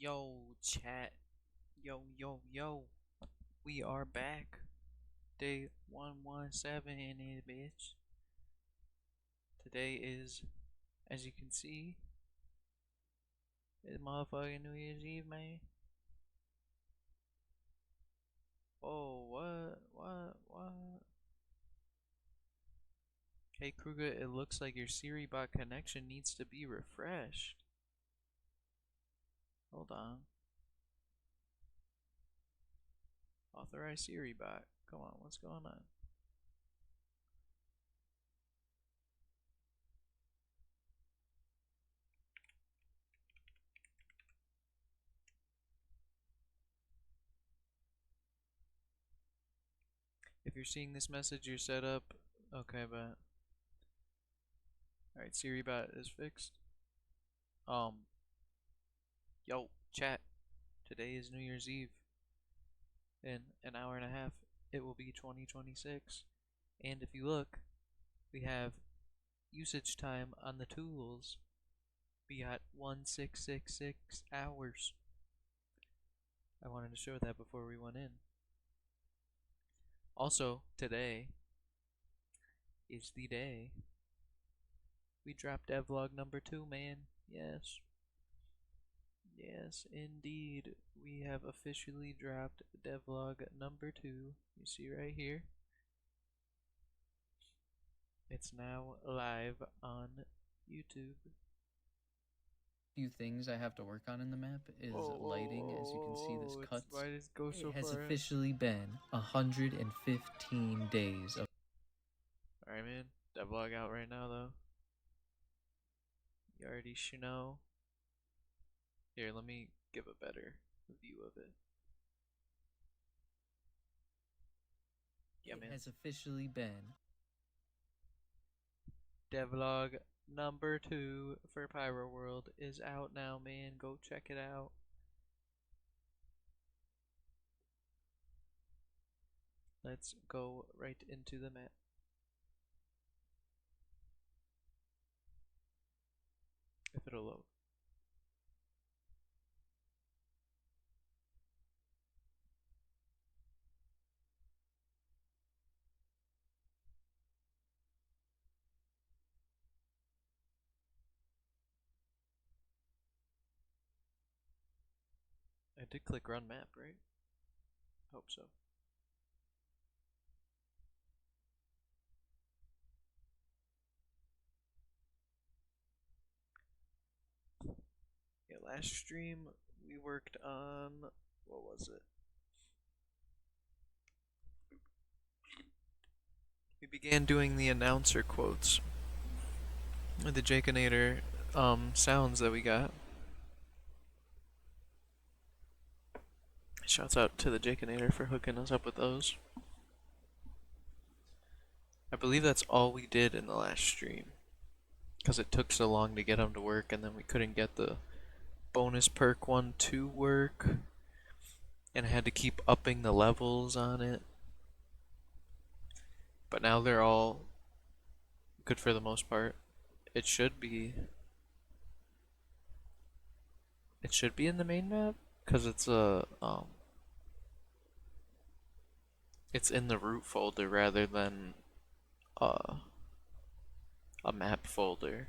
Yo, chat. Yo. We are back. Day 117 in it, bitch. Today is, as you can see, it's motherfucking New Year's Eve, man. Oh, what? Hey, Kruger, it looks like your Siri bot connection needs to be refreshed. Hold on. Authorize Siri bot. Come on, what's going on? If you're seeing this message, you're set up. Okay, but alright, Siri bot is fixed. Yo, chat. Today is New Year's Eve. In an hour and a half, it will be 2026. And if you look, we have usage time on the tools. We got 1666 hours. I wanted to show that before we went in. Also, today is the day we dropped devlog number 2, man. Yes. Yes, indeed. We have officially dropped devlog number 2. You see right here. It's now live on YouTube. Few things I have to work on in the map is lighting. As you can see, this cuts. Why does it go so It has far? officially been 115 days of. Alright, man. That vlog out right now, though. You already should know. Here, let me give a better view of it. Yeah, man. It has officially been. Devlog number 2 for PYROWORLD is out now, man. Go check it out. Let's go right into the map. If it'll load. I did click run map, right? Hope so. Yeah, last stream we worked on, what was it? We began doing the announcer quotes. The Jaconator sounds that we got. Shouts out to the Jaconator for hooking us up with those. I believe that's all we did in the last stream. Because it took so long to get them to work, and then we couldn't get the bonus perk one to work. And I had to keep upping the levels on it. But now they're all good for the most part. It should be. It should be in the main map because it's it's in the root folder rather than a map folder.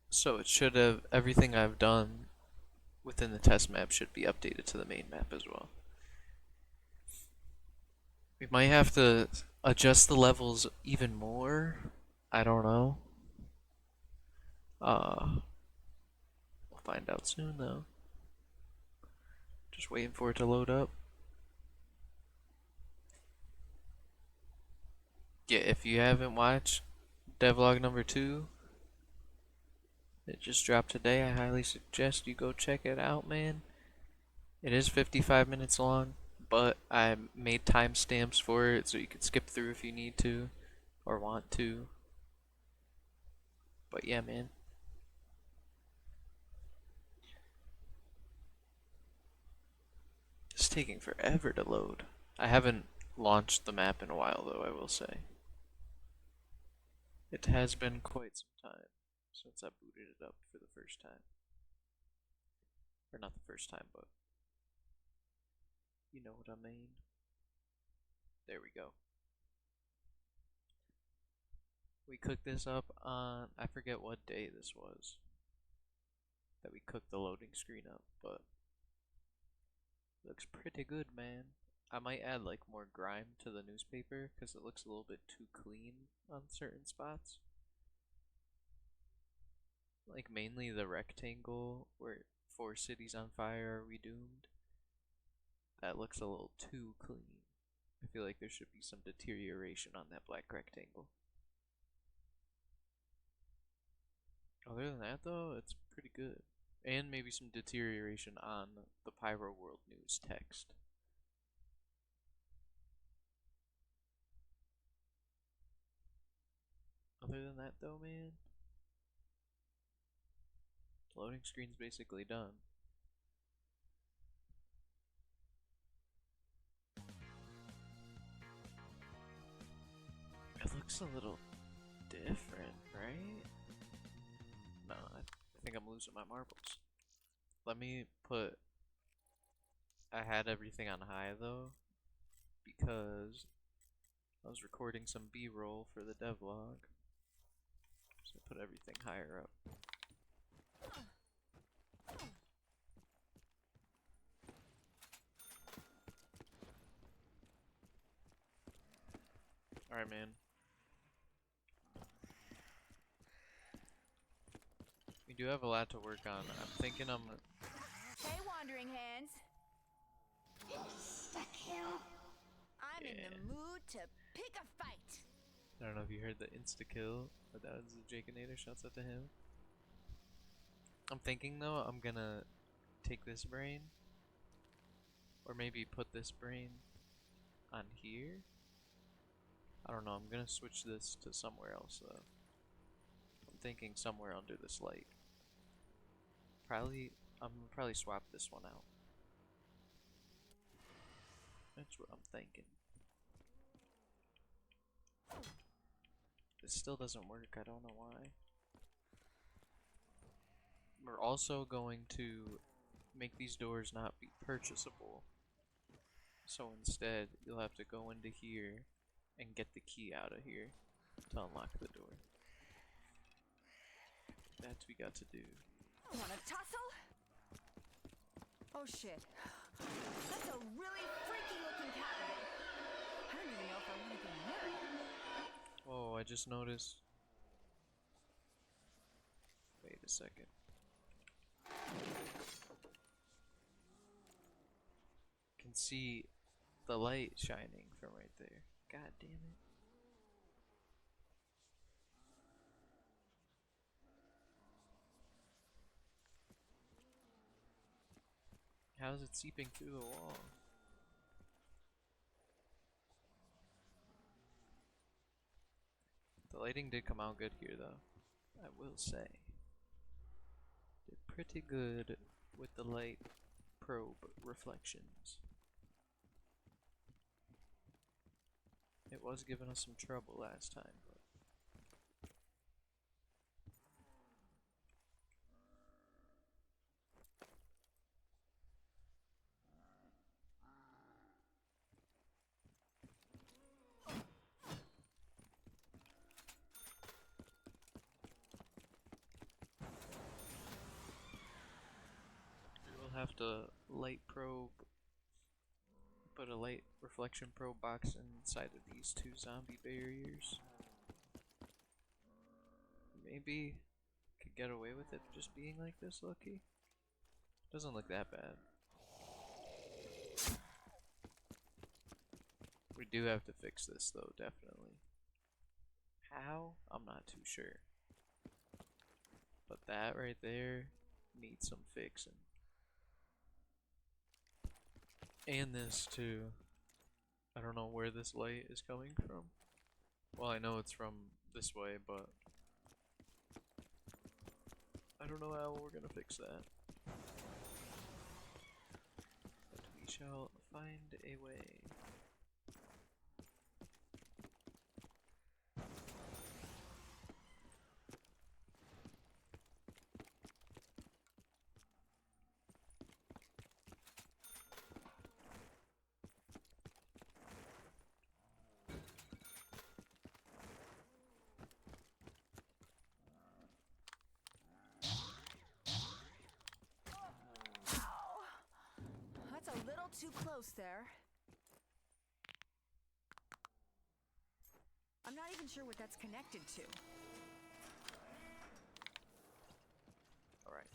So it should have everything I've done within the test map should be updated to the main map as well. We might have to adjust the levels even more. I don't know. We'll find out soon though. Just waiting for it to load up. Yeah, if you haven't watched devlog number 2, it just dropped today. I highly suggest you go check it out, man. It is 55 minutes long, but I made timestamps for it so you can skip through if you need to or want to. But yeah, man. It's taking forever to load. I haven't launched the map in a while, though, I will say. It has been quite some time since I booted it up for the first time. Or not the first time, but you know what I mean. There we go. We cooked this up on, I forget what day this was that we cooked the loading screen up, but looks pretty good, man. I might add like more grime to the newspaper because it looks a little bit too clean on certain spots. Like mainly the rectangle where 4 cities on fire are we doomed. That looks a little too clean. I feel like there should be some deterioration on that black rectangle. Other than that though, it's pretty good. And maybe some deterioration on the PYROWORLD news text. Other than that though, man, loading screen's basically done. It looks a little different, right? No, I think I'm losing my marbles. Let me put... I had everything on high though, because I was recording some B-roll for the devlog. So I put everything higher up. Alright, man. We do have a lot to work on. I'm thinking Hey, Wandering Hands. I'm in the mood to pick a fight. I don't know if you heard the insta-kill, but that was the Jaconator. Shouts out to him. I'm thinking though, I'm gonna take this brain, or maybe put this brain on here. I don't know, I'm gonna switch this to somewhere else though. I'm thinking somewhere under this light. I'm gonna probably swap this one out. That's what I'm thinking. This still doesn't work, I don't know why. We're also going to make these doors not be purchasable. So instead, you'll have to go into here and get the key out of here to unlock the door. That we got to do. Wanna tussle? Oh shit. That's a really freaky looking cabin. I don't even know if I want to be married. Oh, I just noticed. Wait a second. Can see the light shining from right there. God damn it. How is it seeping through the wall? The lighting did come out good here though, I will say. Did pretty good with the light probe reflections. It was giving us some trouble last time, but we'll have to light probe, put a light reflection probe box inside of these 2 zombie barriers. Maybe could get away with it just being like this, Lucky. Doesn't look that bad. We do have to fix this though, definitely. How? I'm not too sure. But that right there needs some fixing. And this too. I don't know where this light is coming from. Well, I know it's from this way, but I don't know how we're gonna fix that. But we shall find a way. too close there. I'm not even sure what that's connected to. Alright.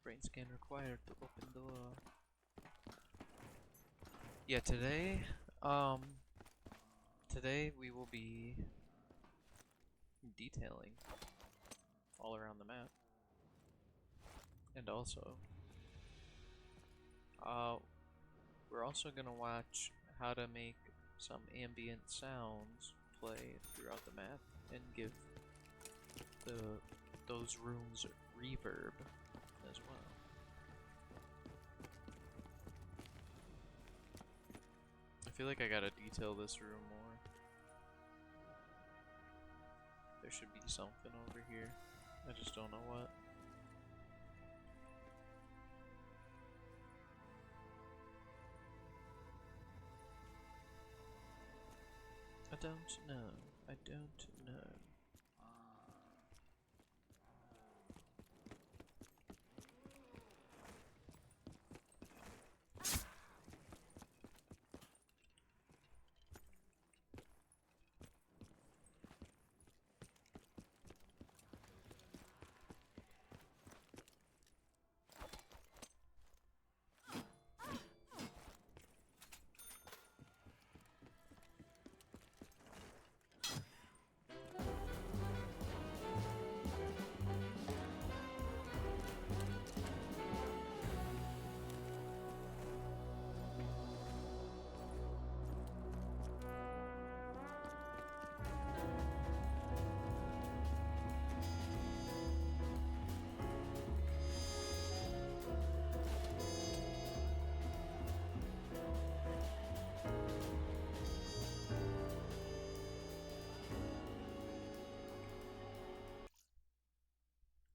Brain scan required to open door. Yeah, today we will be detailing all around the map. And also, we're also gonna watch how to make some ambient sounds play throughout the map and give those rooms reverb as well. I feel like I gotta detail this room more. There should be something over here. I just don't know what. I don't know. I don't know.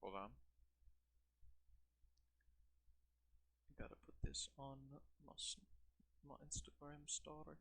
Hold on. I gotta put this on my Instagram story.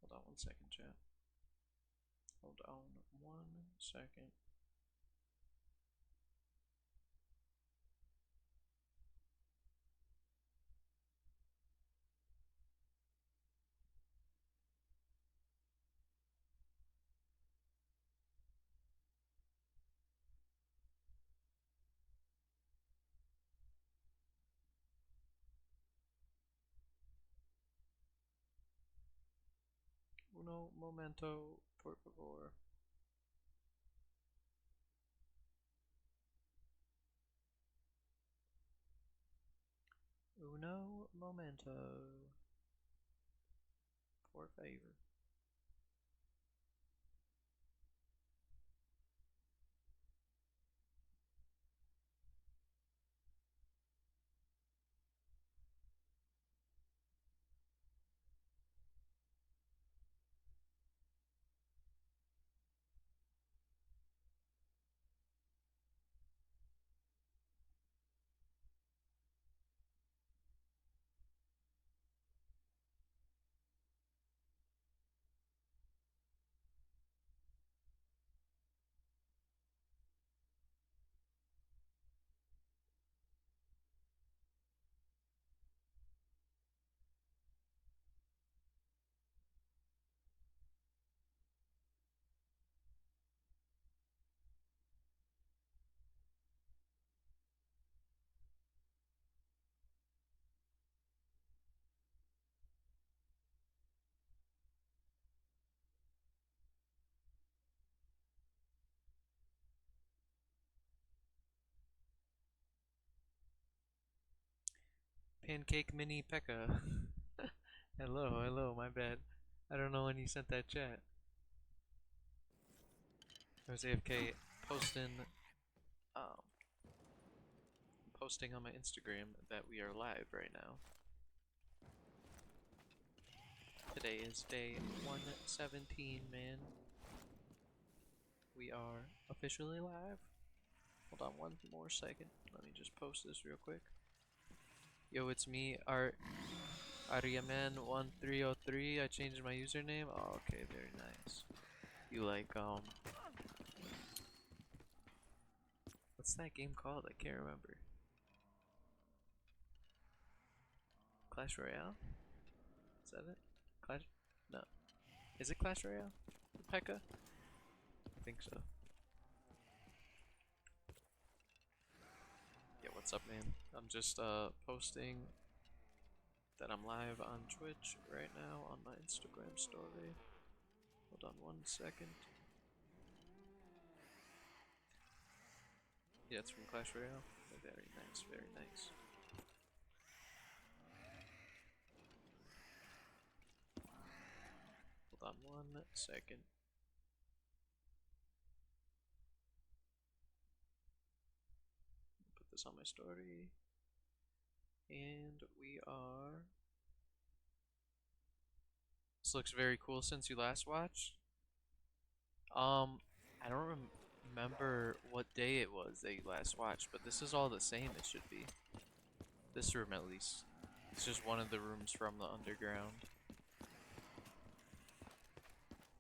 Hold on 1 second, chat. Hold on 1 second. Uno momento, por favor. Uno momento. Por favor. Pancake Mini Pekka. Hello, hello, my bad. I don't know when you sent that chat. I was AFK um, posting on my Instagram that we are live right now. Today is day 117, man. We are officially live. Hold on one more second. Let me just post this real quick. Yo, it's me, Ariaman1303. I changed my username. Oh, okay, very nice. You like, what's that game called? I can't remember. Clash Royale? Is that it? Clash? No. Is it Clash Royale? Pekka? I think so. Yeah, what's up, man? I'm just posting that I'm live on Twitch right now on my Instagram story. Hold on one second. Yeah, it's from Clash Royale. Very nice, very nice. Hold on one second. Put this on my story. And we are... This looks very cool since you last watched. I don't remember what day it was that you last watched, but this is all the same, it should be. This room, at least. It's just one of the rooms from the underground.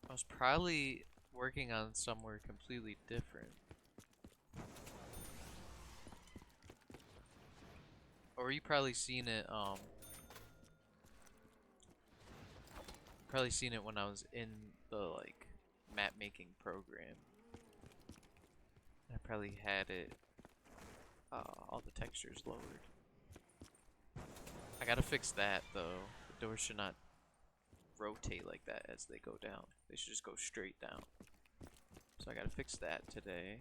I was probably working on somewhere completely different. Or you probably seen it, when I was in the, like, map making program. I probably had it, all the textures lowered. I gotta fix that, though. The doors should not rotate like that as they go down. They should just go straight down. So I gotta fix that today.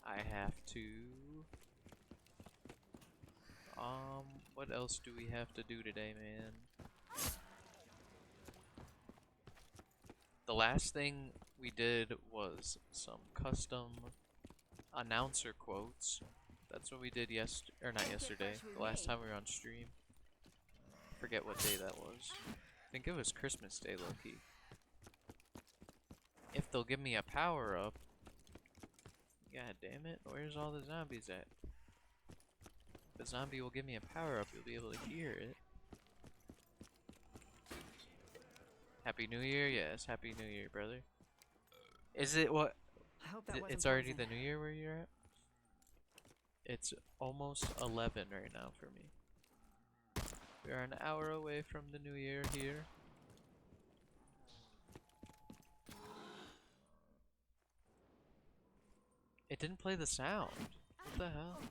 I have to... what else do we have to do today, man? The last thing we did was some custom announcer quotes. That's what we did not yesterday. The last time we were on stream. Forget what day that was. I think it was Christmas Day, low-key. If they'll give me a power-up. God damn it, where's all the zombies at? If a zombie will give me a power-up, you'll be able to hear it. Happy New Year? Yes, Happy New Year, brother. Is it what? I hope that wasn't It's already poison. the New Year where you're at? It's almost 11 right now for me. We are an hour away from the New Year here. It didn't play the sound. What the hell? I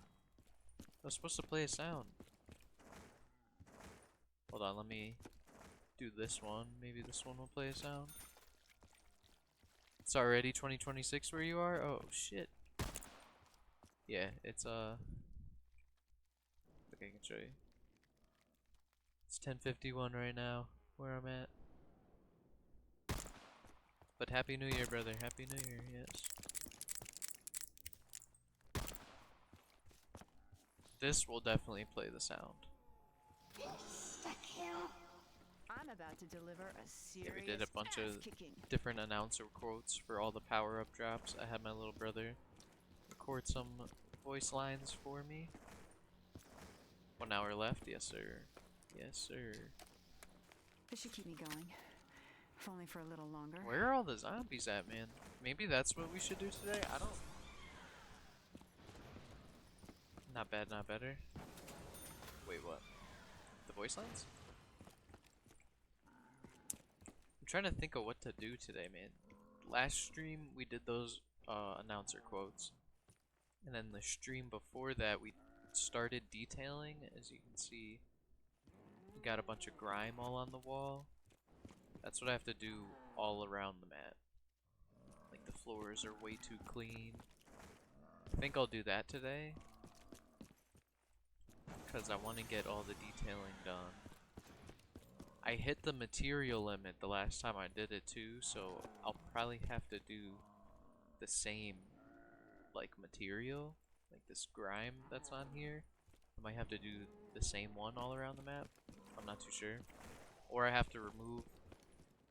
was supposed to play a sound. Hold on, let me do this one. Maybe this one will play a sound. It's already 2026 where you are? Oh, shit. Yeah, it's, okay, I can show you. It's 10:51 right now, where I'm at. But Happy New Year, brother. Happy New Year, yes. This will definitely play the sound. I'm about to deliver a serious Yeah, we did a bunch of ass-kicking. different announcer quotes for all the power-up drops. I had my little brother record some voice lines for me. 1 hour left. Yes, sir. Yes, sir. This should keep me going. If only for a little longer. Where are all the zombies at, man? Maybe that's what we should do today? I don't... Not bad, not better. Wait, what? The voice lines? I'm trying to think of what to do today, man. Last stream, we did those announcer quotes. And then the stream before that, we started detailing. As you can see, we got a bunch of grime all on the wall. That's what I have to do all around the map. Like, the floors are way too clean. I think I'll do that today. because I want to get all the detailing done. I hit the material limit the last time I did it too, so I'll probably have to do the same like material, like this grime that's on here. I might have to do the same one all around the map. I'm not too sure. Or I have to remove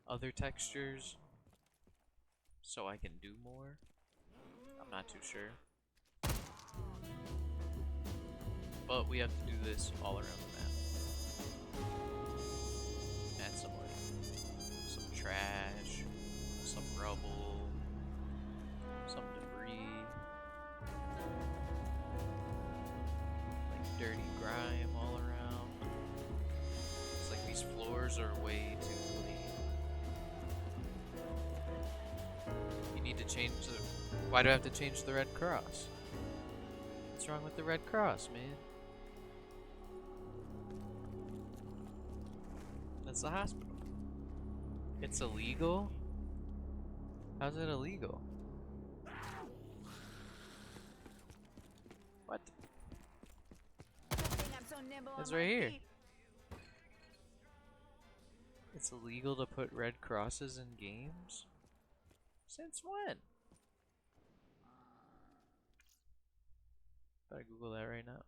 other textures so I can do more. I'm not too sure. But we have to do this all around the map. Add some like some trash, some rubble, some debris, like dirty grime all around. It's like these floors are way too clean. You need to change the... Why do I have to change the red cross? What's wrong with the red cross, man? That's the hospital. It's illegal? How's it illegal? What? It's right here. It's illegal to put red crosses in games? Since when? Better Google that right now.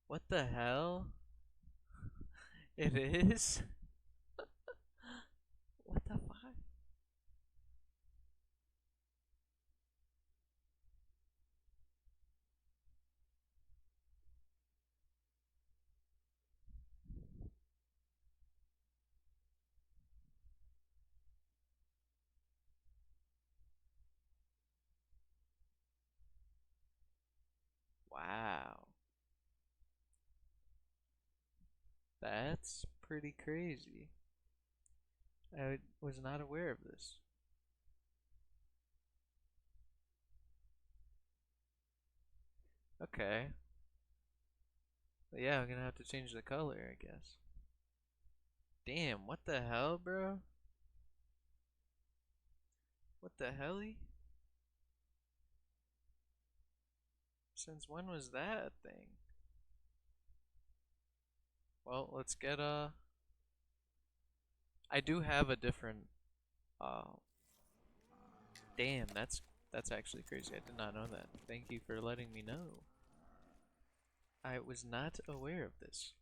What the hell? It is? What the fuck? Wow. That's pretty crazy. I was not aware of this. Okay. But yeah, I'm gonna have to change the color, I guess. Damn, what the hell, bro? What the helly? Since when was that a thing? Well, let's get I do have a different uh damn, that's actually crazy. I did not know that. Thank you for letting me know. I was not aware of this.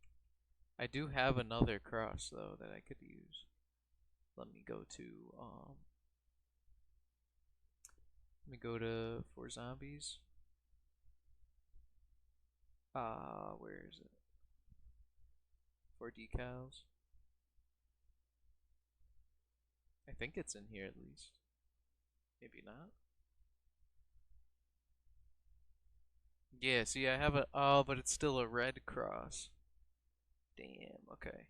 I do have another cross though that I could use. Let me go to let me go to for zombies. Where is it? For decals. I think it's in here at least. Maybe not. Yeah, see I have a oh, but it's still a red cross. Damn, okay.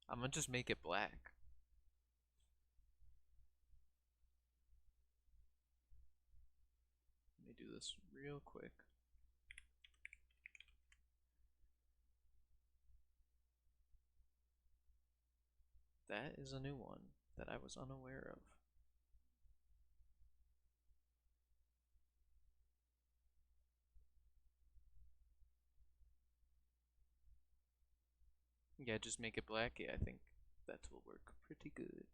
I'm gonna just make it black. Let me do this real quick. That is a new one that I was unaware of. Yeah, just make it black. Yeah, I think that will work pretty good.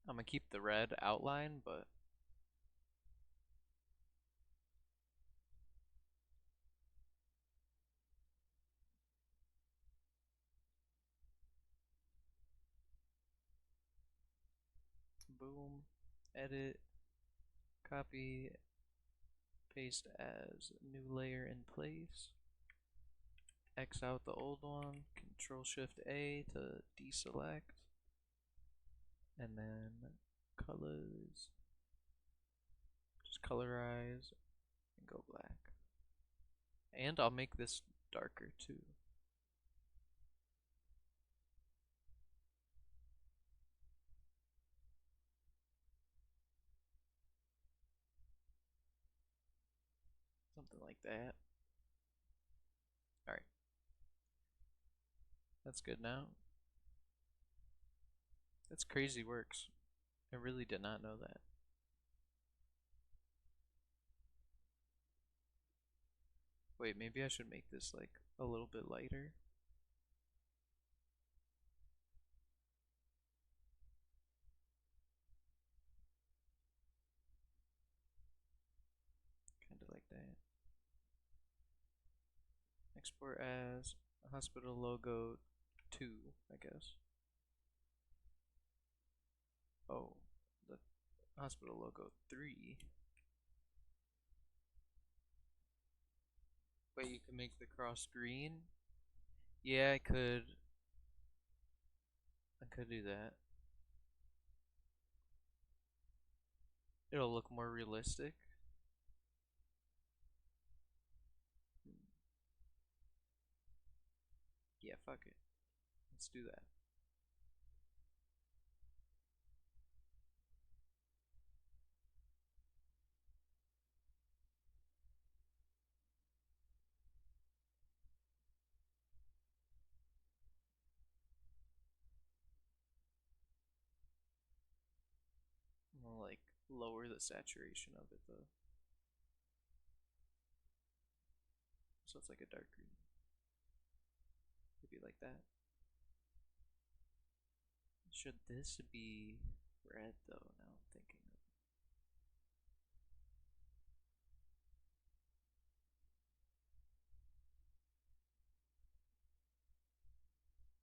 I'm gonna keep the red outline, but boom, edit, copy, paste as new layer in place. X out the old one, Control Shift A to deselect. and then colors, just colorize and go black. And I'll make this darker too. Something like that. Alright. That's good now. That's crazy works. I really did not know that. Wait, maybe I should make this like a little bit lighter. Kind of like that. Export as hospital logo 2, I guess. Oh, the hospital logo 3. Wait, you can make the cross green? Yeah, I could. I could do that. It'll look more realistic. Yeah, fuck it. Let's do that. I'm gonna like lower the saturation of it though. So it's like a dark green. Maybe like that. Should this be red though? Now I'm thinking of it.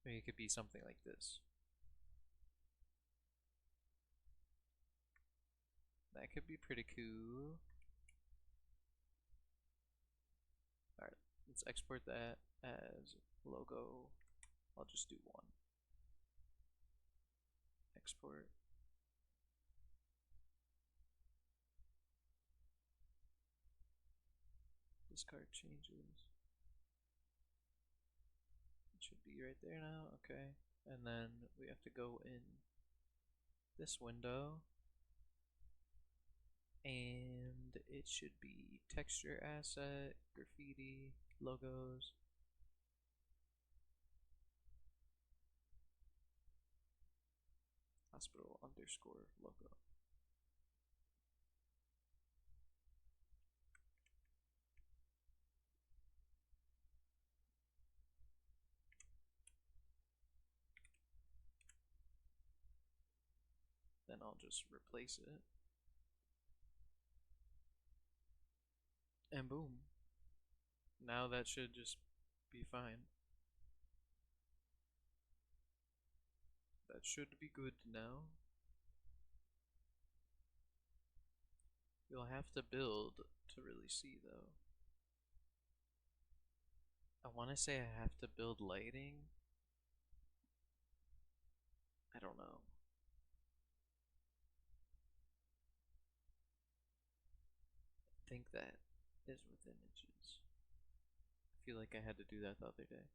Maybe it could be something like this. That could be pretty cool. Alright, let's export that as logo. I'll just do one. Export. Discard changes. It should be right there now. Okay. And then we have to go in this window. And it should be texture asset, graffiti, logos. Hospital underscore logo. Then I'll just replace it. And boom. Now that should just be fine. That should be good now. You'll have to build to really see though. I want to say I have to build lighting. I don't know. I think that is with images. I feel like I had to do that the other day.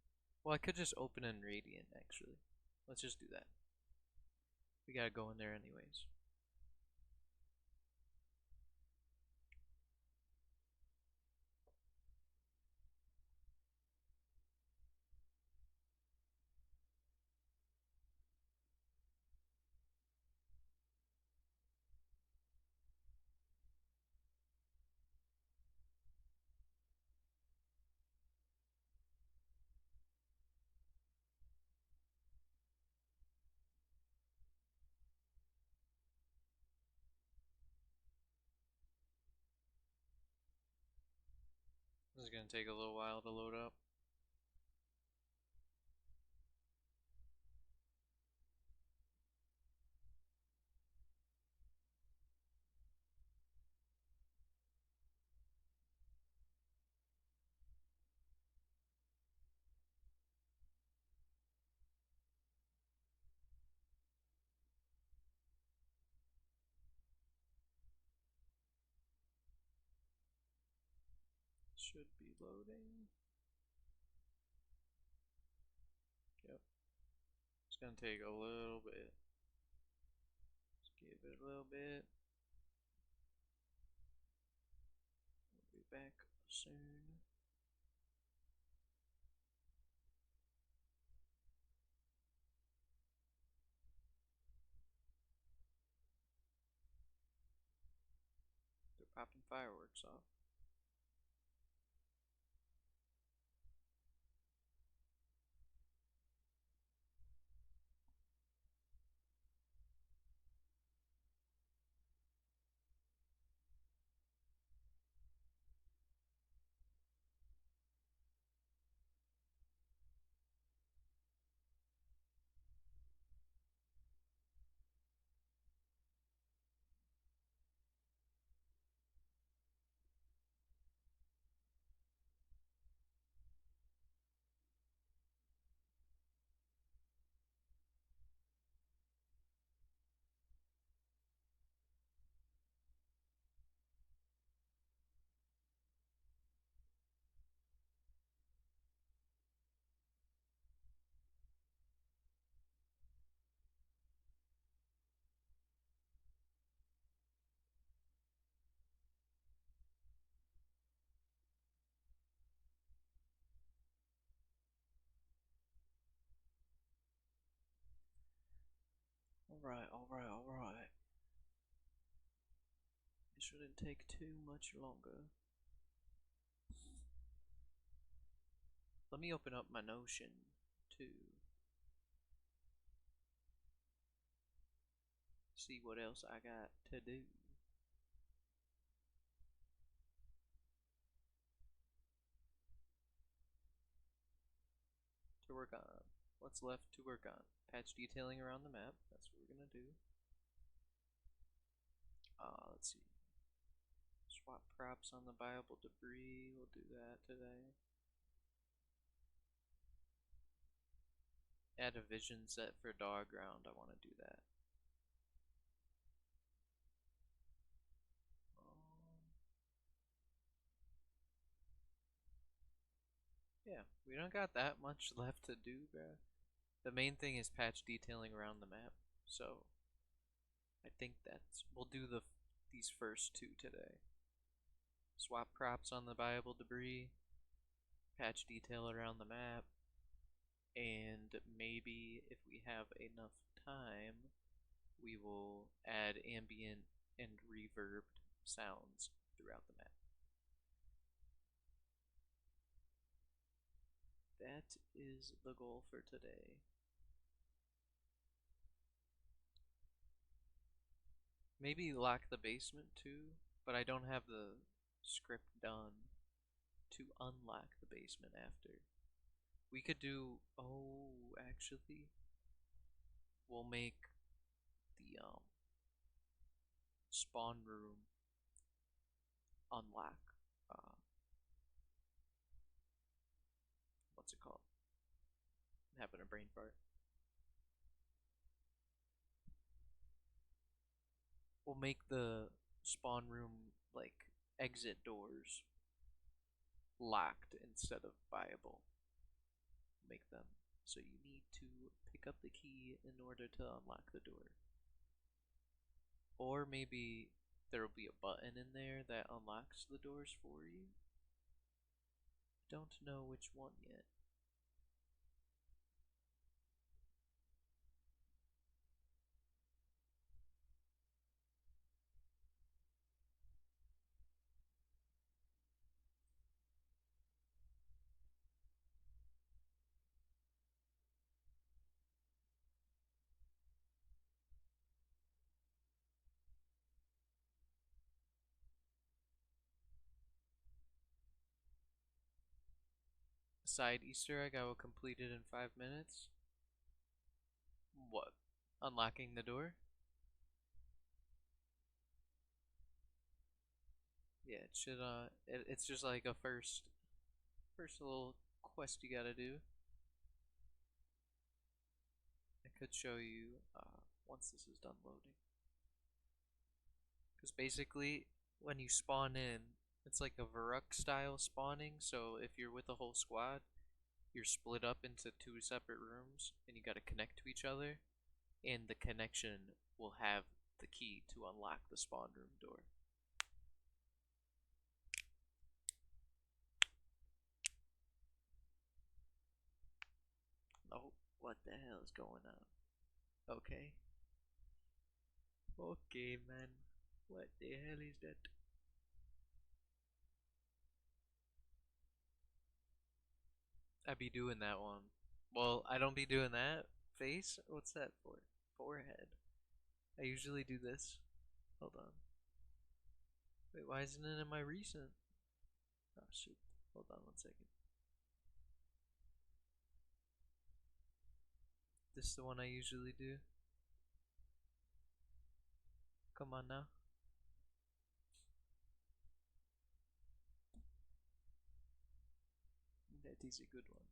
Well, I could just open in Radiant actually. Let's just do that. We gotta go in there anyways. This is gonna take a little while to load up. should be loading. Yep. It's gonna take a little bit. Just give it a little bit. We'll be back soon. They're popping fireworks off. Alright, alright, alright. It shouldn't take too much longer. Let me open up my Notion to see what else I got to do. To work on. What's left to work on? Patch detailing around the map. That's what we're gonna do. Let's see. Swap props on the viable debris. We'll do that today. Add a vision set for dog ground. I want to do that. Yeah, we don't got that much left to do, bruh. The main thing is patch detailing around the map, so I think we'll do these first two today. Swap props on the viable debris, patch detail around the map, and maybe if we have enough time, we will add ambient and reverbed sounds throughout the map. That is the goal for today. Maybe lock the basement too, but I don't have the script done to unlock the basement after. We could do, oh, actually, we'll make the spawn room unlock. What's it called? I'm having a brain fart. We'll make the spawn room like exit doors locked instead of viable. Make them so you need to pick up the key in order to unlock the door. Or maybe there will be a button in there that unlocks the doors for you. Don't know which one yet. Side Easter egg I will complete it in 5 minutes. What? Unlocking the door? Yeah, it should it's just like a first little quest you gotta do. I could show you once this is done loading. Because basically when you spawn in, It's like a verruckt style spawning, so if you're with a whole squad, you're split up into 2 separate rooms and you gotta connect to each other, and the connection will have the key to unlock the spawn room door. Oh, what the hell is going on? Okay. Okay, man. What the hell is that? I be doing that one. Well, I don't be doing that. Face? What's that for? Forehead. I usually do this. Hold on. Wait, why isn't it in my recent? Oh, shoot. Hold on 1 second. This is the one I usually do. Come on now. That is a good one.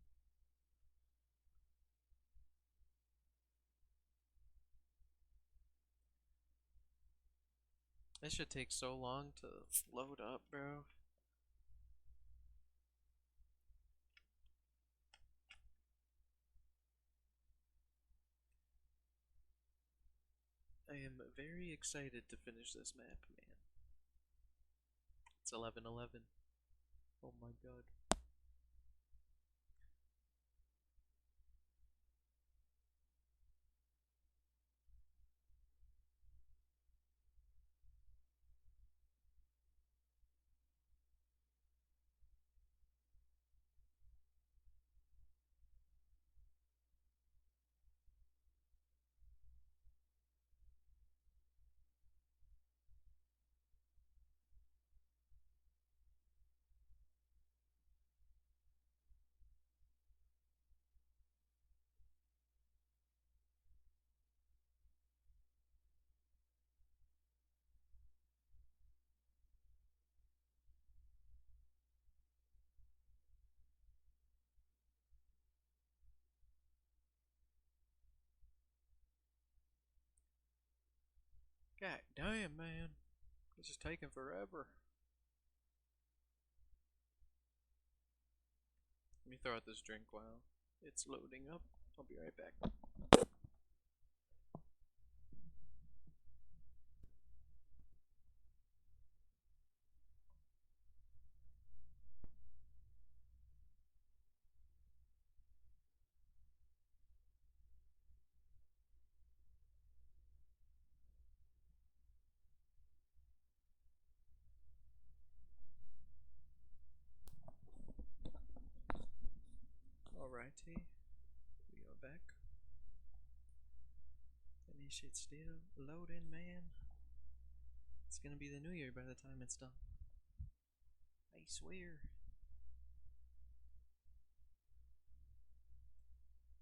This should take so long to load up, bro. I am very excited to finish this map, man. It's 11:11. Oh my god. God damn, man. This is taking forever. Let me throw out this drink while it's loading up. I'll be right back. Alrighty, we are back. And this shit's still loading, man. It's gonna be the new year by the time it's done. I swear.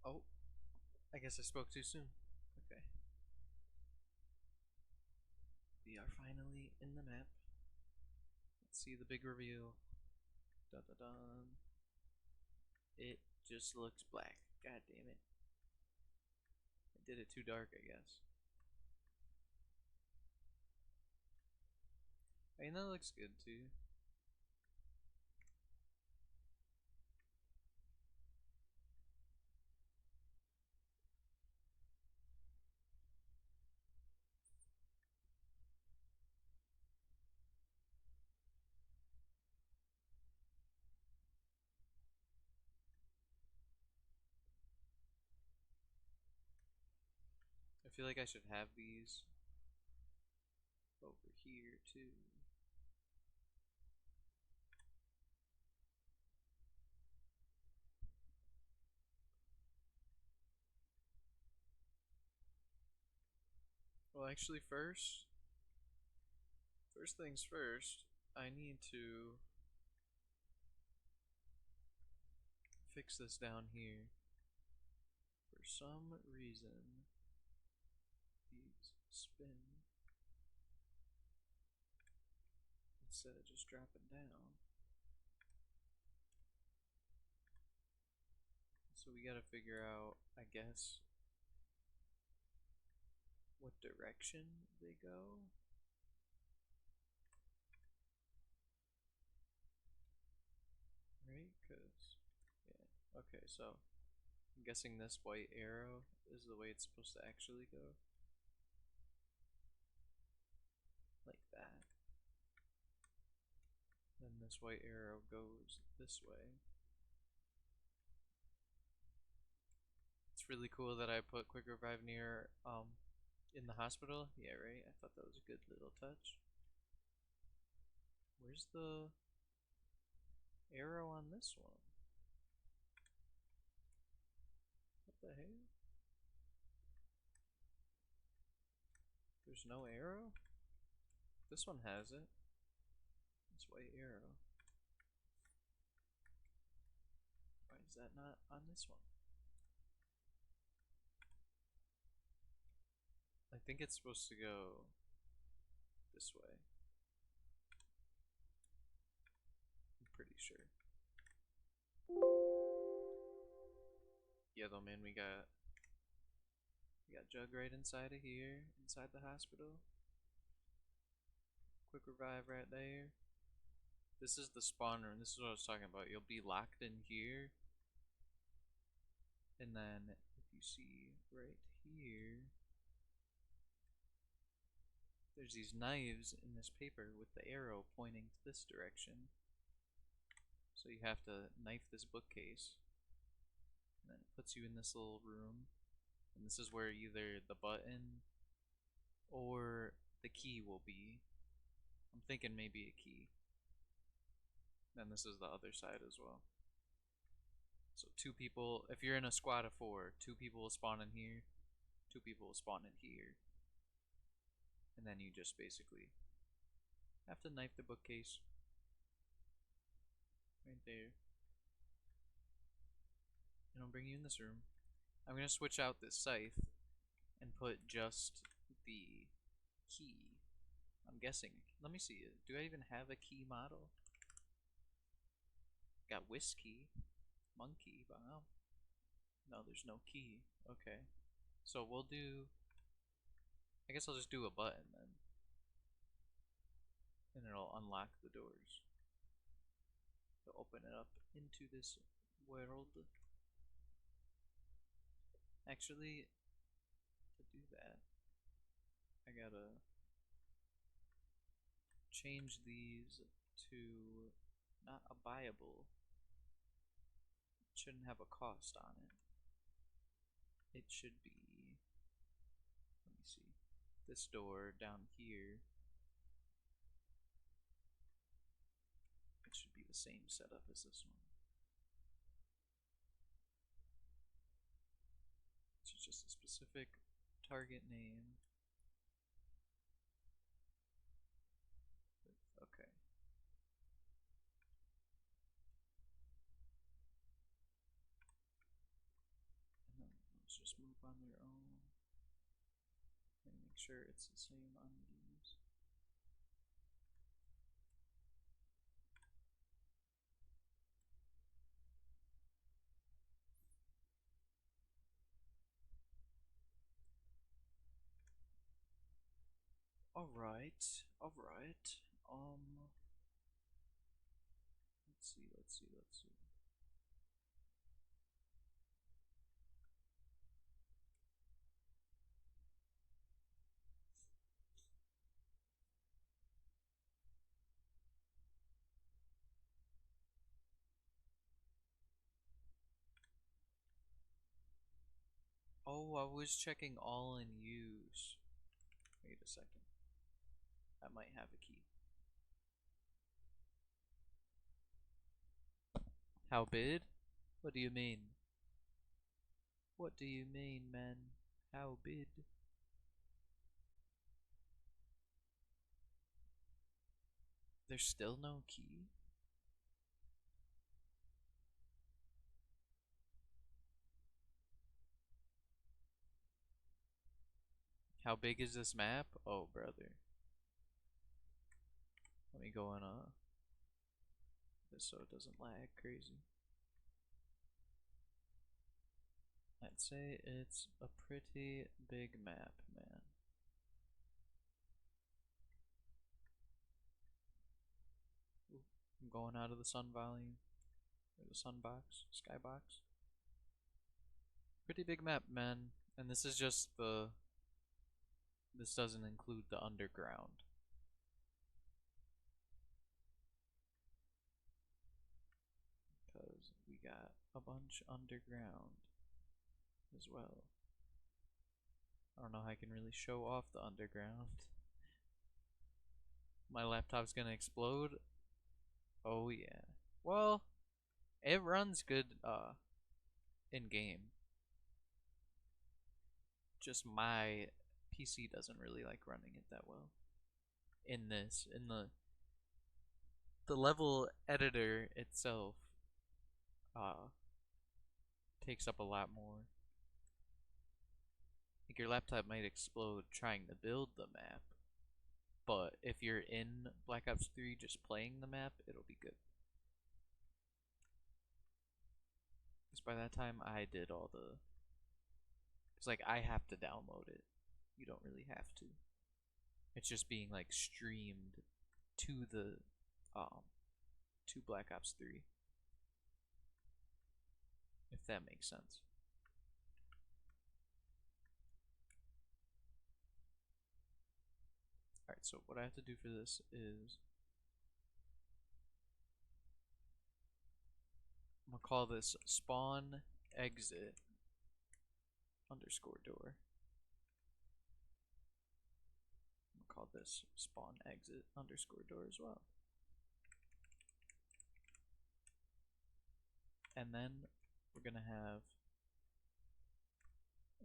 Oh, I guess I spoke too soon. Okay. We are finally in the map. Let's see the big reveal. Dun dun dun. It just looks black. God damn it. I did it too dark, I guess. I mean, that looks good too. I feel like I should have these over here too. Well, actually, first things first, I need to fix this down here. For some reason, these spin instead of just dropping down. So we gotta figure out, I guess, what direction they go. cause yeah. Okay, so I'm guessing this white arrow is the way it's supposed to actually go. Like that. Then this white arrow goes this way. It's really cool that I put quick revive near in the hospital. Yeah, right. I thought that was a good little touch. Where's the arrow on this one? What the heck? There's no arrow? This one has it. This white arrow. Why is that not on this one? I think it's supposed to go this way. I'm pretty sure. Yeah, though, man, we got Jug right inside of here, inside the hospital. Quick revive right there. This is the spawn room. This is what I was talking about. You'll be locked in here. And then if you see right here, there's these knives in this paper with the arrow pointing to this direction. So you have to knife this bookcase. And then it puts you in this little room. And this is where either the button or the key will be. I'm thinking maybe a key. And this is the other side as well. So 2 people, if you're in a squad of 4, 2 people will spawn in here, 2 people will spawn in here. And then you just basically have to knife the bookcase. Right there. And I'll bring you in this room. I'm gonna switch out this scythe and put just the key. I'm guessing. Let me see it. Do I even have a key model? Got whiskey, monkey, wow. No, there's no key. Okay. So we'll do, I guess I'll just do a button then. And it'll unlock the doors. To open it up into this world. Actually, to do that, I gotta change these to not a buyable. It shouldn't have a cost on it. It should be, let me see, this door down here. It should be the same setup as this one. It's just a specific target name. Okay. And then let's just move on their own. And make sure it's the same on these. Alright, alright. Let's see. Oh, I was checking all in use. Wait a second. I might have a key. How bid? What do you mean? What do you mean, man? How bid? There's still no key? How big is this map? Oh, brother. Let me go on this so it doesn't lag crazy. I'd say it's a pretty big map, man. Ooh, I'm going out of the sun volume. Or the sunbox, skybox. Pretty big map, man. And this is just the... This doesn't include the underground. Because we got a bunch underground as well. I don't know how I can really show off the underground. My laptop's gonna explode. Oh yeah. Well, it runs good in game. Just my PC doesn't really like running it that well. In the level editor itself takes up a lot more. Like your laptop might explode trying to build the map, but if you're in Black Ops 3 just playing the map, it'll be good. Because by that time I did all the... It's like I have to download it. You don't really have to. It's just being like streamed to the to Black Ops 3. If that makes sense. Alright, so what I have to do for this is I'm gonna call this spawn exit underscore door. I'm gonna call this spawn exit underscore door as well. And then we're gonna have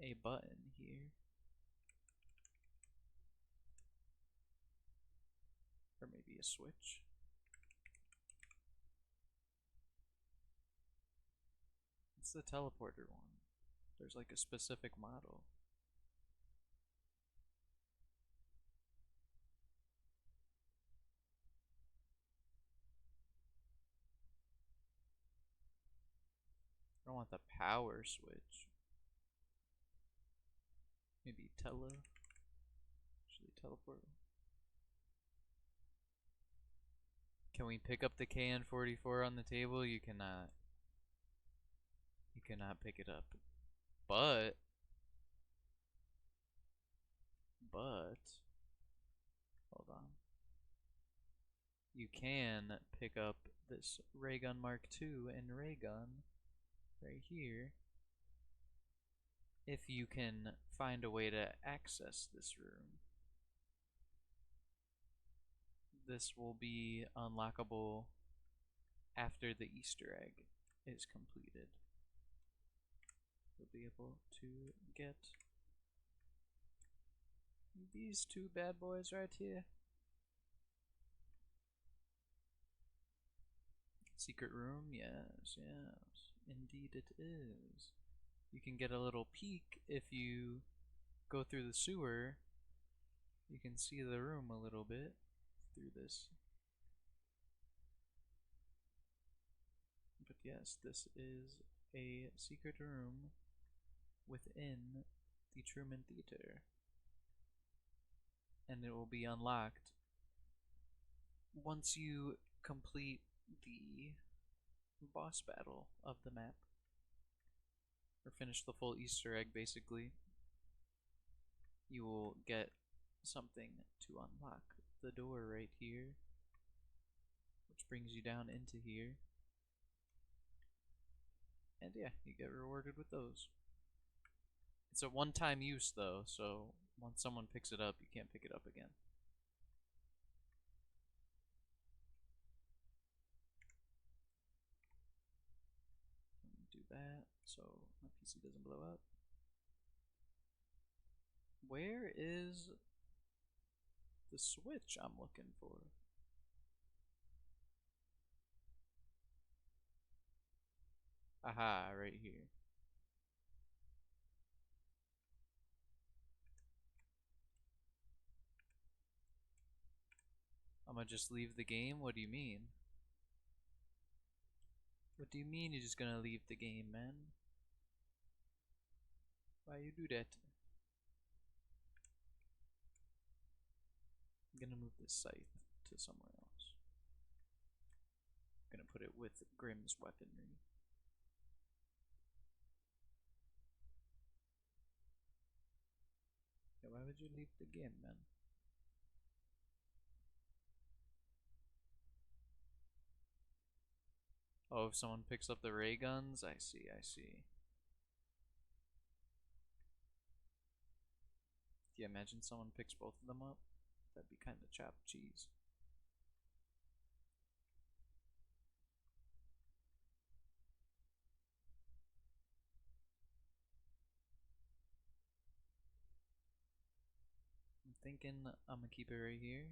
a button here. Or maybe a switch. It's the teleporter one. There's like a specific model. I don't want the power switch. Maybe actually teleport. Can we pick up the KN-44 on the table? You cannot. You cannot pick it up. But hold on. You can pick up this ray gun Mark II and ray gun right here if you can find a way to access this room. This will be unlockable after the Easter egg is completed. You'll be able to get these two bad boys right here. Secret room, yes, yes, indeed it is. You can get a little peek if you go through the sewer. You can see the room a little bit through this. But yes, this is a secret room within the Truman Theater. And it will be unlocked once you complete the boss battle of the map. Or finish the full Easter egg, basically. You will get something to unlock the door right here, which brings you down into here. And yeah, you get rewarded with those. It's a one-time use though, so once someone picks it up, you can't pick it up again. Do that so my PC doesn't blow up. Where is the switch I'm looking for? Aha, right here. I'm gonna just leave the game? What do you mean? What do you mean you're just gonna leave the game, man? Why you do that? I'm gonna move this scythe to somewhere else. I'm gonna put it with Grimm's weaponry. Yeah, why would you leave the game, man? Oh, if someone picks up the ray guns, I see, I see. Yeah, imagine someone picks both of them up. That'd be kind of chopped cheese. I'm thinking I'm gonna keep it right here.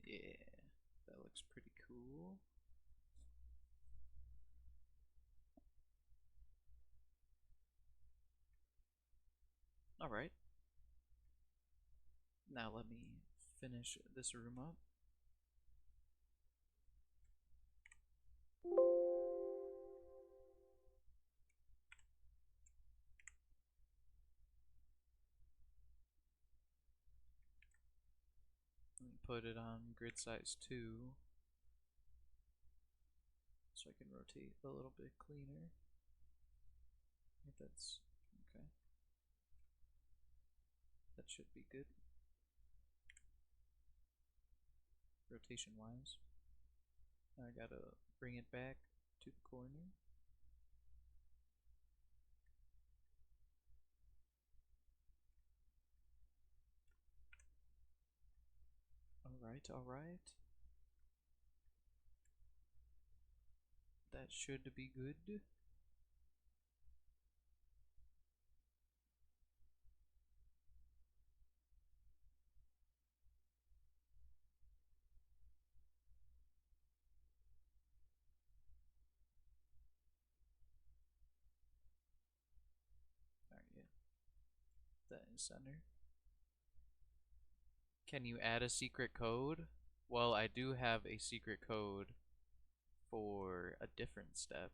Yeah, that looks pretty cool. Alright. Now let me finish this room up. Let me put it on grid size 2 so I can rotate a little bit cleaner. I think that's okay. That should be good. Rotation wise. I gotta bring it back to the corner. Alright, alright. That should be good. Alright, yeah. That is center. Can you add a secret code? Well, I do have a secret code for a different step.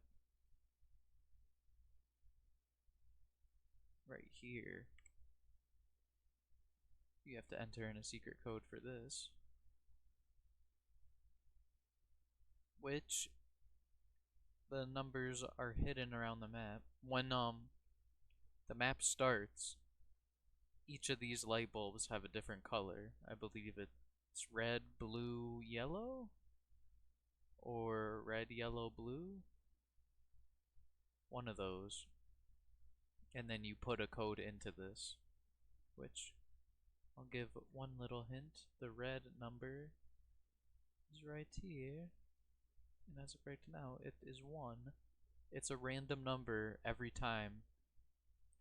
Right here. You have to enter in a secret code for this. Which the numbers are hidden around the map. When the map starts, each of these light bulbs have a different color. I believe it's red, blue, yellow? Or red, yellow, blue? One of those. And then you put a code into this, which I'll give one little hint. The red number is right here. And as of right now, it is 1. It's a random number every time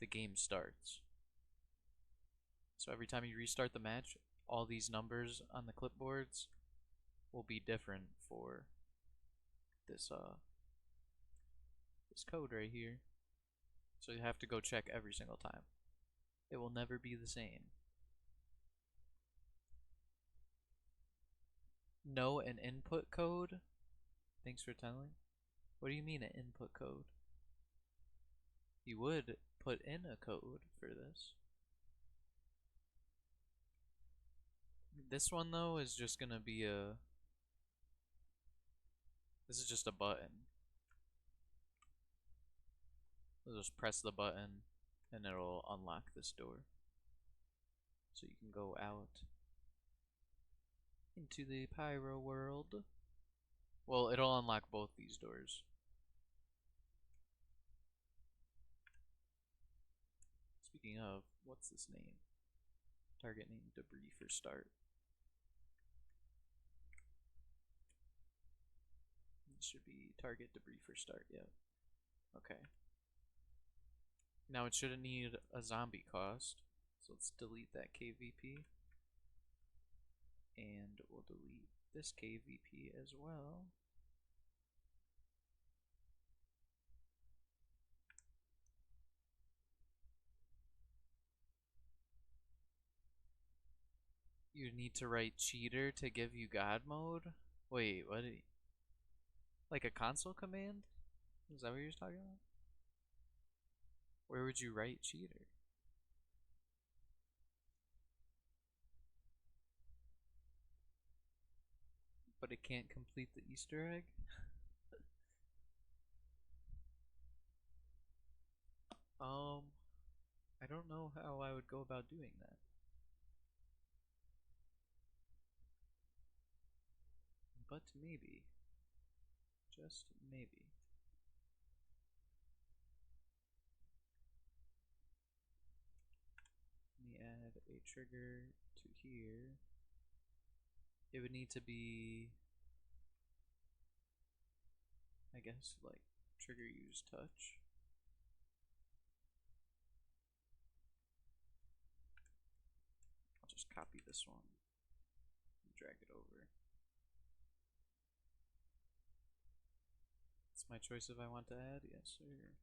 the game starts. So every time you restart the match, all these numbers on the clipboards will be different for this this code right here. So you have to go check every single time. It will never be the same. Know an input code? Thanks for telling. What do you mean an input code? You would put in a code for this. This one though is just gonna be a... This is just a button. We'll just press the button and it'll unlock this door. So you can go out into the pyro world. Well, it'll unlock both these doors. Speaking of, what's this name? Target name debris for start. It should be target debris for start, yeah. Okay. Now it shouldn't need a zombie cost, so let's delete that KVP. And we'll delete this KVP as well. You need to write cheater to give you God mode? Wait, what? Like a console command? Is that what you're talking about? Where would you write cheater? But it can't complete the Easter egg? I don't know how I would go about doing that. But maybe. Just maybe. Let me add a trigger to here. It would need to be, I guess, like trigger use touch. I'll just copy this one and drag it over. It's my choice if I want to add, yes sir.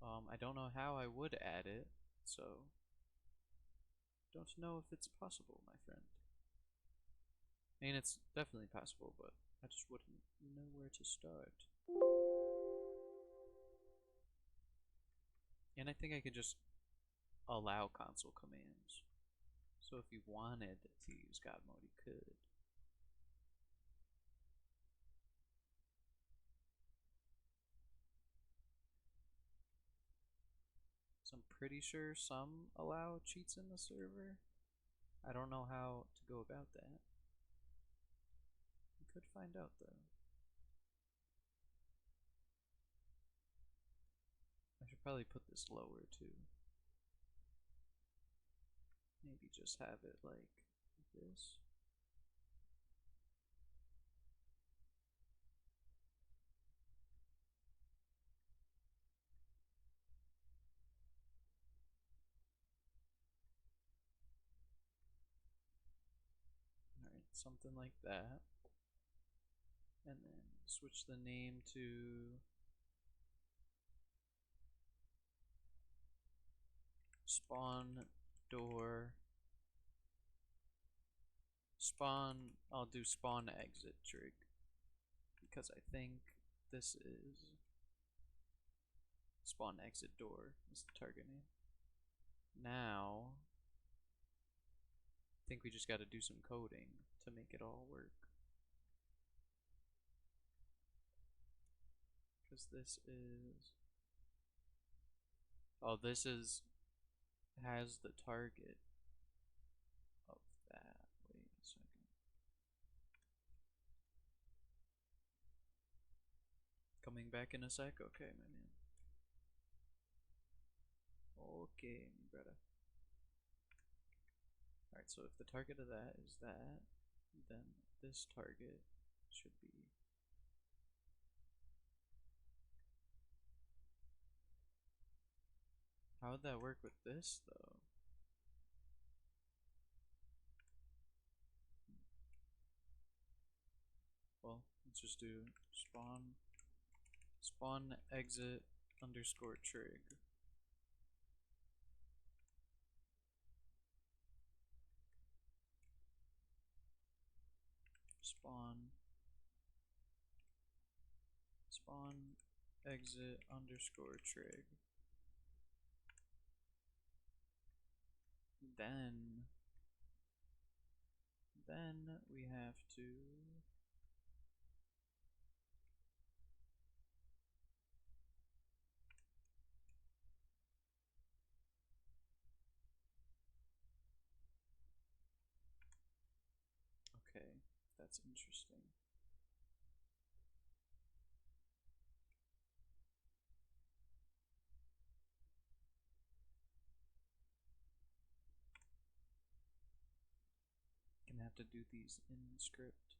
I don't know how I would add it, so don't know if it's possible, my friend. I mean, it's definitely possible, but I just wouldn't know where to start. And I think I could just allow console commands. So if you wanted to use God mode, you could. So I'm pretty sure some allow cheats in the server. I don't know how to go about that. We could find out though. I should probably put this lower too. Maybe just have it like this. Alright, something like that. And then switch the name to spawn door. Spawn, I'll do spawn exit trig because I think this is spawn exit door is the target name. Now, I think we just got to do some coding to make it all work. Because this is, oh, this is, has the target of that. Wait a second. Coming back in a sec? Okay, my man. Okay, me brother. Alright, so if the target of that is that, then this target should be how would that work with this though? Well, let's just do spawn exit underscore trig. Spawn exit underscore trig. Then we have to okay, that's interesting. Gonna have to do these in script.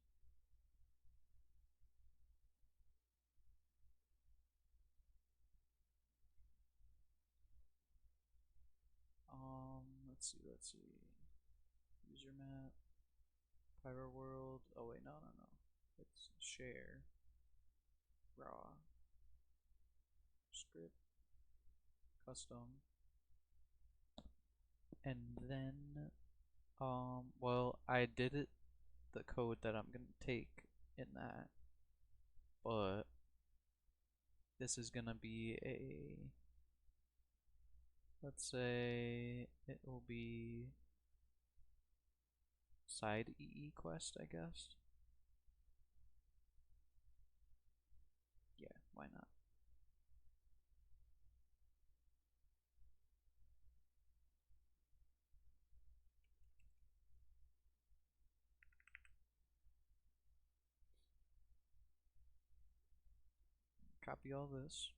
Let's see. User map, PYROWORLD. Oh wait, no. It's share, raw, script, custom, and then well, I did it the code that I'm gonna take in that, but this is gonna be a, let's say it will be side EE quest, I guess. Yeah, why not? Copy all this.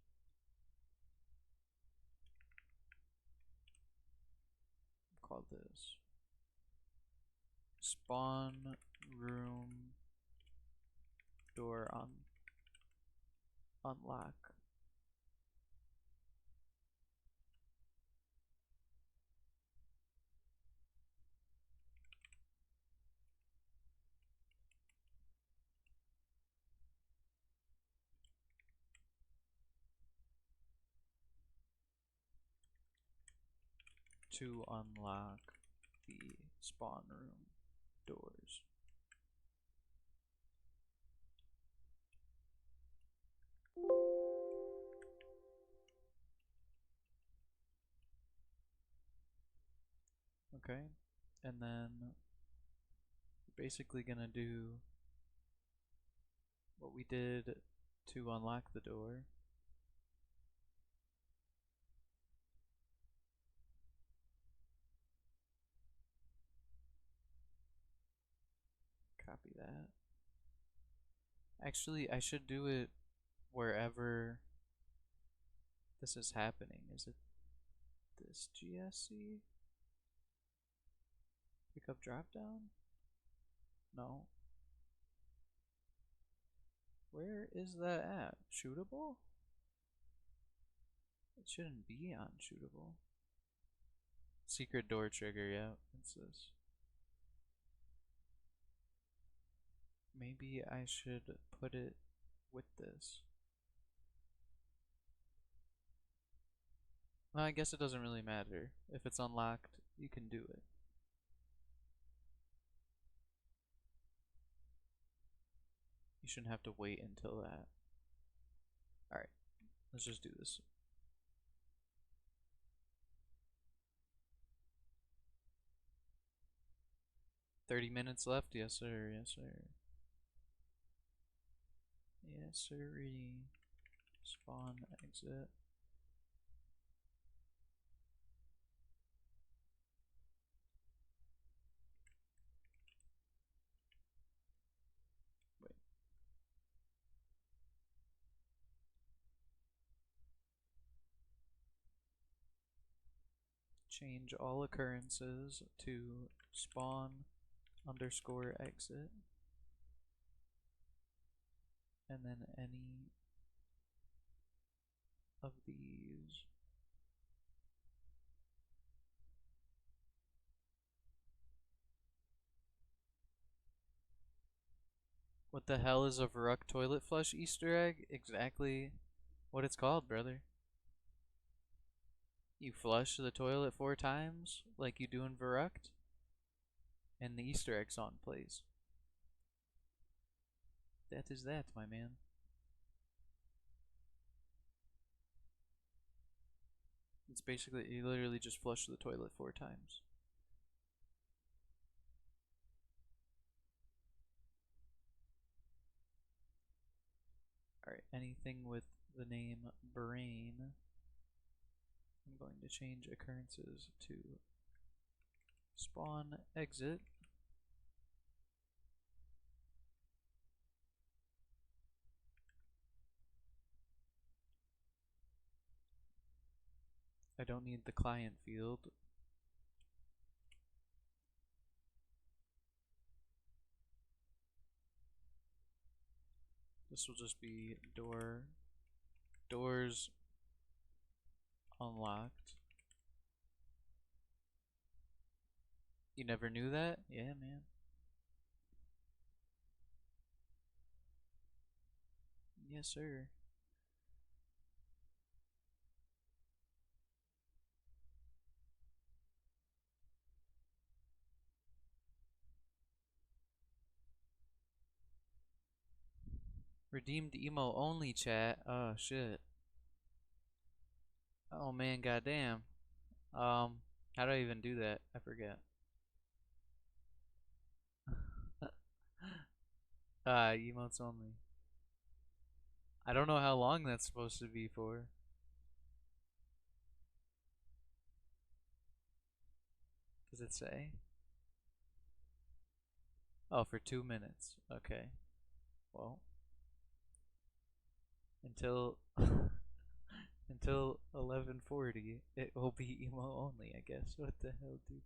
Call this spawn room door on unlock. To unlock the spawn room doors. Okay, and then we're basically gonna do what we did to unlock the door. Copy that. Actually, I should do it wherever this is happening. Is it this GSC? Pick up drop down? No. Where is that at? Shootable? It shouldn't be on shootable. Secret door trigger, yeah, it's this. Maybe I should put it with this. Well, I guess it doesn't really matter. If it's unlocked, you can do it. You shouldn't have to wait until that. Alright, let's just do this. $30 left? Yes, sir. Yes, sir. Yes, sirree. Spawn, exit. Wait. Change all occurrences to spawn underscore exit. And then any of these. What the hell is a verruckt toilet flush Easter egg? Exactly what it's called, brother. You flush the toilet 4 times, like you do in verruckt, and the Easter egg song plays. That is that, my man. It's basically, you literally just flush the toilet 4 times. Alright, anything with the name brain, I'm going to change occurrences to spawn exit. I don't need the client field. This will just be doors unlocked. You never knew that? Yeah, man. Yes, sir. Redeemed emo only, chat. Oh, shit. Oh man, goddamn. How do I even do that? I forget. Emotes only. I don't know how long that's supposed to be for. Does it say? Oh, for 2 minutes. Okay. Well, until until 11:40, it will be emo only, I guess. What the hell, dude?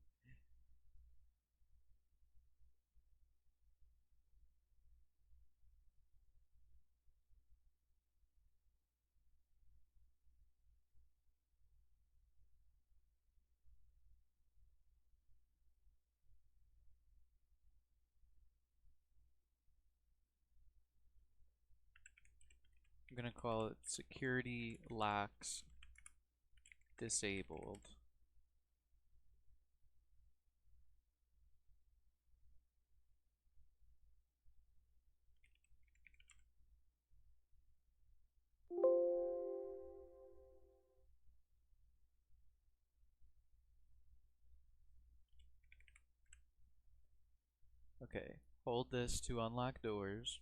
I'm gonna call it security locks disabled. Okay, hold this to unlock doors.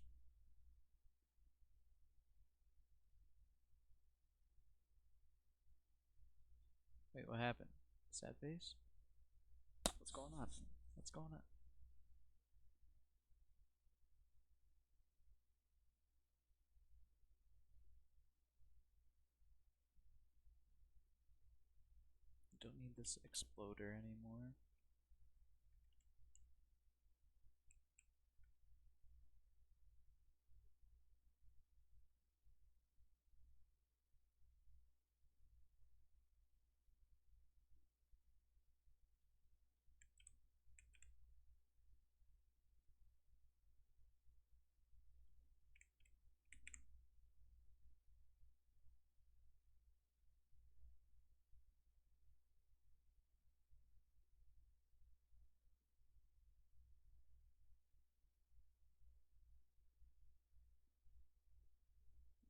Wait, what happened? Sad face? What's going on? What's going on? Don't need this exploder anymore.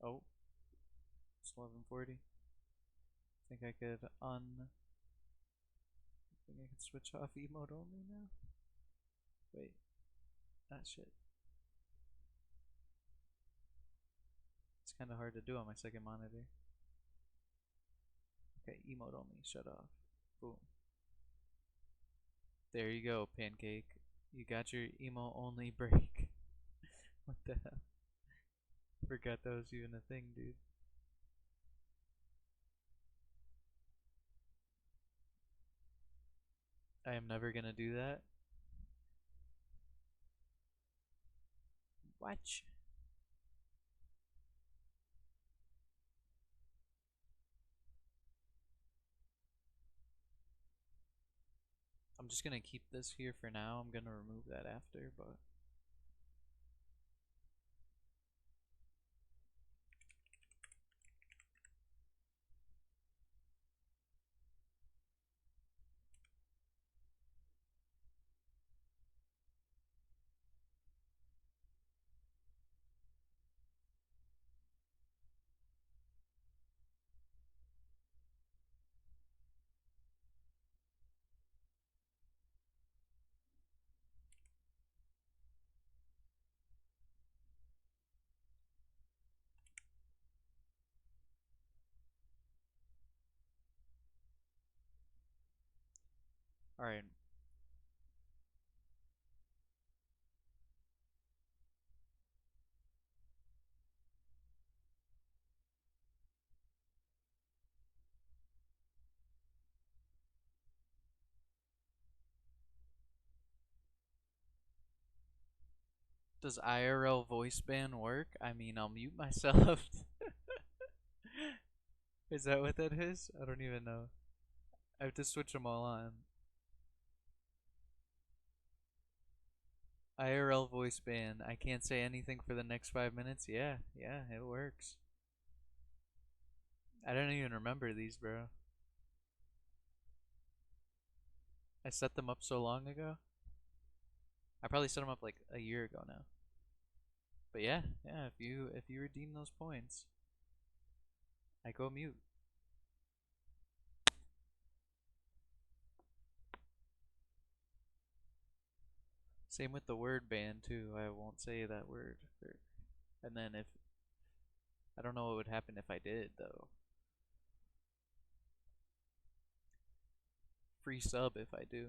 Oh, it's 11:40. Think I could think I could switch off emote only now? Wait, shit. It's kind of hard to do on my second monitor. Okay, emote only, shut off. Boom. There you go, Pancake. You got your emo only break. What the hell? Forgot that was even a thing, dude. I am never gonna do that. Watch. I'm just gonna keep this here for now. I'm gonna remove that after, but alright. Does IRL voice ban work? I mean, I'll mute myself. Is that what that is? I don't even know. I have to switch them all on. IRL voice ban. I can't say anything for the next 5 minutes. Yeah, it works. I don't even remember these, bro. I set them up so long ago. I probably set them up like a year ago now. But yeah, if you redeem those points, I go mute. Same with the word ban too. I won't say that word. And then if I don't know what would happen if I did though. Free sub if I do.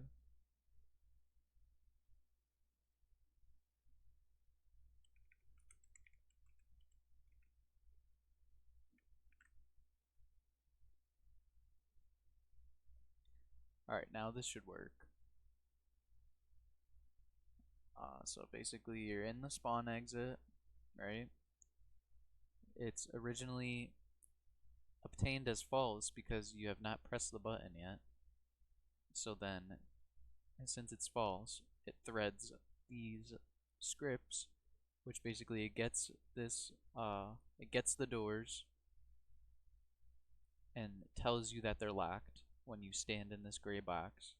Alright, now this should work. So basically you're in the spawn exit, right? It's originally obtained as false because you have not pressed the button yet. So then, since it's false, it threads these scripts, which basically it gets this, it gets the doors and tells you that they're locked when you stand in this gray box.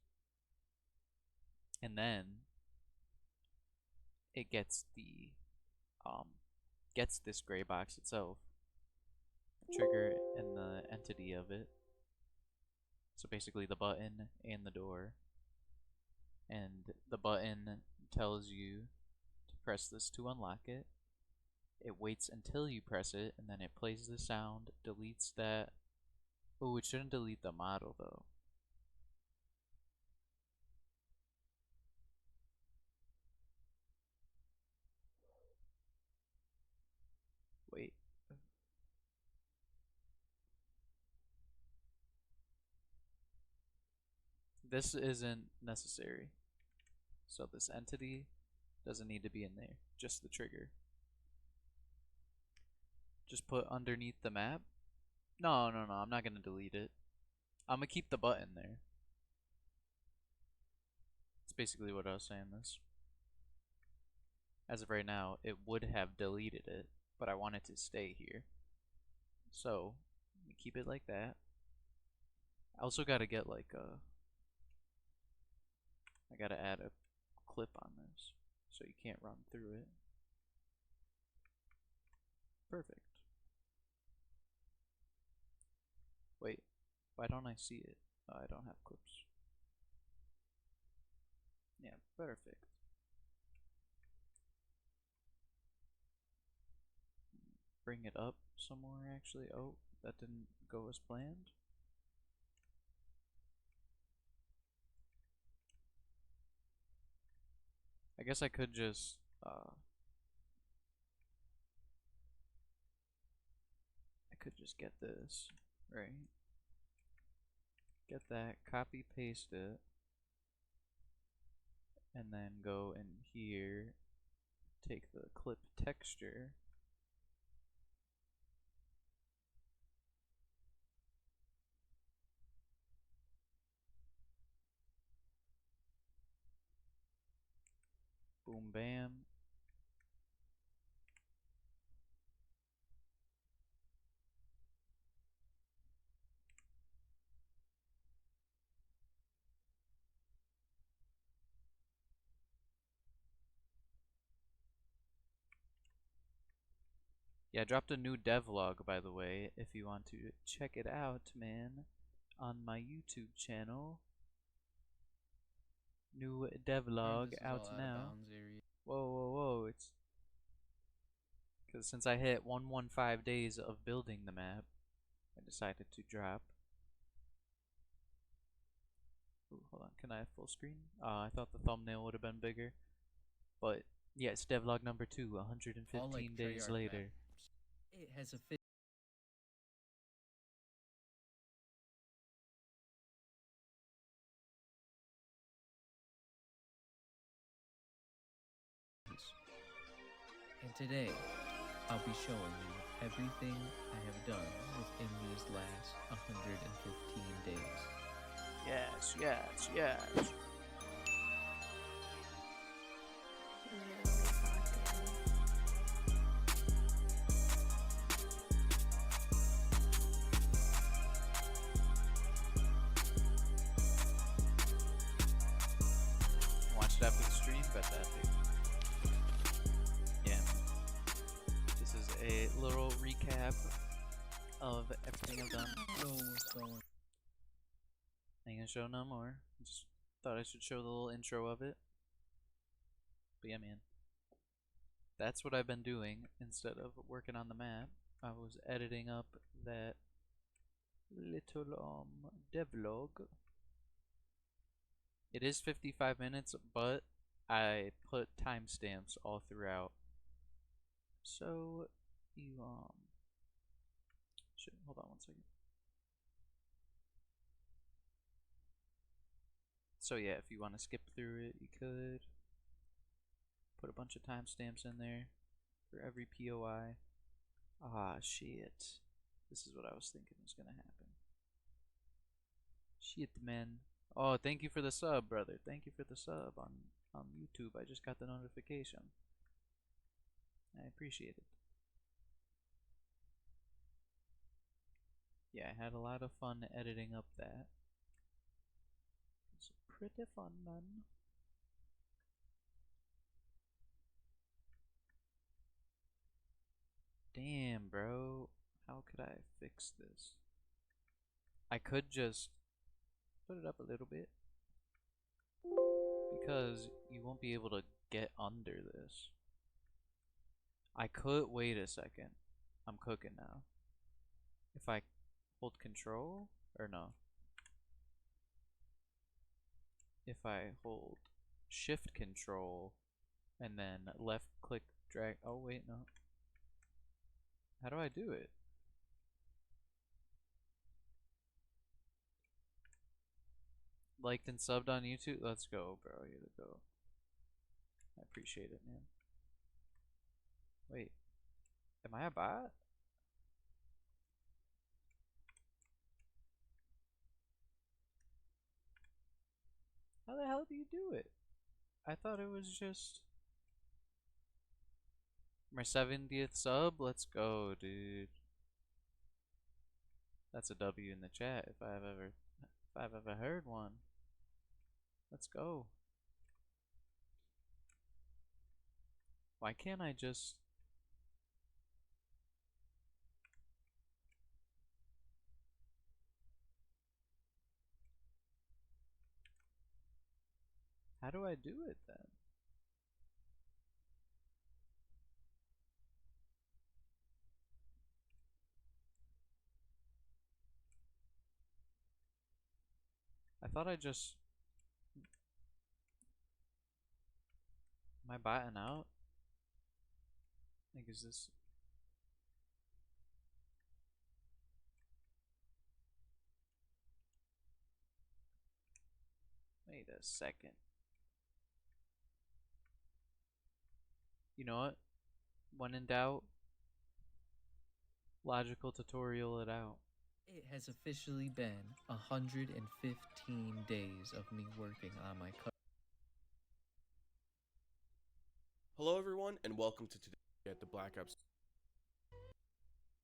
And then it gets the gets this gray box itself, the trigger and the entity of it. So basically the button and the door. And the button tells you to press this to unlock it. It waits until you press it, and then it plays the sound, deletes that. Oh, it shouldn't delete the model though. Wait. This isn't necessary. So this entity doesn't need to be in there, just the trigger. Just put underneath the map. No, I'm not gonna delete it. I'm gonna keep the button there. That's basically what I was saying this. As of right now, it would have deleted it, but I want it to stay here. So, keep it like that. I also gotta get like a... I gotta add a clip on this, so you can't run through it. Perfect. Wait, why don't I see it? Oh, I don't have clips. Yeah, perfect. Bring it up some more actually. Oh, that didn't go as planned. I guess I could just get this, right? Get that, copy paste it, and then go in here, take the clip texture, boom bam. Yeah, I dropped a new devlog, by the way, if you want to check it out, man, on my YouTube channel. New devlog out now. Whoa, it's... Because since I hit 115 days of building the map, I decided to drop. Ooh, hold on, can I have full screen? I thought the thumbnail would have been bigger. But, yeah, it's devlog number 2, 115 days later. It has a and today, I'll be showing you everything I have done within these last 115 days. Yes. Watch it after the stream, bet that dude. Yeah. This is a little recap of everything I've done. Ain't gonna show no more. Just thought I should show the little intro of it. But yeah, man. That's what I've been doing instead of working on the map. I was editing up that little devlog. It is 55 minutes, but I put timestamps all throughout. So you shit, hold on one second. So yeah, if you want to skip through it, you could put a bunch of timestamps in there for every POI. Ah, shit. This is what I was thinking was gonna happen. Shit, man. Oh, thank you for the sub, brother. Thank you for the sub on YouTube. I just got the notification. I appreciate it. Yeah, I had a lot of fun editing up that. It's pretty fun, man. Damn, bro. How could I fix this? I could just put it up a little bit. Because you won't be able to get under this. I could wait a second. I'm cooking now. If I hold control or no. If I hold shift control and then left click drag. Oh wait, no. How do I do it? Liked and subbed on YouTube? Let's go, bro. Here to go. I appreciate it, man. Wait. Am I a bot? How the hell do you do it? I thought it was just my 70th sub. Let's go, dude. That's a W in the chat if I've ever heard one. Let's go. Why can't I just how do I do it then? I thought I just am I botting out? Like is this wait a second. You know what? When in doubt, logical tutorial it out. It has officially been 115 days of me working on my cut. Hello everyone and welcome to today at the Black Ops.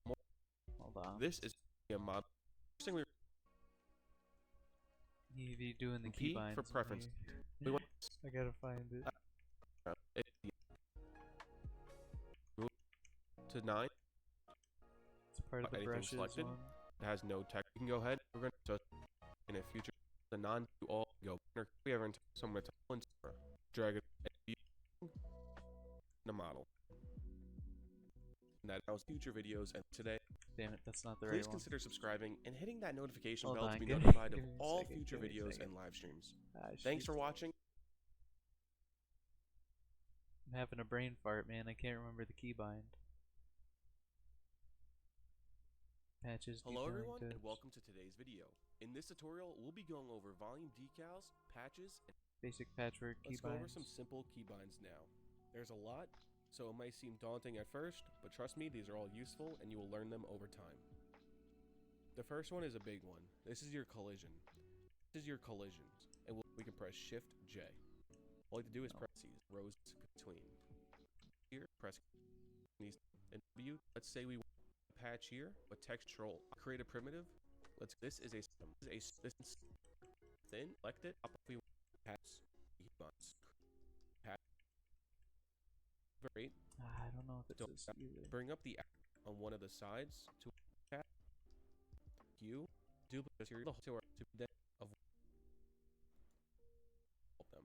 Hold on. This is a mod. You be doing the P keybinds for preference. We want I gotta find it. to 9. It's part of the anything brushes selected. one. It has no text. You can go ahead. We're going to in a future the non do all go. If we ever someone to drag it the model. And that was future videos and today. Damn it, that's not the Please right one. consider subscribing and hitting that notification Hold bell on, to be give me- notified of give me a all second, future give me a videos second. and live streams. Ah, Thanks shit. for watching. I'm having a brain fart, man. I can't remember the keybind. Patches. Hello detailing everyone and tips, welcome to today's video. In this tutorial, we'll be going over volume decals, patches, and Basic patchwork let's go over keybinds. some simple keybinds now. There's a lot, so it might seem daunting at first, but trust me, these are all useful and you will learn them over time. The first one is a big one. This is your collision. This is your collisions, and we can press Shift J. All you have to do is press these rows between. Here, press these and W. Let's say we want a patch here, but text control. Create a primitive. This is a thin. Select it. Up if we want patch keybinds. Great. I don't know if it's this either. Bring up the on one of the sides to pat. Q. Duplicate to the of them.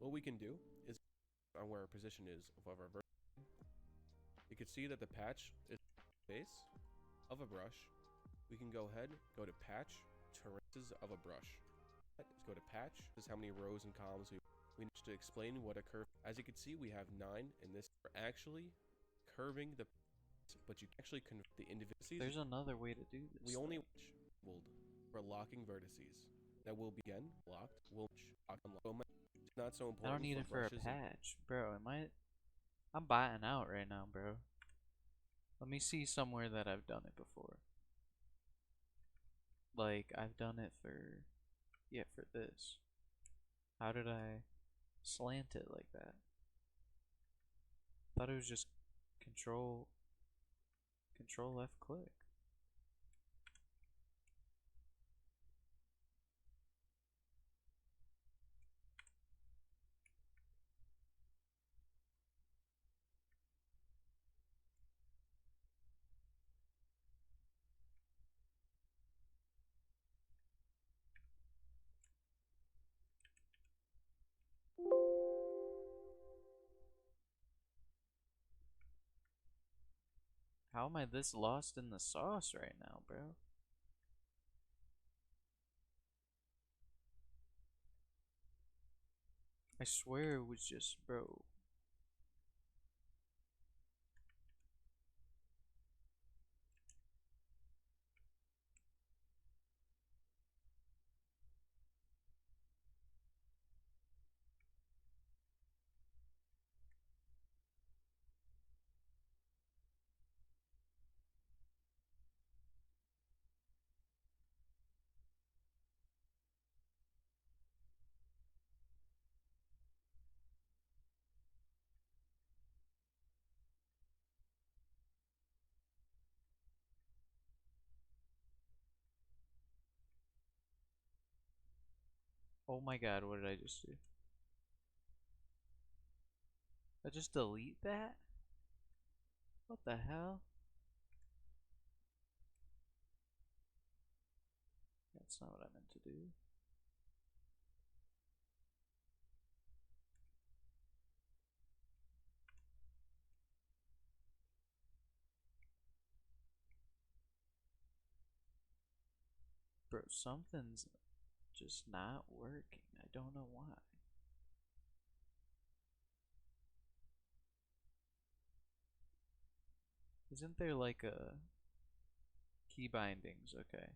What we can do is on where our position is of our vertex. You can see that the patch is the base of a brush. We can go ahead, go to patch, traces of a brush. Let's go to patch. This is how many rows and columns we need to explain what a curve. As you can see, we have 9 in this. We're actually curving the, but you can actually convert the individuals. There's another way to do this. We only for locking vertices. That will be again locked. Will unlock. It's not so important. I don't need it for a patch, bro. I'm biting out right now, bro. Let me see somewhere that I've done it before. Like I've done it for, yeah, for this. How did I slant it like that? Thought it was just control left click. How am I this lost in the sauce right now, bro? I swear it was just, bro. Oh my god, what did I just do? I just delete that? What the hell? That's not what I meant to do. Bro, something's just not working. I don't know why. Isn't there like a key bindings? Okay.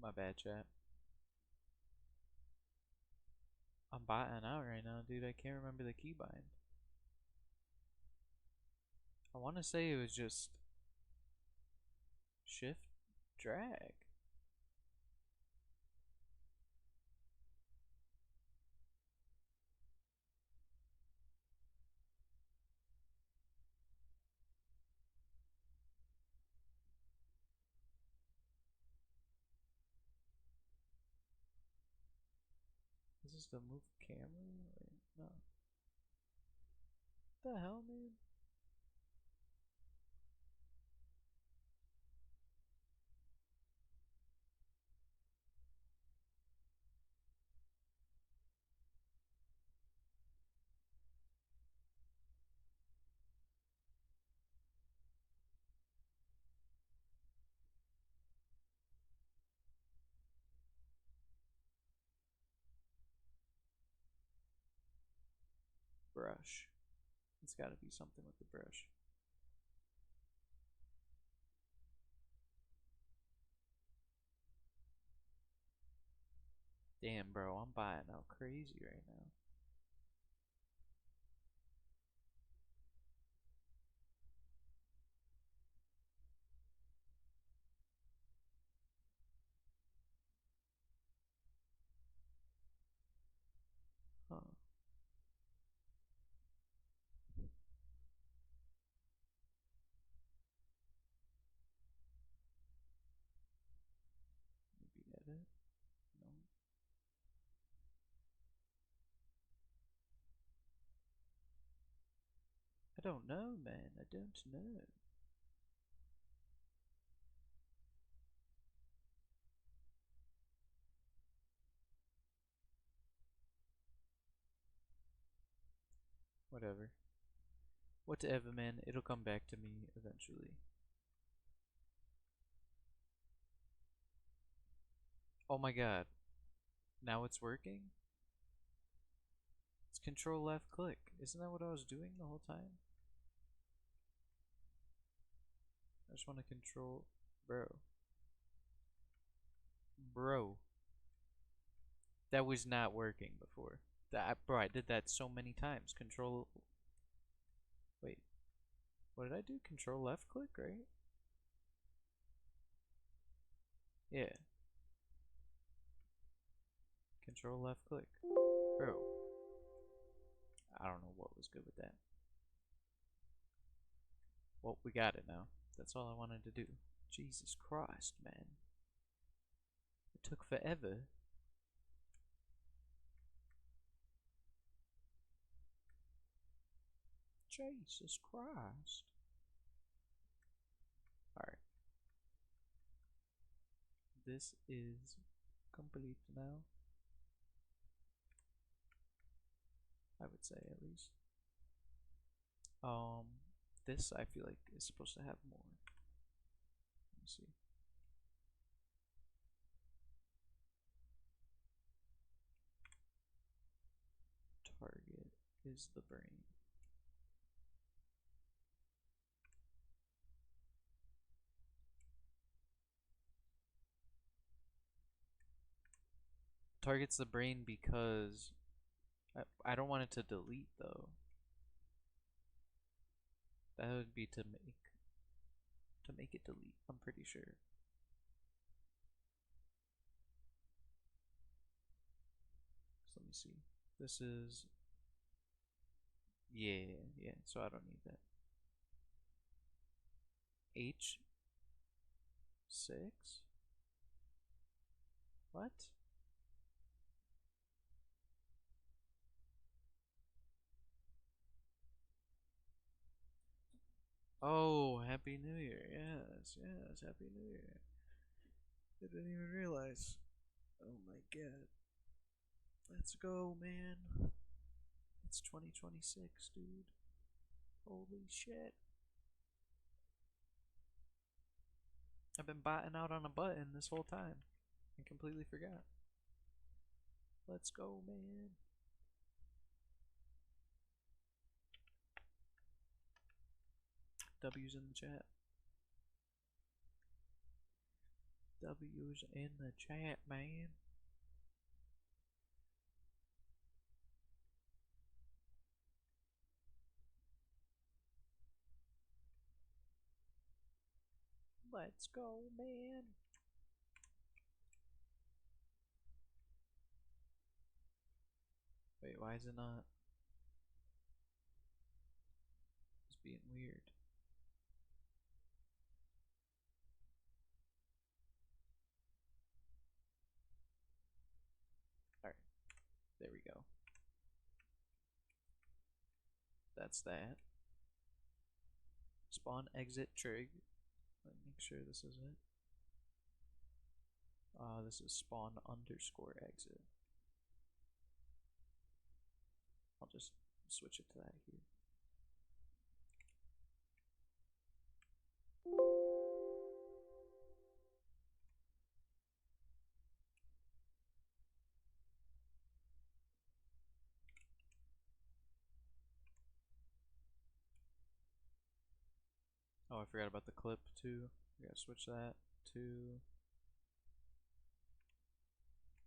My bad, chat. I'm biting out right now, dude. I can't remember the keybind. I want to say it was just shift drag. Is this the move camera? Wait, no. What the hell, man? Brush. It's gotta be something with the brush. Damn, bro, I'm buying out crazy right now. don't know, man. I don't know. Whatever. Whatever, man. It'll come back to me eventually. Oh my god. Now it's working? It's control left click. Isn't that what I was doing the whole time? I just want to control... Bro. Bro. That was not working before. Bro, I did that so many times. Control... Wait. What did I do? Control left click, right? Yeah. Control left click. Bro. I don't know what was good with that. Well, we got it now. That's all I wanted to do. Jesus Christ, man. It took forever. Jesus Christ. Alright. This is complete now. I would say, at least. This I feel like is supposed to have more. Let me see. Target is the brain. Target's the brain because I don't want it to delete though. That would be to make it delete, I'm pretty sure. So let me see. This is yeah, so I don't need that. H6? What? Oh, Happy New Year. Yes, Happy New Year. I didn't even realize. Oh my god. Let's go, man. It's 2026, dude. Holy shit. I've been botting out on a button this whole time and completely forgot. Let's go, man. W's in the chat. W's in the chat, man. Let's go, man. Wait, why is it not? It's being weird. Alright, there we go. That's that. Spawn exit trig. Let me make sure this is it. This is spawn underscore exit. I'll just switch it to that here. Oh, I forgot about the clip too. We gotta switch that to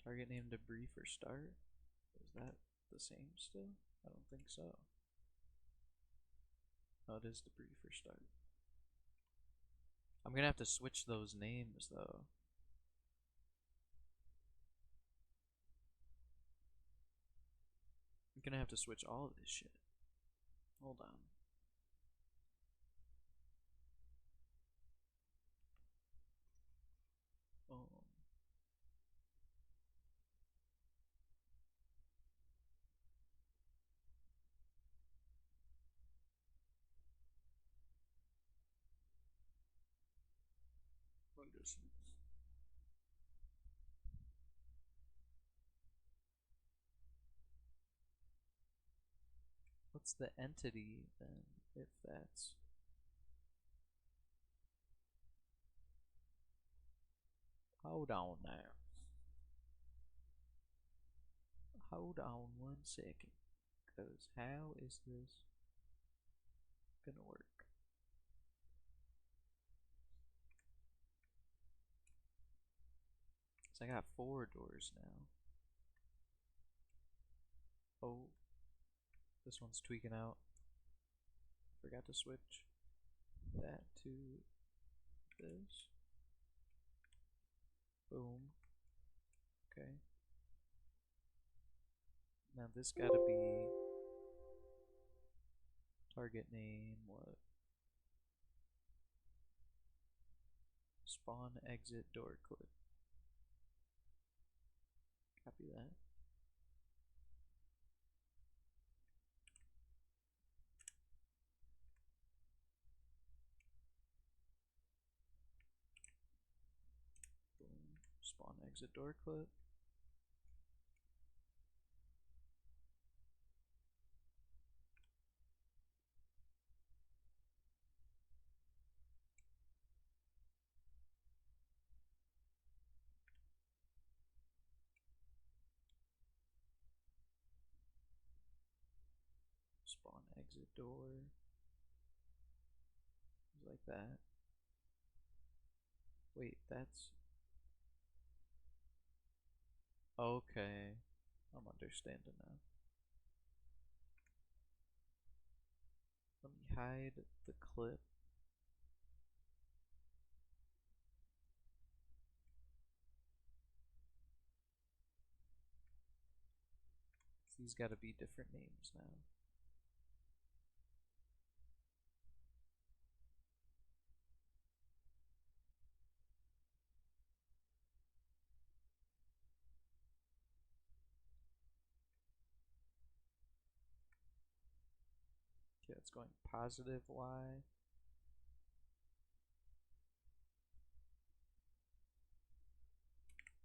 target name debrief or start. Is that the same still? I don't think so. No, it is debrief or start. I'm gonna have to switch those names though. I'm gonna have to switch all of this shit. Hold on. Oh. doors. What's the entity then, if that's... Hold on there. Hold on 1 second. Because how is this gonna work? So I got 4 doors now. Oh, this one's tweaking out. Forgot to switch that to this. Boom. Okay. Now this gotta be target name, what? Spawn exit door clip. Copy that. Boom. Spawn exit door clip. Spawn exit door. Like that. Wait, that's... Okay. I'm understanding now. Let me hide the clip. These gotta be different names now. Okay, it's going positive Y.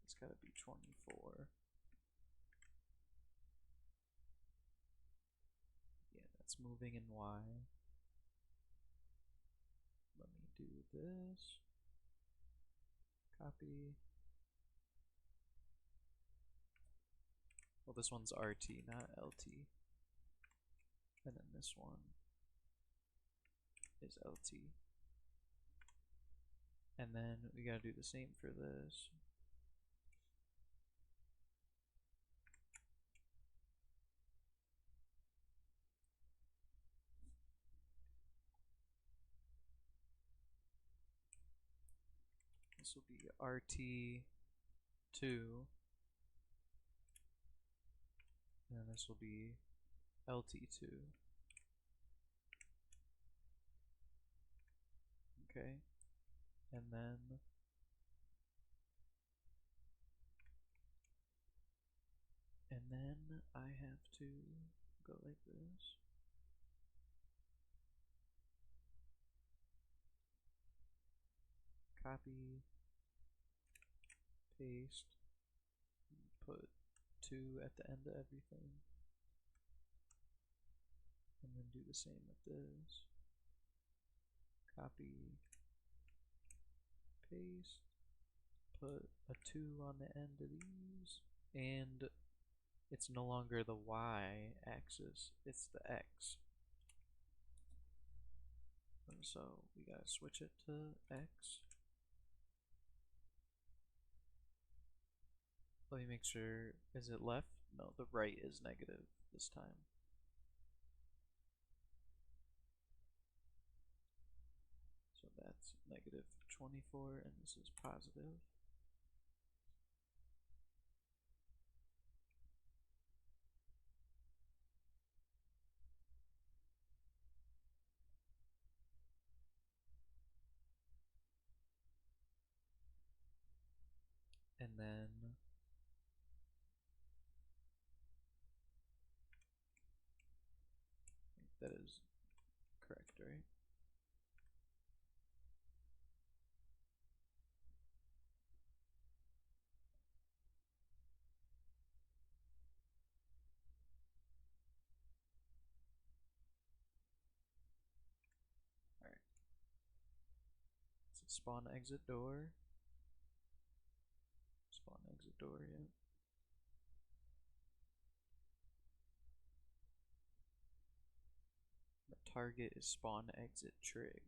It's gotta be 24. Yeah, that's moving in Y. Let me do this. Copy. Well, this one's RT, not LT. And then this one is LT. And then we gotta do the same for this. This will be RT2. And then this will be LT2. Okay. And then I have to go like this. Copy, paste, put 2 at the end of everything. And then do the same with this. Copy, paste, put a 2 on the end of these, and it's no longer the Y axis, it's the X. And so we gotta switch it to X. Let me make sure, is it left? No, the right is negative this time. So that's negative 24, and this is positive. And then I think that is correct, right? Spawn exit door. Spawn exit door, yeah. The target is spawn exit trig,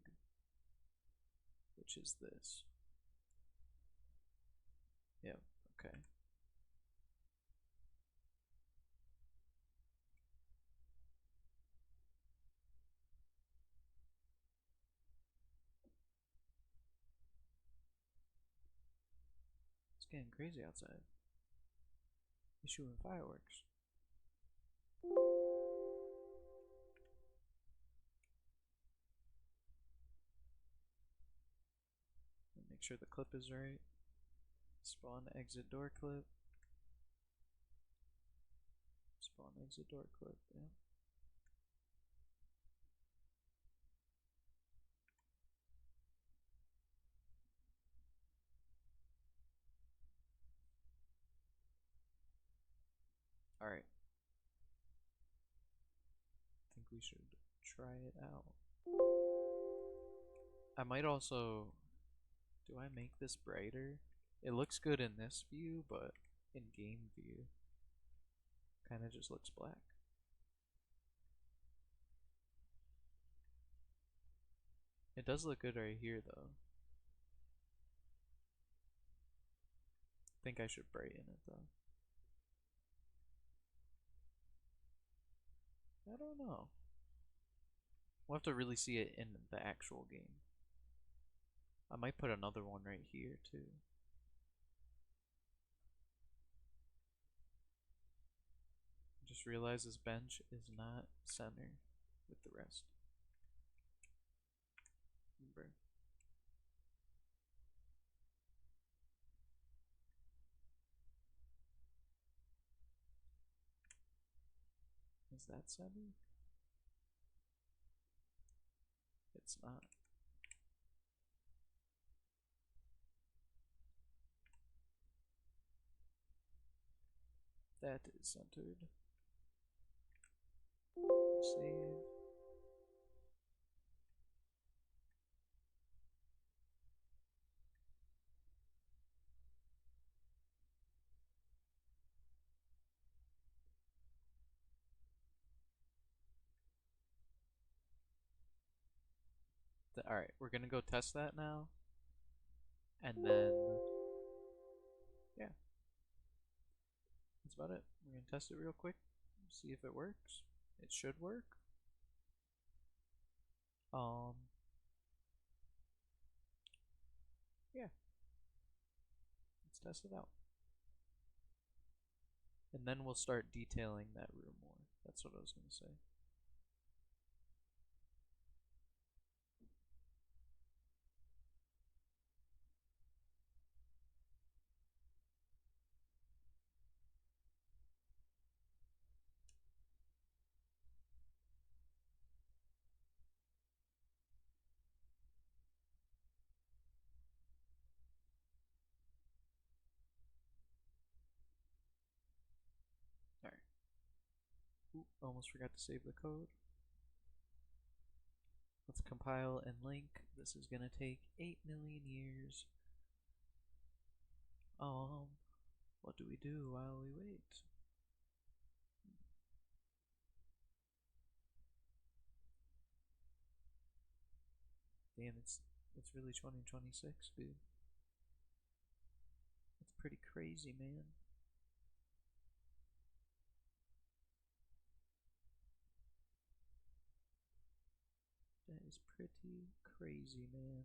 which is this. Yep, okay. It's getting crazy outside. They're shooting fireworks. Make sure the clip is right. Spawn exit door clip. Spawn exit door clip, yeah. Alright. I think we should try it out. I might also... Do I make this brighter? It looks good in this view, but in game view, kinda just looks black. It does look good right here, though. I think I should brighten it, though. I don't know. We'll have to really see it in the actual game. I might put another one right here, too. Just realize this bench is not center with the rest. Remember. Is that center? It's not. That is centered. Save. Alright, we're gonna go test that now. And then, yeah. That's about it. We're gonna test it real quick, see if it works. It should work. Yeah. Let's test it out. And then we'll start detailing that room more. That's what I was gonna say. Alright. Oop, almost forgot to save the code. Let's compile and link. This is gonna take 8 million years. What do we do while we wait? Damn, it's really 2026, dude. That's pretty crazy, man. That is pretty crazy, man.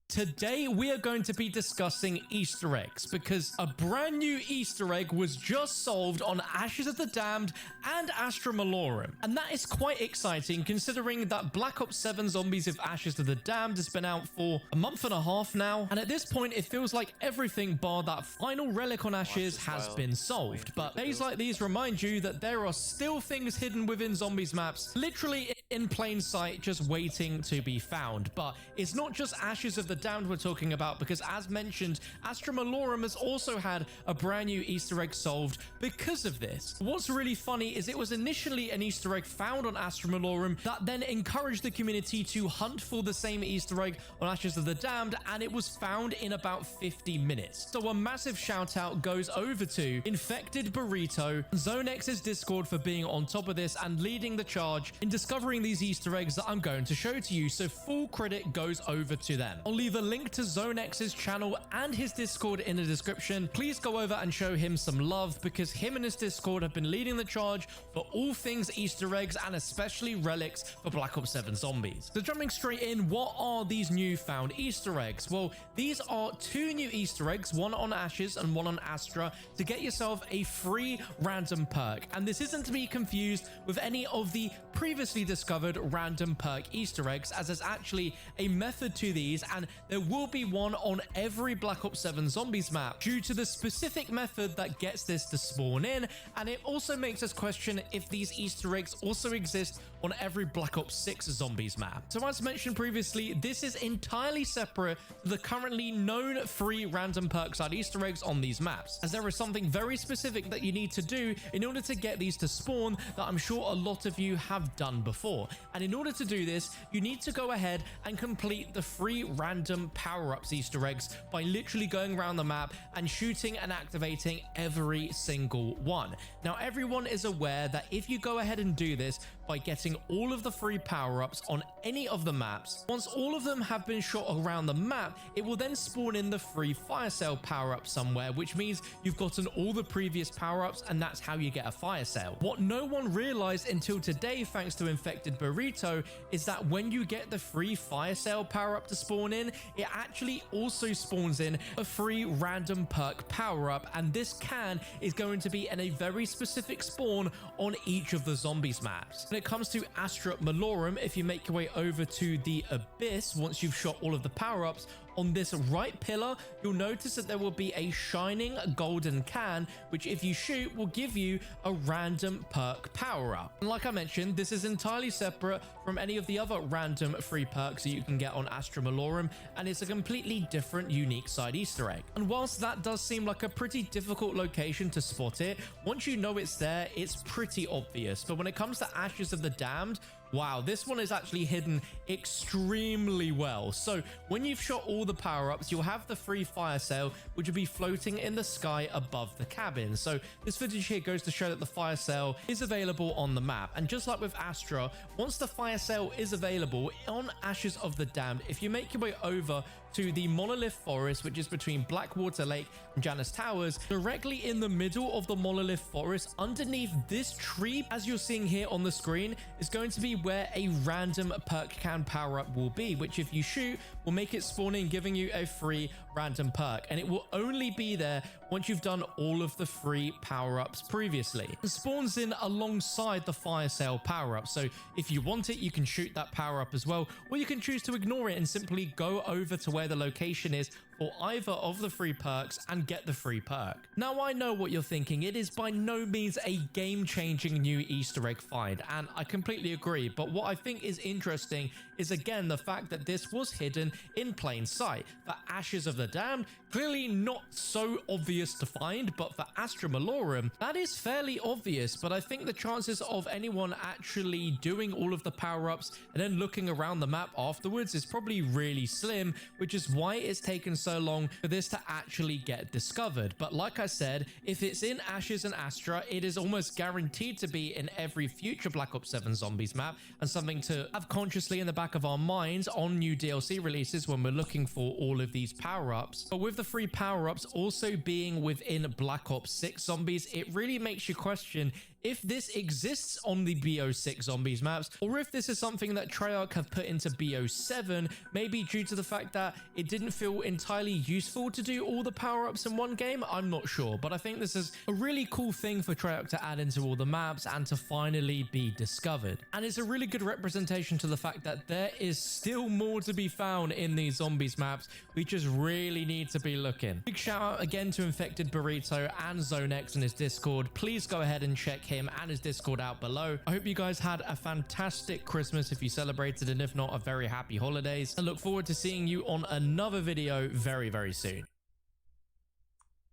Today we are going to be discussing Easter eggs because a brand new Easter egg was just solved on Ashes of the Damned and Astra Malorum, and that is quite exciting considering that Black Ops 7 Zombies of Ashes of the Damned has been out for a month and a half now, and at this point it feels like everything bar that final relic on Ashes has been solved. But days like these remind you that there are still things hidden within Zombies maps, literally in plain sight, just waiting to be found. But it's not just Ashes of the Damned we're talking about, because as mentioned, Astra Malorum has also had a brand new Easter egg solved because of this. What's really funny is it was initially an Easter egg found on Astra Malorum that then encouraged the community to hunt for the same Easter egg on Ashes of the Damned, and it was found in about 50 minutes. So a massive shout out goes over to Infected Burrito, Zonex's Discord for being on top of this and leading the charge in discovering these Easter eggs that I'm going to show to you, so full credit goes over to them. I'll leave a link to Zonex's channel and his Discord in the description. Please go over and show him some love, because him and his Discord have been leading the charge for all things Easter eggs and especially relics for Black Ops 7 Zombies. So jumping straight in, what are these new found Easter eggs? Well, these are 2 new Easter eggs, one on Ashes and one on Astra, to get yourself a free random perk. And this isn't to be confused with any of the previously discovered random perk Easter eggs, as there's actually a method to these, and there will be one on every Black Ops 7 Zombies map due to the specific method that gets this to spawn in. And it also makes us question if these Easter eggs also exist on every Black Ops 6 Zombies map. So as mentioned previously, this is entirely separate to the currently known free random perk side Easter eggs on these maps, as there is something very specific that you need to do in order to get these to spawn that I'm sure a lot of you have done before. And in order to do this, you need to go ahead and complete the free random power-ups Easter eggs by literally going around the map and shooting and activating every single one. Now, everyone is aware that if you go ahead and do this by getting all of the free power-ups on any of the maps, once all of them have been shot around the map, it will then spawn in the free fire sale power-up somewhere, which means you've gotten all the previous power-ups, and that's how you get a fire sale. What no one realized until today, thanks to Infected Burrito, is that when you get the free fire sale power-up to spawn in, it actually also spawns in a free random perk power-up, and this can is going to be in a very specific spawn on each of the Zombies maps. When it comes to Astra Malorum, if you make your way over to the Abyss, once you've shot all of the power-ups, on this right pillar, you'll notice that there will be a shining golden can, which if you shoot will give you a random perk power up. And like I mentioned, this is entirely separate from any of the other random free perks that you can get on Astra Malorum, and it's a completely different unique side Easter egg. And whilst that does seem like a pretty difficult location to spot it, once you know it's there, it's pretty obvious. But when it comes to Ashes of the Damned, wow, this one is actually hidden extremely well. So when you've shot all the power-ups, you'll have the free fire sale, which will be floating in the sky above the cabin. So this footage here goes to show that the fire sale is available on the map. And just like with Astra, once the fire sale is available on Ashes of the Damned, if you make your way over to the Monolith Forest, which is between Blackwater Lake and Janus Towers, directly in the middle of the Monolith Forest, underneath this tree, as you're seeing here on the screen, is going to be where a random perk can power up will be, which if you shoot will make it spawn in, giving you a free random perk, and it will only be there once you've done all of the free power-ups previously. It spawns in alongside the fire sale power-up, so if you want it, you can shoot that power-up as well, or you can choose to ignore it and simply go over to where the location is for either of the free perks and get the free perk. Now, I know what you're thinking. It is by no means a game-changing new Easter egg find, and I completely agree, but what I think is interesting is again the fact that this was hidden in plain sight. For Ashes of the Damned, clearly not so obvious to find, but for Astra Malorum, that is fairly obvious. But I think the chances of anyone actually doing all of the power-ups and then looking around the map afterwards is probably really slim, which is why it's taken so long for this to actually get discovered. But like I said, if it's in Ashes and Astra, it is almost guaranteed to be in every future Black Ops 7 Zombies map, and something to have consciously in the back of our minds on new DLC releases when we're looking for all of these power-ups. But with the free power-ups also being within Black Ops 6 Zombies, it really makes you question if this exists on the BO6 Zombies maps, or if this is something that Treyarch have put into BO7, maybe due to the fact that it didn't feel entirely useful to do all the power-ups in one game. I'm not sure, but I think this is a really cool thing for Treyarch to add into all the maps and to finally be discovered. And it's a really good representation to the fact that there is still more to be found in these Zombies maps. We just really need to be looking. Big shout out again to Infected Burrito and Zonex in his Discord. Please go ahead and check him him and his Discord out below. I hope you guys had a fantastic Christmas if you celebrated, and if not, a very happy holidays. I look forward to seeing you on another video very, very soon.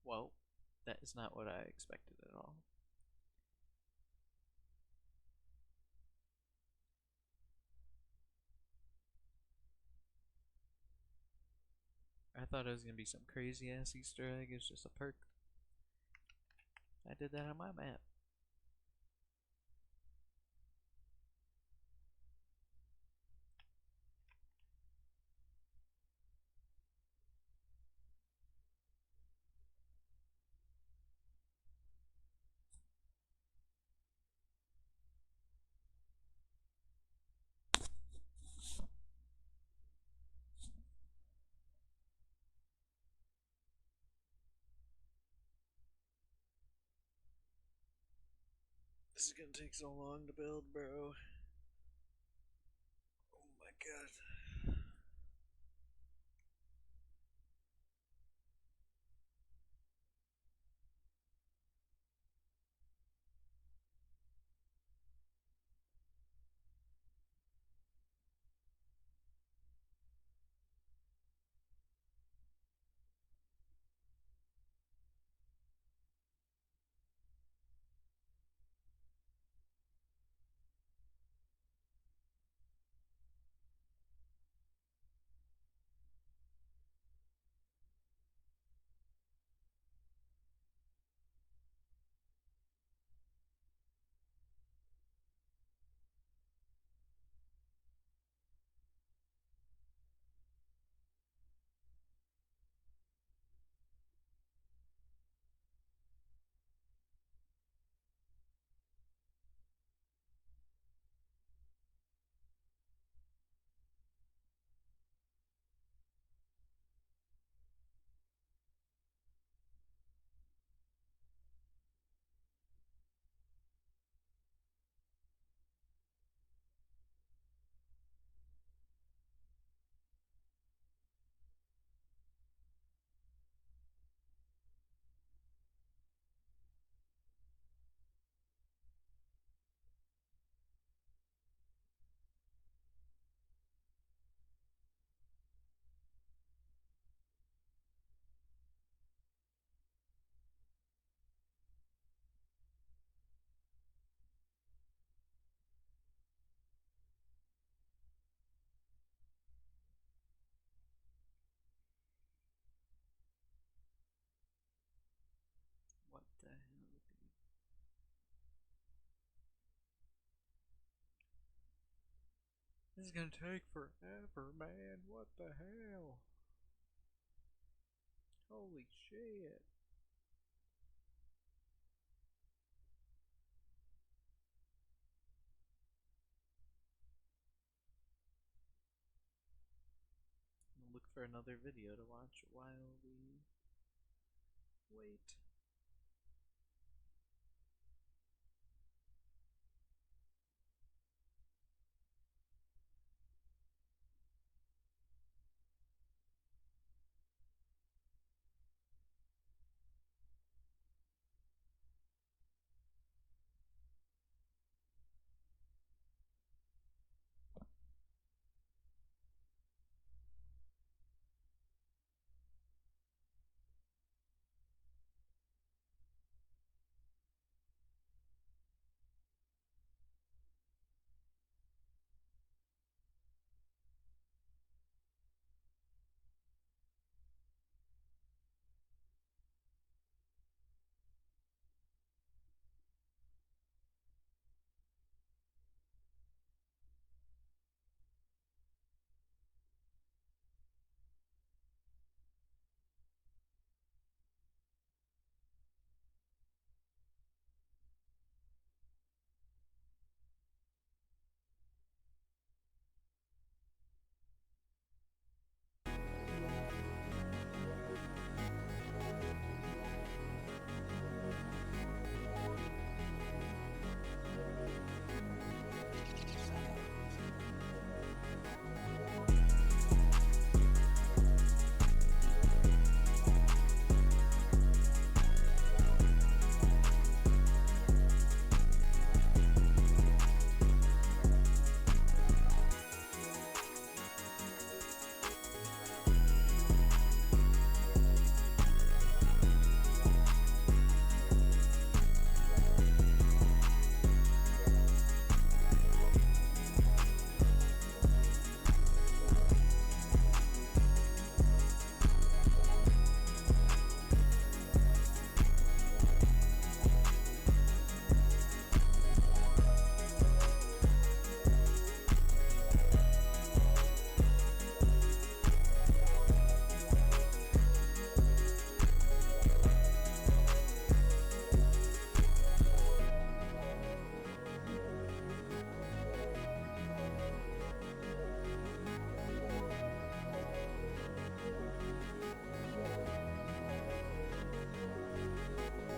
Well, that is not what I expected at all. I thought it was gonna be some crazy ass Easter egg. It's just a perk. I did that on my map. This is gonna take so long to build, bro. Oh my god. What the hell, dude? This is gonna take forever, man. What the hell? Holy shit. I'm gonna look for another video to watch while we wait.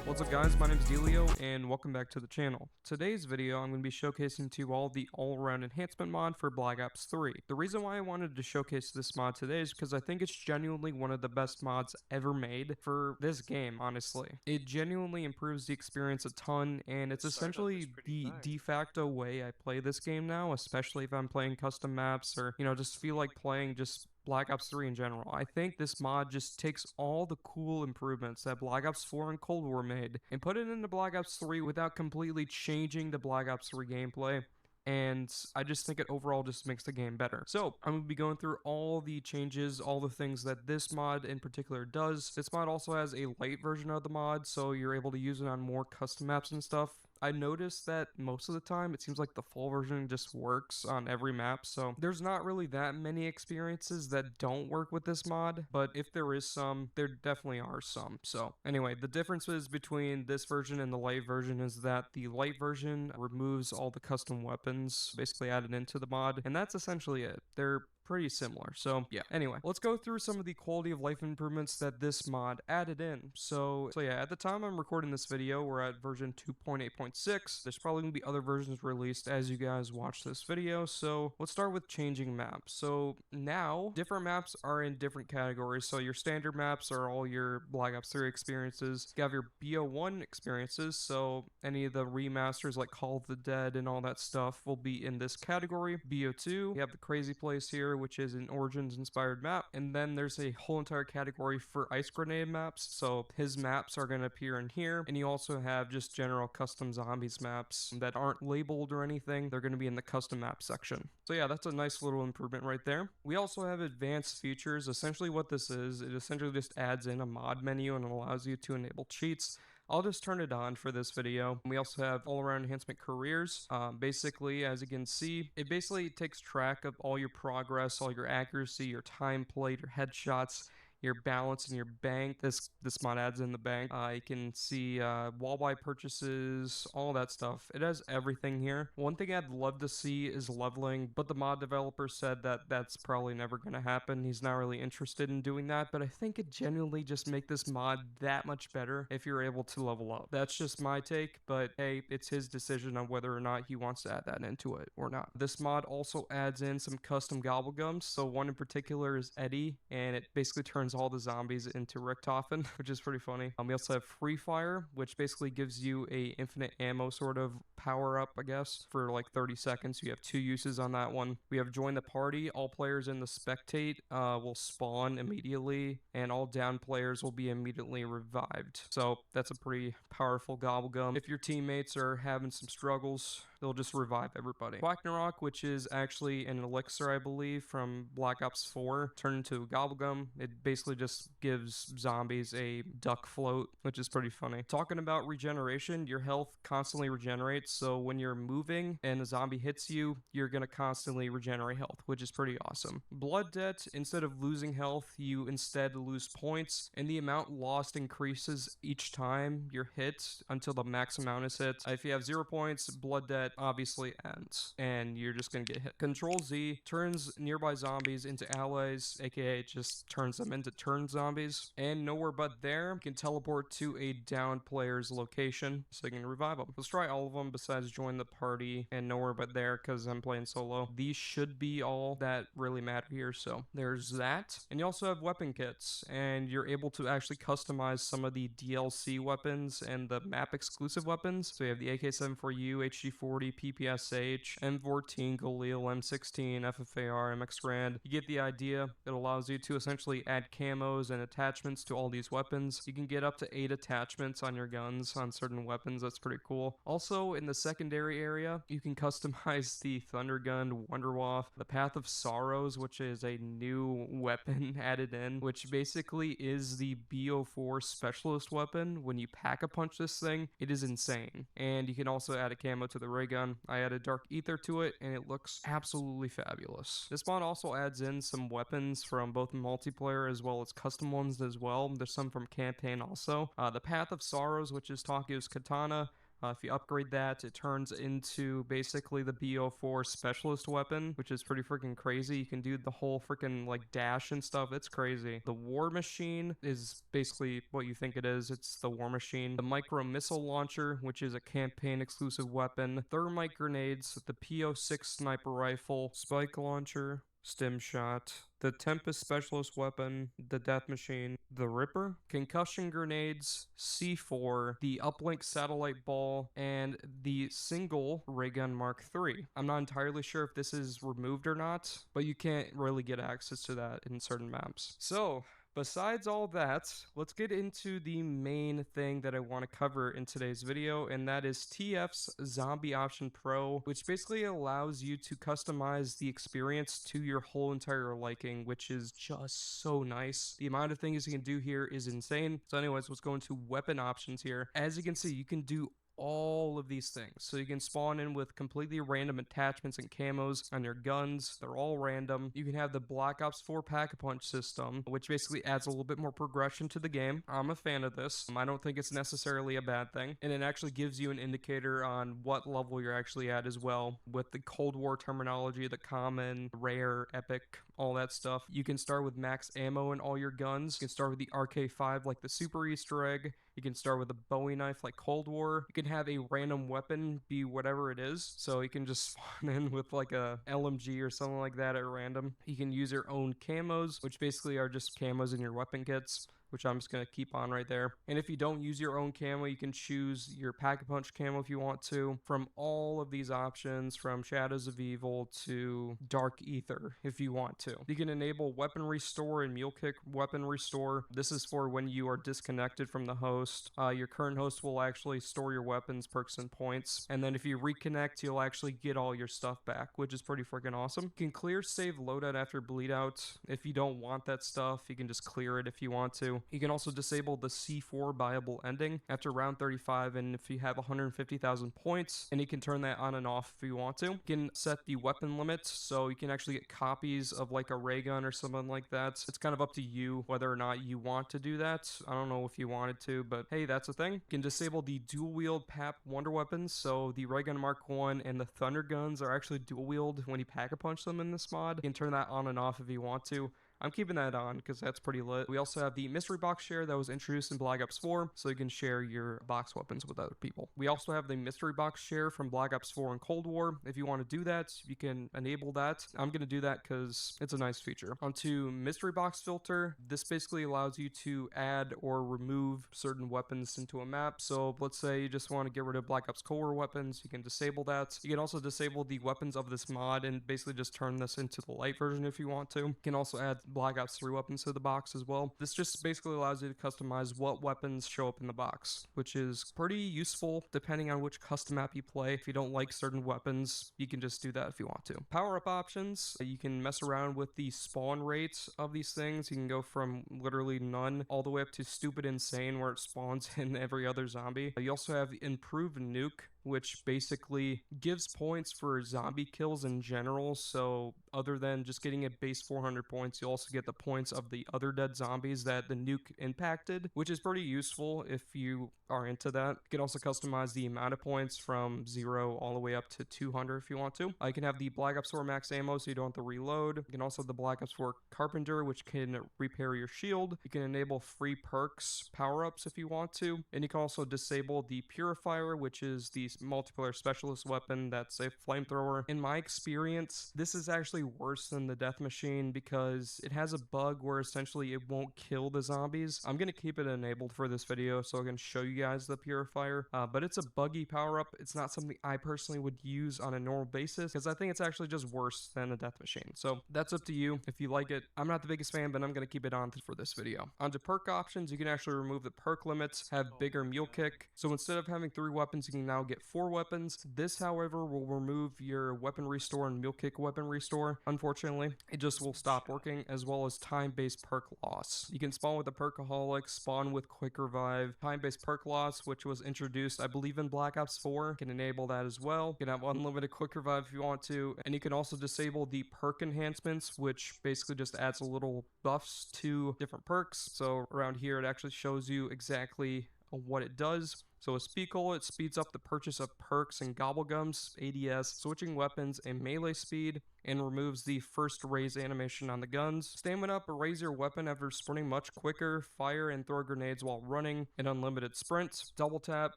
What's up guys, my name is Delio and welcome back to the channel. Today's video I'm going to be showcasing to you all the all-around enhancement mod for Black Ops 3. The reason why I wanted to showcase this mod today is because I think it's genuinely one of the best mods ever made for this game, honestly. It genuinely improves the experience a ton, and it's essentially the de facto way I play this game now, especially if I'm playing custom maps or, just feel like playing just Black Ops 3 in general. I think this mod just takes all the cool improvements that Black Ops 4 and Cold War made and put it into Black Ops 3 without completely changing the Black Ops 3 gameplay. And I just think it overall just makes the game better. So I'm going to be going through all the changes, all the things that this mod in particular does. This mod also has a light version of the mod, so you're able to use it on more custom maps and stuff. I noticed that most of the time it seems like the full version just works on every map, so there's not really that many experiences that don't work with this mod, but if there is some, there definitely are some. So anyway, the differences between this version and the light version is that the light version removes all the custom weapons basically added into the mod, and that's essentially it. They're pretty similar. So yeah, anyway, let's go through some of the quality of life improvements that this mod added in. So yeah, at the time I'm recording this video, we're at version 2.8.6. There's probably gonna be other versions released as you guys watch this video. So let's start with changing maps. So now different maps are in different categories. So your standard maps are all your Black Ops 3 experiences. You have your BO1 experiences, so any of the remasters like Call of the Dead and all that stuff will be in this category. BO2, you have the Crazy Place here, which is an Origins inspired map, and then there's a whole entire category for ice grenade maps, so his maps are going to appear in here. And you also have just general custom zombies maps that aren't labeled or anything. They're going to be in the custom map section. So yeah, that's a nice little improvement right there. We also have advanced features. Essentially what this is, it essentially just adds in a mod menu and allows you to enable cheats. I'll just turn it on for this video. We also have all-around enhancement careers. Basically, as you can see, it basically takes track of all your progress, all your accuracy, your time played, your headshots, your balance, and your bank. This mod adds in the bank. You can see wall buy purchases, all that stuff. It has everything here. One thing I'd love to see is leveling, but the mod developer said that that's probably never going to happen. He's not really interested in doing that, but I think it genuinely just make this mod that much better if you're able to level up. That's just my take, but hey, it's his decision on whether or not he wants to add that into it or not. This mod also adds in some custom gobblegums. So one in particular is Eddie, and it basically turns all the zombies into Richtofen, which is pretty funny. We also have Free Fire, which basically gives you a infinite ammo sort of power up, I guess, for like 30 seconds. You have 2 uses on that one. We have Join the Party. All players in the spectate will spawn immediately, and all down players will be immediately revived. So that's a pretty powerful gobblegum. If your teammates are having some struggles, they'll just revive everybody. Quacknarok, which is actually an elixir, I believe, from Black Ops 4, turned into a gobblegum. It basically just gives zombies a duck float, which is pretty funny. Talking about regeneration, your health constantly regenerates, so when you're moving and a zombie hits you, you're gonna constantly regenerate health, which is pretty awesome. Blood debt, instead of losing health, you instead lose points, and the amount lost increases each time you're hit until the max amount is hit. If you have 0 points, blood debt obviously ends, and you're just gonna get hit. Control Z turns nearby zombies into allies, aka it just turns them into turn zombies. And nowhere but there, you can teleport to a downed player's location so you can revive them. Let's try all of them besides Join the Party and nowhere but there, because I'm playing solo. These should be all that really matter here, so there's that. And you also have weapon kits, and you're able to actually customize some of the DLC weapons and the map exclusive weapons. So you have the AK-74U, HG-40, PPSH, M14, Galil, M16, FFAR, MX Grand. You get the idea. It allows you to essentially add camos and attachments to all these weapons. You can get up to 8 attachments on your guns on certain weapons. That's pretty cool. Also, in the secondary area, you can customize the Thunder Gun, Wonderwaff, the Path of Sorrows, which is a new weapon added in, which basically is the BO4 specialist weapon. When you pack-a-punch this thing, it is insane. And you can also add a camo to the ray gun. I added Dark Ether to it, and it looks absolutely fabulous. This mod also adds in some weapons from both multiplayer as well as custom ones as well. There's some from campaign also. The Path of Sorrows, which is Taku's katana, If you upgrade that, it turns into basically the BO4 specialist weapon, which is pretty freaking crazy. You can do the whole freaking like dash and stuff. It's crazy. The war machine is basically what you think it is. It's the war machine. The micro missile launcher, which is a campaign exclusive weapon. Thermite grenades, the PO6 sniper rifle, spike launcher, stim shot, the Tempest specialist weapon, the death machine, the Ripper, concussion grenades, C4, the uplink satellite ball, and the single ray gun Mark III. I'm not entirely sure if this is removed or not, but you can't really get access to that in certain maps. So besides all that, let's get into the main thing that I want to cover in today's video, and that is TF's Zombie Option Pro, which basically allows you to customize the experience to your whole entire liking, which is just so nice. The amount of things you can do here is insane. So anyways, let's go into weapon options here. As you can see, you can do all of these things. So you can spawn in with completely random attachments and camos on your guns. They're all random. You can have the Black Ops 4 Pack-a-Punch system, which basically adds a little bit more progression to the game. I'm a fan of this. I don't think it's necessarily a bad thing. And it actually gives you an indicator on what level you're actually at as well, with the Cold War terminology, the common, rare, epic, all that stuff. You can start with max ammo in all your guns. You can start with the RK5 like the Super Easter Egg. You can start with a Bowie knife like Cold War. You can have a random weapon be whatever it is. So you can just spawn in with like a LMG or something like that at random. You can use your own camos, which basically are just camos in your weapon kits, which I'm just going to keep on right there. And if you don't use your own camo, you can choose your Pack-a-Punch camo if you want to, from all of these options, from Shadows of Evil to Dark Ether if you want to. You can enable Weapon Restore and Mule Kick Weapon Restore. This is for when you are disconnected from the host. Your current host will actually store your weapons, perks, and points. And then if you reconnect, you'll actually get all your stuff back, which is pretty freaking awesome. You can clear save loadout after bleed out. If you don't want that stuff, you can just clear it if you want to. You can also disable the C4 viable ending after round 35, and if you have 150,000 points, and you can turn that on and off if you want to. You can set the weapon limit, so you can actually get copies of like a ray gun or something like that. It's kind of up to you whether or not you want to do that. I don't know if you wanted to, but hey, that's a thing. You can disable the dual wield PAP wonder weapons, so the ray gun Mark 1 and the thunder guns are actually dual wield when you pack-a-punch them in this mod. You can turn that on and off if you want to. I'm keeping that on because that's pretty lit. We also have the mystery box share that was introduced in Black Ops 4, so you can share your box weapons with other people. We also have the mystery box share from Black Ops 4 and Cold War. If you want to do that, you can enable that. I'm going to do that because it's a nice feature. Onto mystery box filter. This basically allows you to add or remove certain weapons into a map. So let's say you just want to get rid of Black Ops Cold War weapons, you can disable that. You can also disable the weapons of this mod and basically just turn this into the light version if you want to. You can also add Black Ops 3 weapons to the box as well. This just basically allows you to customize what weapons show up in the box, which is pretty useful depending on which custom map you play. If you don't like certain weapons, you can just do that if you want to. Power-up options. You can mess around with the spawn rate of these things. You can go from literally none all the way up to stupid insane where it spawns in every other zombie. You also have improved nuke, which basically gives points for zombie kills in general. So other than just getting a base 400 points, you also get the points of the other dead zombies that the nuke impacted, which is pretty useful if you are into that. You can also customize the amount of points from 0 all the way up to 200 if you want to. You can have the Black Ops 4 max ammo so you don't have to reload. You can also have the Black Ops 4 Carpenter, which can repair your shield. You can enable free perks, power-ups if you want to. And you can also disable the Purifier, which is the multiplayer specialist weapon that's a flamethrower. In my experience, this is actually worse than the death machine because it has a bug where essentially it won't kill the zombies. I'm going to keep it enabled for this video so I can show you guys the Purifier, but it's a buggy power-up. It's not something I personally would use on a normal basis because I think it's actually just worse than a death machine. So that's up to you if you like it. I'm not the biggest fan, but I'm going to keep it on for this video. Onto perk options, you can actually remove the perk limits, have bigger mule kick. So instead of having 3 weapons, you can now get 4 weapons. This, however, will remove your weapon restore and mule kick weapon restore. Unfortunately, it just will stop working, as well as time-based perk loss. You can spawn with a perkaholic, spawn with quick revive, time-based perk loss, which was introduced, I believe, in Black Ops 4. You can enable that as well. You can have unlimited quick revive if you want to, and you can also disable the perk enhancements, which basically just adds a little buffs to different perks. So around here, it actually shows you exactly what it does. So a speed cola, it speeds up the purchase of perks and gobblegums, ADS, switching weapons, and melee speed, and removes the first raise animation on the guns. Stamina up, raise your weapon after sprinting much quicker, fire and throw grenades while running, and unlimited sprints. Double tap,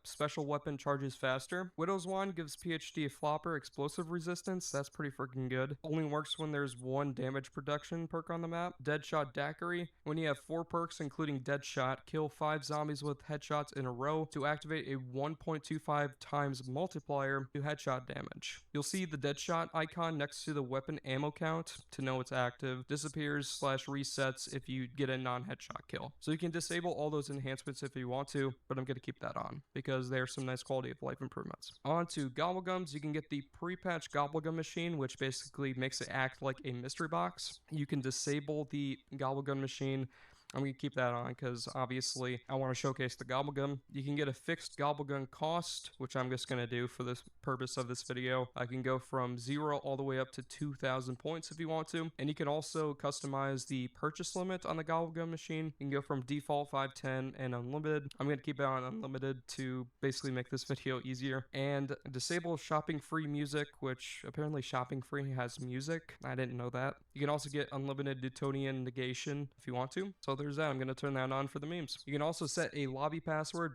special weapon charges faster. Widow's Wand gives PhD flopper explosive resistance, that's pretty freaking good. Only works when there's one damage production perk on the map. Deadshot Daiquiri, when you have 4 perks including Deadshot, kill 5 zombies with headshots in a row to activate a 1.25 times multiplier to headshot damage. You'll see the Deadshot icon next to the weapon ammo count to know it's active. Disappears / resets if you get a non-headshot kill. So you can disable all those enhancements if you want to, but I'm going to keep that on because there's some nice quality of life improvements. On to Gobblegums, you can get the pre-patch Gobblegum machine, which basically makes it act like a mystery box. You can disable the Gobblegum machine. I'm going to keep that on because obviously I want to showcase the Gobblegum. You can get a fixed Gobblegum cost, which I'm just going to do for the purpose of this video. I can go from 0 all the way up to 2,000 points if you want to. And you can also customize the purchase limit on the Gobblegum machine. You can go from default 510 and unlimited. I'm going to keep it on unlimited to basically make this video easier. And disable shopping free music, which apparently shopping free has music. I didn't know that. You can also get unlimited Newtonian negation if you want to. So there's that. I'm going to turn that on for the memes. You can also set a lobby password,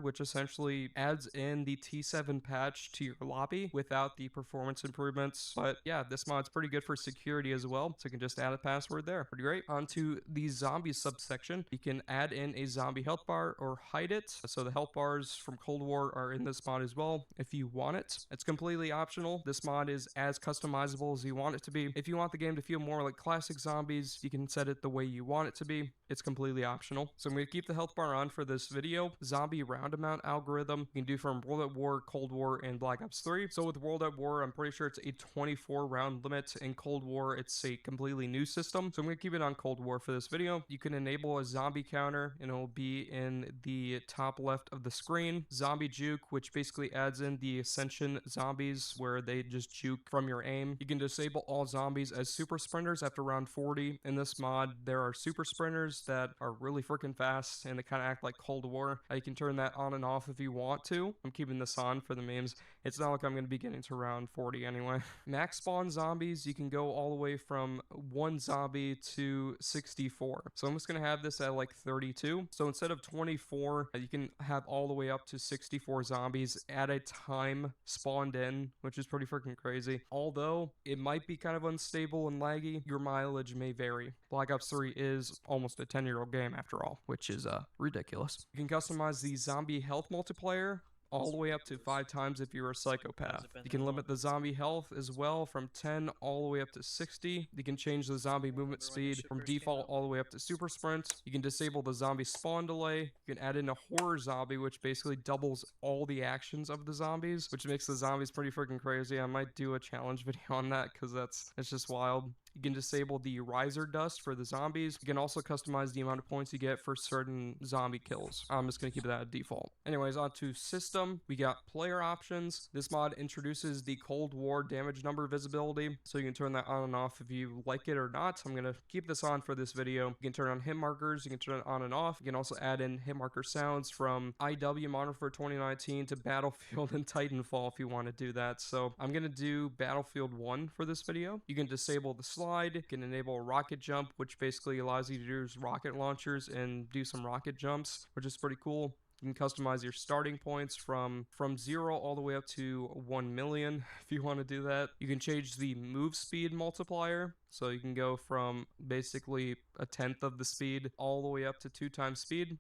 which essentially adds in the T7 patch to your lobby without the performance improvements. But yeah, this mod's pretty good for security as well. So you can just add a password there. Pretty great. Onto the zombie subsection. You can add in a zombie health bar or hide it. So the health bars from Cold War are in this mod as well if you want it. It's completely optional. This mod is as customizable as you want it to be. If you want the game to feel more like classic zombies, you can set it the way you want it to be. It's completely optional. So I'm going to keep the health bar on for this video. Zombie round amount algorithm you can do from World at War, Cold War, and Black Ops 3. So with World at War, I'm pretty sure it's a 24 round limit. In Cold War, it's a completely new system. So I'm going to keep it on Cold War for this video. You can enable a zombie counter and it will be in the top left of the screen. Zombie juke, which basically adds in the Ascension zombies where they just juke from your aim. You can disable all zombies as super sprinters after round 40. In this mod, there are super sprinters that are really freaking fast and they kind of act like Cold War. You can turn that on and off if you want to. I'm keeping this on for the memes. It's not like I'm going to be getting to round 40 anyway. Max spawn zombies, you can go all the way from 1 zombie to 64. So I'm just going to have this at like 32. So instead of 24, you can have all the way up to 64 zombies at a time spawned in, which is pretty freaking crazy. Although it might be kind of unstable and laggy, your mileage may vary. Black Ops 3 is almost a 10-year-old game after all, which is ridiculous. You can customize the zombie health multiplier all the way up to 5 times if you're a psychopath. You can limit the zombie health as well from 10 all the way up to 60. You can change the zombie movement speed from default all the way up to super sprint. You can disable the zombie spawn delay. You can add in a horror zombie, which basically doubles all the actions of the zombies, which makes the zombies pretty freaking crazy. I might do a challenge video on that because it's just wild. You can disable the riser dust for the zombies. You can also customize the amount of points you get for certain zombie kills. I'm just going to keep that at default. Anyways, on to system. We got player options. This mod introduces the Cold War damage number visibility, so you can turn that on and off if you like it or not. I'm going to keep this on for this video. You can turn on hit markers. You can turn it on and off. You can also add in hit marker sounds from IW Modern Warfare 2019 to Battlefield and Titanfall if you want to do that. So I'm going to do Battlefield 1 for this video. You can disable the slide. You can enable a rocket jump, which basically allows you to use rocket launchers and do some rocket jumps, which is pretty cool. You can customize your starting points from 0 all the way up to 1 million if you want to do that. You can change the move speed multiplier, so you can go from basically 1/10 of the speed all the way up to 2 times speed,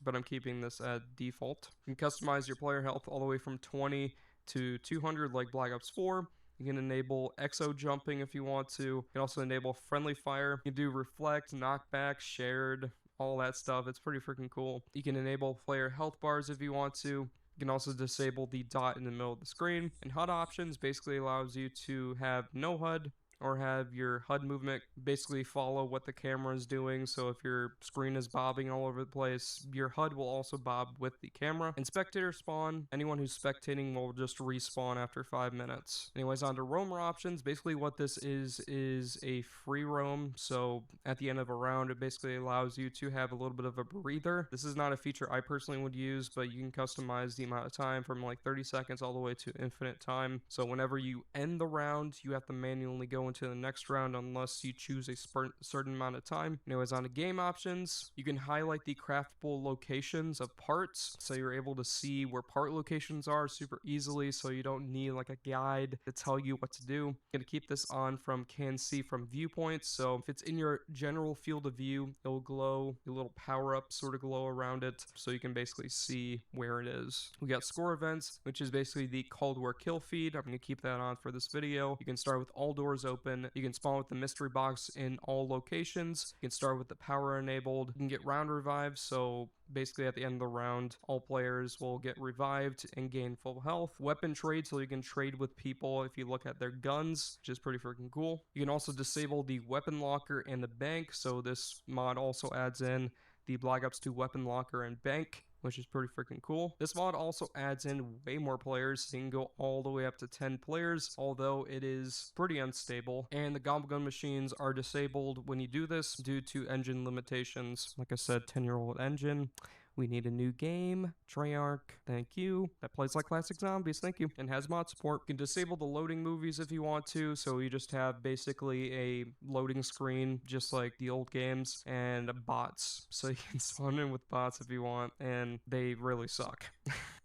but I'm keeping this at default. You can customize your player health all the way from 20 to 200 like Black Ops 4. You can enable exo jumping if you want to. You can also enable friendly fire. You can do reflect, knockback, shared, all that stuff. It's pretty freaking cool. You can enable player health bars if you want to. You can also disable the dot in the middle of the screen. And HUD options basically allows you to have no HUD or have your HUD movement basically follow what the camera is doing. So if your screen is bobbing all over the place, your HUD will also bob with the camera. And spectator spawn, anyone who's spectating will just respawn after 5 minutes. Anyways, on to roamer options. Basically what this is a free roam. So at the end of a round, it basically allows you to have a little bit of a breather. This is not a feature I personally would use, but you can customize the amount of time from like 30 seconds all the way to infinite time. So whenever you end the round, you have to manually go into the next round unless you choose a certain amount of time. Anyways, on to game options, you can highlight the craftable locations of parts, so you're able to see where part locations are super easily, so you don't need like a guide to tell you what to do. You're going to keep this on from can see from viewpoints, so if it's in your general field of view, it'll glow, a little power up sort of glow around it, so you can basically see where it is. We got score events, which is basically the Cold War kill feed. I'm going to keep that on for this video. You can start with all doors open. You can spawn with the mystery box in all locations. You can start with the power enabled. You can get round revives, so basically at the end of the round, all players will get revived and gain full health. Weapon trade, so you can trade with people if you look at their guns, which is pretty freaking cool. You can also disable the weapon locker and the bank, so this mod also adds in the Black Ops 2 weapon locker and bank, which is pretty freaking cool. This mod also adds in way more players, so you can go all the way up to 10 players, although it is pretty unstable. And the gobble gun machines are disabled when you do this due to engine limitations. Like I said, 10-year-old engine. We need a new game. Treyarch, thank you. That plays like classic zombies, thank you. And has mod support. You can disable the loading movies if you want to, so you just have basically a loading screen, just like the old games, and bots. So you can spawn in with bots if you want, and they really suck.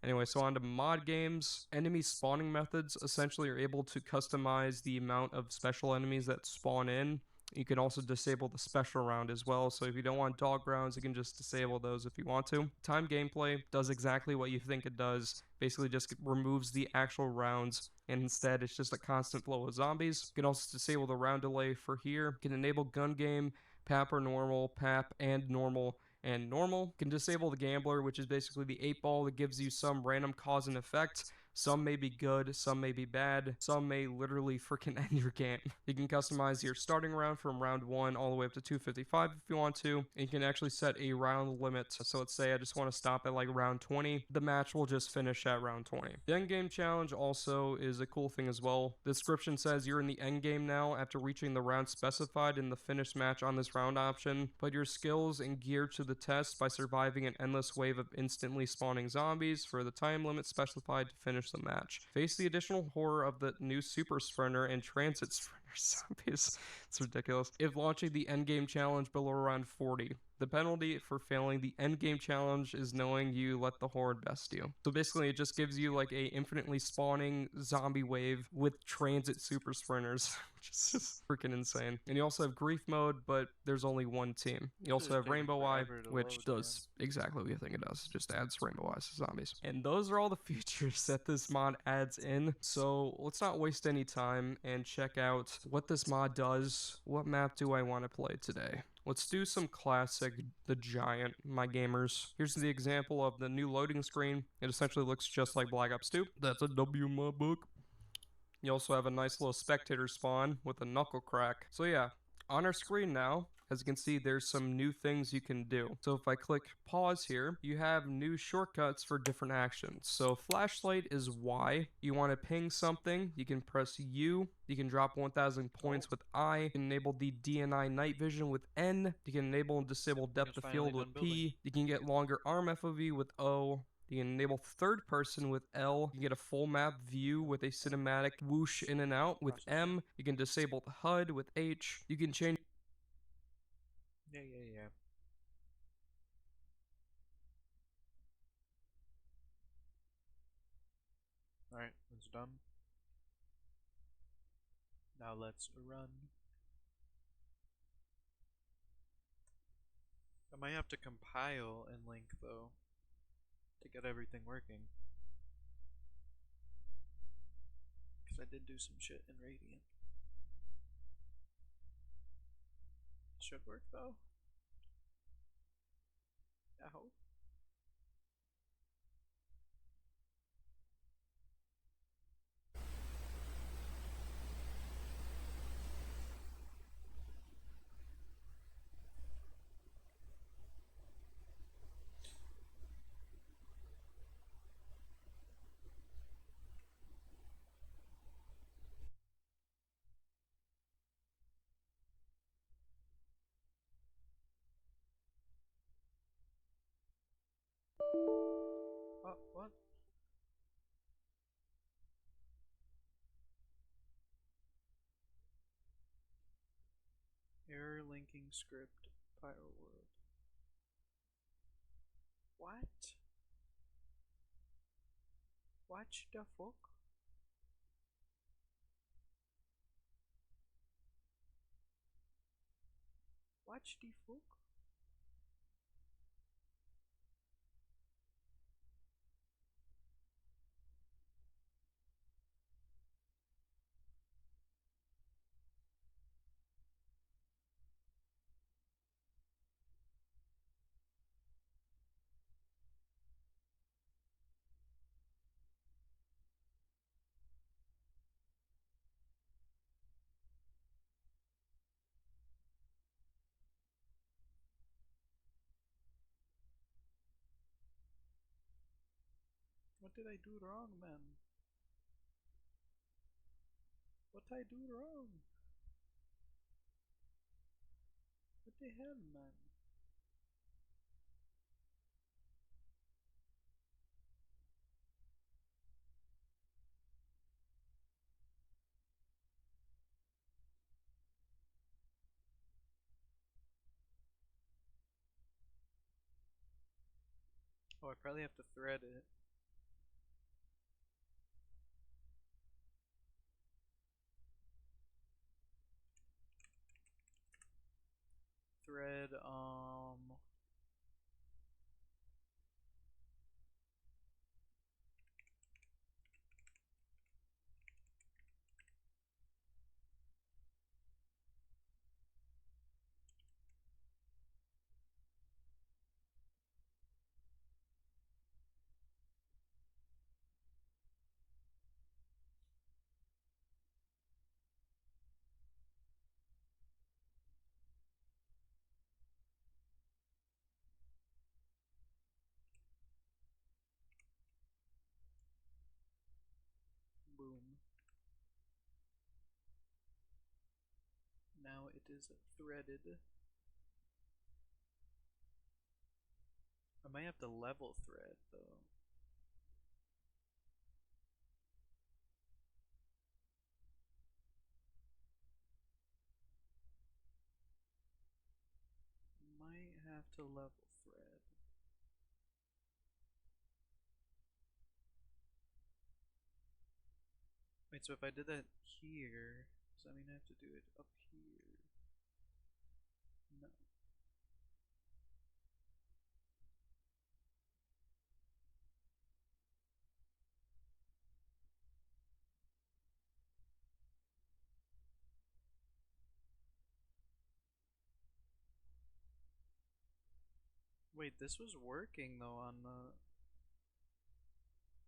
Anyway, so on to mod games. Enemy spawning methods essentially are able to customize the amount of special enemies that spawn in. You can also disable the special round as well, so if you don't want dog rounds, you can just disable those if you want to. Time gameplay does exactly what you think it does, basically just removes the actual rounds, and instead it's just a constant flow of zombies. You can also disable the round delay for here. You can enable gun game, PAP or normal, PAP and normal, and normal. You can disable the gambler, which is basically the 8-ball that gives you some random cause and effect. Some may be good, some may be bad, some may literally freaking end your game. You can customize your starting round from round 1 all the way up to 255 if you want to, and you can actually set a round limit. So let's say I just want to stop at like round 20, the match will just finish at round 20. The endgame challenge also is a cool thing as well. The description says you're in the endgame now after reaching the round specified in the finished match on this round option. Put your skills and gear to the test by surviving an endless wave of instantly spawning zombies for the time limit specified to finish the match. Face the additional horror of the new super sprinter and transit sprinter zombies. It's ridiculous. If launching the endgame challenge below round 40. The penalty for failing the endgame challenge is knowing you let the horde best you. So basically it just gives you like a infinitely spawning zombie wave with transit super sprinters, which is just freaking insane. And you also have grief mode, but there's only one team. You also have Rainbow Eye, which does exactly what you think it does. It just adds Rainbow Eyes to zombies. And those are all the features that this mod adds in. So let's not waste any time and check out what this mod does. What map do I want to play today? Let's do some classic The Giant, my gamers. Here's the example of the new loading screen. It essentially looks just like Black Ops 2. That's a W in my book. You also have a nice little spectator spawn with a knuckle crack. So yeah, on our screen now, as you can see, there's some new things you can do. So if I click pause here, you have new shortcuts for different actions. So flashlight is Y. You want to ping something, you can press U. You can drop 1,000 points with I. You can enable the DNI night vision with N. You can enable and disable depth of field with P. You can get longer arm FOV with O. You can enable third person with L. You can get a full map view with a cinematic whoosh in and out with M. You can disable the HUD with H. You can change. Yeah. Alright, that's done. Now let's run. I might have to compile and link though to get everything working. Because I did do some shit in Radiant. Should work though. I hope. fucking script, Pyro World. What? What the fuck? What the fuck? What did I do wrong, man? What I do wrong? What the hell, man? Oh, I probably have to thread it. Thread, boom. Now it is threaded. I might have to level thread though. Might have to level thread. Wait, so if I did that here, does that mean I have to do it up here? No. Wait, this was working though on the...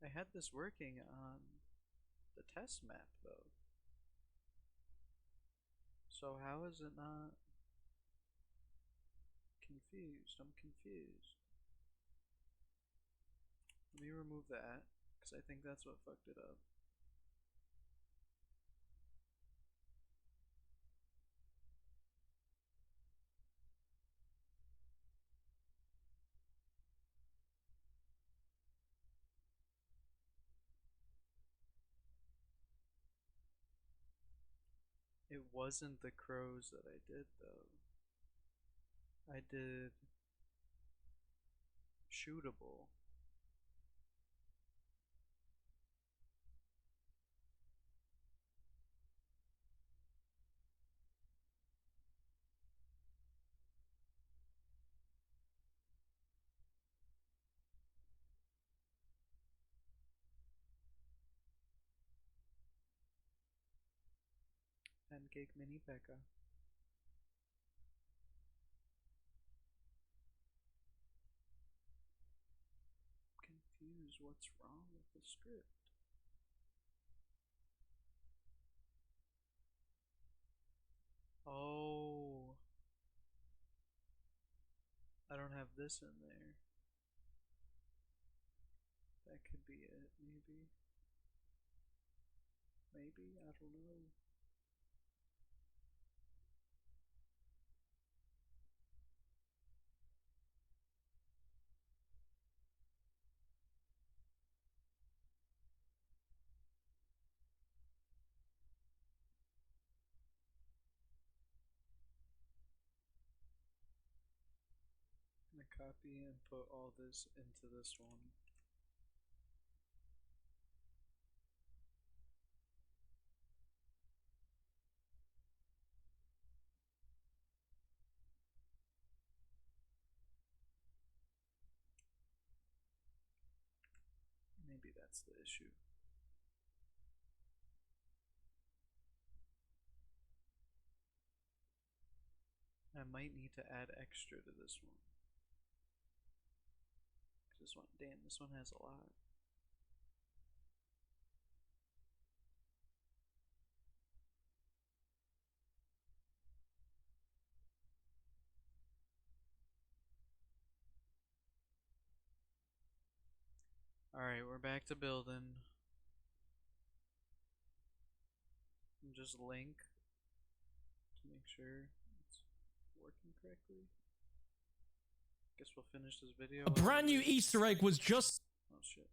I had this working on the test map though. So how is it not... Confused, I'm confused. Let me remove that, because I think that's what fucked it up. It wasn't the crows that I did though. I did shootable. Pancake mini Pekka. Confused, what's wrong with the script? Oh, I don't have this in there. That could be it, maybe. Maybe, I don't know. copy and put all this into this one. Maybe that's the issue. I might need to add extra to this one. This one, damn, this one has a lot. Alright, we're back to building. Just link to make sure it's working correctly. Guess we'll finish this video. A brand new Easter egg was just... Oh shit.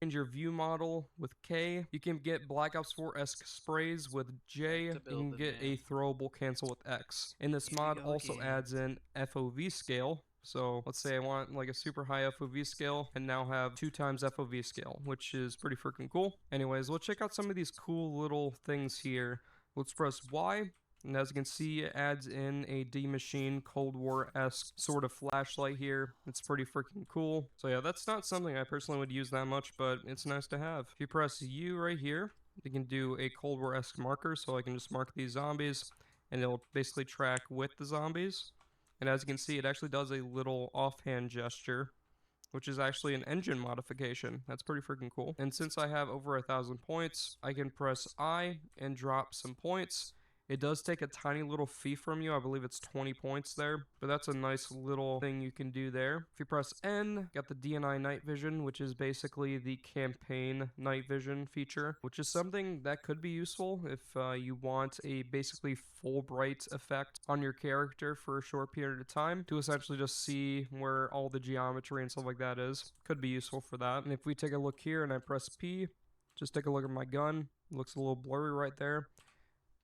Change your view model with K. You can get Black Ops 4-esque sprays with J. You can get a throwable cancel with X. And this mod also adds in FOV scale. So let's say I want like a super high FOV scale and now have 2 times FOV scale, which is pretty freaking cool. Anyways, let's check out some of these cool little things here. Let's press Y. And as you can see, it adds in a D-Machine Cold War-esque sort of flashlight here. It's pretty freaking cool. So yeah, that's not something I personally would use that much, but it's nice to have. If you press U right here, you can do a Cold War-esque marker, so I can just mark these zombies, and it'll basically track with the zombies. And as you can see, it actually does a little offhand gesture, which is actually an engine modification. That's pretty freaking cool. And since I have over 1,000 points, I can press I and drop some points. It does take a tiny little fee from you. I believe it's 20 points there, but that's a nice little thing you can do there. If you press N, got the DNI night vision, which is basically the campaign night vision feature, which is something that could be useful if you want a basically full bright effect on your character for a short period of time to essentially just see where all the geometry and stuff like that is. Could be useful for that. And if we take a look here and I press P, just take a look at my gun. It looks a little blurry right there.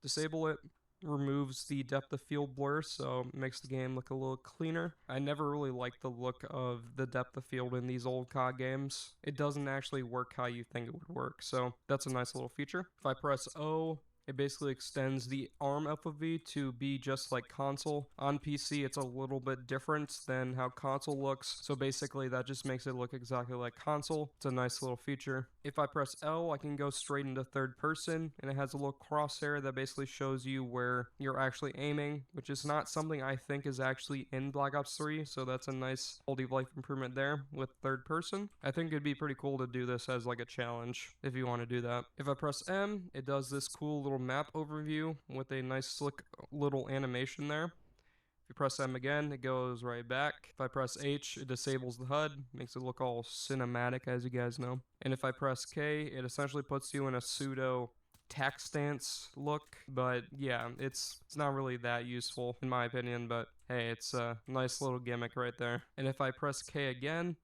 Disable it, removes the depth of field blur, so it makes the game look a little cleaner. I never really liked the look of the depth of field in these old COD games. It doesn't actually work how you think it would work, so that's a nice little feature. If I press O, it basically extends the ARM FOV to be just like console. On PC, it's a little bit different than how console looks, so basically that just makes it look exactly like console. It's a nice little feature. If I press L, I can go straight into third person, and it has a little crosshair that basically shows you where you're actually aiming, which is not something I think is actually in Black Ops 3, so that's a nice quality of life improvement there with third person. I think it'd be pretty cool to do this as like a challenge if you want to do that. If I press M, it does this cool little map overview with a nice slick little animation there. If you press M again, it goes right back. If I press H, it disables the HUD, makes it look all cinematic, as you guys know. And if I press K, it essentially puts you in a pseudo tack stance look, but yeah, it's not really that useful in my opinion, but hey, it's a nice little gimmick right there. And if I press K again,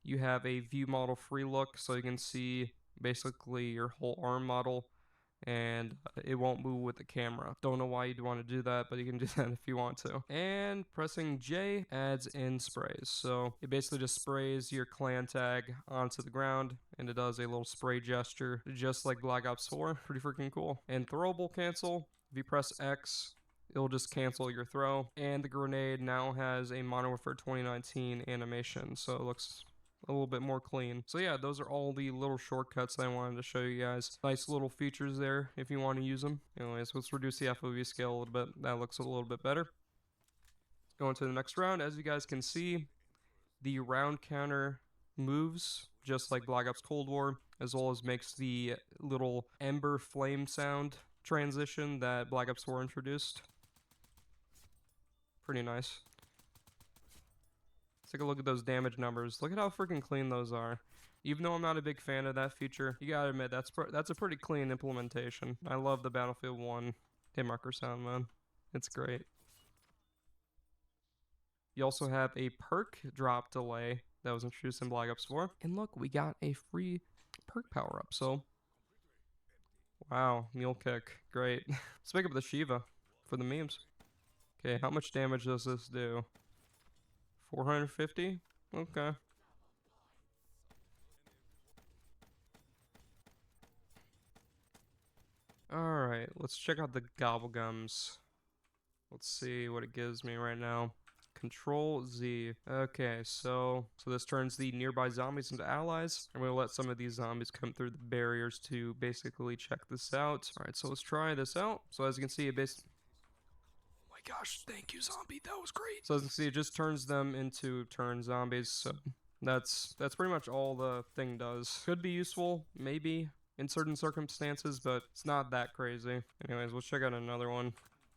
you have a view model free look, so you can see basically your whole arm model, and it won't move with the camera. Don't know why you'd want to do that, but you can do that if you want to. And pressing J adds in sprays. So it basically just sprays your clan tag onto the ground, and it does a little spray gesture, just like Black Ops 4. Pretty freaking cool. And throwable cancel, if you press X, it'll just cancel your throw. And the grenade now has a Modern Warfare 2019 animation, so it looks a little bit more clean. So yeah, those are all the little shortcuts that I wanted to show you guys. Nice little features there if you want to use them. Anyways, let's reduce the FOV scale a little bit. That looks a little bit better. Going to the next round. As you guys can see, the round counter moves just like Black Ops Cold War, as well as makes the little ember flame sound transition that Black Ops 4 introduced. Pretty nice. Let's take a look at those damage numbers. Look at how freaking clean those are. Even though I'm not a big fan of that feature, you gotta admit, that's a pretty clean implementation. I love the Battlefield 1 hit marker sound, man. It's great. You also have a perk drop delay that was introduced in Black Ops 4. And look, we got a free perk power up, so... Wow, mule kick. Great. Let's pick up the Shiva for the memes. Okay, how much damage does this do? 450? Okay. Alright, let's check out the Gobblegums. Let's see what it gives me right now. Control Z. Okay, so this turns the nearby zombies into allies. I'm gonna let some of these zombies come through the barriers to basically check this out. Alright, so let's try this out. So as you can see, it basically... Oh my gosh, thank you, zombie. That was great. So as you can see, it just turns them into turn zombies. So that's pretty much all the thing does. Could be useful, maybe, in certain circumstances, but it's not that crazy. Anyways, let's check out another one.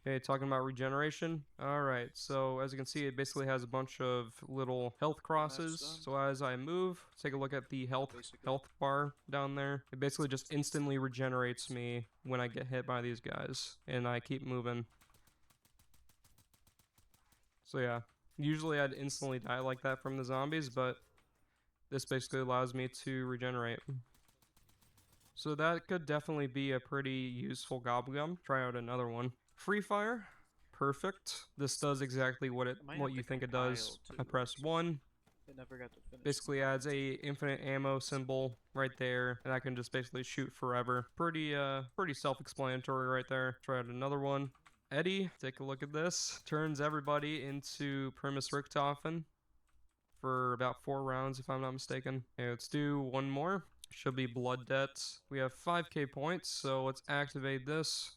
Okay, talking about regeneration. Alright, so as you can see, it basically has a bunch of little health crosses. So as I move, take a look at the health bar down there. It basically just instantly regenerates me when I get hit by these guys. And I keep moving. So yeah, usually I'd instantly die like that from the zombies, but this basically allows me to regenerate. So that could definitely be a pretty useful Gobblegum. Try out another one. Free Fire. Perfect. This does exactly what you think it does. I press 1. They never got to finish. Basically adds a infinite ammo symbol right there, and I can just basically shoot forever. Pretty self-explanatory right there. Try out another one. Eddie, take a look at this. Turns everybody into Primus Richtofen for about 4 rounds, if I'm not mistaken. Okay, let's do one more. Should be Blood Debt. We have 5k points, so let's activate this.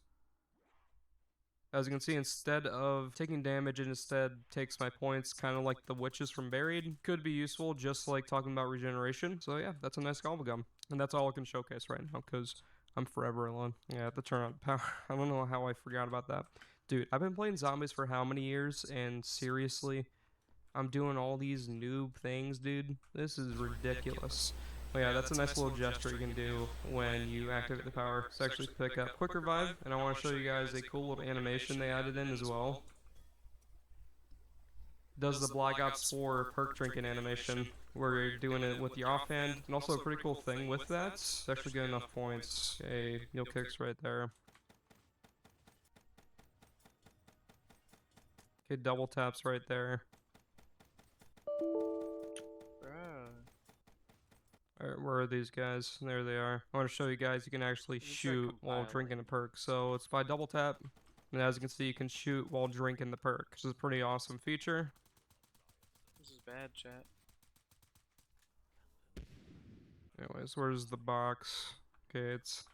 As you can see, instead of taking damage, it instead takes my points, kind of like the witches from Buried. Could be useful, just like talking about regeneration. So yeah, that's a nice Gobblegum. And that's all I can showcase right now, because I'm forever alone. Yeah, I have to turn on power. I don't know how I forgot about that. Dude, I've been playing zombies for how many years? And seriously, I'm doing all these noob things, dude. This is ridiculous. Well, yeah, that's a nice little gesture you can do when you activate the power. It's actually pick up Quick Revive, and I want to show you guys a cool little animation they added in as well. Does the Black Ops 4 perk drinking animation, where you're doing it with your offhand, and also a pretty cool thing with that, it's actually good enough points. Okay, Neil kicks right there. Okay, double taps right there. Alright, where are these guys? There they are. I want to show you guys you can actually shoot while drinking a perk. So it's by double tap, and as you can see, you can shoot while drinking the perk, which is a pretty awesome feature. This is bad, chat. Anyways, where's the box? Okay, it's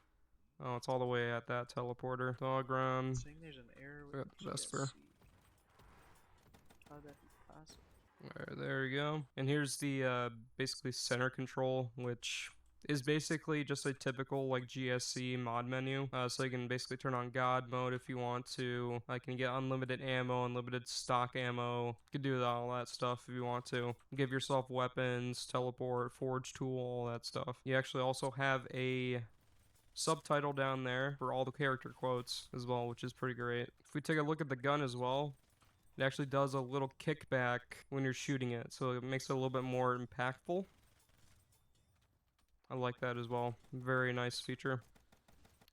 all the way at that teleporter. Dog run. Saying there's an error with Vesper. How'd that be possible? Alright, there we go. And here's the basically center control, which is basically just a typical like GSC mod menu. So you can basically turn on God mode if you want to. You can get unlimited ammo, unlimited stock ammo. You can do all that stuff if you want to. Give yourself weapons, teleport, forge tool, all that stuff. You actually also have a subtitle down there for all the character quotes as well, which is pretty great. If we take a look at the gun as well, it actually does a little kickback when you're shooting it, so it makes it a little bit more impactful. I like that as well. Very nice feature.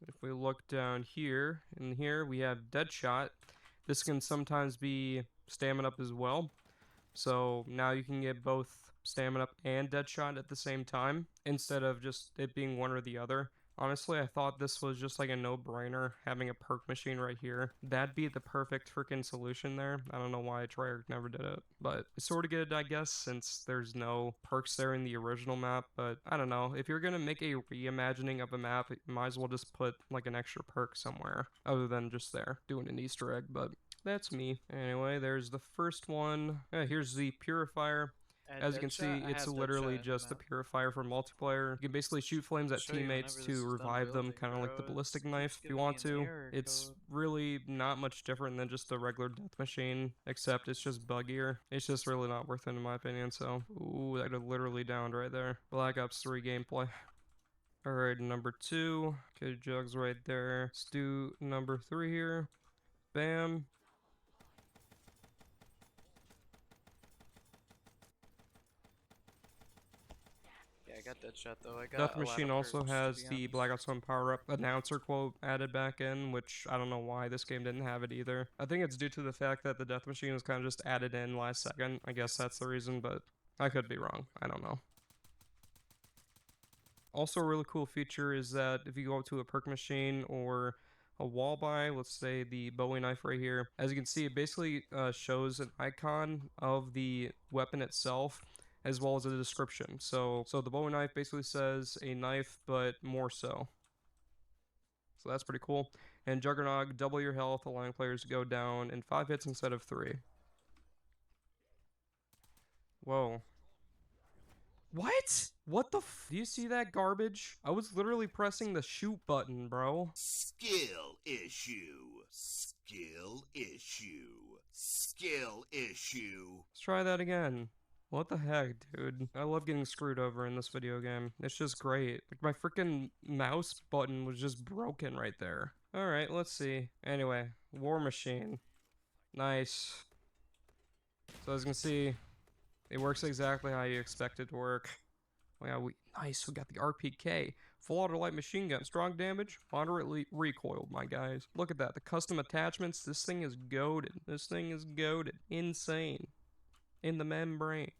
If we look down here, in here we have Deadshot. This can sometimes be stamina up as well. So now you can get both stamina up and Deadshot at the same time, instead of just it being one or the other. Honestly, I thought this was just like a no-brainer, having a perk machine right here. That'd be the perfect freaking solution there. I don't know why Treyarch never did it, but it's sort of good, I guess, since there's no perks there in the original map. But I don't know, if you're gonna make a reimagining of a map, you might as well just put like an extra perk somewhere, other than just there, doing an Easter egg, but that's me. Anyway, there's the first one. Here's the Purifier. As you can see, it's literally just the Purifier for multiplayer. You can basically shoot flames at teammates to revive them, kind of like the ballistic knife if you want to. It's really not much different than just the regular death machine, except it's just buggier. It's just really not worth it in my opinion, so... Ooh, that literally downed right there. Black Ops 3 gameplay. Alright, number 2. Okay, Jugs right there. Let's do number 3 here. Bam. got that shot though. I got Death a lot Machine of also perks, has to be the honest. Black Ops 1 power-up announcer quote added back in, which I don't know why this game didn't have it either. I think it's due to the fact that the Death Machine was kind of just added in last second. I guess that's the reason, but I could be wrong. I don't know. Also, a really cool feature is that if you go to a perk machine or a wall buy, let's say the Bowie knife right here, as you can see, it basically shows an icon of the weapon itself as well as a description. So the Bowie knife basically says a knife, but more so. So that's pretty cool. And Juggernog, double your health, allowing players to go down in 5 hits instead of 3. Whoa. What? What the f- Do you see that garbage? I was literally pressing the shoot button, bro. Skill issue. Skill issue. Skill issue. Let's try that again. What the heck, dude? I love getting screwed over in this video game. It's just great. Like, my freaking mouse button was just broken right there. Alright, let's see. Anyway, War Machine. Nice. So as you can see, it works exactly how you expect it to work. Oh yeah, nice. We got the RPK. Full auto light machine gun. Strong damage, moderately recoiled, my guys. Look at that. The custom attachments. This thing is goated. This thing is goated. Insane. In the membrane.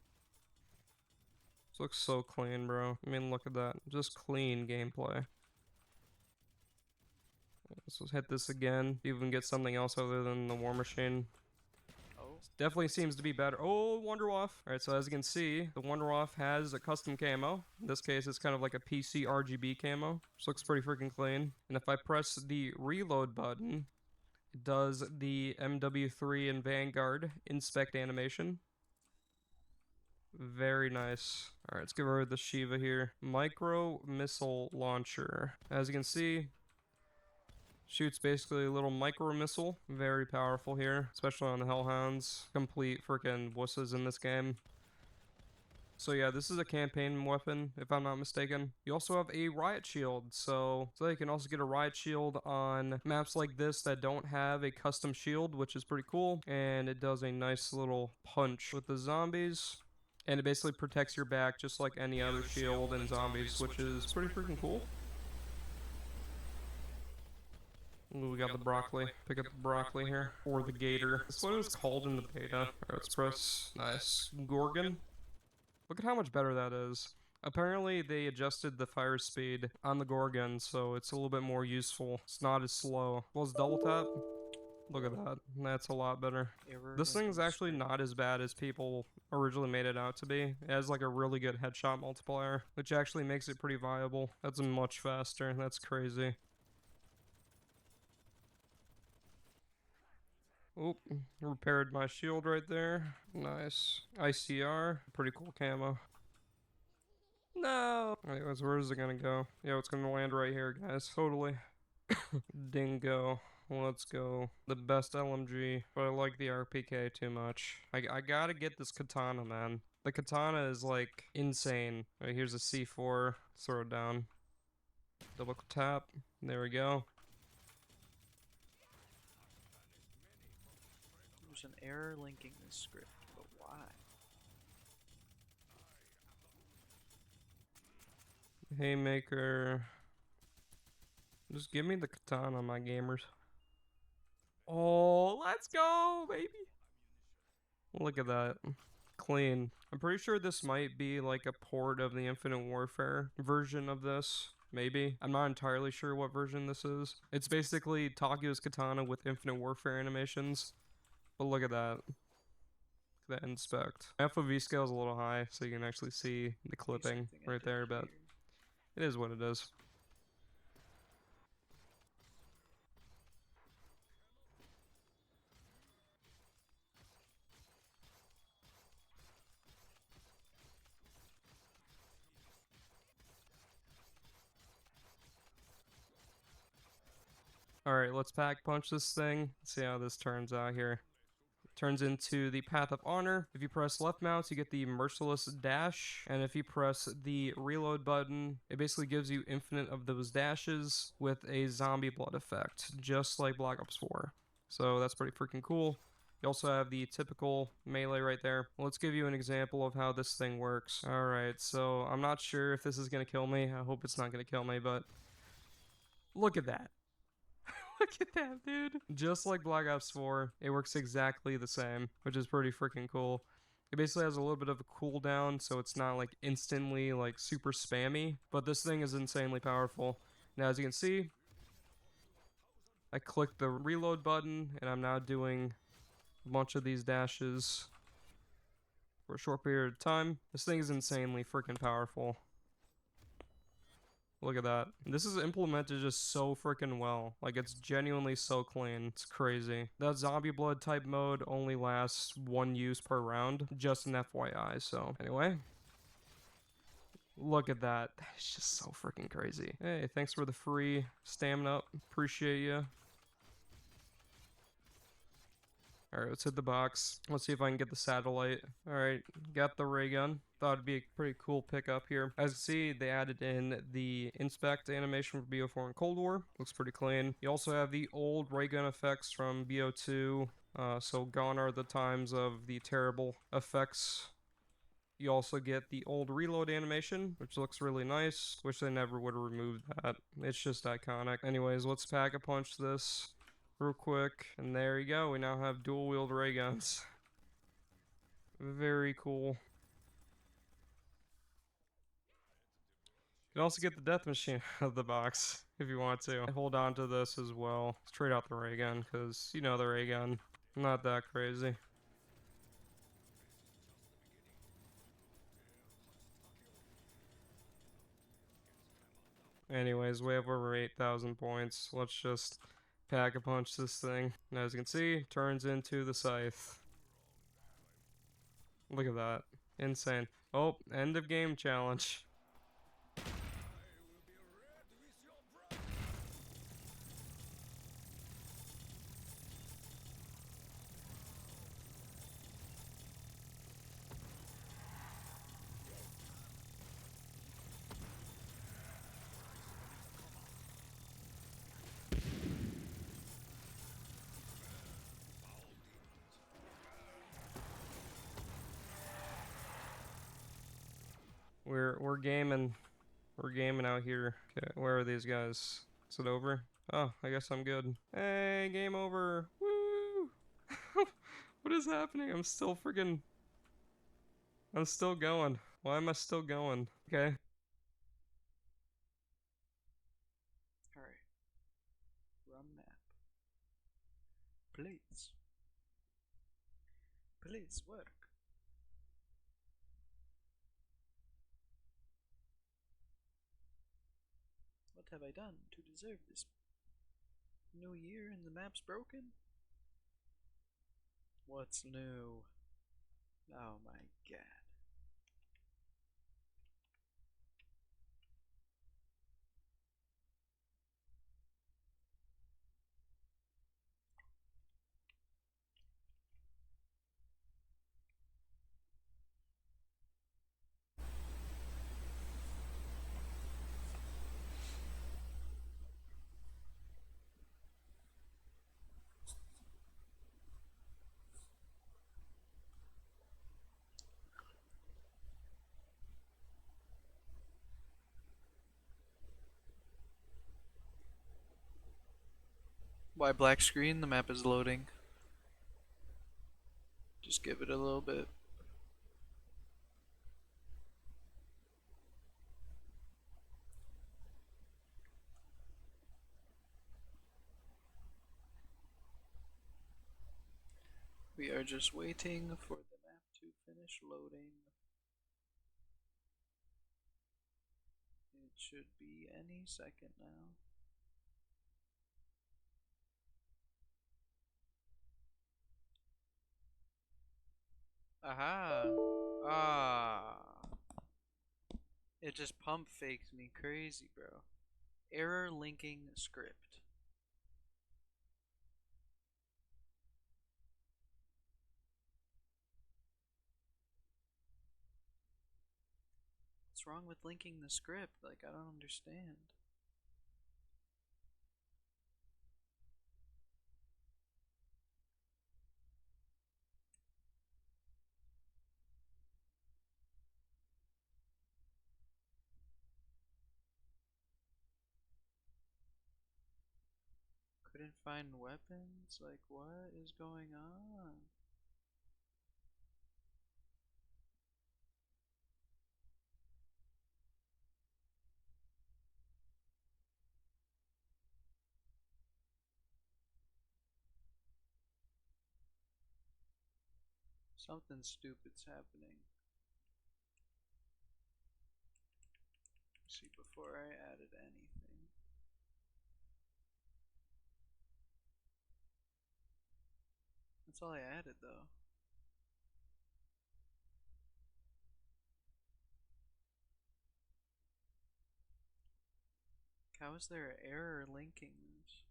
This looks so clean, bro. I mean, look at that. Just clean gameplay. Let's hit this again. See if we can get something else other than the War Machine. Oh, Definitely seems to be better. Oh, Wonderwaff. Alright, so as you can see, the Wonderwaff has a custom camo. In this case, it's kind of like a PC RGB camo, which looks pretty freaking clean. And if I press the reload button, it does the MW3 and Vanguard inspect animation. Very nice. Alright, let's get rid of the Shiva here. Micro missile launcher. As you can see, shoots basically a little micro missile. Very powerful here, especially on the Hellhounds. Complete freaking wusses in this game. So yeah, this is a campaign weapon, if I'm not mistaken. You also have a riot shield, so you can also get a riot shield on maps like this that don't have a custom shield, which is pretty cool. And it does a nice little punch with the zombies. And it basically protects your back just like any other shield in zombies, which is pretty freaking cool. Ooh, we got the broccoli. Pick up the broccoli here. Or the gator. That's what it was called in the beta. Alright, let's press. Nice. Gorgon. Look at how much better that is. Apparently, they adjusted the fire speed on the Gorgon, so it's a little bit more useful. It's not as slow. Well, it's double tap. Look at that. That's a lot better. This thing's actually not as bad as people originally made it out to be. It has like a really good headshot multiplier, which actually makes it pretty viable. That's much faster. That's crazy. Oop, repaired my shield right there. Nice. ICR, pretty cool camo. No! Anyways, where is it gonna go? Yeah, it's gonna land right here, guys. Totally. Dingo. Let's go. The best LMG, but I like the RPK too much. I gotta get this katana, man. The katana is like insane. All right, here's a C4. Let's throw it down. Double tap. There we go. there's an error linking this script, but why? Haymaker. Just give me the katana, my gamers. Oh, let's go, baby. Look at that. Clean. I'm pretty sure this might be like a port of the Infinite Warfare version of this. Maybe. I'm not entirely sure what version this is. It's basically Taku's katana with Infinite Warfare animations. But look at that. Look at that inspect. FOV scale is a little high, so you can actually see the clipping right there, but it is what it is. Alright, let's pack punch this thing. Let's see how this turns out here. Turns into the Path of Honor. If you press left mouse, you get the Merciless Dash. And if you press the reload button, it basically gives you infinite of those dashes with a zombie blood effect, just like Black Ops 4. So that's pretty freaking cool. You You also have the typical melee right there. Let's give you an example of how this thing works. Alright, so I'm not sure if this is gonna kill me. I hope it's not gonna kill me, but look at that. Look at that, dude. Just like Black Ops 4, it works exactly the same, which is pretty freaking cool. It basically has a little bit of a cooldown, so it's not like instantly like super spammy, but this thing is insanely powerful. Now, as you can see, I clicked the reload button, and I'm now doing a bunch of these dashes for a short period of time. This thing is insanely freaking powerful. Look at that. This is implemented just so freaking well. Like, it's genuinely so clean. It's crazy. That zombie blood type mode only lasts 1 use per round. Just an FYI, so. Anyway. Look at that. It's just so freaking crazy. Hey, thanks for the free stamina. Appreciate you. Alright, let's hit the box. Let's see if I can get the satellite. Alright, got the ray gun. Thought it'd be a pretty cool pickup here. As you can see, they added in the inspect animation for BO4 and Cold War. Looks pretty clean. You also have the old ray gun effects from BO2. So gone are the times of the terrible effects. You also get the old reload animation, which looks really nice. Wish they never would have removed that. It's just iconic. Anyways, let's pack-a-punch this real quick. And there you go. We now have dual-wield ray guns. Very cool. You can also get the death machine out of the box if you want to. Hold on to this as well. Let's trade out the ray gun, because you know the ray gun. Not that crazy. Anyways, we have over 8,000 points. Let's just pack-a-punch this thing. And as you can see, turns into the scythe. Look at that. Insane. Oh, end of game challenge. We're gaming. We're gaming out here. Okay, where are these guys? Is it over? Oh, I guess I'm good. Hey, game over. Woo! What is happening? I'm still going. Why am I still going? Okay. Alright. Run map. Please. Please work. What have I done to deserve this new year and the map's broken? What's new? Oh my god. Why black screen? The map is loading. Just give it a little bit. We are just waiting for the map to finish loading. It should be any second now. Aha! Ah! It just pump faked me crazy, bro. Error linking script. What's wrong with linking the script? Like, I don't understand. Couldn't find weapons? Like, what is going on? Something stupid's happening. See, before I added anything. That's all I added, though. How is there an error linking this?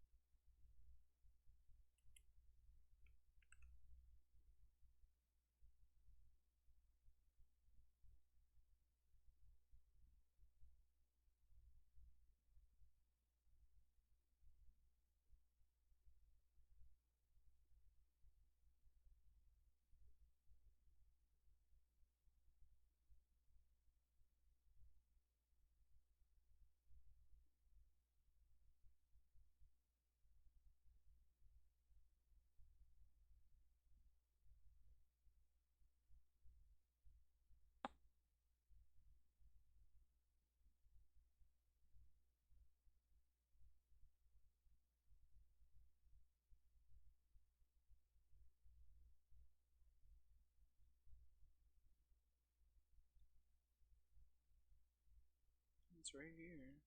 It's right here.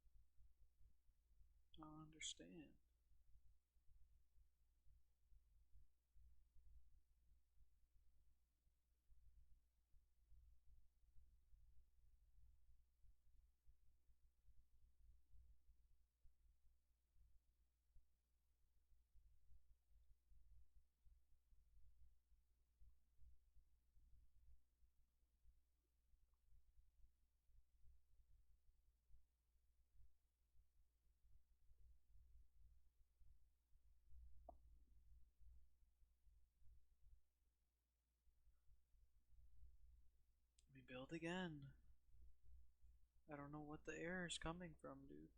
I don't understand. We build again. I don't know what the error is coming from, dude.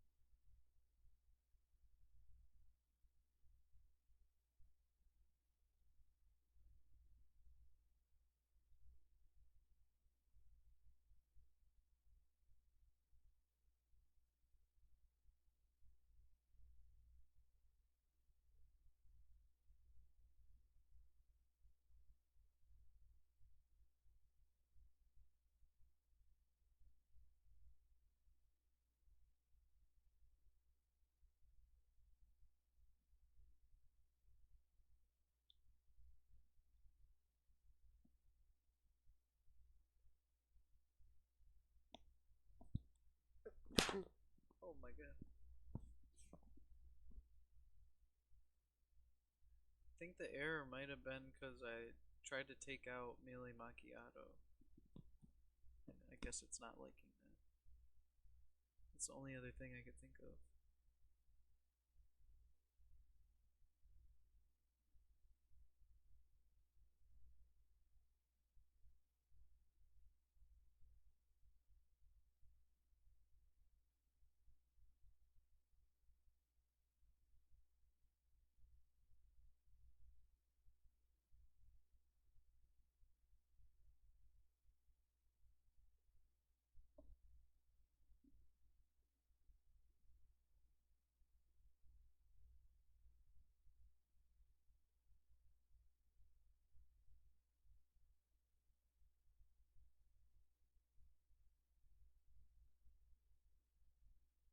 Oh my god. I think the error might have been because I tried to take out melee macchiato. And I guess it's not liking that. It's the only other thing I could think of.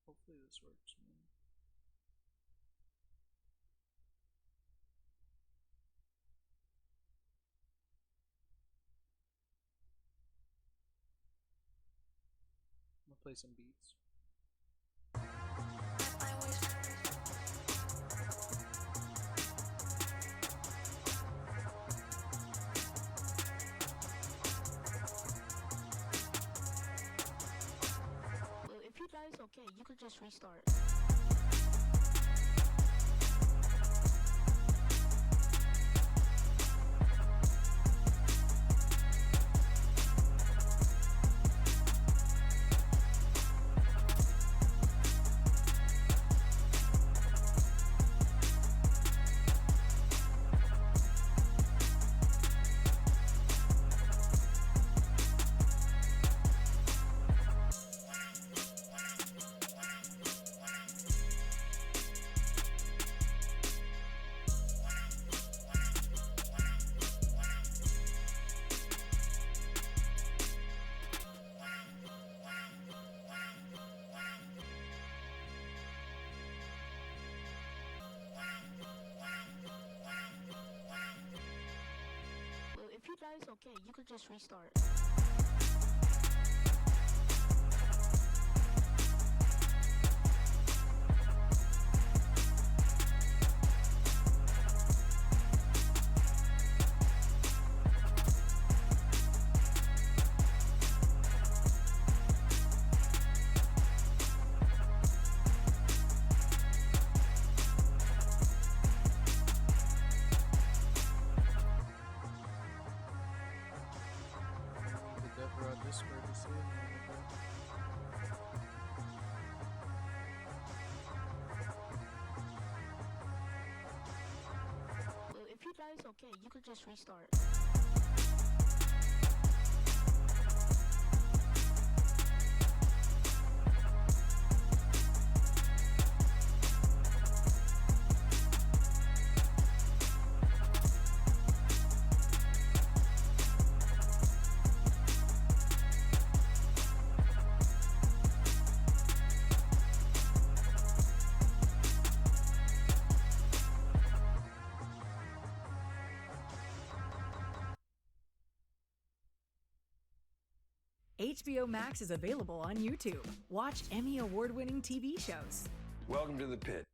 Hopefully this works, man. I'm gonna play some beats. Well, if you die, it's okay. You could just restart. dies, okay, you could just restart. The Deborah Discord to say anything about Well, if he dies, okay, you could just restart. HBO Max is available on YouTube. Watch Emmy award-winning TV shows. Welcome to the pit.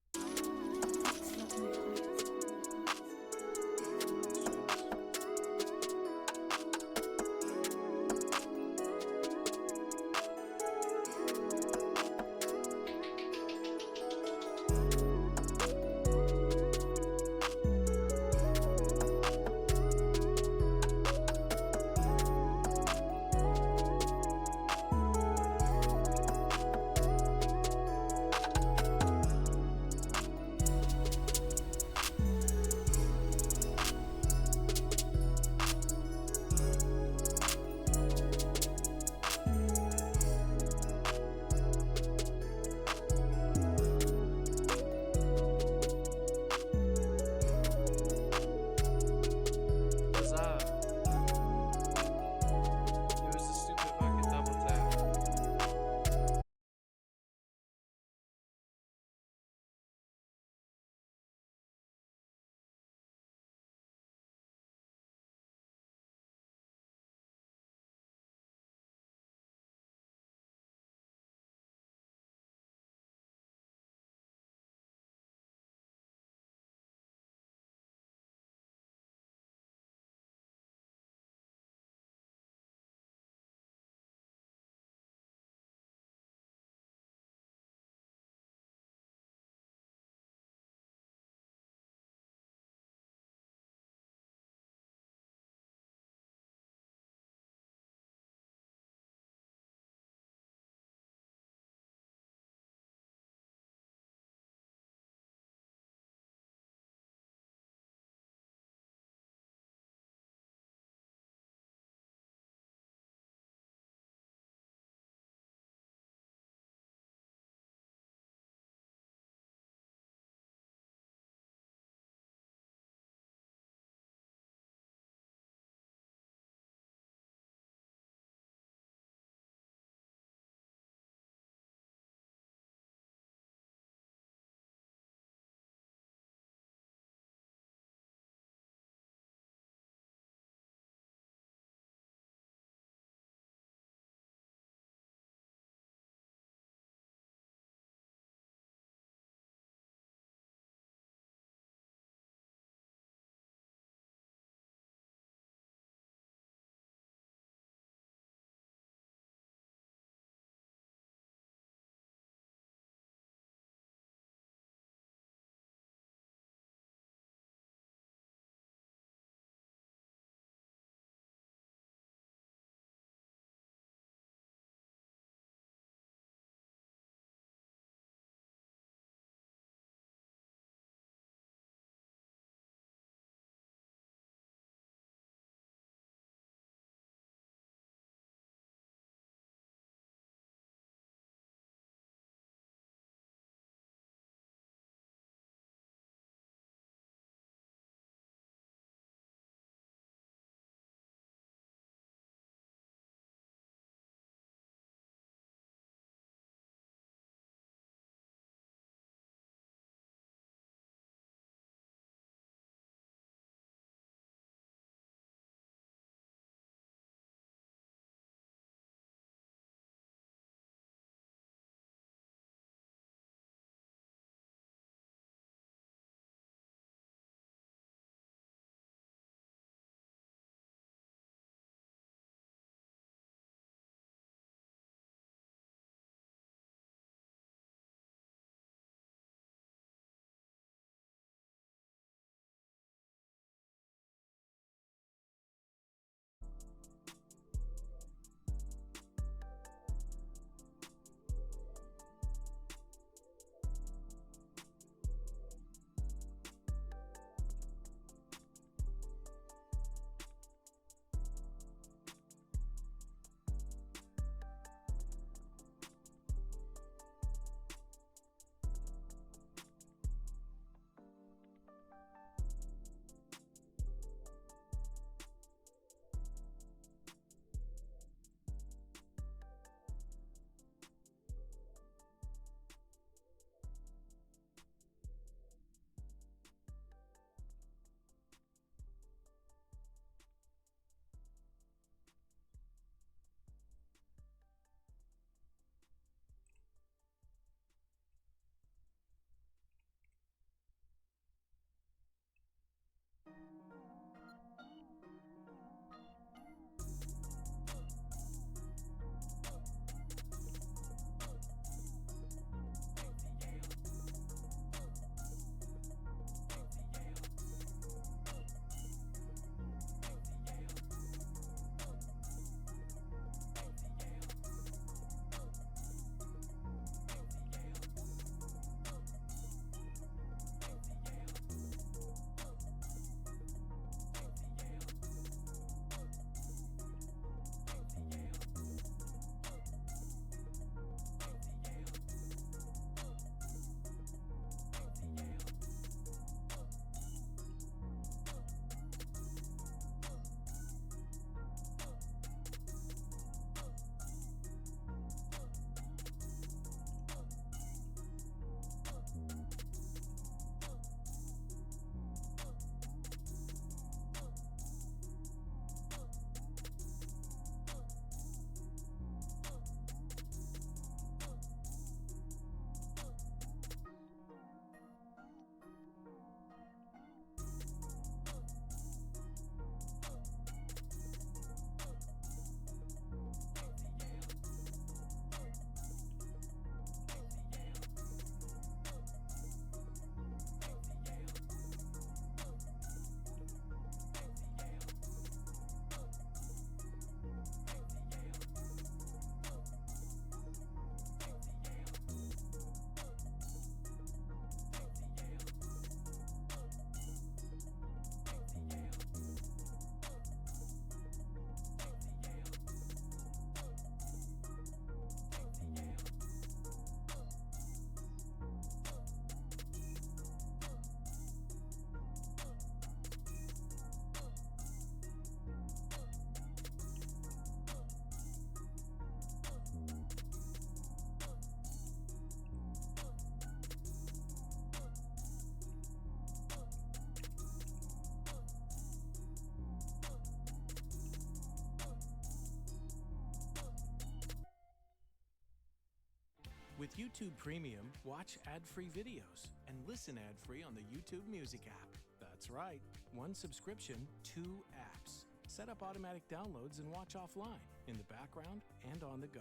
With YouTube Premium, watch ad-free videos and listen ad-free on the YouTube Music app. That's right, one subscription, 2 apps. Set up automatic downloads and watch offline, in the background and on the go.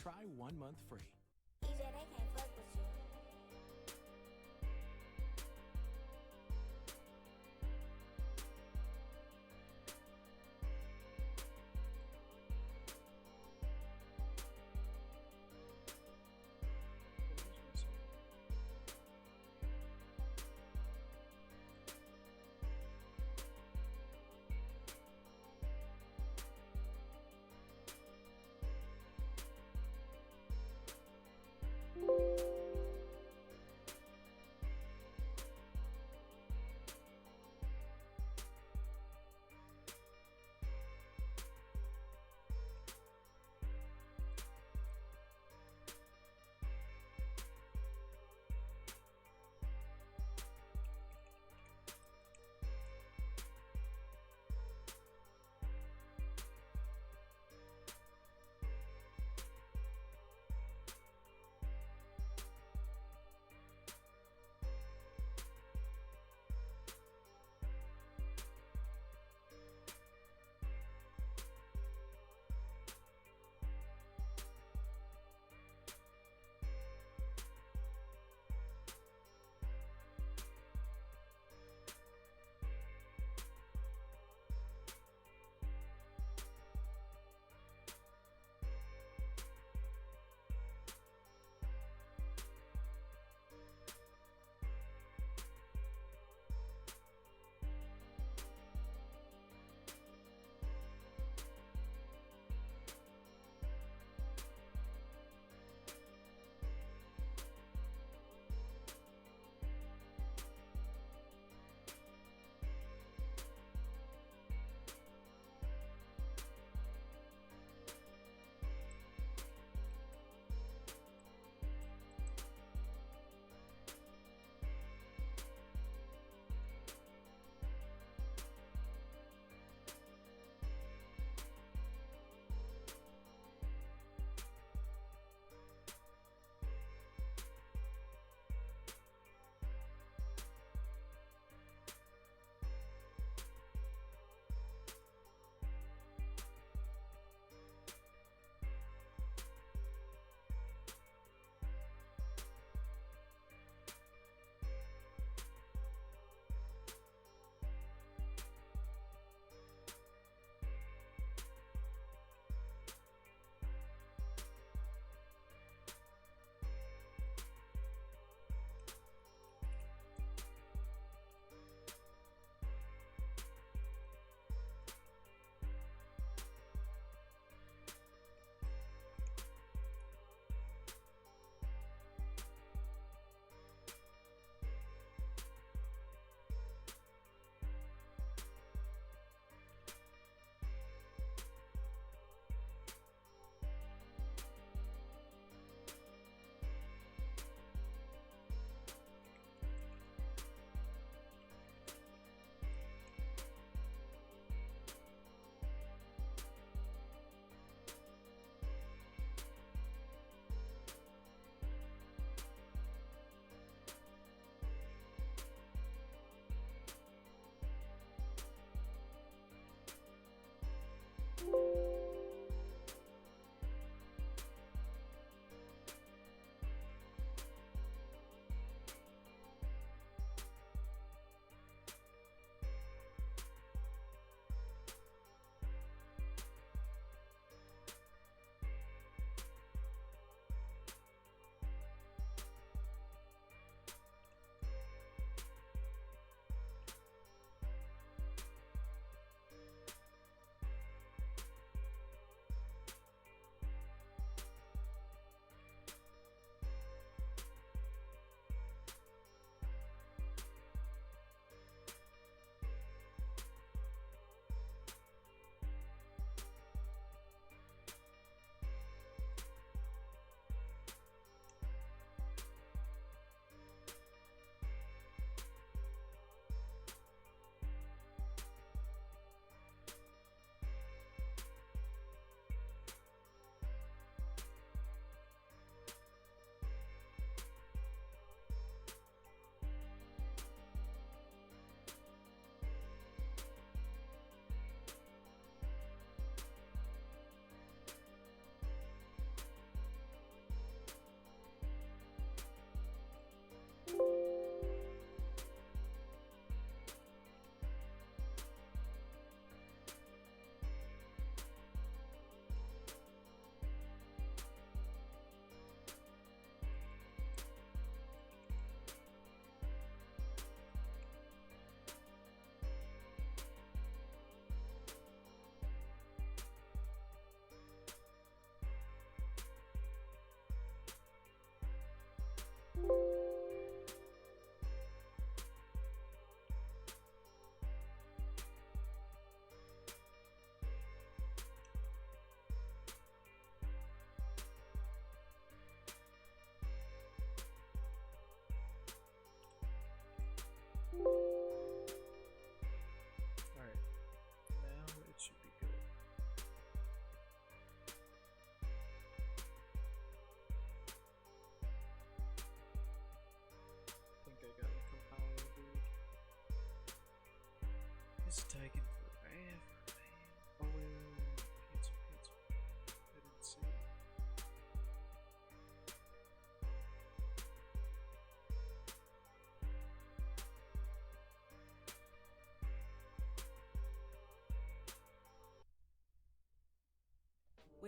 Try 1 month free. EJ, they can't fuck with you.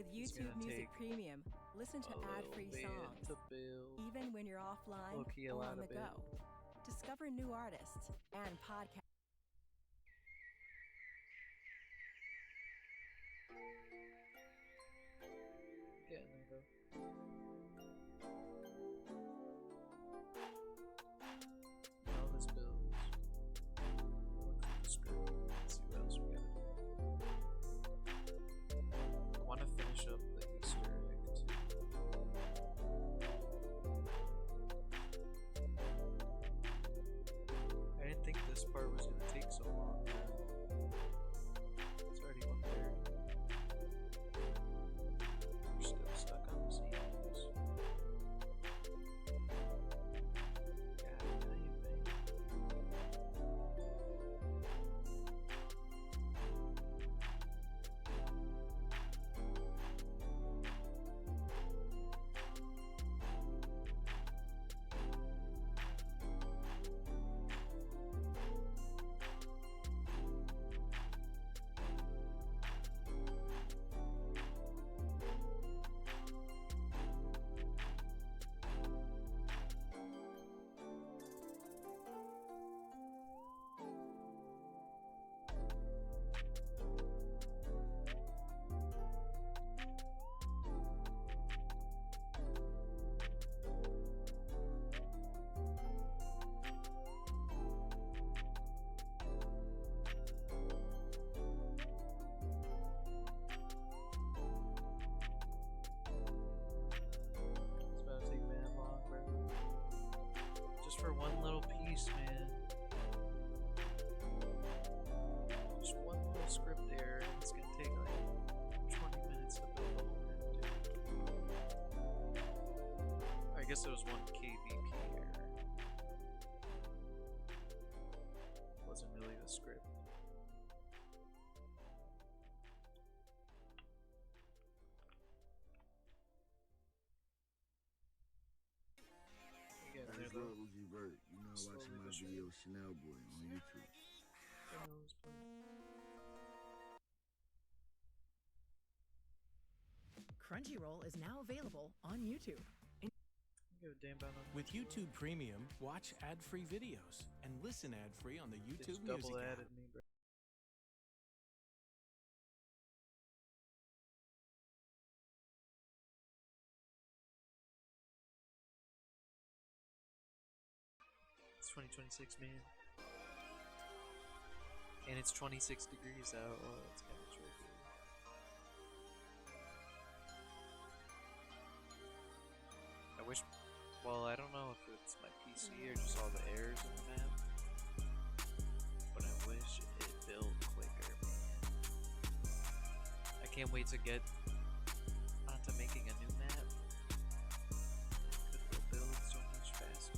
With It's YouTube gonna Music take Premium, listen to a little ad-free bit songs, to build. even when you're offline Low-key a or lot on of the it. go. Discover new artists and podcasts. Getting there though. How this builds. Look for the script. Let's see what else we gotta do. I want to finish up the Easter egg too. I didn't think this part was gonna take so long. It's already 1:30. We're still stuck on the same news. God damn, man. It's about to take man long, bro. Just for one little piece, man. Just one little script error, and it's gonna take like 20 minutes to build the whole map, dude. I guess it was one KVP error. Wasn't really the script. We getting there though. Uzi Vert. You know, Slowly watching my but surely. video Chanel Boy on YouTube. Chanel's playing. Crunchyroll is now available on YouTube. I don't give a damn about nothing. With YouTube Premium, watch ad-free videos and listen ad-free on the They YouTube just Music double app. added me, bro. It's 2026, man. And it's 26 degrees out. Oh, that's kind of tricky. I wish. Well, I don't know if it's my PC or just all the errors in the map. But I wish it built quicker, man. I can't wait to get onto making a new map. Because it'll build so much faster.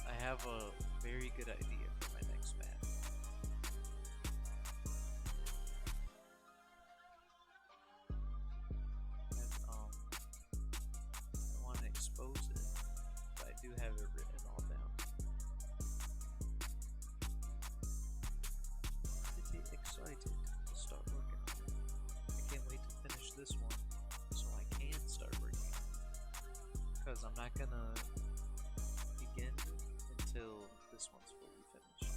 I have a very good idea for my next map. And I want to expose it, but I do have it written all down. Pretty excited to start working on it. I can't wait to finish this one so I can start working on it. Because I'm not gonna begin until this one's fully finished.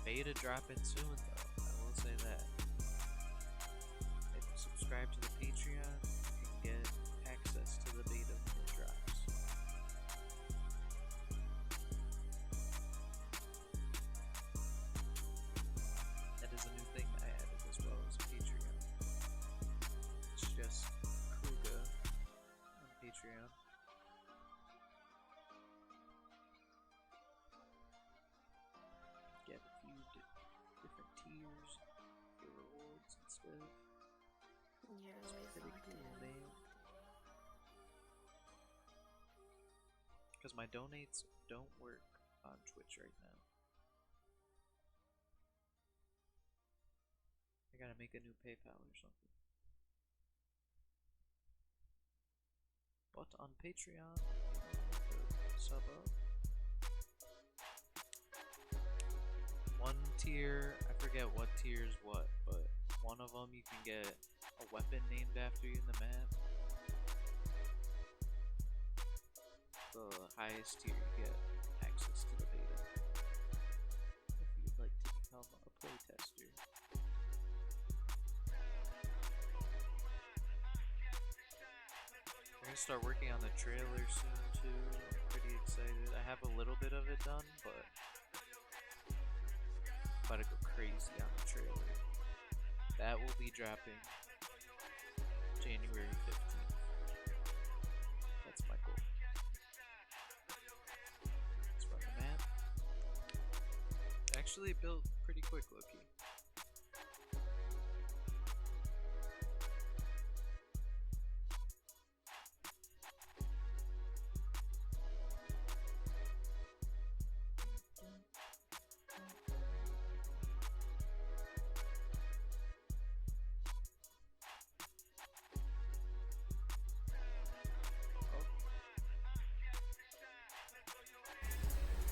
Beta dropping soon though, I will say that. If you subscribe to the Patreon, you can get access to the beta when it drops. That is a new thing I added as well as Patreon. It's just Kuga on Patreon. Get a few different tiers, get rewards and stuff. You're It's always pretty locked cool, in. man. Because my donates don't work on Twitch right now. I gotta make a new PayPal or something. But on Patreon, sub up. tier, I forget what tier is what, but one of them you can get a weapon named after you in the map. The highest tier you get access to the beta if you'd like to become a playtester. We're gonna start working on the trailer soon too. I'm pretty excited. I have a little bit of it done, but I'm about to go crazy on the trailer. That will be dropping January 15th. That's my goal. Let's run the map. Actually, it built pretty quick, low-key.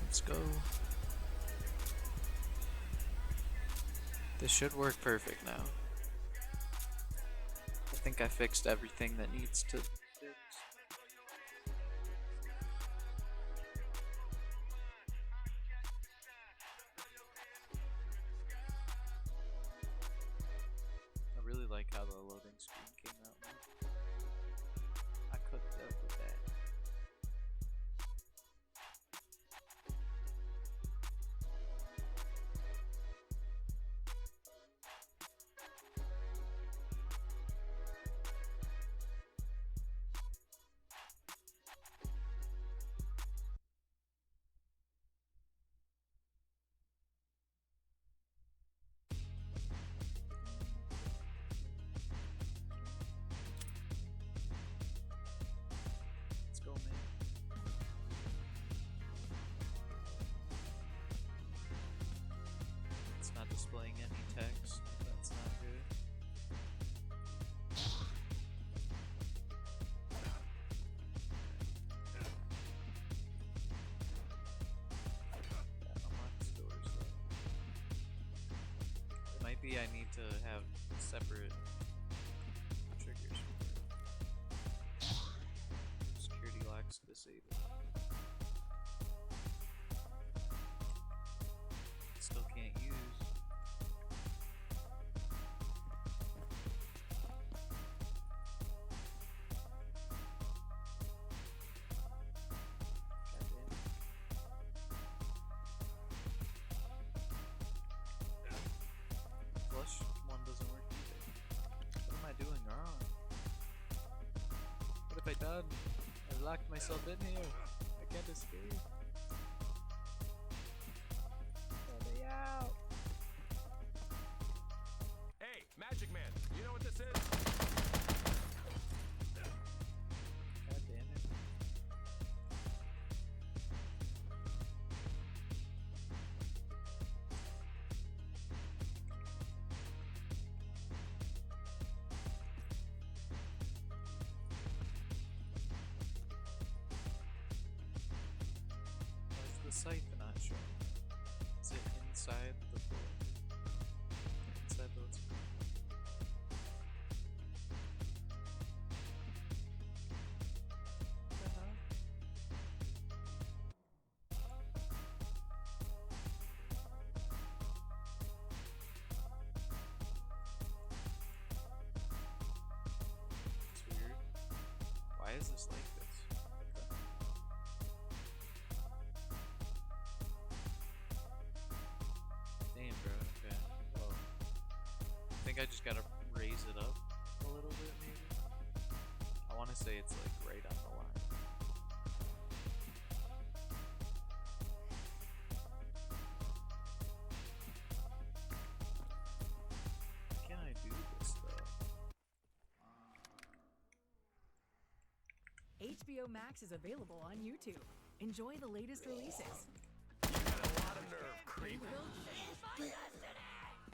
Let's go. This should work perfect now. I think I fixed everything that needs to fix. I really like how the loading screen came out. I cooked up with that. Let's go, man. It's not displaying any text. That's not good. Yeah, unlock stores though. It might be I need to have separate triggers for it. Security locks disabled. Still can't use. Goddamn. Flush one doesn't work either. What am I doing wrong? What have I done? I locked myself in here. I can't escape. Let me out. Hey, Magic Man, you know what this is? God damn it. Why is the scythe not showing? Is it inside the floor? Inside those? What the hell? It's weird. Why is this like this? What the hell? Damn, bro. Okay. Well, I think I just gotta raise it up a little bit, maybe. I want to say it's like right on the line. How can I do this though? HBO Max is available on YouTube. Enjoy the latest releases. You got a lot of nerve, creep.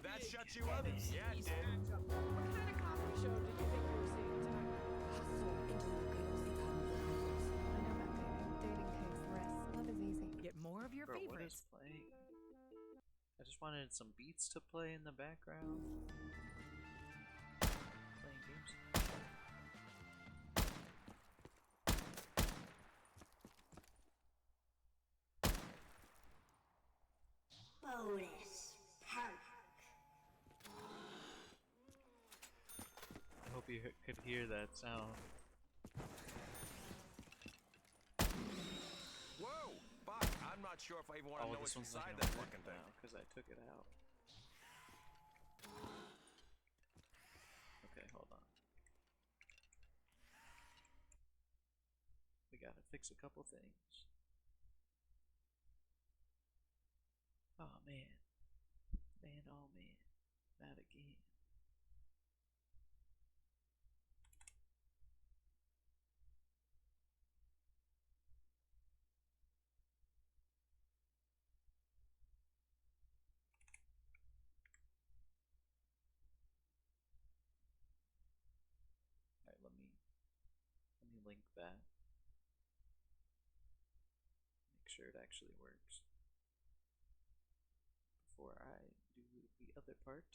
That shut you up? Yeah, it did. What kind of comedy show did you think you were seeing tonight? Dating kicks, rest. Love is easy. Get more of your Bro, what is favorites. playing? I just wanted some beats to play in the background. Playing games. Bonus perk. I hope you could hear that sound. Whoa! Fuck, I'm not sure if I even want to Oh, know this what's one's not inside gonna that work fucking thing. now because I took it out. Okay, hold on. We gotta fix a couple things. Oh man. Man, oh man. Not again. Alright, let me link that. Make sure it actually works before I do the other part.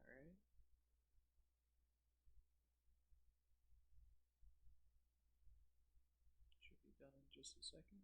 Alright. Should be done in just a second.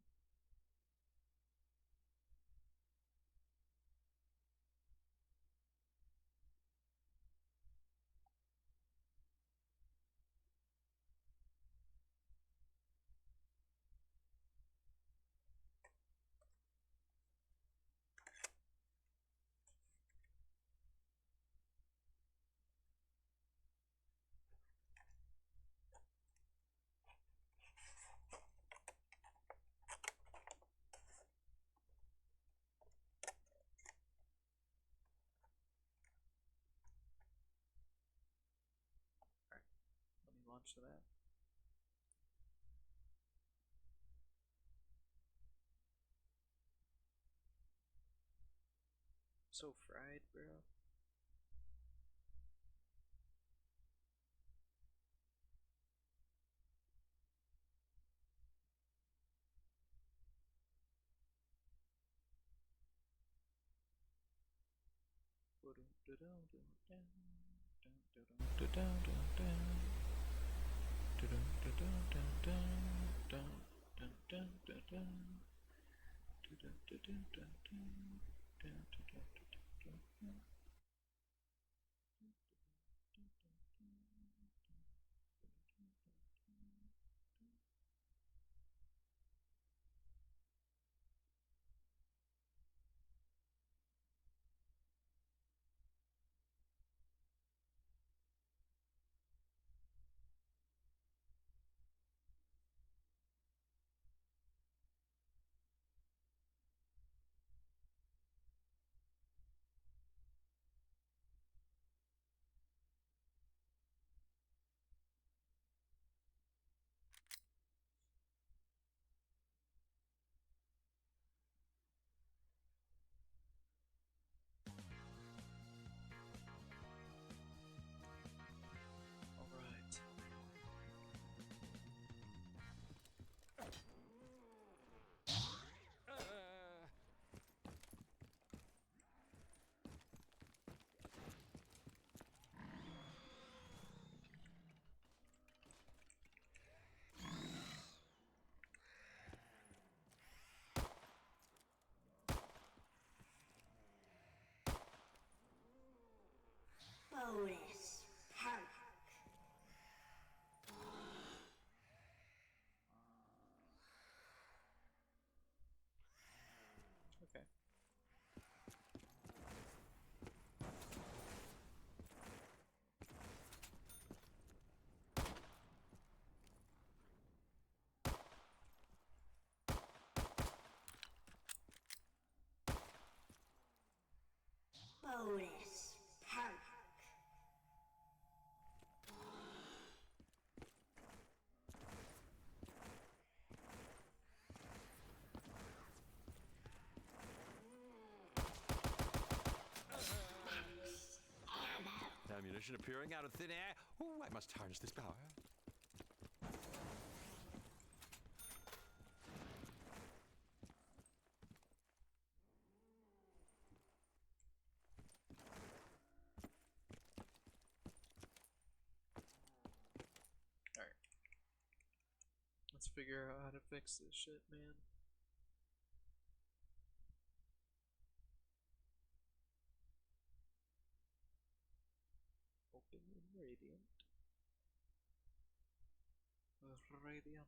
Alright, let me launch that. So fried, bro. Alright. Bonus perk. Okay. Bonus perk. Ammunition appearing out of thin air. Ooh, I must harness this power. Alright. Let's figure out how to fix this shit, man. Open in Radiant. Radiant. Radiant.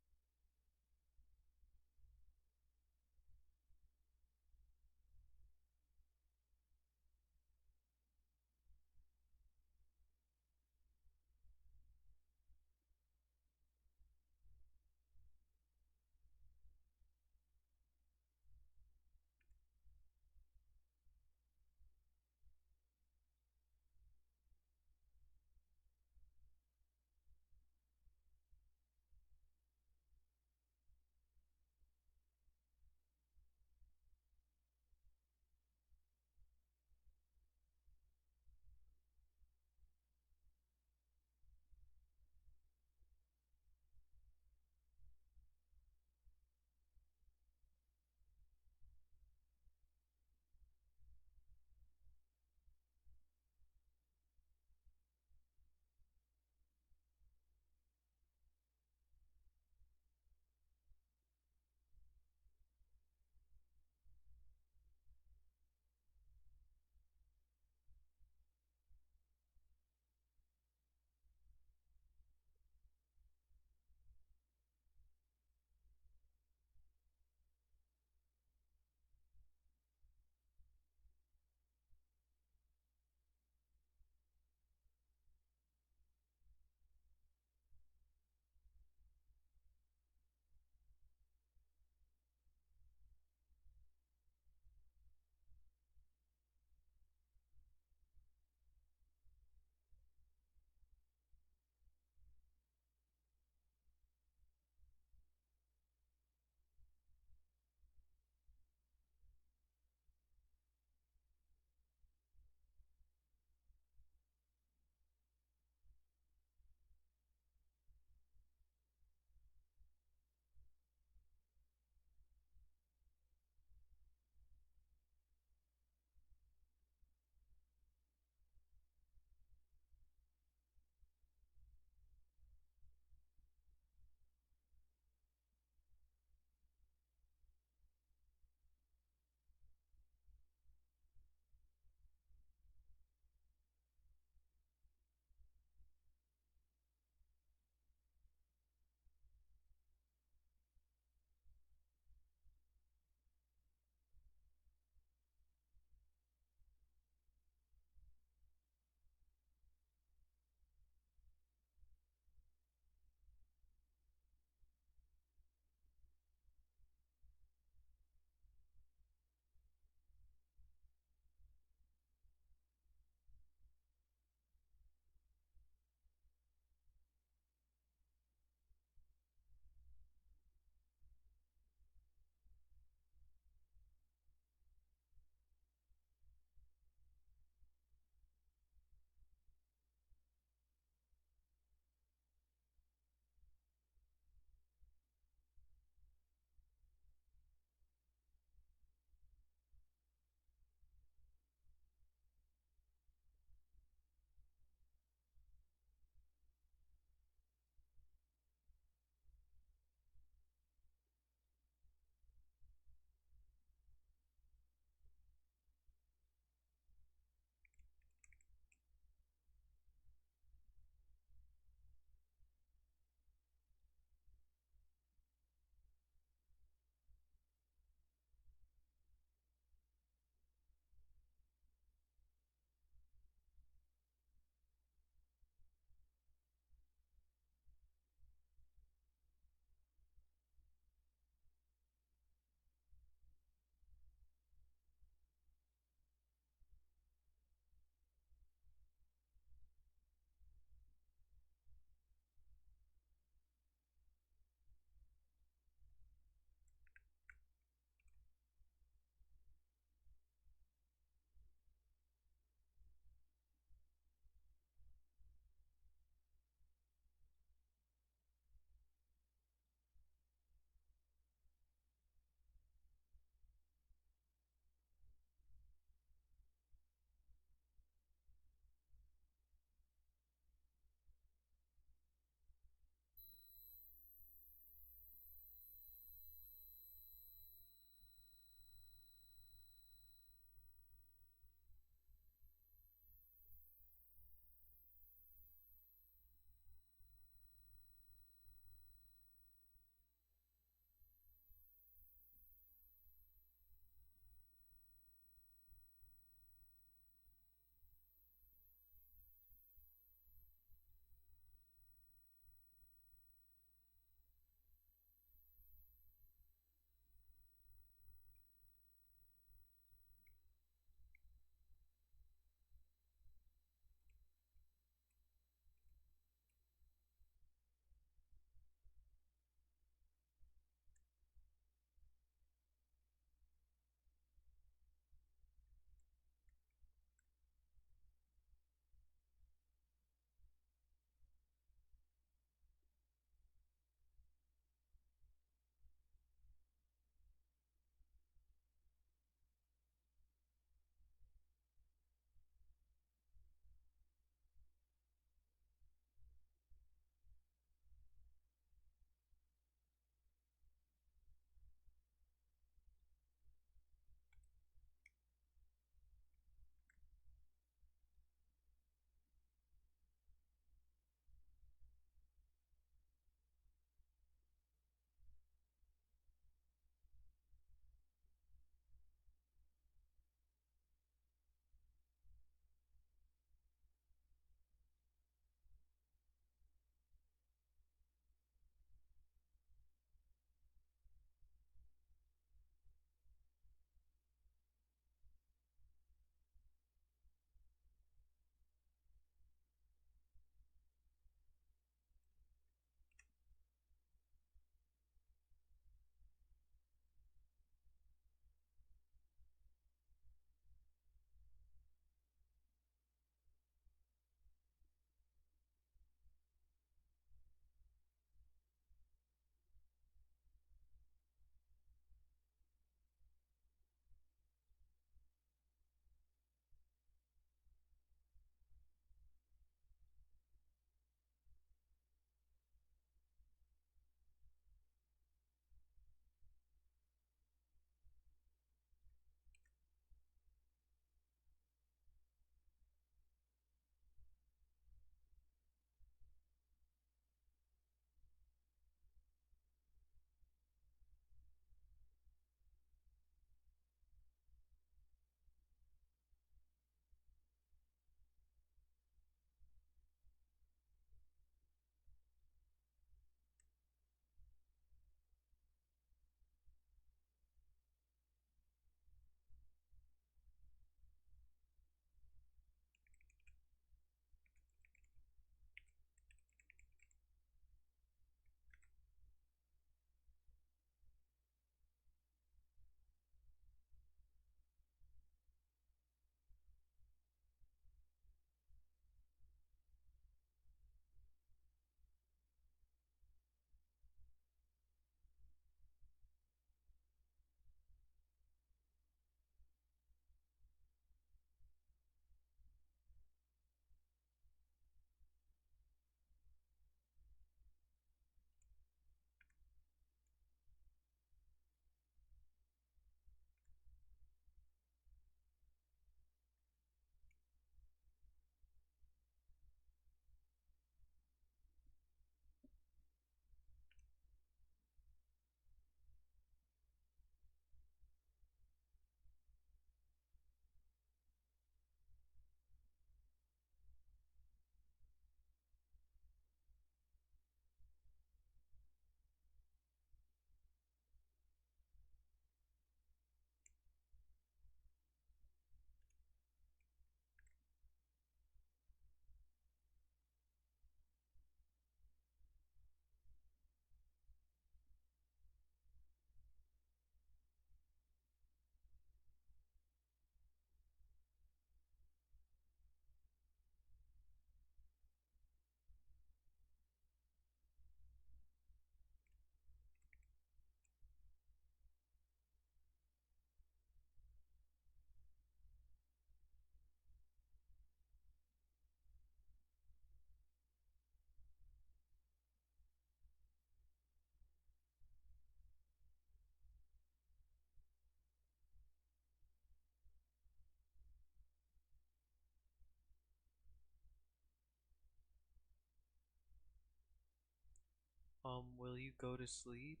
Will you go to sleep?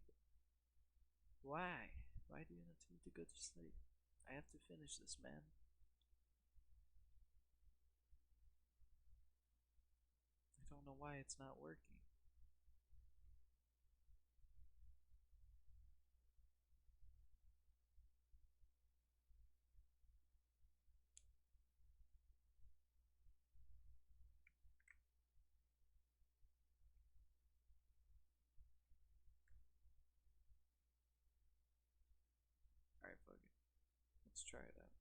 Why? Why do you not need to go to sleep? I have to finish this, man. I don't know why it's not working. Alright, fuck it. Let's try it out.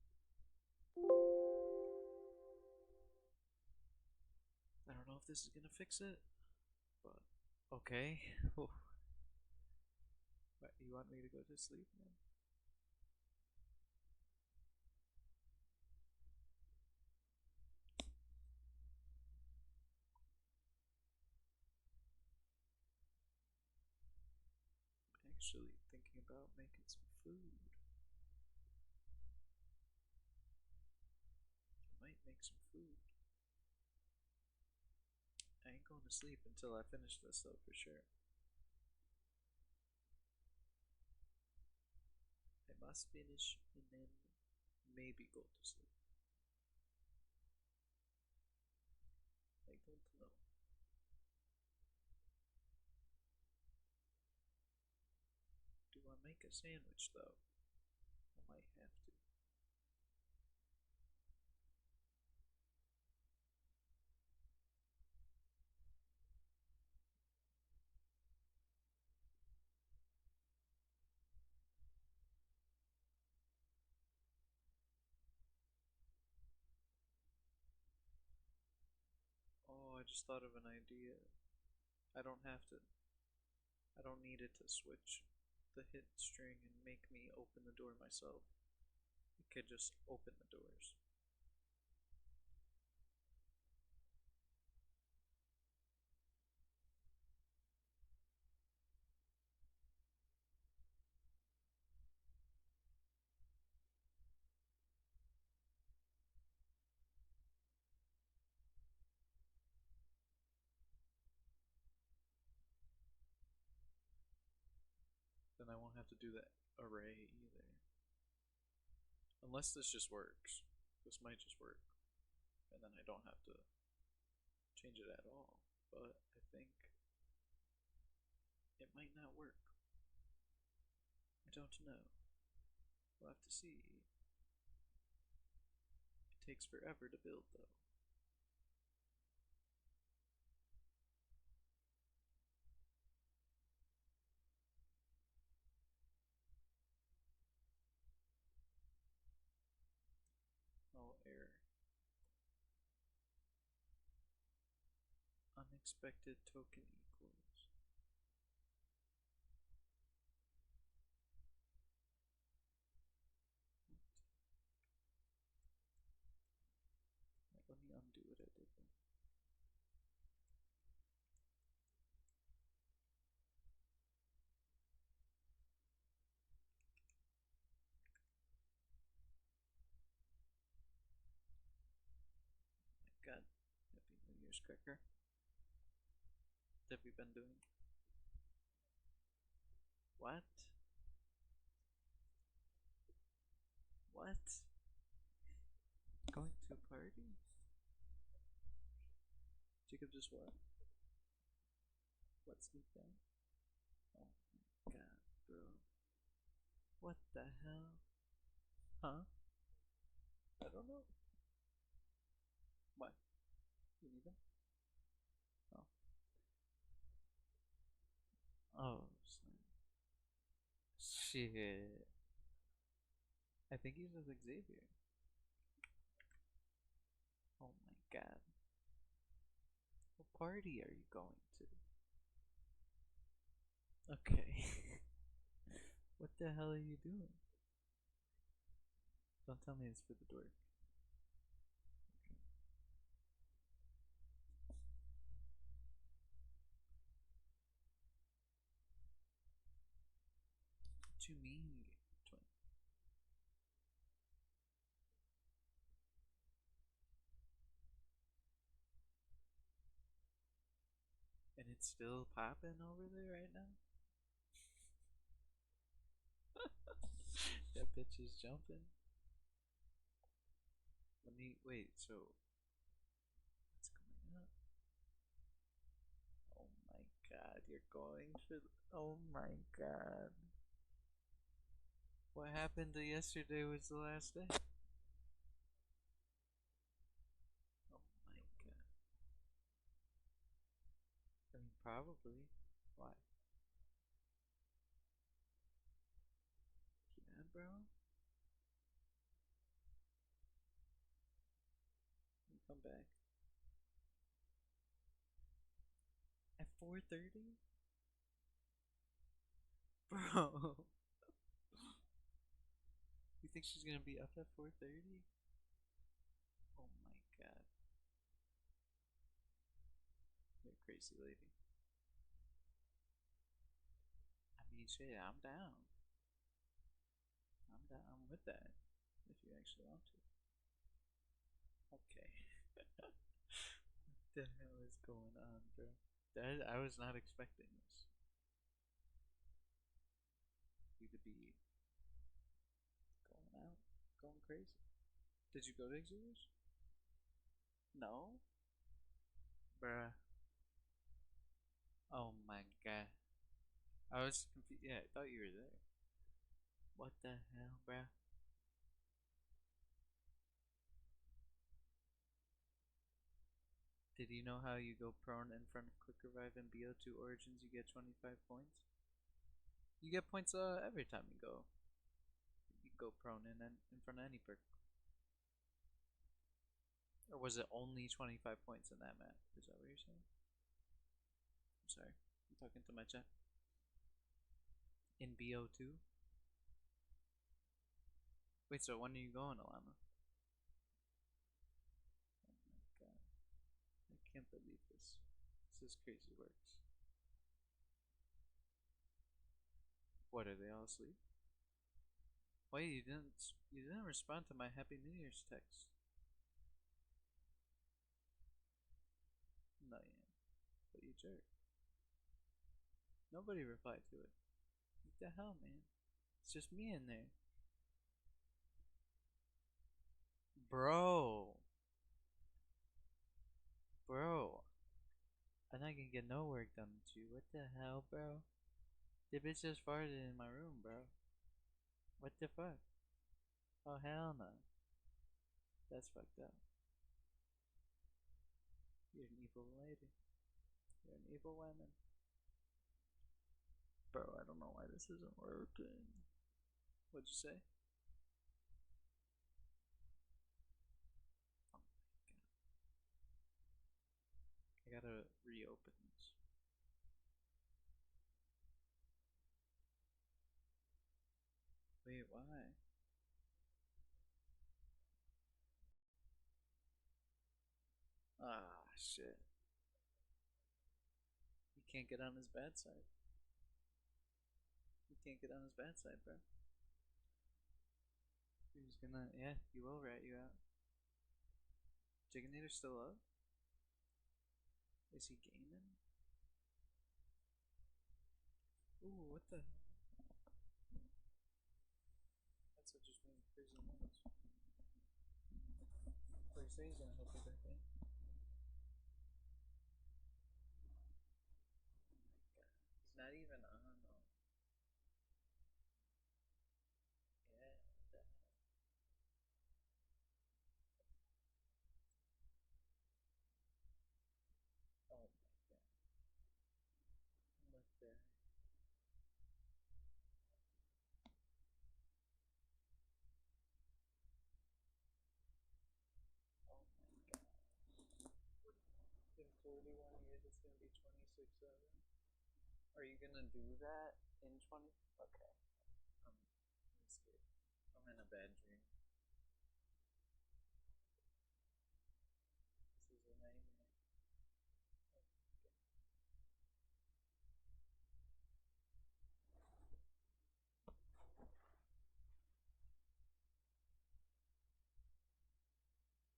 I don't know if this is gonna fix it, but okay. What, you want me to go to sleep, man? Actually thinking about making some food. I might make some food. I ain't going to sleep until I finish this though, for sure. I must finish and then maybe go to sleep. I don't know. Do I make a sandwich though? I might have to. Oh, I just thought of an idea. I don't have to. I don't need it to switch the hit string and make me open the door myself. It could just open the doors. Then I won't have to do that array either. Unless this just works. This might just work. And then I don't have to change it at all. But I think it might not work. I don't know. We'll have to see. It takes forever to build though. Oh, error. Unexpected token equals. Right, let me undo what I did then. My God, happy New Year's cracker. What have you been doing? What? What? Going to a party? Jacob just what? What's with that? Oh my God, bro. What the hell? Huh? I don't know. What? You need them? Oh. Oh, shit. I think he's with Xavier. Oh my God. What party are you going to? Okay. What the hell are you doing? Don't tell me it's for the dork. Okay. What you mean, twin? And it It's still popping over there right now. That bitch is jumping. Let me wait. So what's going up? Oh my god, you're going for. Oh my god. What happened to yesterday was the last day? Oh my god. I mean, probably. Why? Yeah, bro. You come back at 4:30, bro. You think she's gonna be up at 4:30? Oh my god. You're a crazy lady. I mean, shit, I'm down. I'm down with that. If you actually want to. Okay. What the hell is going on, bro? I was not expecting this. You to be going out, going crazy. Did you go to Exodus? No? Bruh. Oh my god. I was confused. Yeah, I thought you were there. What the hell, bruh? Did you know how you go prone in front of Quick Revive in BO2 Origins? You get 25 points. You get points every time you go. You go prone in front of any perk. Or was it only 25 points in that map? Is that what you're saying? I'm sorry. I'm talking to my chat. In BO2? Wait, so when are you going, Alana? Oh my god. I can't believe this. This is crazy works. What, are they all asleep? Wait, you didn't respond to my Happy New Year's text. No, yeah. But you jerk. Nobody replied to it. What the hell, man? It's just me in there. Bro. Bro. I'm not gonna get no work done with you. What the hell, bro? The bitch just farted in my room, bro. What the fuck? Oh, hell no. That's fucked up. You're an evil lady. You're an evil woman. Bro, I don't know why this isn't working. What'd you say? Oh my god. I gotta reopen this. Wait, why? Ah, shit. You can't get on his bad side. You can't get on his bad side, bro. He's gonna, yeah, he will rat you out. Chickinator's still up? Is he gaming? Ooh, what the hell? That's what just made crazy noise. What you say he's gonna help you back in? He's not even on though. Yeah, what the hell? Oh my god. What the heck? Oh my god. In 41 years it's gonna be 26/7. Are you gonna do that in 20? Okay. I'm scared. I'm in a bad dream. This is a nightmare.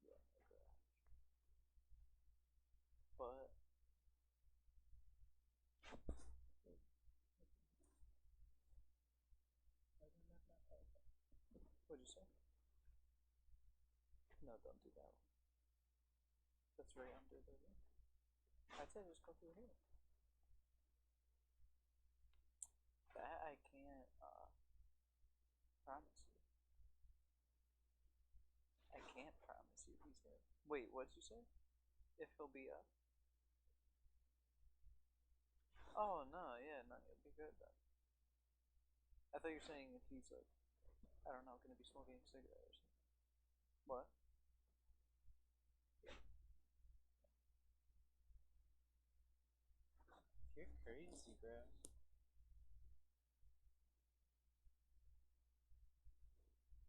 Yeah, okay. But What'd you say? No, don't do that one. That's right under the room. I'd say just go through here. That I can't promise you. I can't promise you he's gonna. Wait, what'd you say? If he'll be up? Oh no, yeah, no, it'll be good then. I thought you were saying if he's like, I don't know, gonna be smoking a cigarette or something. What? You're crazy, bro.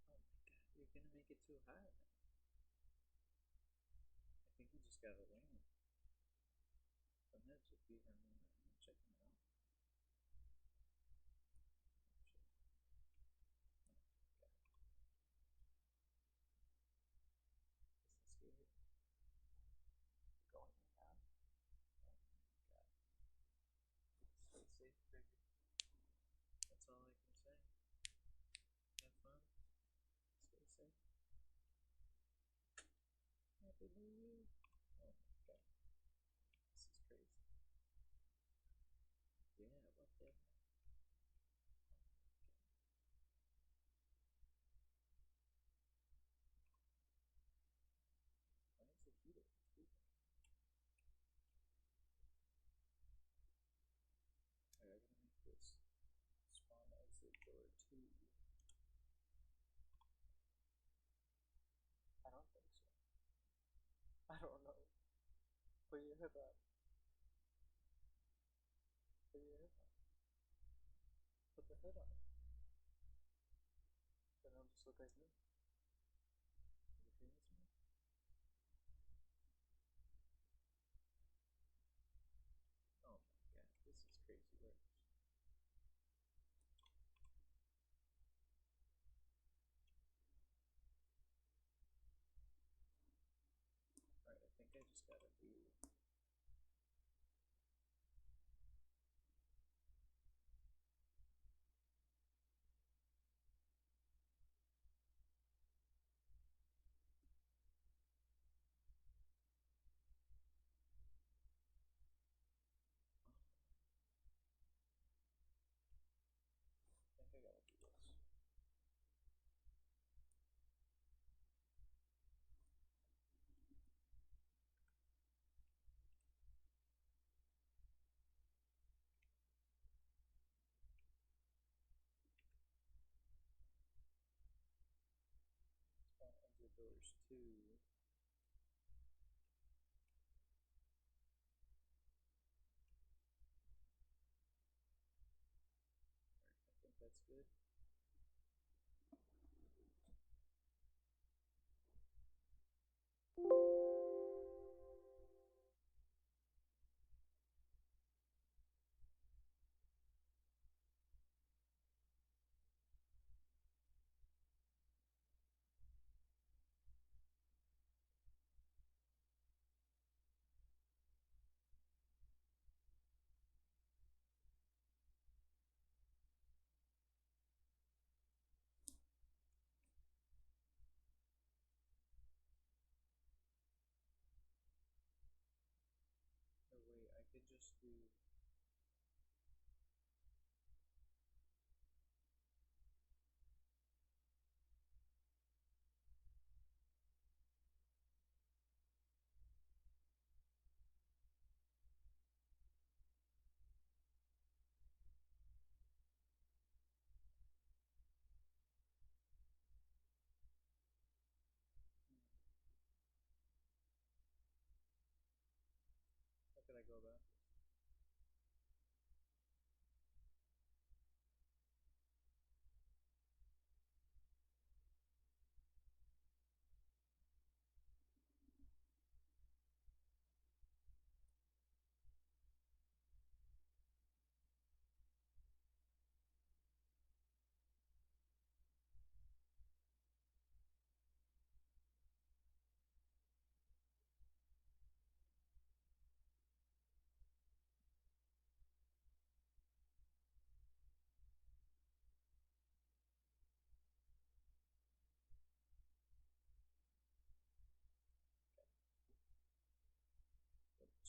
Oh my god, you're gonna make it too high now. I think you just gotta land. Sometimes if you have one, I'm gonna check them out. This is scary. Going now. Oh my god. Stay safe, Trigger. That's all I can say. Have fun. Stay safe. Happy New Year. Oh my god. This is crazy. Yeah, what the heck? Why is the heater sleeping? Alright, I gotta make this spawn exit door 2. I don't think so. I don't know. Put your hood on. Put your hood on. Put the hood on. Then it'll just look like me. You feel this, man? Oh my god, this is crazy work. Alright, I think I just gotta do. I think I gotta do this. Spawn exit doors 2. Alright, I think that's good. Oh wait, I could just do. How could I go about this?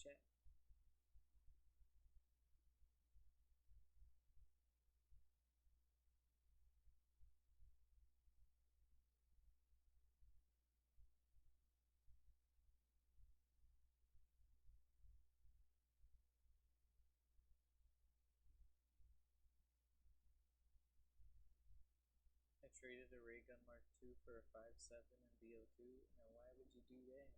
chat. I traded a ray gun Mark II for a 5.7 in BO2. Now why would you do that?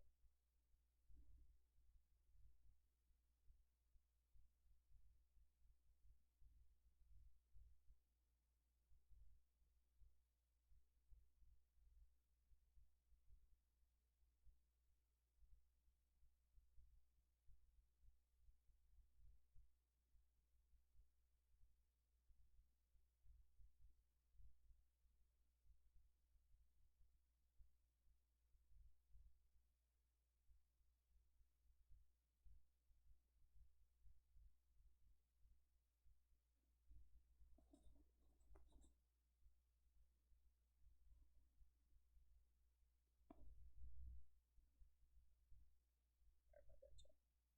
Alright, my bad, chat. That's Mrs.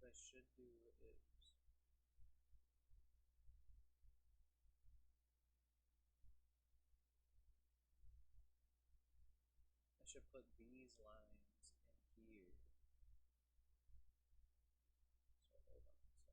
What I should do is I should put these lines in here. So hold on a second.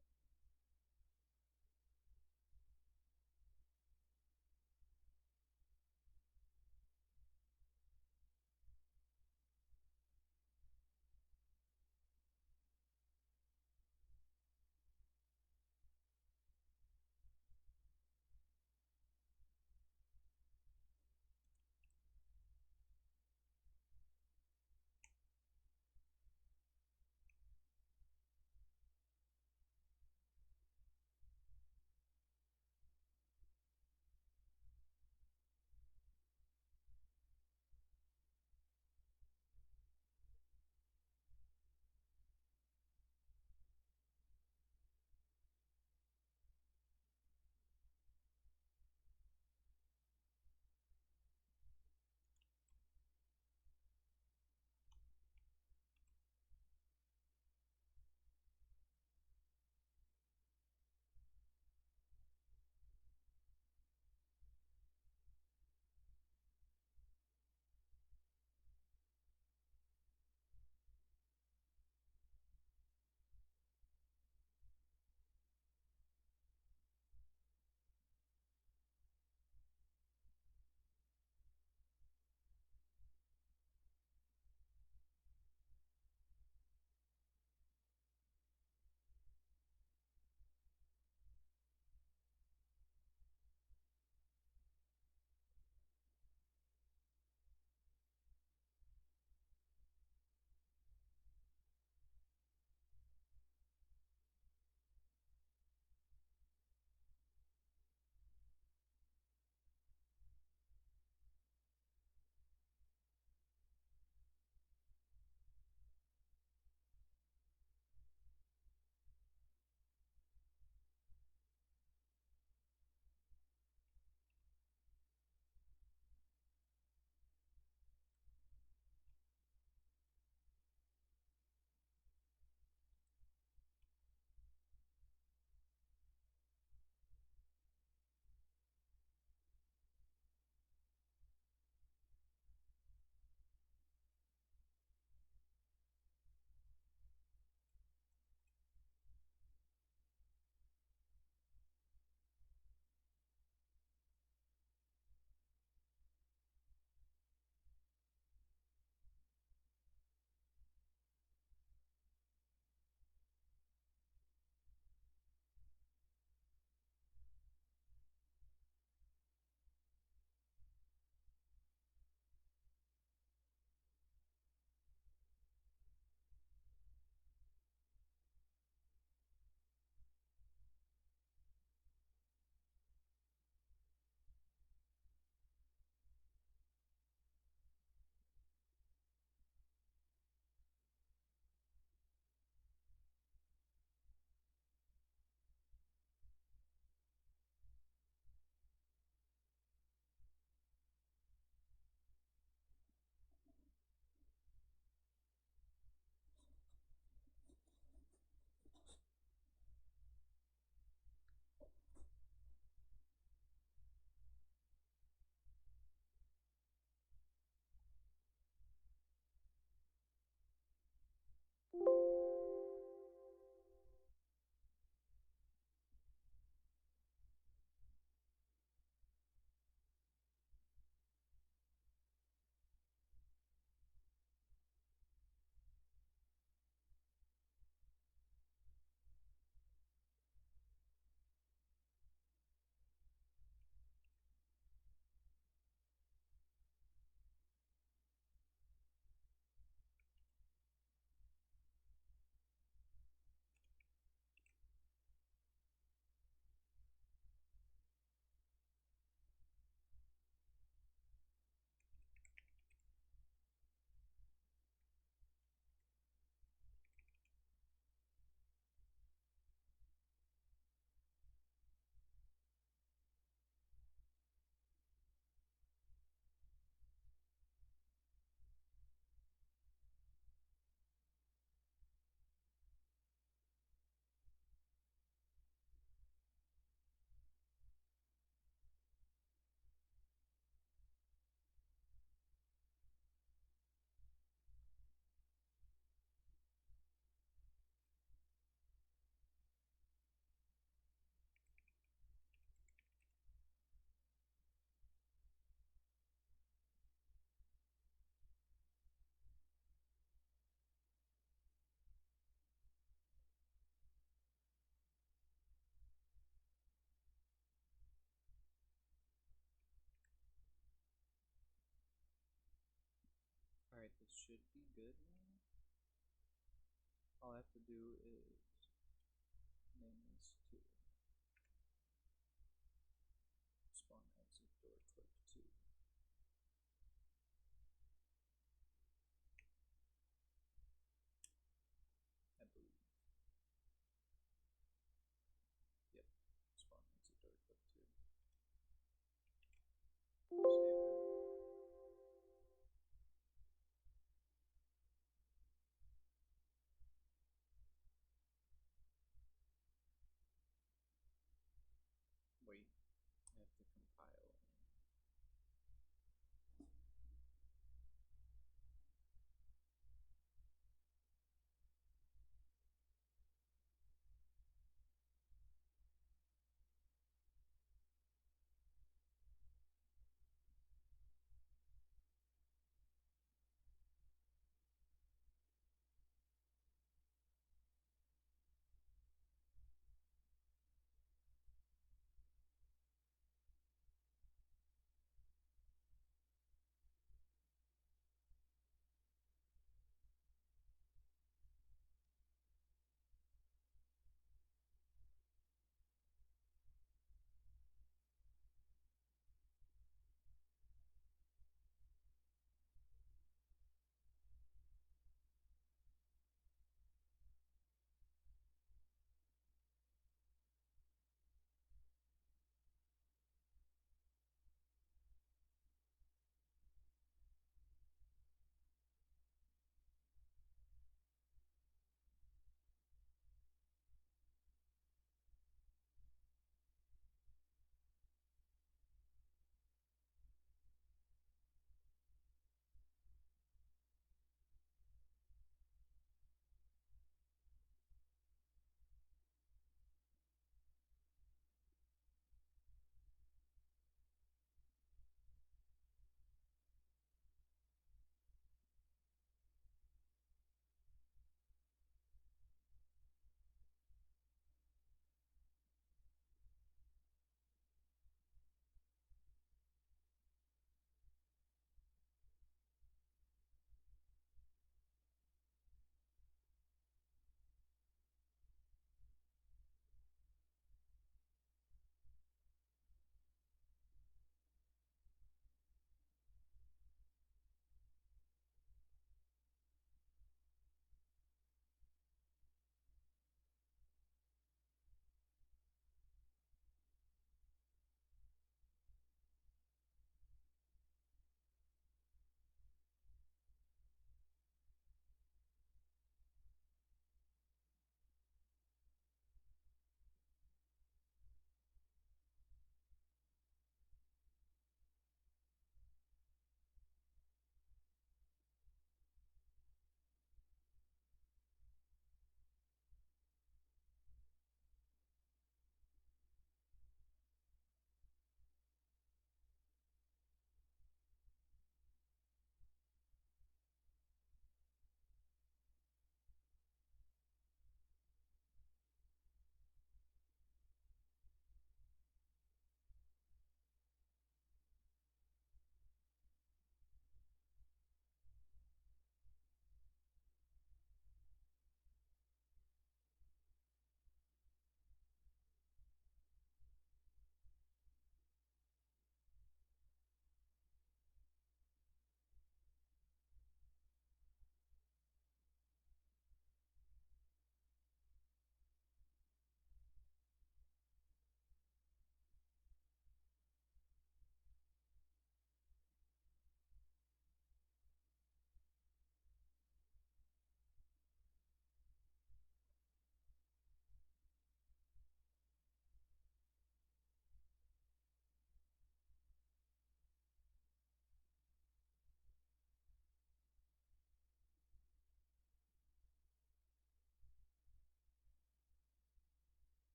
should be good now. All I have to do is name this to spawn exit door click 2. I believe. Yep. Spawn exit door click 2. Save that.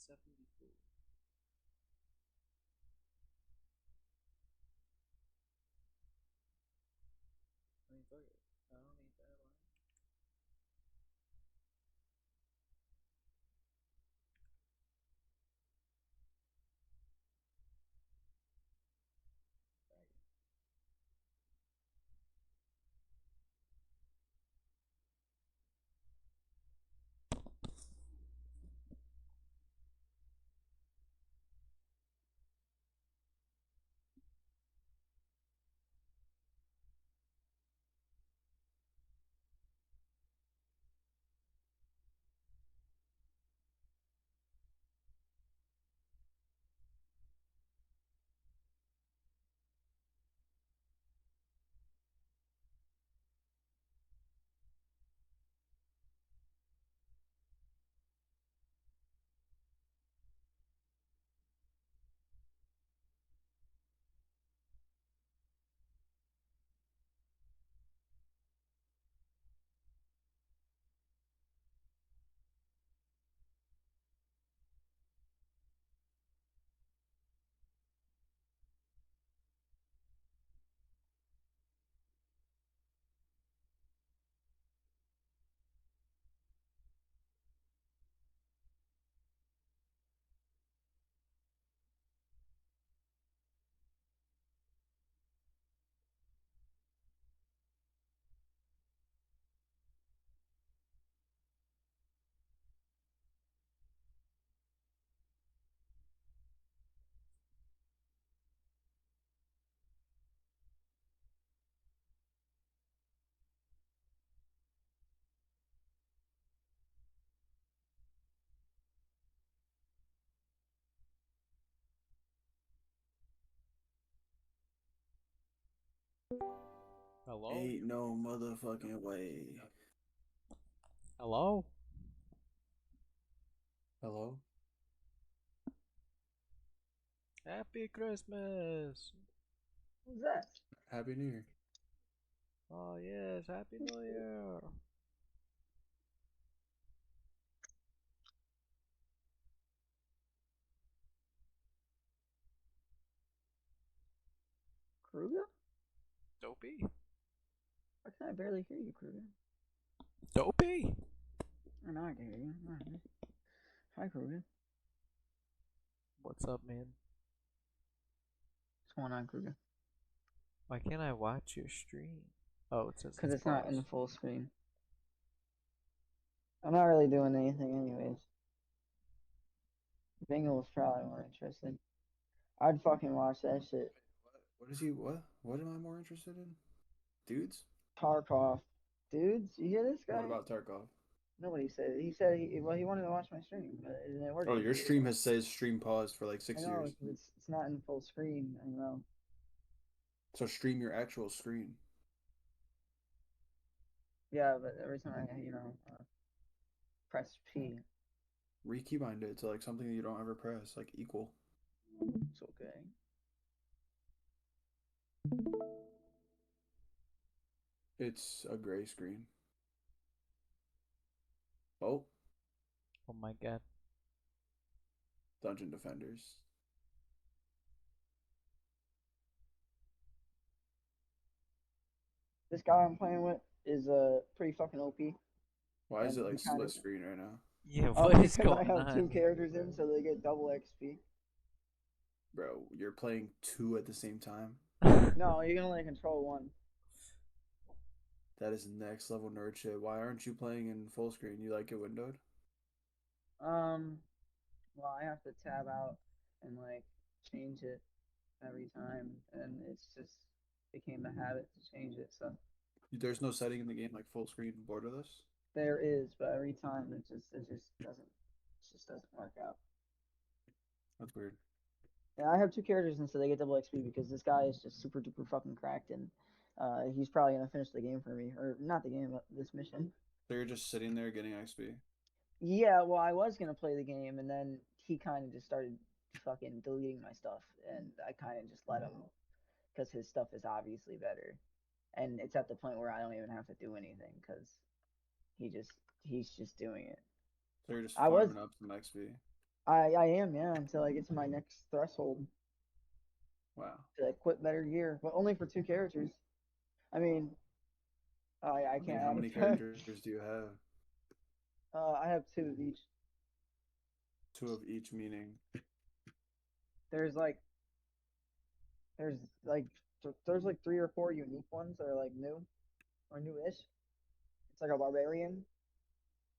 74. I mean, fuck it. I don't need that one. Hello? Ain't no motherfucking way. Hello? Hello? Happy Christmas! Who's that? Happy New Year. Oh yes, Happy New Year! Kruger? Dopey? Why can I barely hear you, Kruger? Dopey? I know I can hear you. Alright. Hi, Kruger. What's up, man? What's going on, Kruger? Why can't I watch your stream? Oh, it says Because it's it's not in paused. full screen. I'm not really doing anything anyways. Bingo was probably more interested. I'd fucking watch that shit. What is he? What am I more interested in? Dudes? Tarkov. Dudes, you hear this guy? What about Tarkov? Nobody said it. He said he wanted to watch my stream, but it didn't work. Oh, your stream has says stream paused for like I 6 know, years. it's not in full screen. I know. So stream your actual screen. Yeah, but every time I, press P, Rekeybind it to like something that you don't ever press, like equal. it's okay. It's a gray screen. Oh, Oh my god. Dungeon Defenders. This guy I'm playing with is pretty fucking OP. Why is And it he like kinda- split screen right now? Yeah, Oh, what is because I going have 2 on? characters in, so they get double XP. Bro, you're playing 2 at the same time? No, you can only control 1. That is next level nerd shit. Why aren't you playing in full screen? You like it windowed? Well, I have to tab out and like change it every time, and it's just became a habit to change it. So There's no setting in the game like full screen borderless? there is, but every time it just doesn't work out. That's weird. Yeah, I have 2 characters, and so they get double XP because this guy is just super duper fucking cracked, and he's probably gonna finish the game for me, or not the game, but this mission. So you're just sitting there getting XP? Yeah, well, I was gonna play the game, and then he kind of just started fucking deleting my stuff, and I kind of just let him because his stuff is obviously better, and it's at the point where I don't even have to do anything because he's just doing it. So you're just I was farming up some XP? I am, yeah, until I get to my next threshold Wow. to equip better gear, but only for 2 characters. I mean, I I mean, can't how add many it. characters do you have? I have 2 of each. 2 of each, meaning. There's like there's like there's like 3 or 4 unique ones that are like new or newish. It's like a barbarian.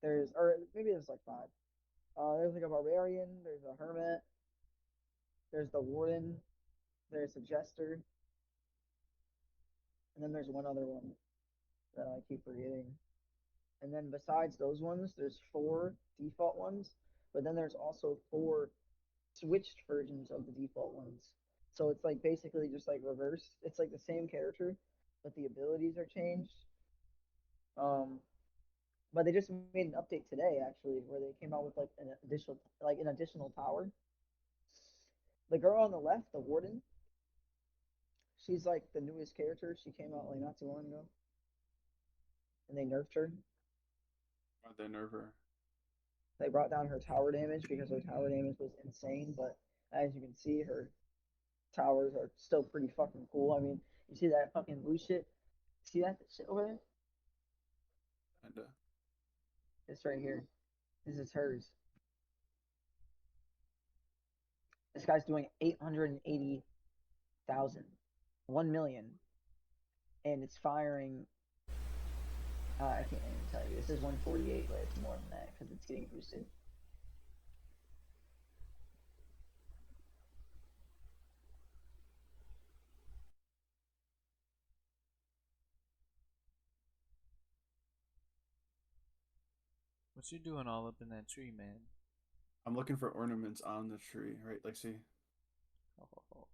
There's or maybe there's like 5. There's like a barbarian. There's a hermit. There's the warden. There's a jester, and then there's one other one that I keep forgetting. And then besides those ones, there's 4 default ones, but then there's also 4 switched versions of the default ones. So it's like basically just like reverse. It's like the same character, but the abilities are changed. Um, but they just made an update today actually, where they came out with an additional power. The girl on the left, the warden, she's like the newest character. She came out like not too long ago, and they nerfed her. Why'd they nerf her? They brought down her tower damage because her tower damage was insane. But as you can see, her towers are still pretty fucking cool. I mean, you see that fucking blue shit? See that shit over there? Kinda. It's right here. This is hers. This guy's doing 880,000, 1 million, and it's firing. I can't even tell you. This is 148, but it's more than that because it's getting boosted. What you doing all up in that tree, man? I'm looking for ornaments on the tree, right? Like, see? Oh.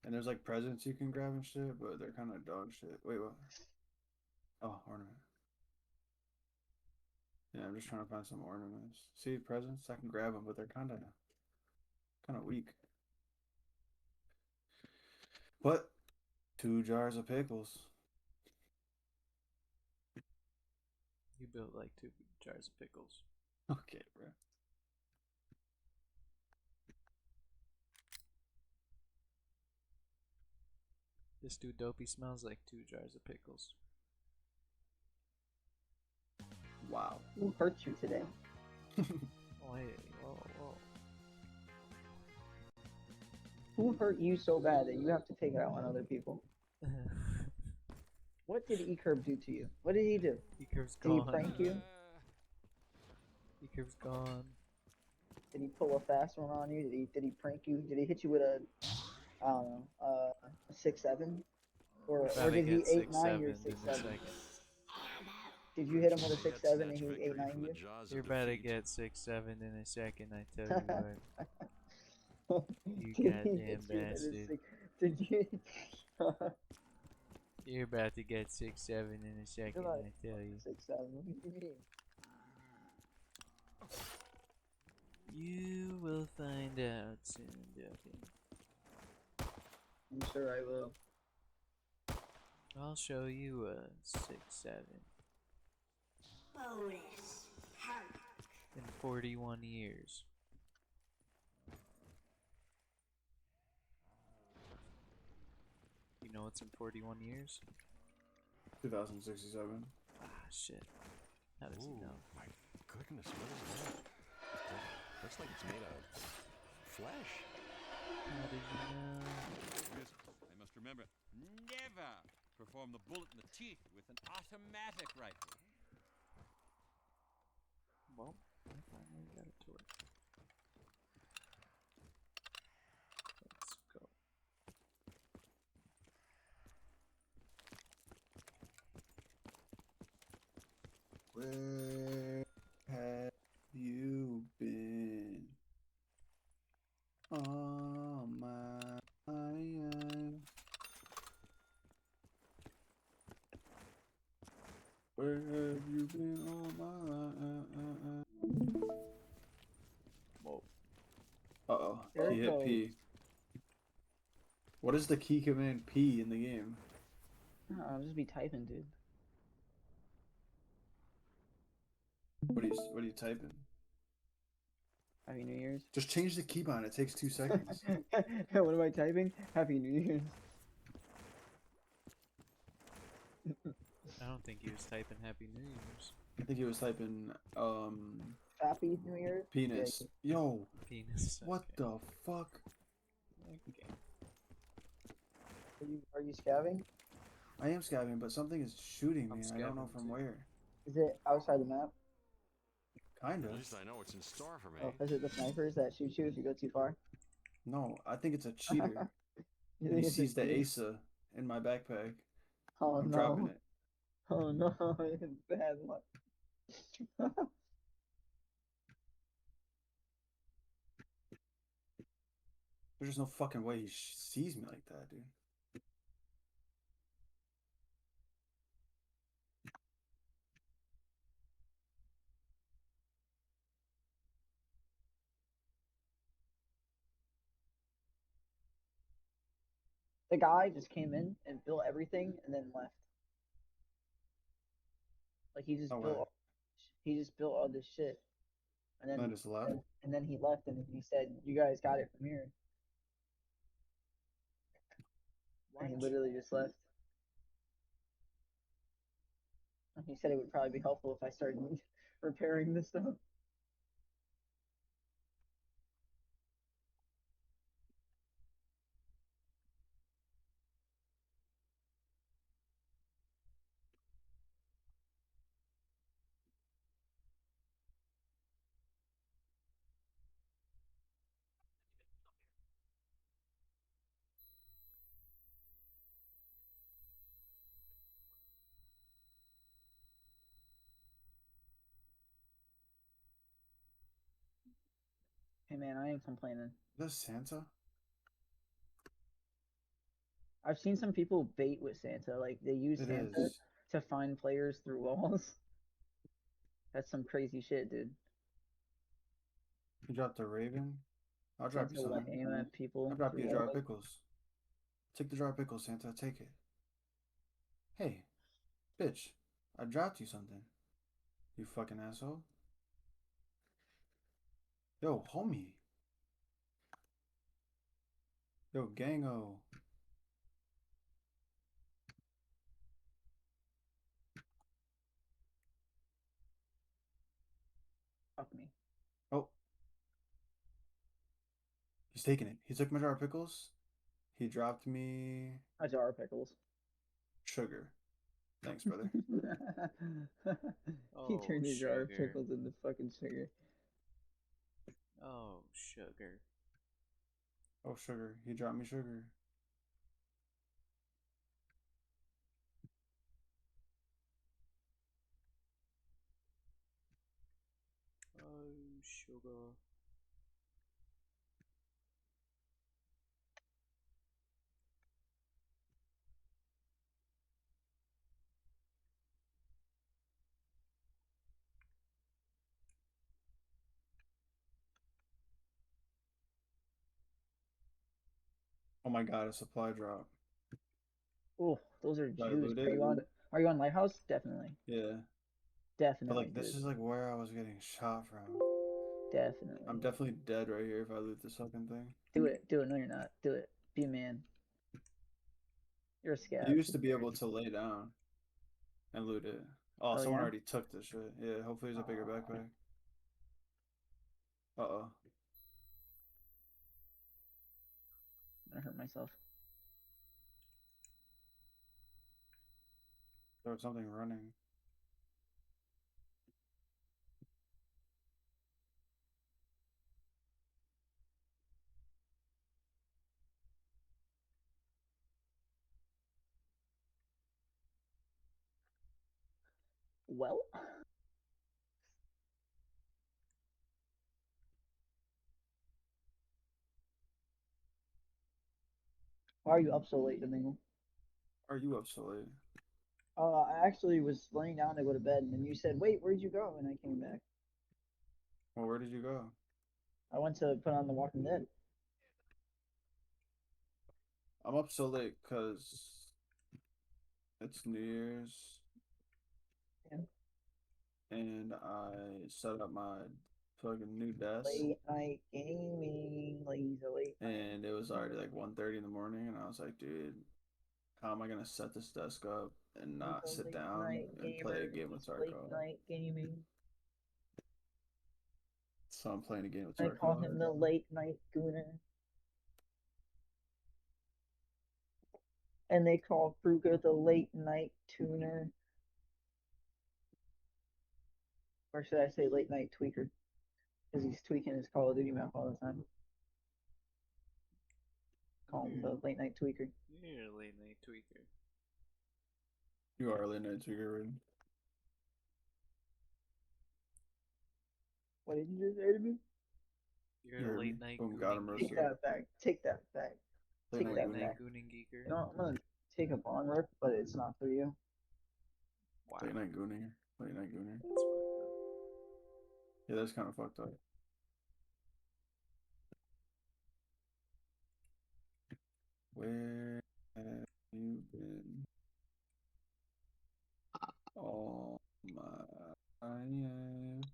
And there's like presents you can grab and shit, but they're kind of dog shit. Wait, what? Oh, ornament. Yeah, I'm just trying to find some ornaments. See, presents? I can grab them, but they're kind of weak. But 2 jars of pickles. You built like 2 jars of pickles. Okay, bro. This dude dopey smells like 2 jars of pickles. Wow. Who hurt you today? Wait, whoa. Who hurt you so bad that you have to take it out on other people? What did E-Curb do to you? What did he do? E-Curb's Did he gone. prank you? E-Curb's gone. Did he pull a fast one on you? Did he prank you? Did he hit you with a I don't know, a 6-7? Or did he 8-9 your 6-7? Did you hit him with a 6-7 and he 8-9 you? You're about to get 6-7 in a second, I tell you what. You goddamn bastard. Did you? You're about to get 6-7 in a second, I tell you. 6-7. What do you mean? You will find out soon, Duffy. I'm sure I will. I'll show you a 6-7 Bonus. in 41 years. You know what's in 41 years? 2067. Ah, shit. How does he know? My goodness, what is that? Looks like it's made of flesh. How did you know? I must remember, never perform the bullet in the teeth with an automatic rifle. Well, I finally got it to work. Let's go. Where have you been? Oh my. Where have you been all my Whoa. Uh-oh. There He it hit goes. P. What is the key command P in the game? I'll just be typing, dude. What are you typing? Happy New Year's. Just change the keybind. It takes 2 seconds. What am I typing? Happy New Year's. I don't think he was typing Happy New Year's. I think he was typing Happy New Year's. penis. Yeah. Yo. Penis. What the fuck? Okay. Are you scabbing? I am scabbing, but something is shooting me. I don't know scabbing from too. where. Is it outside the map? Kind At of. least I know what's in store for me. Oh, is it the snipers that shoot you if you go too far? No, I think it's a cheater. You And he think it's a sees the cheater? Asa in my backpack. Oh I'm no. dropping it. Oh no, it's bad luck. There's just no fucking way he sees me like that, dude. The guy just came in and built everything and then left. Like he just No way. built all this shit. And I then just left. and then he left and he said, "You guys got it from here." And he literally just left. And he said it would probably be helpful if I started repairing this stuff. Hey man, I ain't complaining. Is that Santa? I've seen some people bait with Santa. Like they use It Santa is. to find players through walls. That's some crazy shit, dude. You dropped a Raven? I'll drop you Santa will like something. aim at people. I'll drop through you a jar of walls. pickles. Take the jar of pickles, Santa. Take it. Hey, bitch. I dropped you something. You fucking asshole. Yo, homie. Yo, gango. Fuck me. Oh. He's taking it. He took my jar of pickles. He dropped me A jar of pickles. sugar. Thanks, brother. He Oh, turned your jar of sugar. pickles into fucking sugar. Oh, sugar. Oh, sugar. He dropped me sugar. Oh, sugar. Oh my god, a supply drop. Oh, those are Did I juice. loot Are it? you on Lighthouse? Definitely. Yeah. Definitely, But like, this dude. is like where I was getting shot from. Definitely. I'm definitely dead right here if I loot this fucking thing. Do it. Do it. No, you're not. Do it. Be a man. You're a scab. You used to be able to lay down and loot it. Oh, Oh, someone yeah? already took this shit. Yeah, hopefully it's a bigger backpack. Uh-oh. I hurt myself. There was something running. Well. Why are you up so late, Domingo? Are you up so late? I actually was laying down to go to bed, and then you said, "Wait, where'd you go?" And I came back. Well, where did you go? I went to put on The Walking Dead. I'm up so late because it's New Year's. Yeah. And I set up my fucking new desk. Late night gaming, lazy late night. And it was already like 1:30 in the morning, and I was like, dude, how am I gonna set this desk up and not He's a sit late down night and play a gamer. game of He's late Tarkov? night gaming. So I'm playing a game of I call Tarkov. him the late night gooner. And they call Kruger the late night tuner. Or should I say late night tweaker? Because he's tweaking his Call of Duty map all the time. Call him the late night tweaker. You're a late night tweaker. You are a late night tweaker, right? What did you just say to me? You're a late night Boom, got him gooning Take roasted. geeker. that back. Take that back. Late Take night that gooning. back. Gooning geeker. You know, I'm gonna take a bong rip, but it's not for you. Wow. Late night gooning. Late night gooner. That's fucked up. Yeah, that's kind of fucked up. Where have you been? All my life.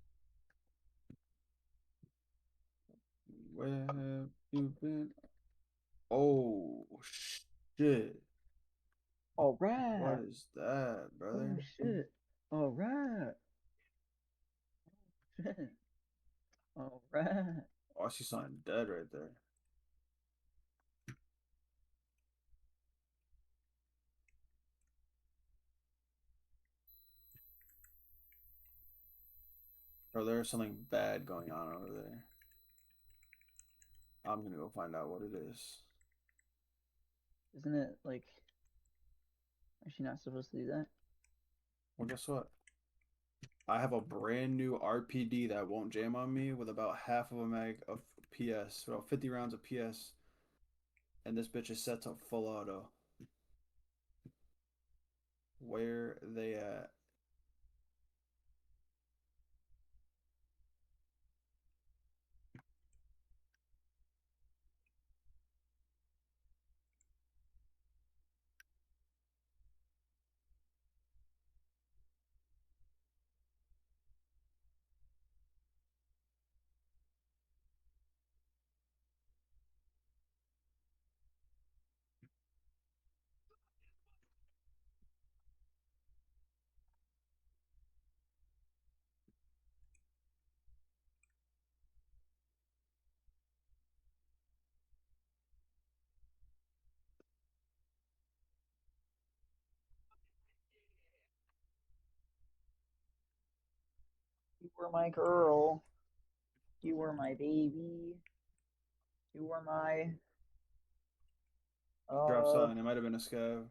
Where have you been? Oh shit! All right. What is that, brother? Oh shit. All right. All right. Oh, I see something dead right there. Bro, there's something bad going on over there. I'm gonna go find out what it is. Isn't it like? Is she not supposed to do that? Well, guess what? I have a brand new RPD that won't jam on me with about half of a mag of PS, about 50 rounds of PS, and this bitch is set to full auto. Where they at? You were my girl. You were my baby. You were my. Drop sign. It might have been a scav.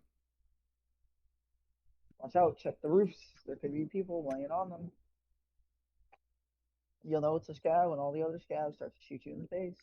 Watch out! Check the roofs. There could be people laying on them. You'll know it's a scav when all the other scavs start to shoot you in the face.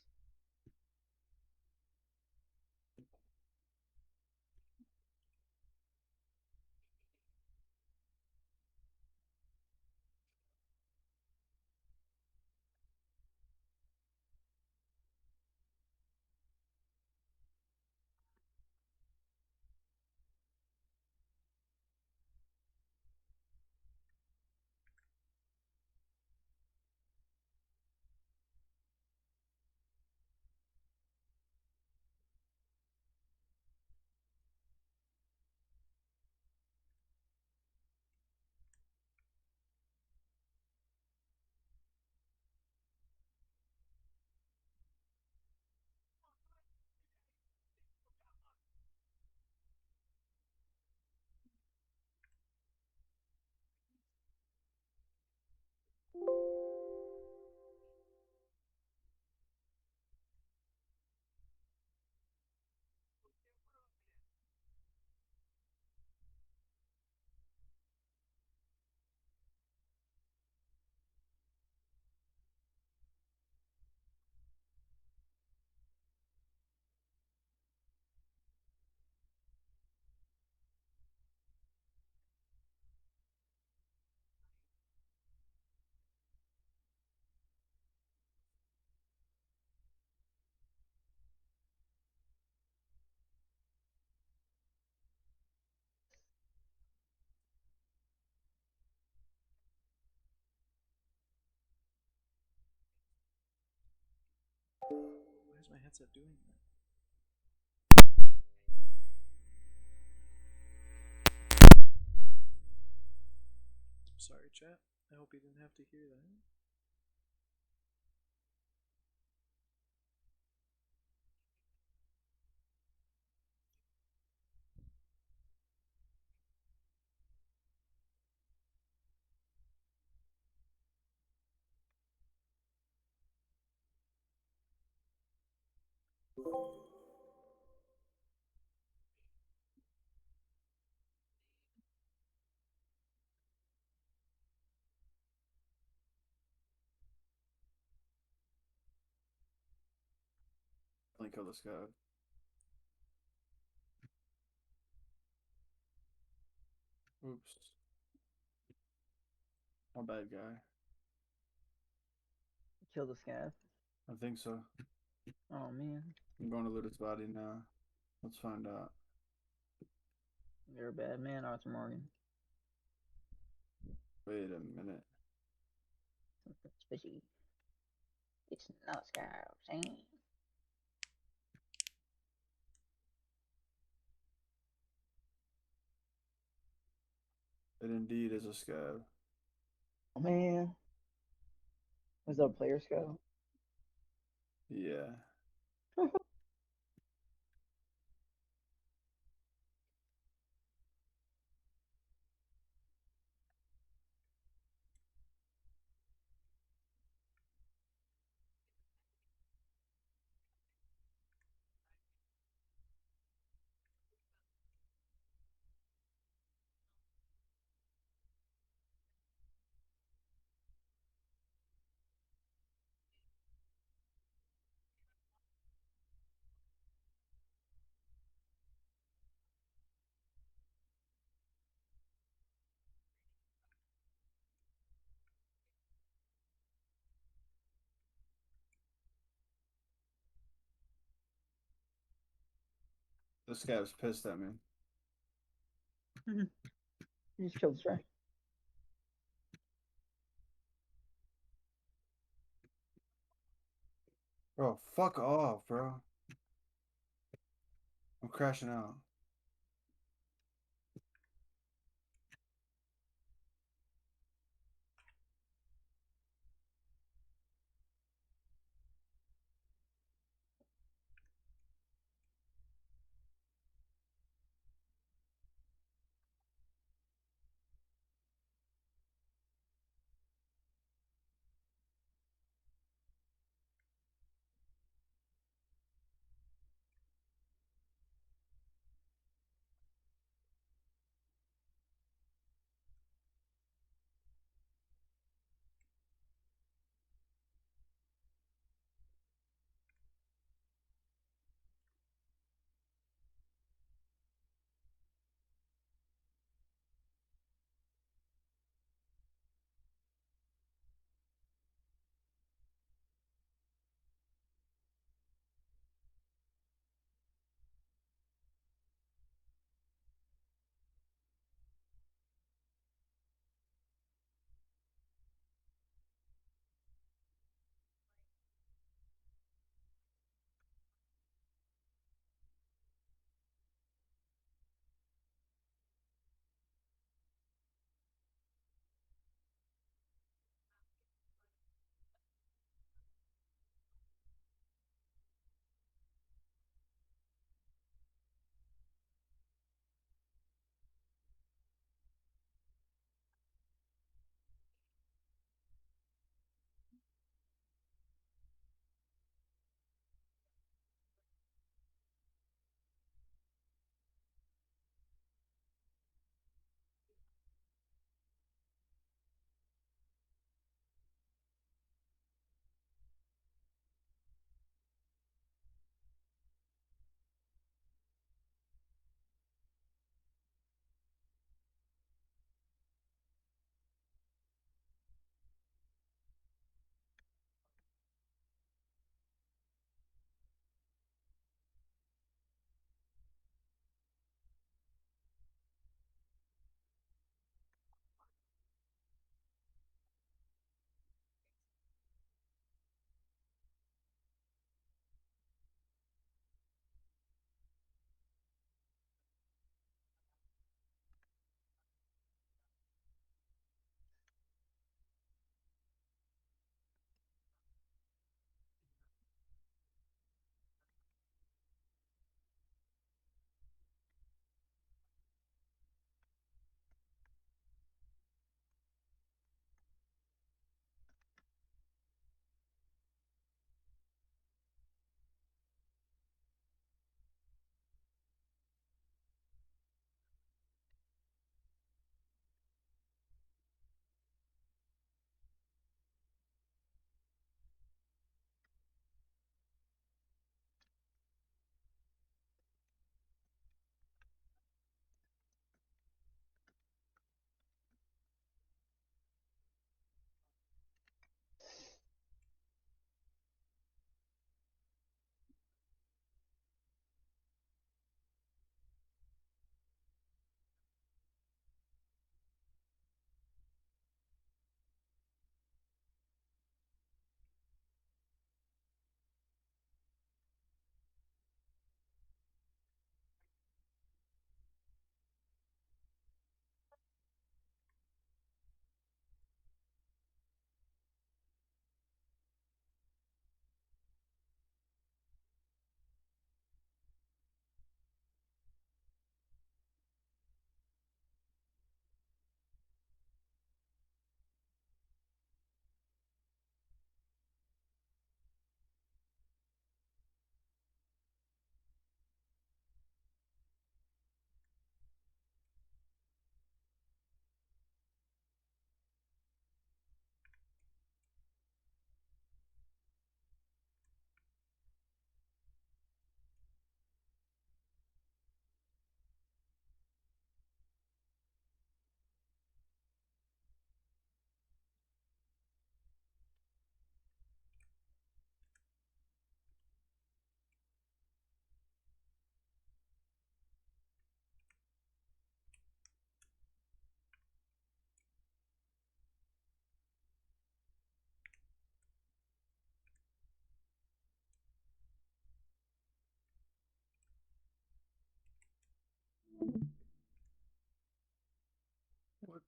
Why is my headset doing that? Sorry, chat. I hope you didn't have to hear that. Definitely kill this guy. Oops. My bad, guy. Kill the scav. I think so. Oh man. I'm going to loot his body now. Let's find out. You're a bad man, Arthur Morgan. Wait a minute. Something fishy. It's not scavs, eh? It indeed is a scav. Oh man. Was that a player scout? Yeah. This scav's pissed at me. You just killed the track. Bro, fuck off, bro. I'm crashing out.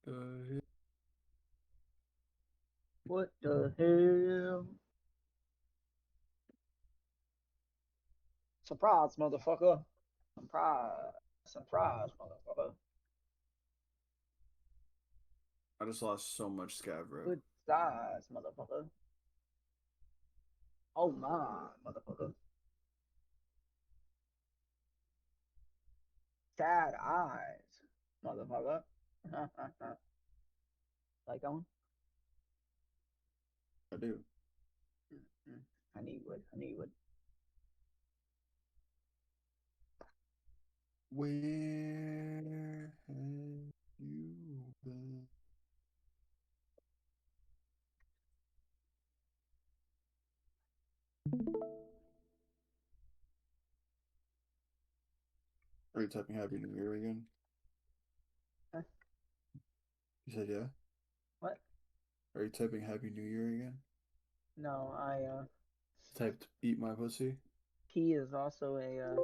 the What the hell? Surprise, motherfucker. Surprise. Surprise, motherfucker. I just lost so much scav, bro. Good size, motherfucker. Oh my, motherfucker. Sad eyes, motherfucker. Like that one? I do. I need wood. I need wood. Where have you been? Are you typing Happy New Year again? Huh? You said yeah? What? Are you typing Happy New Year again? No, I Typed Eat My Pussy? P is also a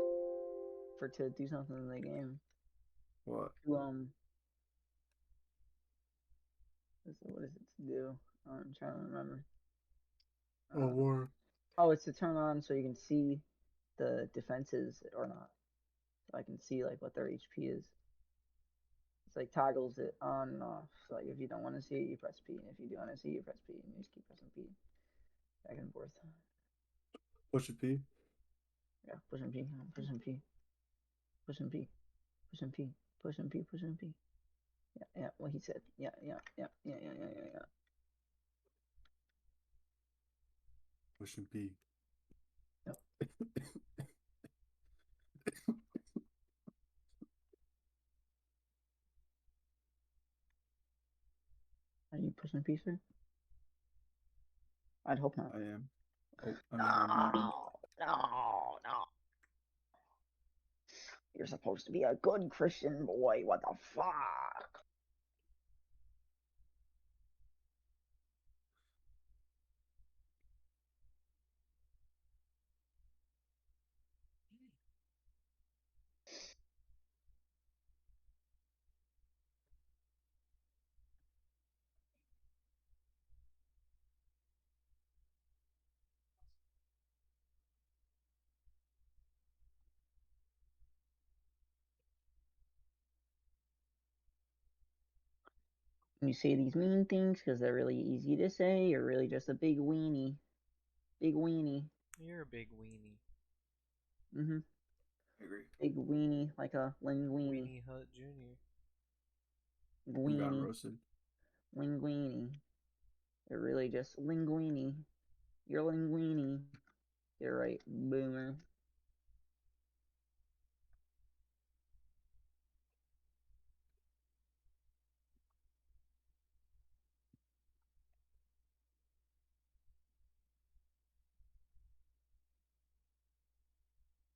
for to do something in the game. What? To what is it to do? I'm trying to remember. Oh, war. Oh, it's to turn on so you can see the defenses or not. So I can see like what their HP is. It's like toggles it on and off. So like if you don't want to see it, you press P, and if you do want to see it, you press P, and you just keep pressing P, back and forth. Push a P? Yeah, pushing P, pushing P, pushing P, pushing P, pushing P, pushing P. Yeah, yeah. What he said. Yeah, yeah, yeah, yeah, yeah, yeah, yeah, yeah. Pushing P. Yep. Are you pushing P, sir? I'd hope not. I am. Oh, I mean, I'm not. No. You're supposed to be a good Christian boy. What the fuck? You say these mean things because they're really easy to say. You're really just a big weenie. Big weenie. You're a big weenie. Mm-hmm. I agree. Big weenie, like a linguini. Weenie Hut Jr. You got Weenie. roasted. Linguini. You're really just linguini. You're linguini. You're right, boomer.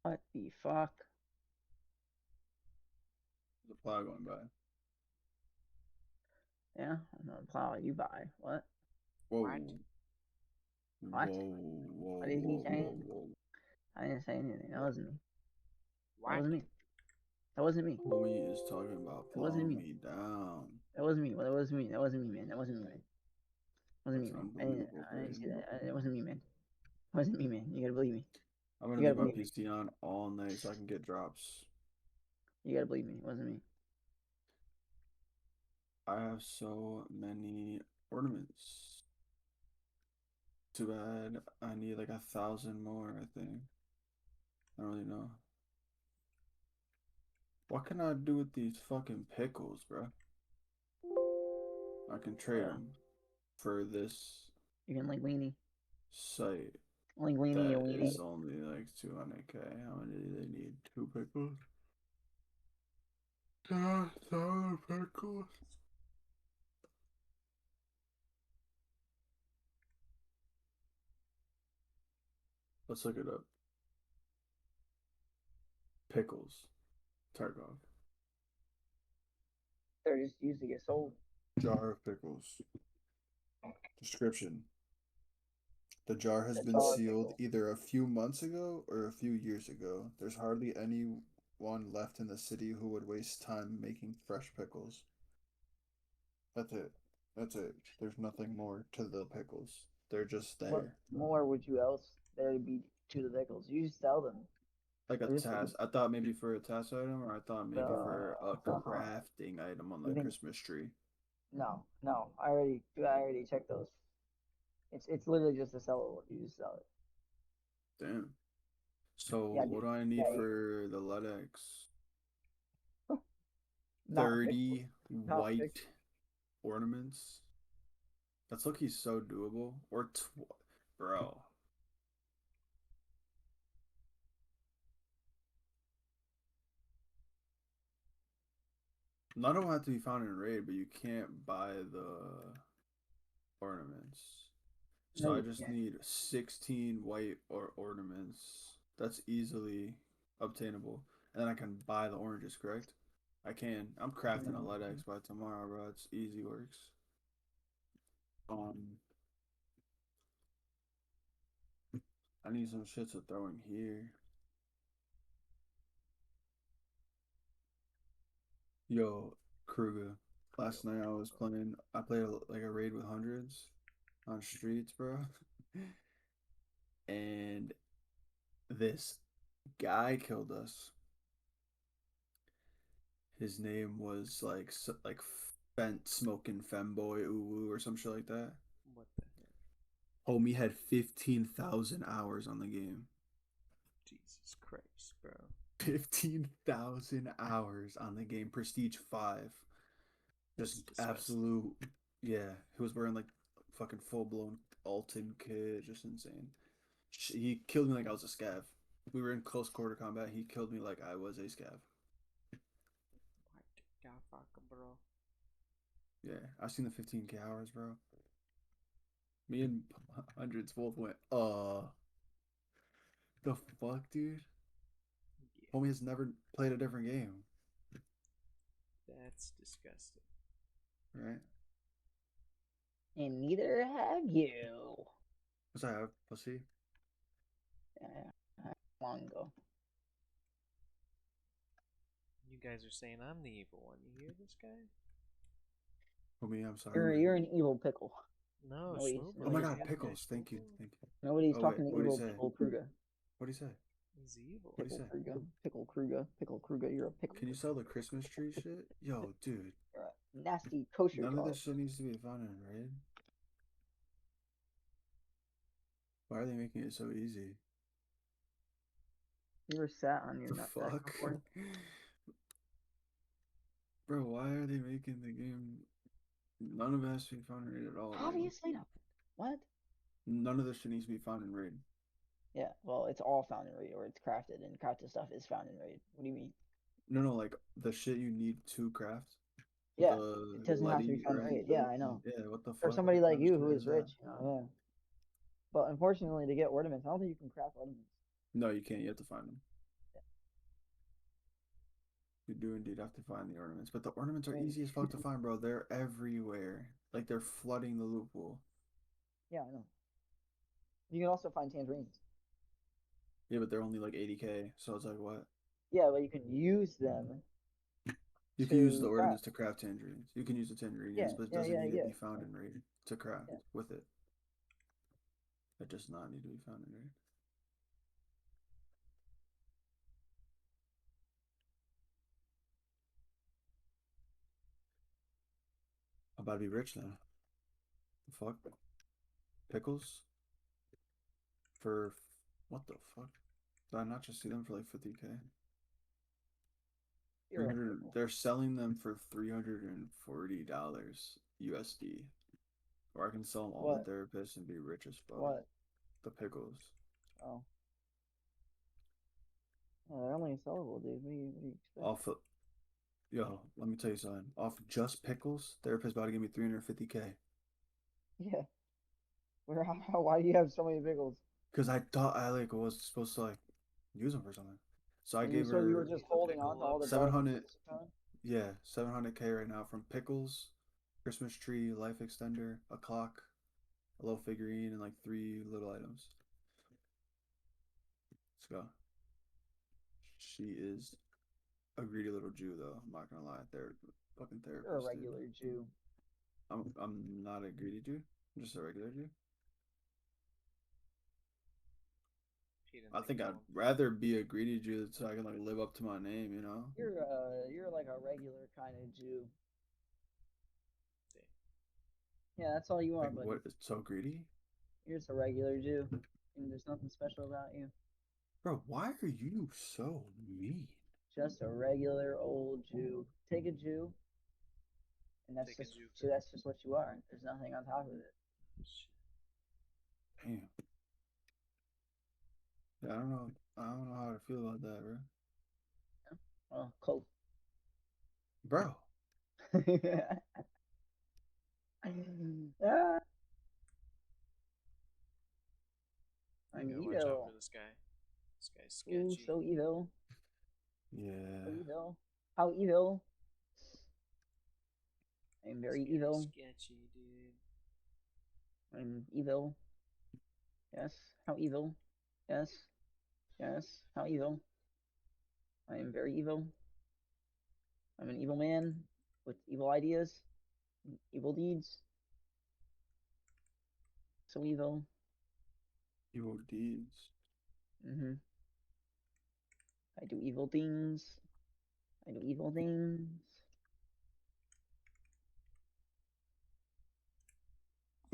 What the fuck? There's a plow going by. Yeah, I'm gonna plow you by. What? Whoa. What? What? Whoa, What did he say? whoa. I didn't say anything. That wasn't me. That What? wasn't me. That wasn't me. Homie is talking about It wasn't plowing me. me down. That wasn't me. That wasn't me. That wasn't me, man. That wasn't me, man. It wasn't That's me, man. unbelievable, I didn't see Braden. that. It wasn't me, man. It wasn't me, man. You gotta believe me. I'm gonna You gotta leave my believe me. PC on all night so I can get drops. You gotta believe me. It wasn't me. I have so many ornaments. Too bad I need like 1,000 more, I think. I don't really know. What can I do with these fucking pickles, bro? I can trade them for this You can linguini. site Linguini, you that weenie. is only like 200k. How many do they need? 2 pickles? 10,000 pickles? Let's look it up. Pickles. Tarkov. They're just used to get sold. Jar of pickles. Description. The jar has been jar of sealed pickle. either a few months ago or a few years ago. There's hardly anyone left in the city who would waste time making fresh pickles. That's it. That's it. There's nothing more to the pickles. They're just What there. more would you else there be to the pickles? You just sell them. Like a They're just task. I thought maybe for a task item, or I thought maybe for a uh, crafting item on the even Christmas tree. no. I already checked those. It's literally just a sellable. You just sell it. Damn. So Yeah, what dude. do I need Yeah, for the LEDX? not pickles. 30 Not pickles. white ornaments. That's lucky so doable. Or bro. None of them have to be found in raid, but you can't buy the ornaments. No, So I you just can't. need 16 white ornaments. That's easily obtainable. And then I can buy the oranges, correct? I can. I'm crafting a LEDX by tomorrow, bro. It's easy works. I need some shit to throw in here. Yo, Kruger. Last night I was playing. I played like a raid with hundreds on streets, bro. And this guy killed us. His name was like Fent Smoking Femboy Uwu or some shit like that. What the heck? Homie had 15,000 hours on the game. Jesus Christ, bro. 15,000 hours on the game. Prestige 5. Just absolute. Yeah. He was wearing like fucking full blown Alton kit. Just insane. He killed me like I was a scav. We were in close quarter combat. He killed me like I was a scav. God, fuck, bro. Yeah, I've seen the 15K hours, bro. Me and hundreds both went, the fuck, dude? Yeah. Homie has never played a different game. That's disgusting. Right? And neither have you. What's that, pussy? Yeah, long ago. You guys are saying I'm the evil one. You hear this guy? Homie, I'm sorry. You're an evil pickle. No, Oh my god, pickles. Thank you. Thank you. Nobody's Oh, talking wait, to what'd he evil say? pickle Kruger. What'd he say? He's evil. What'd he say? Pickle Kruger. You're a pickle. Can you sell the Christmas tree shit? Yo, dude. You're a nasty kosher None dog. of this shit needs to be found in raid. Why are they making it so easy? You were sat on your The nutsack fuck? before? Bro, why are they making the game? None of it has to be found in raid at all. Obviously not. What? None of this shit needs to be found in raid. Yeah, well, it's all found in raid, or it's crafted, and crafted stuff is found in raid. What do you mean? No, like the shit you need to craft. Yeah, the it doesn't have to be found in raid. Yeah, I know. Yeah, what the fuck? For somebody like you who Where is rich, you know, yeah. But unfortunately, to get ornaments, I don't think you can craft ornaments. No, you can't. You have to find them. You do indeed have to find the ornaments, but the ornaments are easy as fuck to find, bro. They're everywhere. Like they're flooding the loot pool. Yeah, I know. You can also find tangerines. Yeah, but they're only like 80K, so it's like what? Yeah, but you can use them. You can use the ornaments to craft tangerines. You can use the tangerine, yes, but it doesn't need to be found in raid to craft with it. It does not need to be found in raid. I'm about to be rich now. The fuck? Pickles? For what the fuck? Did I not just see them for like 50K? 300. They're selling them for $340 USD. Or I can sell them all to therapists and be rich as fuck. What? The pickles. Oh. Oh, they're only sellable, dude. What do you expect? Off of, yo, let me tell you something. Off just pickles, therapist about to give me 350K. Yeah. Why do you have so many pickles? Because I thought I like was supposed to like use them for something. So I gave So her you were just holding on to all the 700. Yeah, 700K right now from pickles, Christmas tree, life extender, a clock, a little figurine, and like 3 little items. Let's go. She is a greedy little Jew, though. I'm not gonna lie. They're fucking therapists. You're a regular Jew. I'm not a greedy Jew. I'm just a regular Jew. He didn't I think so. I'd rather be a greedy Jew so I can like live up to my name, you know? You're like a regular kind of Jew. Yeah, that's all you are, Like buddy. what is so greedy? You're just a regular Jew, and there's nothing special about you. Bro, why are you so mean? Just a regular old Jew. Take a Jew, and that's just what you are. There's nothing on top of it. Damn. Yeah, I don't know how to feel about that, bro. Well, cool. Bro. Ah, I'm You gotta watch out evil. for this guy. This guy's Ooh, sketchy. so evil. Yeah. So evil. How evil? I'm very evil. Sketchy, dude. I'm evil. Yes. How evil? Yes. Yes. How evil? I am very evil. I'm an evil man with evil ideas, evil deeds. So evil. Evil deeds. I do evil things. I do evil things.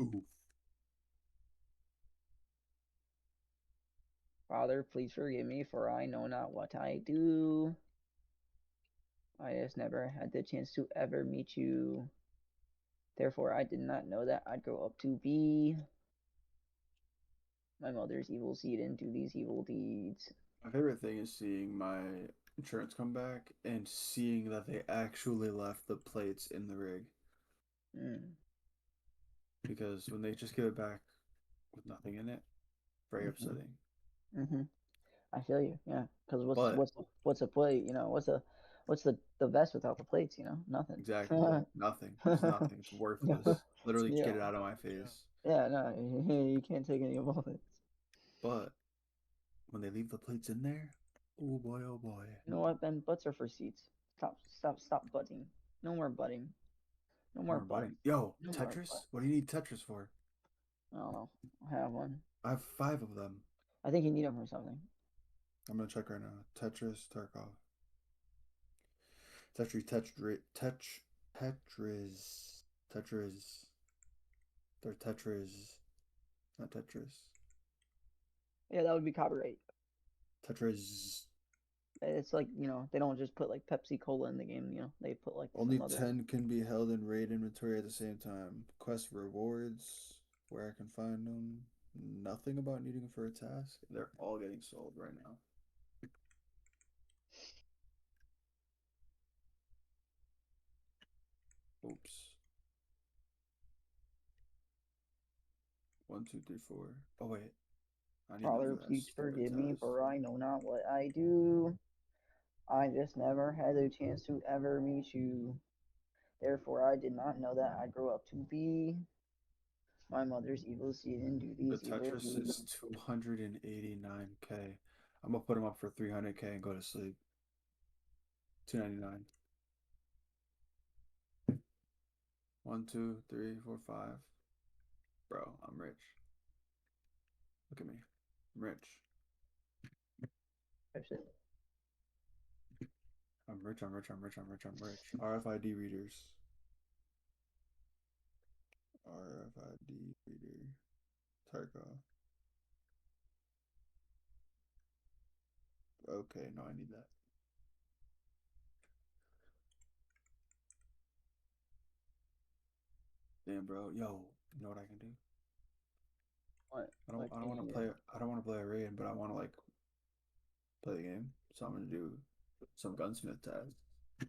Oof. Father, please forgive me, for I know not what I do. I just never had the chance to ever meet you. Therefore, I did not know that I'd grow up to be my mother's evil seed and do these evil deeds. My favorite thing is seeing my insurance come back and seeing that they actually left the plates in the rig. Because when they just give it back with nothing in it, very upsetting. I feel you, yeah. Because But what's a plate? You know, what's the vest without the plates? You know, nothing. exactly, nothing. It's nothing. It's worthless. Literally, Yeah. get it out of my face. Yeah, no, you can't take any bullets. But when they leave the plates in there, oh boy, oh boy. You know what, Ben? Butts are for seats. Stop butting. No more butting. No more butting. Yo, No more Tetris? butt. What do you need Tetris for? I don't know. I have one. I have 5 of them. I think you need them for something. I'm gonna check right now. Tetris, Tarkov. Tetris. They're Tetris. Not Tetris. Yeah, that would be copyright. Tetris. It's like, you know, they don't just put like Pepsi Cola in the game, you know, they put like Only some other 10 can be held in raid inventory at the same time. Quest rewards, where I can find them. Nothing about needing for a task. They're all getting sold right now. Oops. 1, 2, 3, 4. Oh wait. I need that Father, for that please stupid forgive me, task. for I know not what I do. I just never had the chance to ever meet you. Therefore, I did not know that I'd grow up to be my mother's evil seed and do The these evil Tetris is deeds. 289k. I'm gonna put him up for 300k and go to sleep. 299. 1, 2, 3, 4, 5. Bro, I'm rich. Look at me. I'm rich. I'm rich. RFID readers. RFID reader. Tarkov. Okay, no, I need that. Damn, bro. Yo, you know what I can do? What? I don't want to play. I don't want to play a raid, but I want to like play the game. So I'm gonna do some gunsmith tasks.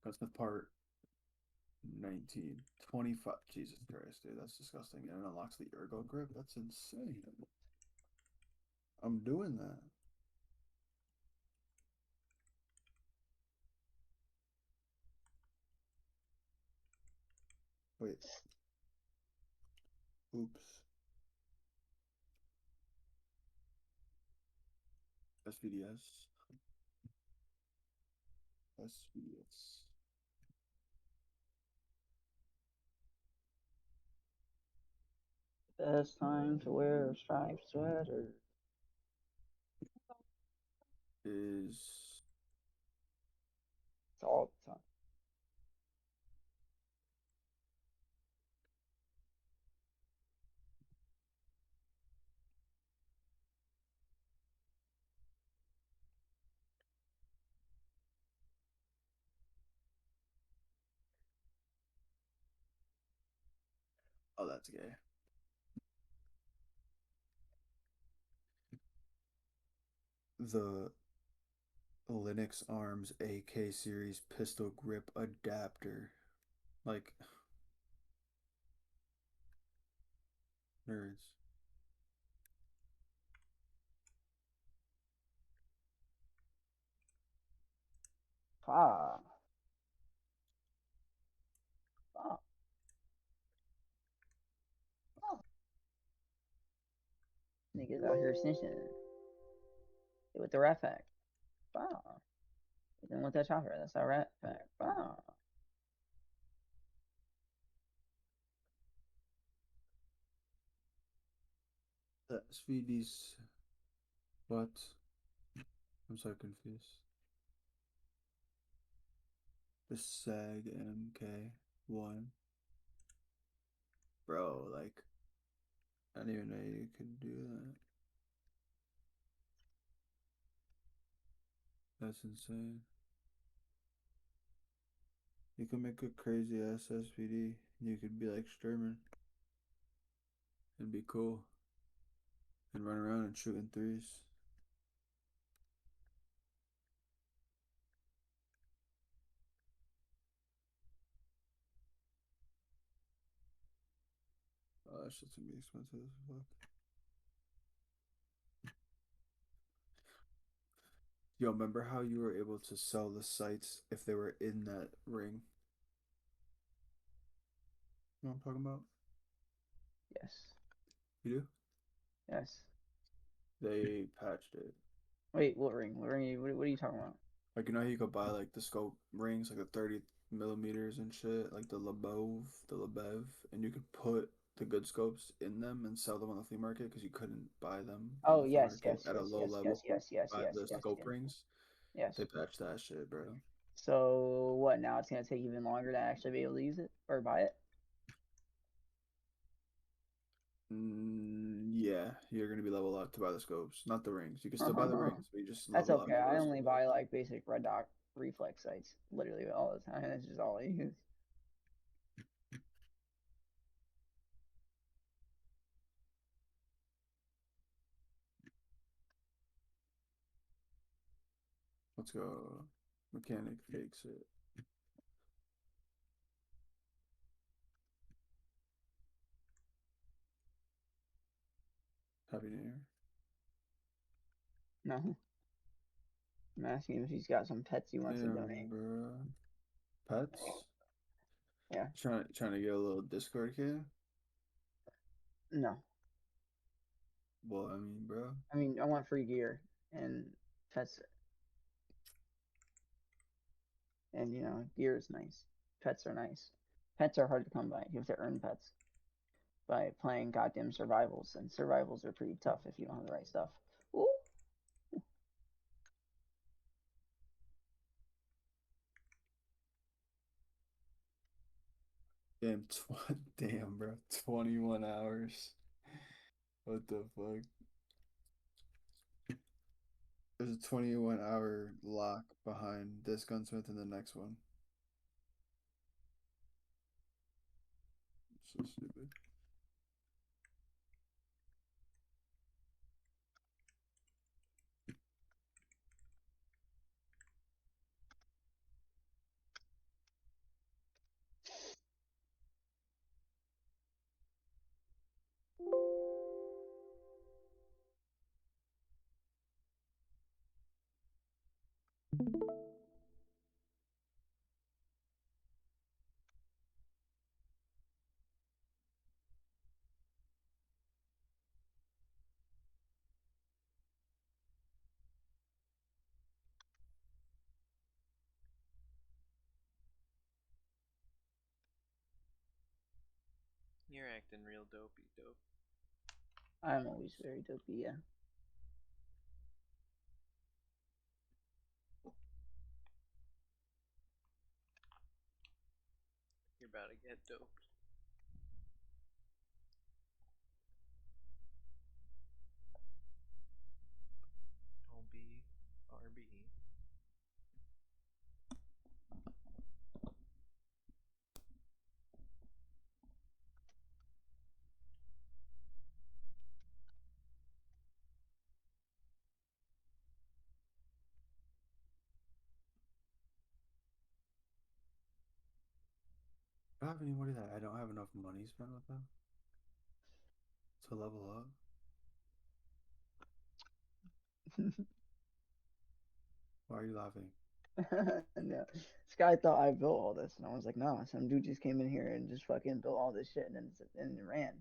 Gunsmith part 19, 25. Jesus Christ, dude, that's disgusting. And it unlocks the ergo grip. That's insane. I'm doing that. Wait. Oops. SVDS. SVDS. Best time to wear a striped sweater. Is It's all the time. oh, that's gay. The Linux Arms AK series pistol grip adapter. Like nerds. Ah. Ah. Ah. Niggas out here snitching. With the rat fact. Wow. Then with that chopper, that's our rat fact. Wow. The SVD's what? I'm so confused. The SAG MK1. Bro, like, I didn't even know you could do that. That's insane. You can make a crazy ass SVD. You could be like Sturman. And be cool. And run around and shooting threes. Oh, that shit's gonna be expensive as fuck. Yo, remember how you were able to sell the sites if they were in that ring? You know what I'm talking about? Yes. You do? Yes. They patched it. Wait, what ring? What ring? What are you talking about? Like, you know how you could buy like the scope rings, like the 30 millimeters and shit, like the Lebev, and you could put the good scopes in them and sell them on the flea market because you couldn't buy them on Oh the flea yes, market yes, at a yes, low yes, yes, level. yes, yes, Buy yes, the yes, scope yes. rings. Yes. They patched that shit, bro. So what now? It's gonna take even longer to actually be able to use it or buy it. Yeah, you're gonna be level up to buy the scopes, not the rings. You can still buy the rings, but you just That's level up okay. to buy I the only scopes. buy like basic red dot reflex sites literally all the time. That's just all I use. Let's go. Mechanic fakes it. Happy New Year. No. I'm asking him if he's got some pets he wants to donate. Bro. Pets? Yeah. Trying to get a little Discord kid? No. Well, I mean, bro. I mean, I want free gear and pets, and gear is nice. Pets are nice. Pets are hard to come by. You have to earn pets by playing goddamn survivals, and survivals are pretty tough if you don't have the right stuff. Ooh. Damn, damn, bro. 21 hours. What the fuck? There's a 21-hour lock behind this gunsmith and the next one. So stupid. You're acting real dopey, dope. I'm always very dopey, yeah. You're about to get doped. Don't be RB. Do I have anybody that I don't have enough money spent with them to level up? Why are you laughing? No. This guy thought I built all this, and I was like, no, some dude just came in here and just fucking built all this shit and then ran.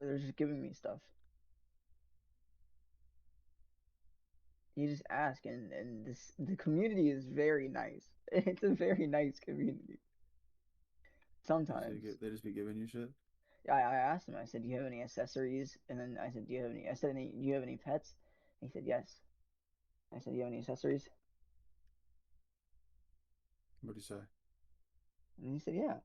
They're just giving me stuff. You just ask, and the community is very nice. It's a very nice community. Sometimes. They just be giving you shit? Yeah, I asked him. I said, "Do you have any accessories?" And then I said, "Do you have any?" I said, "Do you have any pets?" And he said, "Yes." I said, "Do you have any accessories?" What'd you say? And he said, "Yeah."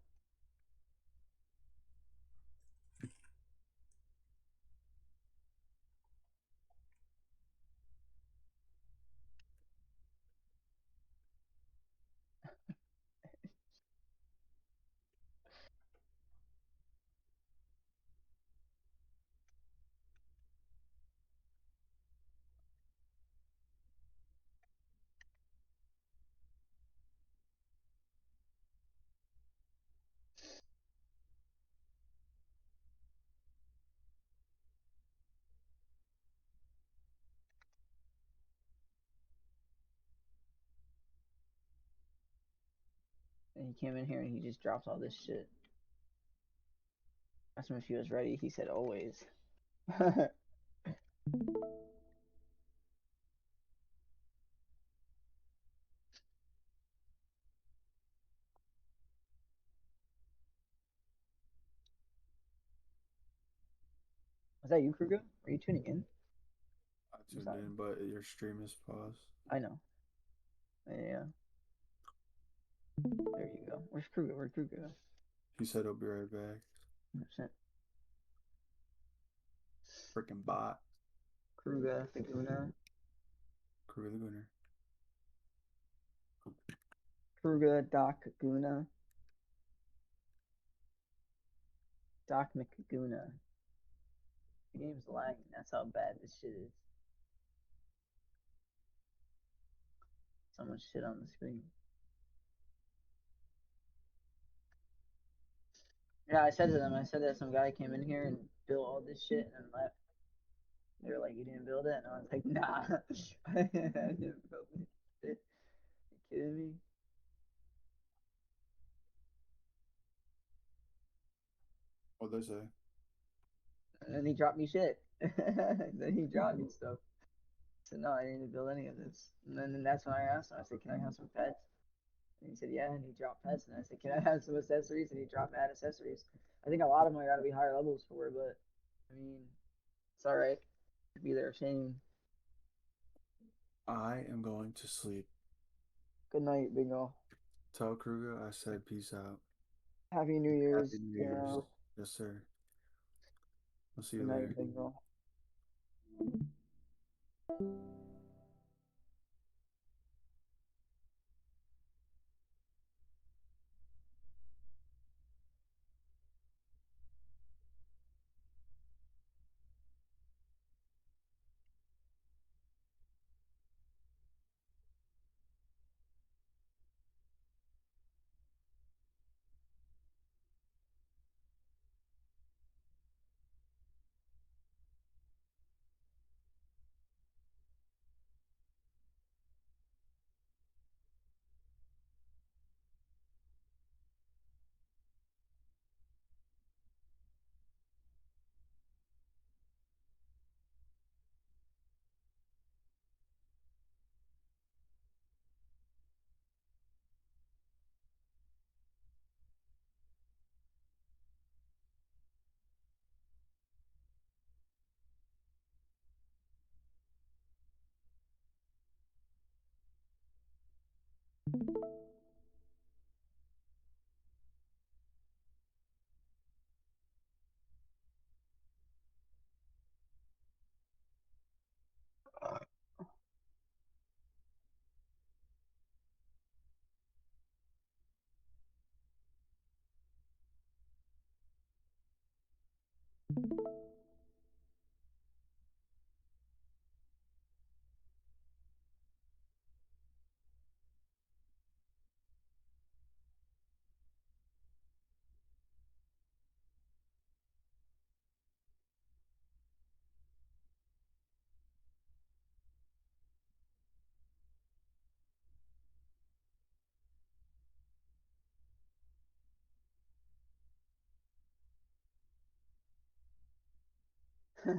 And he came in here and he just dropped all this shit. I asked him if he was ready. He said, "Always." Was that you, Kruger? Are you tuning in? I tuned in, but your stream is paused. I know. Yeah. There you go. Where's Kruger? Where'd Kruger go? He said he'll be right back. 100%. Freaking bot. Kruger, Figuna. Kruger the Gunner. Kruger, Doc Guna. Doc McGuna. The game's lagging. That's how bad this shit is. So much shit on the screen. Yeah, I said to them, I said that some guy came in here and built all this shit and then left. They were like, "You didn't build it?" And I was like, "Nah, I didn't build it." Shit. You kidding me? What'd they say? And then he dropped me shit. Then he dropped me stuff. I said, "No, I didn't build any of this." And then that's when I asked him, I said, "Can I have some pets?" And he said, "Yeah." And he dropped pets. And I said, "Can I have some accessories?" And he dropped mad accessories. I think a lot of them I gotta be higher levels for, but I mean, it's alright. To be their shame. I am going to sleep. Good night, Bingo. Tell Kruger I said peace out. Happy New Year's. Happy New Yeah. Year's. Yes, sir. I'll see you Good later. night, Bingo. Yeah.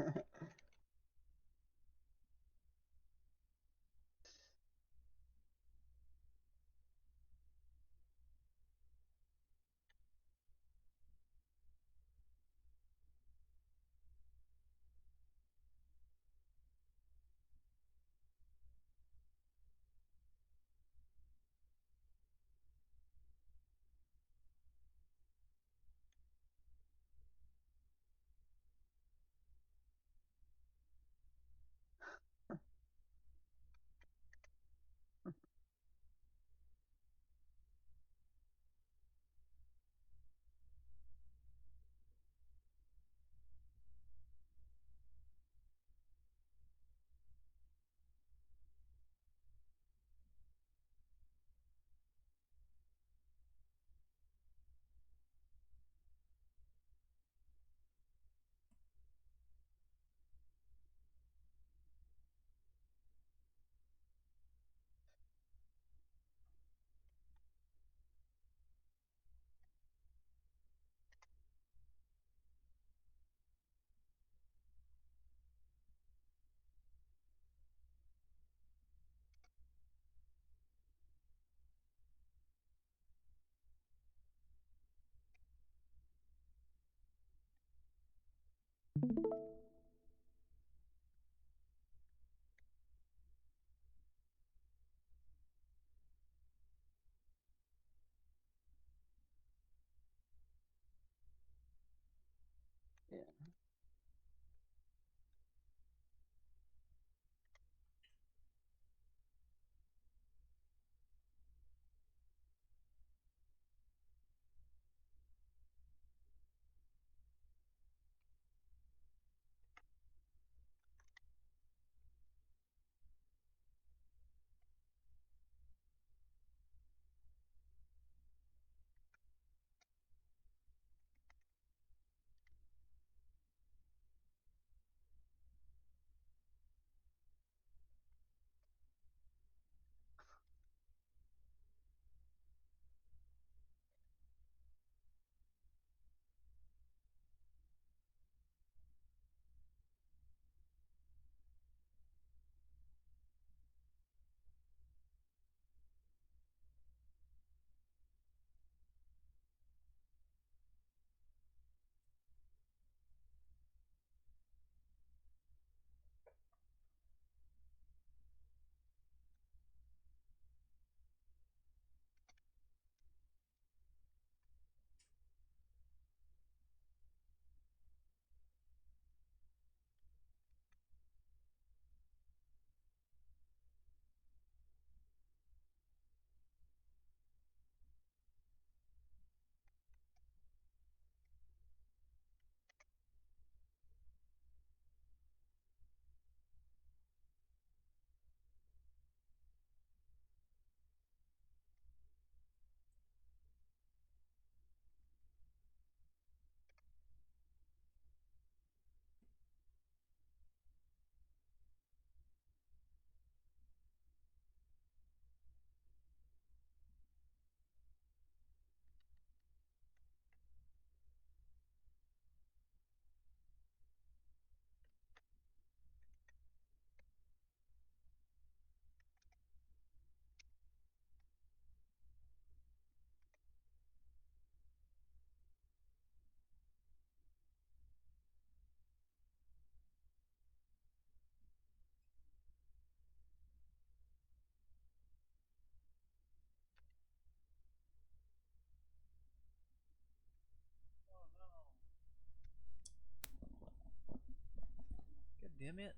God damn it.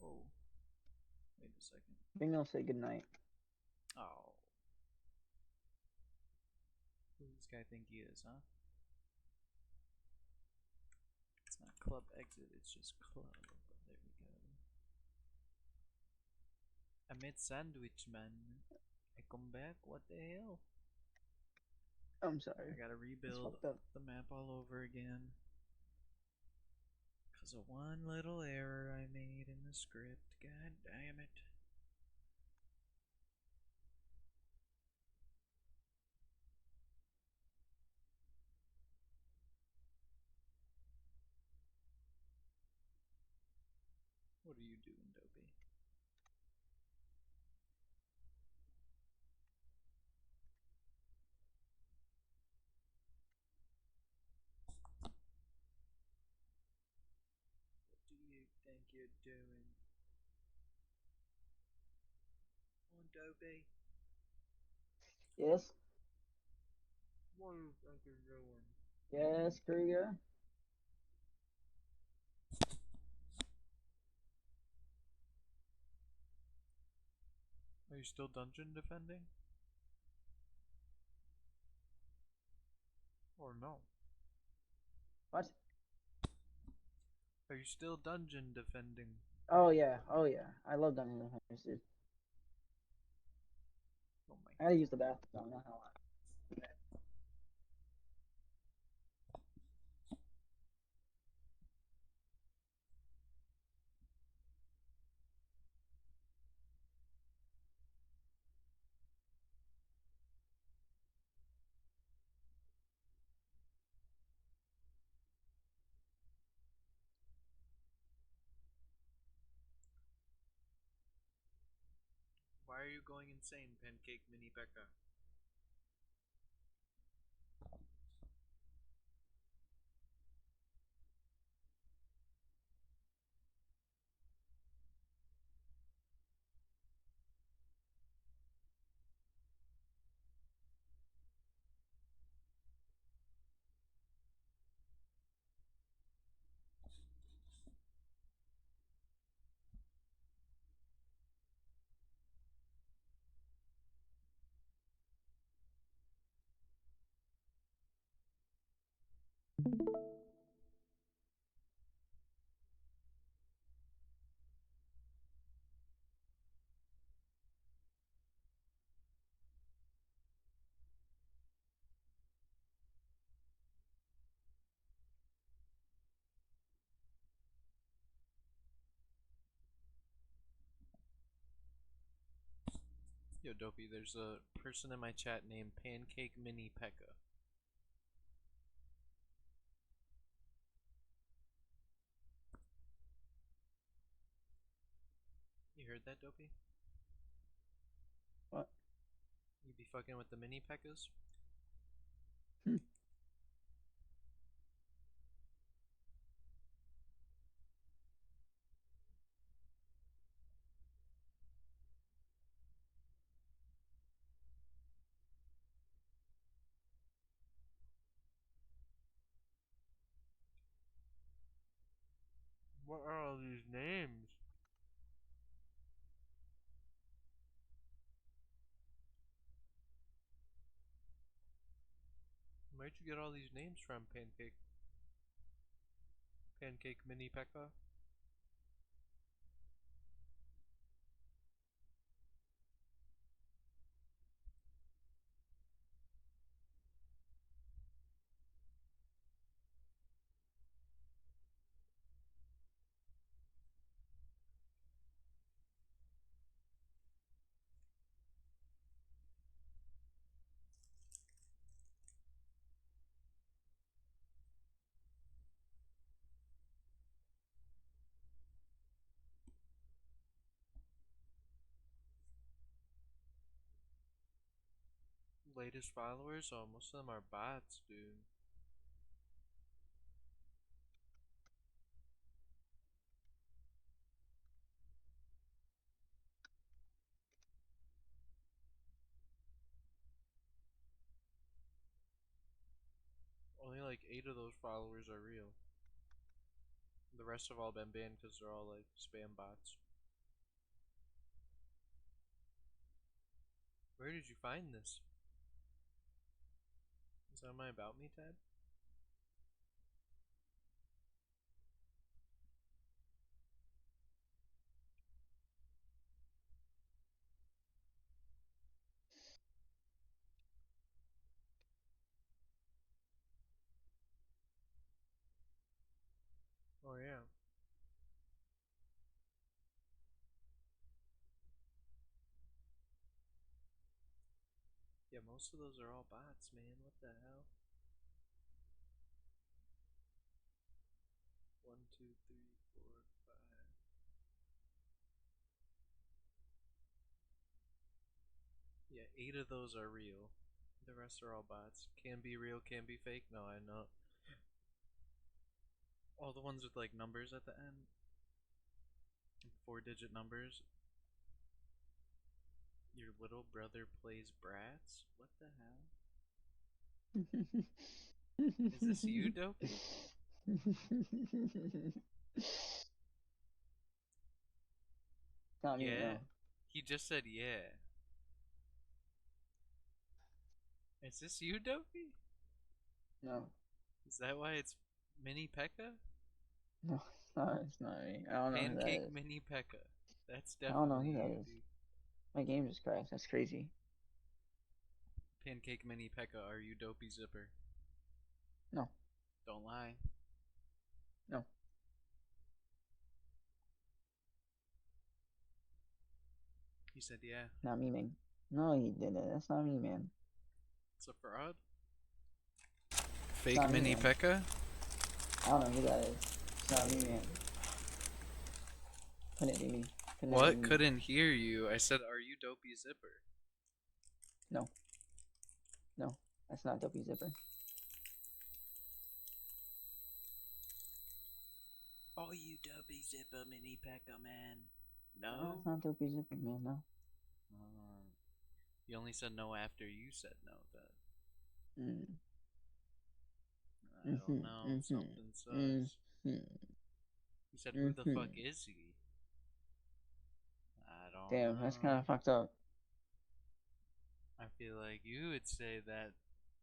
Oh. Wait a second. I think I'll say goodnight. Oh. Who does this guy think he is, huh? It's not club exit, it's just club. There we go. I made sandwich, man. I come back? What the hell? I'm sorry. I gotta It's rebuild fucked up. the map all over again. Because of one little error I made in the script. God damn it. What are you doing, Dopey? What do you think you're doing? Come on, Dopey. Yes. What do you think you're doing? Yes, Kruger. Are you still dungeon defending? Or no? What? Are you still dungeon defending? Oh yeah. Oh yeah. I love Dungeons and Dragons, dude. Oh my I gotta use the bathroom. I don't know how. Why are you going insane, Pancake Mini Becca? Yo, Dopey, there's a person in my chat named Pancake Mini Pekka. You heard that, Dopey? What? You be fucking with the mini Pekkas? What are all these names? Where'd you get all these names from, Pancake? Pancake Mini Pekka? Latest followers? Oh, most of them are bots, dude. Only like 8 of those followers are real. The rest have all been banned because they're all like spam bots. Where did you find this? Is that on my About Me tab? Oh yeah. Yeah, most of those are all bots, man. What the hell? 1, 2, 3, 4, 5. Yeah, 8 of those are real. The rest are all bots. Can be real, can be fake. No, I know. All the ones with like numbers at the end. 4-digit numbers. Your little brother plays Bratz? What the hell? Is this you, Dopey? Not me, Yeah. no. He just said yeah. Is this you, Dopey? No. Is that why it's Mini Pekka? No, it's not me. I don't know who that Pancake is. Mini Pekka. That's I don't know definitely who that you, is. dude. My game just crashed. That's crazy. Pancake Mini Pekka, are you Dopey Zipper? No. Don't lie. No. He said yeah. Not me, man. No, he didn't. That's not me, man. It's a fraud. It's Fake not me, Mini man. Pekka? I don't know who that is. It's not me, man. Couldn't be me. What? Be me. Couldn't hear you. I said, are you Dopey Zipper? No. No. That's not Dopey Zipper. Oh, you Dopey Zipper Mini Pekka, man. No, No? it's not Dopey Zipper, man. No. You only said no after you said no, then. Mm. I don't know. Something sus. He said, who the fuck is he? I don't know. Damn, that's kind of fucked up. I feel like you would say that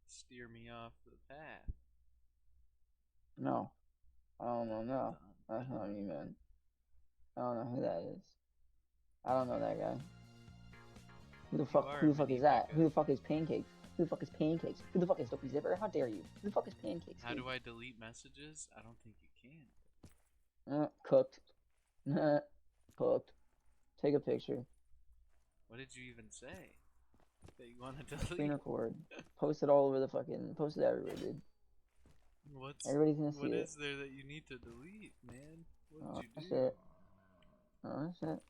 steer me off the path. No. I don't know. No. That's not me, man. I don't know who that is. I don't know that guy. Who the fuck? Who the fuck is that? Who the fuck is Pancakes? Who the fuck is Pancakes? Who the fuck is Dopey Zipper? How dare you? Who the fuck is Pancakes? How dude? do I delete messages? I don't think you can. Cooked. Cooked. Take a picture. What did you even say? That you want to delete? Screen record. Post it all over the fucking. Post it everywhere, dude. Everybody's gonna see What it. is there that you need to delete, man? What did That's you do? it. Oh, that's it.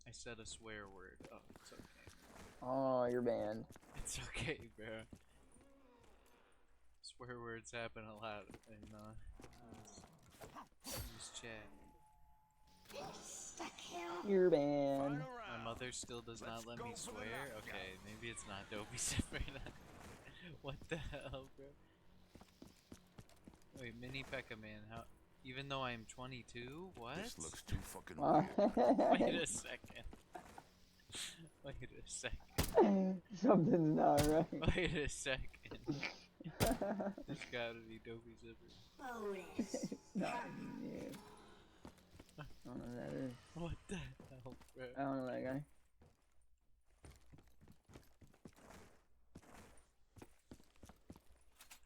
I said a swear word. Oh, it's okay. Oh, you're banned. It's okay, bro. Swear words happen a lot in this chat. You're banned. My mother still does not let me swear. Okay, maybe it's not Dopey Zipper. What the hell, bro? Wait, Mini Pekka Man, how? Even though I'm 22, what? This looks too fucking weird. Wait a second. Wait a second. Something's not right. Wait a second. This gotta be Dopey Zipper. No, yeah. I don't know who that is. What the hell, bro? I don't know that guy.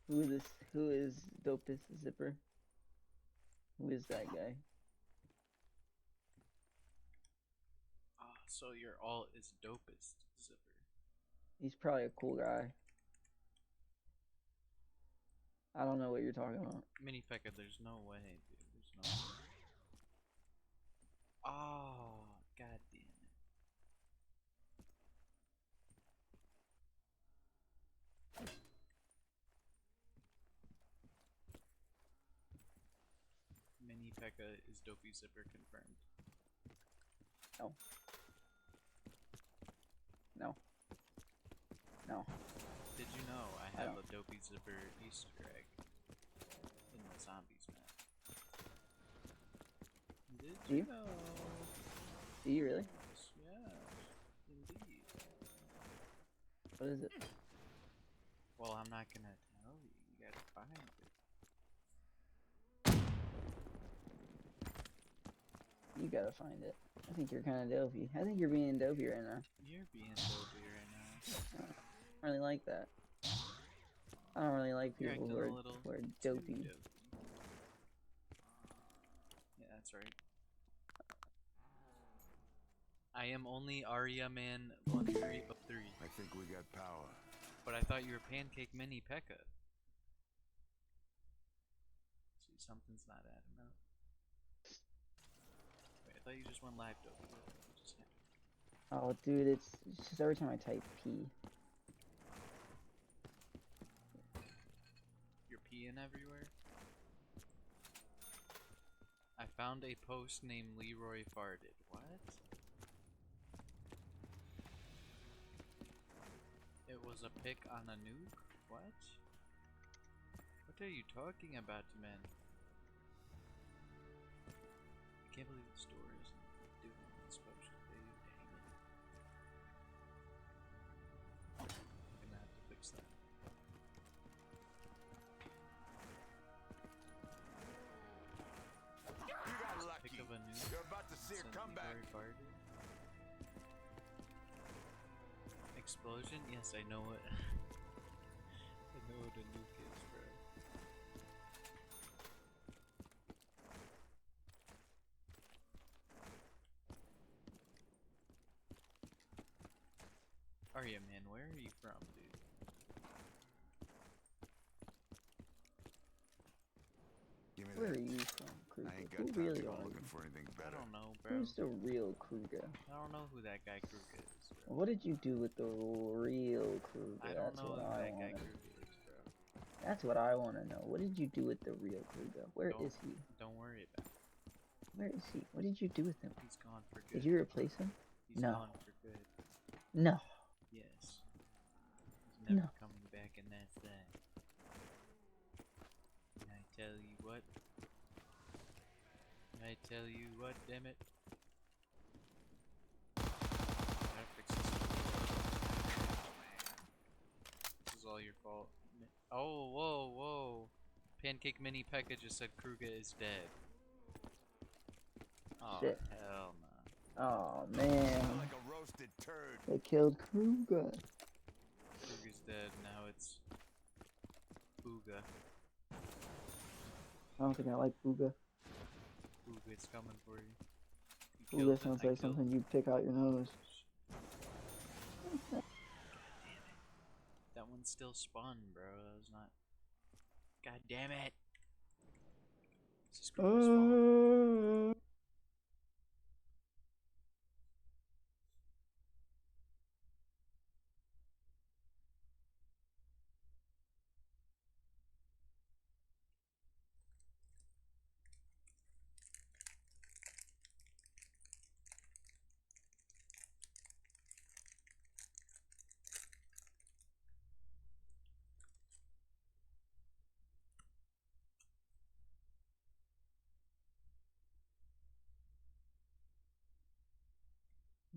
Who is this? Who is Dopest Zipper? Who is that guy? Ah, so your alt is Dopest Zipper. He's probably a cool guy. I don't know what you're talking about. Mini Pekka, there's no way, dude. There's no way. Oh, god damn it. Mini Pekka is Dopey Zipper confirmed. No. No. No. Did you know I have a Dopey Zipper Easter egg in the zombies map? Did you know? Do you really? Yes, indeed. What is it? Well, I'm not gonna tell you. You gotta find it. You gotta find it. I think you're kind of dopey. I think you're being dopey right now. You're being dopey right now. I don't really like that. I don't really like You're people acting who a are little dopey. Yeah, that's right. I am only Arya Man 1303. I think we got power. But I thought you were Pancake Mini Pekka. See, something's not adding up. thought you just went live, Dopey. What just happened? Oh, dude, it's just every time I type P. You're peeing everywhere? I found a post named Leroy Farted. What? It was a pic on a nuke? What? What are you talking about, man? I can't believe the store isn't doing what it's supposed to do. Dang it. I'm gonna have to fix that. You got lucky. Pick of a nuke. You're about to see a comeback. Explosion? Yes, I know it. I know what a nuke is, bro. Arya, man, where are you from, dude? Give me Where that. are you from, Kruger? I ain't Who got time really to go are looking you? for anything I better. don't know, bro. Who's the real Kruger? I don't know who that guy Kruger is, bro. What did you do with the real Kruger? I don't That's know what who I that guy want to. Kruger is, bro. That's what I want to know. What did you do with the real Kruger? Where is he? Don't worry about it. Where is he? What did you do with him? He's gone for good. Did you replace him? He's No. gone for good. No. Yes. He's never No. coming back, and that's that. And I tell you what. I tell you what, damn it. Gotta fix this. Oh, man. This is all your fault. Oh, whoa, whoa. Pancake Mini Pekka just said Kruger is dead. Oh, Shit. hell no. Oh man. Like a roasted turd. They killed Kruger. Kruger's dead, now it's Booga. I don't think I like Booga. Booga's coming for you. Booga sounds like something you'd pick out your nose. That one still spun, bro. That was not. God damn it! This is Kruger's fault.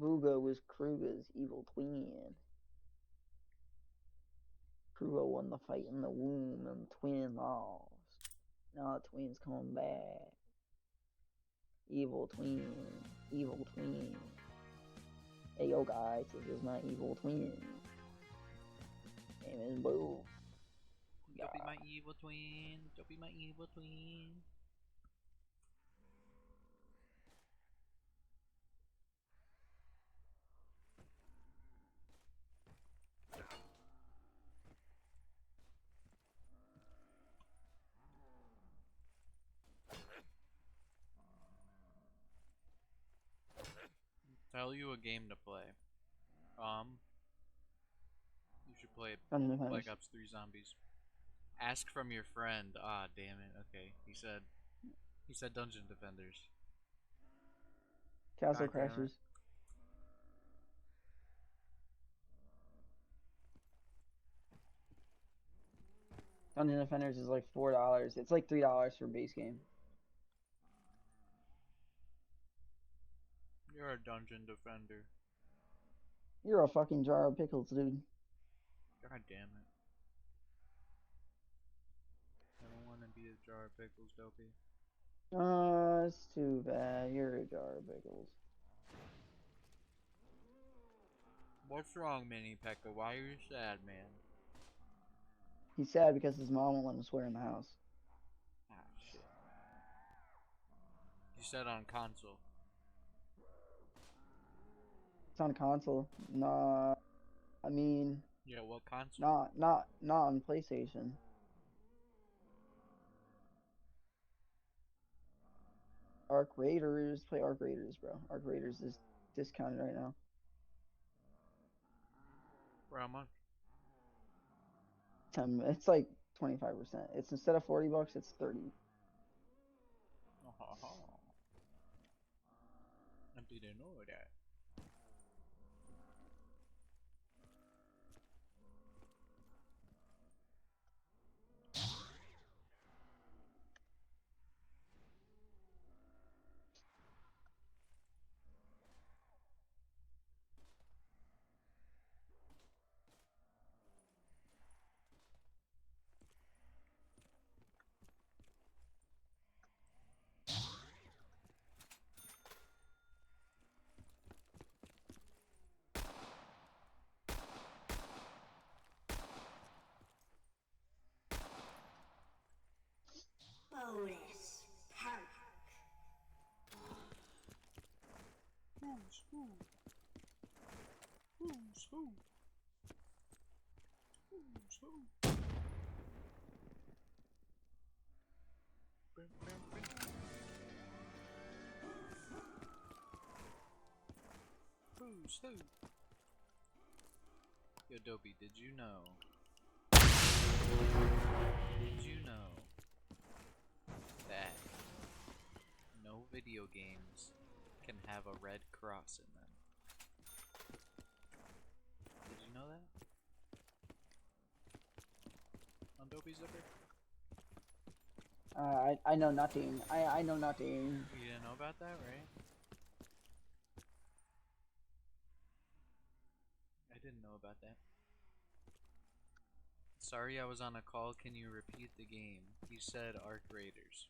Booga was Kruger's evil twin. Kruger won the fight in the womb and the twin lost. Now the twin's coming back. Evil twin. Evil twin. Hey yo guys, this is my evil twin. Name is Boo. Don't be my evil twin. Don't be my evil twin. Tell you a game to play. You should play Black Ops 3 Zombies. Ask from your friend. Ah, damn it. Okay, he said Dungeon Defenders. Castle God damn it. Crashers. Dungeon Defenders is like $4. It's like $3 for base game. You're a Dungeon Defender. You're a fucking jar of pickles, dude. God damn it. I don't want to be a jar of pickles, Dopey. It's too bad. You're a jar of pickles. What's wrong, Mini Pekka? Why are you sad, man? He's sad because his mom won't let him swear in the house. Ah, shit. You said on console. It's on console. Nah, I mean. Yeah, what console? Not on PlayStation. Arc Raiders. Play Arc Raiders, bro. Arc Raiders is discounted right now. For how much? It's like 25%. It's instead of $40, it's 30. Oh, I didn't know that. Bonus perk. Who's who? Who's who? Who's who? Who's who? Yo, Dopey, did you know? Did you know that no video games can have a red cross in them? Did you know that? On Dopey Zipper? I know nothing. I know nothing. You didn't know about that, right? I didn't know about that. Sorry, I was on a call. Can you repeat the game? You said Arc Raiders.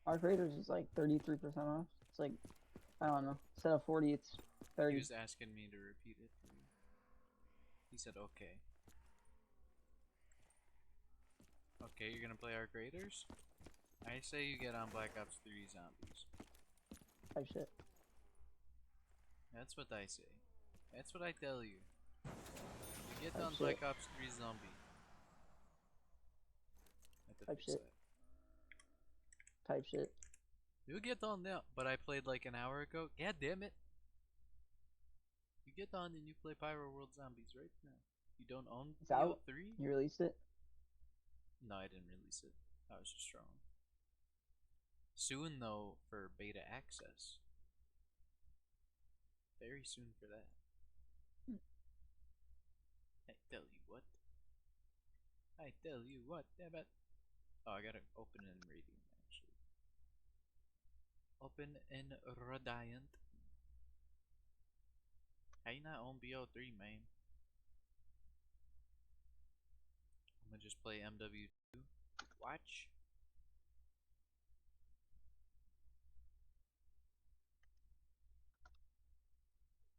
Arc Raiders is like 33% off. It's like, I don't know. Instead of 40, it's 30. He was asking me to repeat it for you. He said, okay. Okay, you're gonna play Arc Raiders? I say you get on Black Ops 3 Zombies. Type shit. That's what I say. That's what I tell you. You get Type on shit. Black Ops 3 Zombie. Type shit. Type shit. You get on now, but I played like an hour ago. God damn it. You get on and you play PYROWORLD Zombies right now. You don't own It's out. BO3? You released it? No, I didn't release it. I was just wrong. Soon though for beta access. Very soon for that. I tell you what. I tell you what, damn it. Oh, I gotta open in Radiant actually. Open in Radiant. How you not on BO3, man? I'm gonna just play MW2. Watch.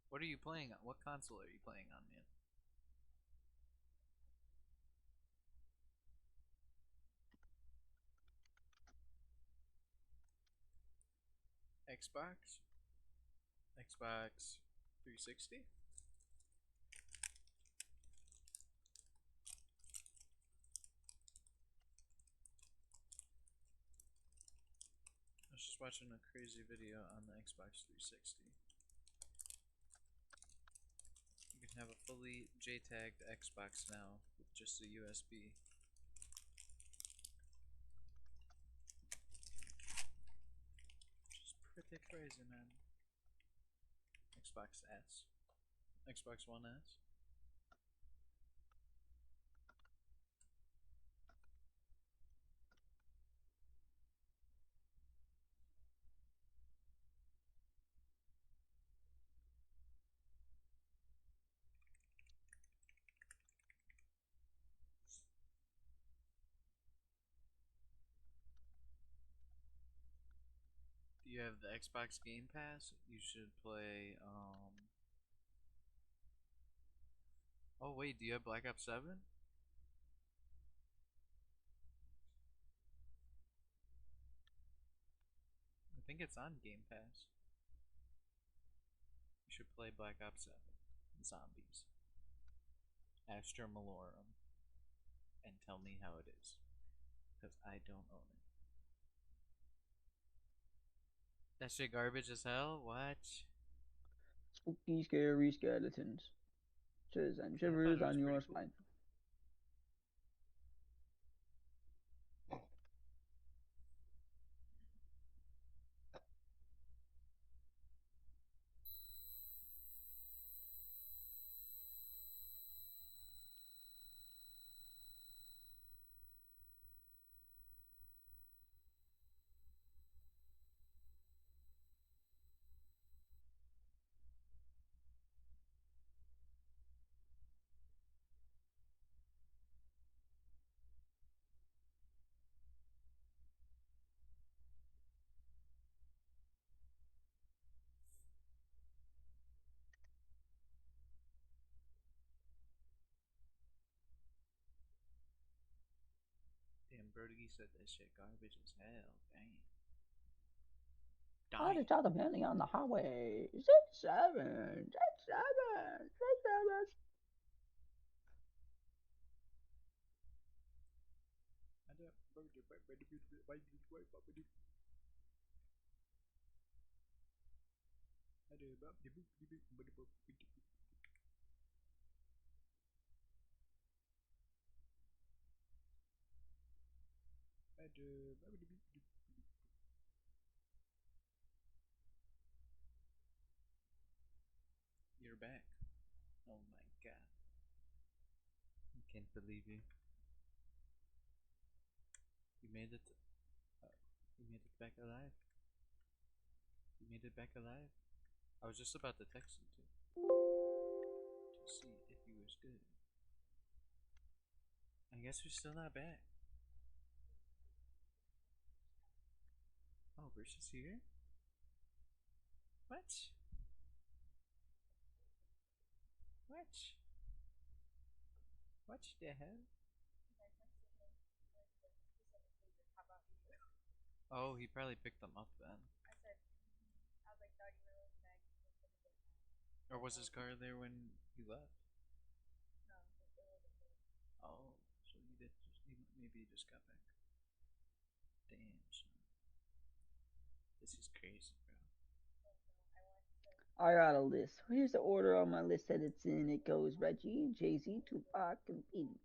What are you playing on? What console are you playing on, man? Xbox? Xbox 360? I was just watching a crazy video on the Xbox 360. You can have a fully JTAG'd Xbox now with just a USB. Which is pretty crazy, man. Xbox S. Xbox One S. Do you have the Xbox Game Pass? You should play, Oh wait, do you have Black Ops 7? I think it's on Game Pass. You should play Black Ops 7. Zombies. Astra Malorum. And tell me how it is. Because I don't own it. That shit garbage as hell? What? Spooky, scary skeletons. Chills and I thought shivers it was on pretty your cool. spine. Damn, Brody said that shit garbage as hell. Dang. How Dying. did y'all depending on the highway? 6, 7, 6, 7, 6, 7. You're back. Oh my god. I can't believe you. You made it. You made it back alive. You made it back alive. I was just about to text him to see if he was good. I guess we're still not back. Oh, Bruce is here? What? What? What the hell? Oh, he probably picked them up then. Or was his car there when he left? Oh, so he did just, maybe he just got back. Damn, son. This is crazy, bro. I got a list. Here's the order on my list that it's in. It goes Reggie, Jay-Z, Tupac, and Biggie.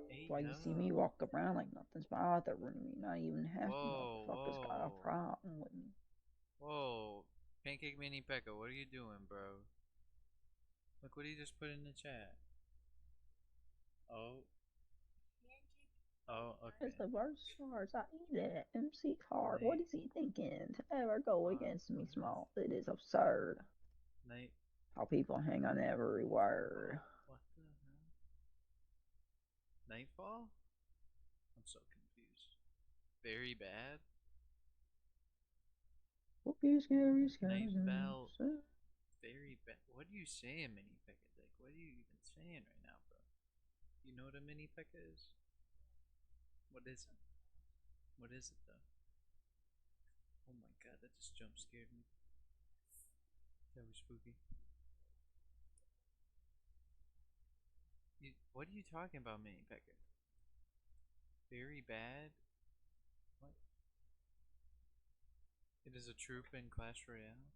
Hey, Why you see me walk around like nothing's bothering me? Not even half you motherfuckers got a problem with me. Whoa. Pancake Mini Pekka, what are you doing, bro? Look what he just put in the chat. Oh. Oh, okay. It's the worst stars. I eat it. MC Car. What is he thinking? To ever go against me small? It is absurd. Night. How people hang on every word. What the hell? Nightfall? I'm so confused. Very bad? Spooky, scary, scary. Nightfall. Very bad. What are you saying, Mini Pekka? Like, what are you even saying right now, bro? You know what a Mini Pekka is? What is it? What is it, though? Oh my god, that just jump scared me. That was spooky. What are you talking about, Mini Pekka? Very bad? What? It is a troop in Clash Royale?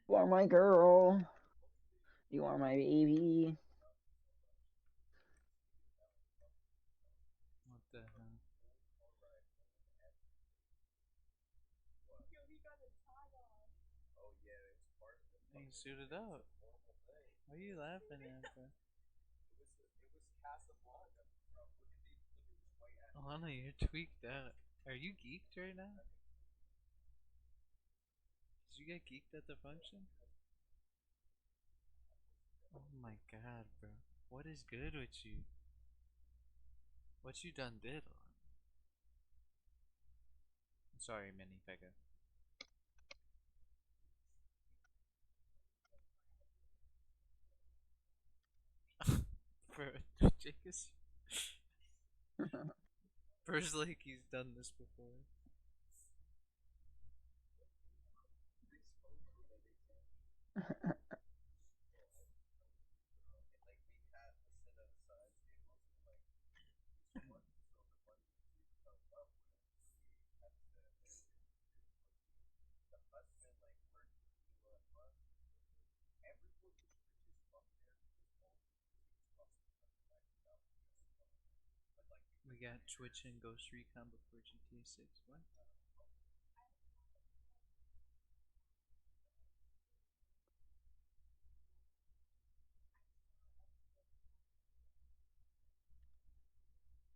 You are my girl. You are my baby. What the hell? Hey, suited up. Why are you laughing at that? Alana, you're tweaked out. Are you geeked right now? Did you get geeked at the function? Oh my god, bro. What is good with you? What you done did on? I'm sorry, Mini Pekka. Bro, Jake is. Bro's like he's done this before. We got Twitch and Ghost Recon before GTA 6. What?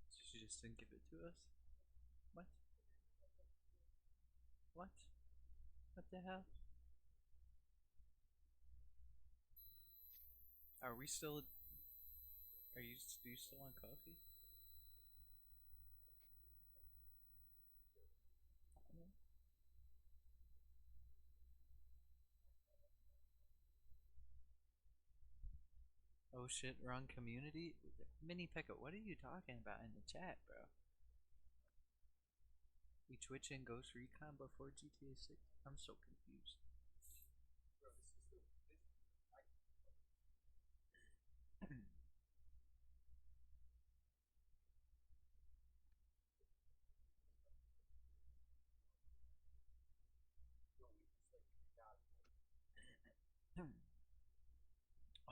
So she just didn't give it to us? What? What? What the hell? Are we still? Do you still want coffee? Oh shit, wrong community? Mini Pekka, what are you talking about in the chat, bro? We Twitch and Ghost Recon before GTA 6? I'm so confused.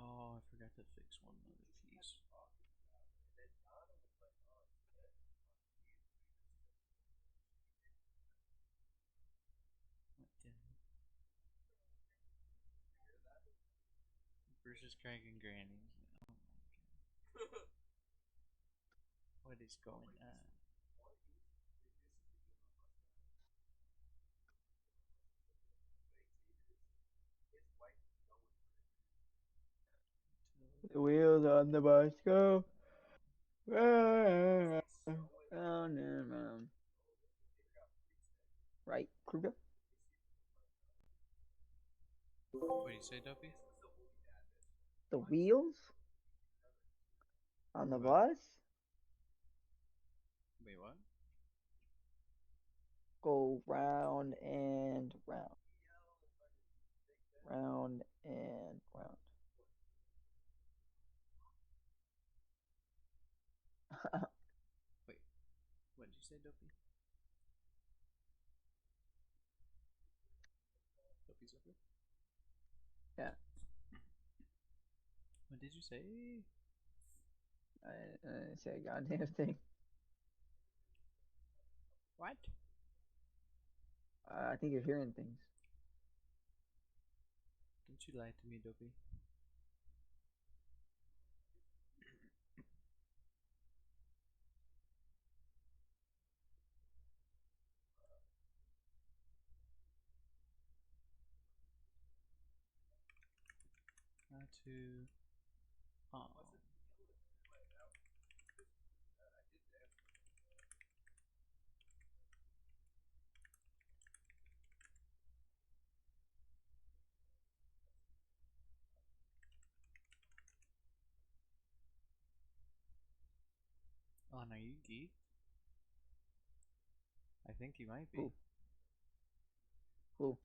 Oh, I forgot to fix one other piece. What the hell? Versus Craig and Granny. Oh my god. What is going on? The wheels on the bus go round and round. Right, Kruger? What do you say, Dopey? The wheels on the What? bus Wait, what? go round and round. Round and round. Wait, what did you say, Dopey? Dopey's up here? Yeah, What did you say? I didn't say a goddamn thing. What? I think you're hearing things. Don't you lie to me, Dopey. Not to. Oh. Oh, are you geek? I think you might be. Who? Who?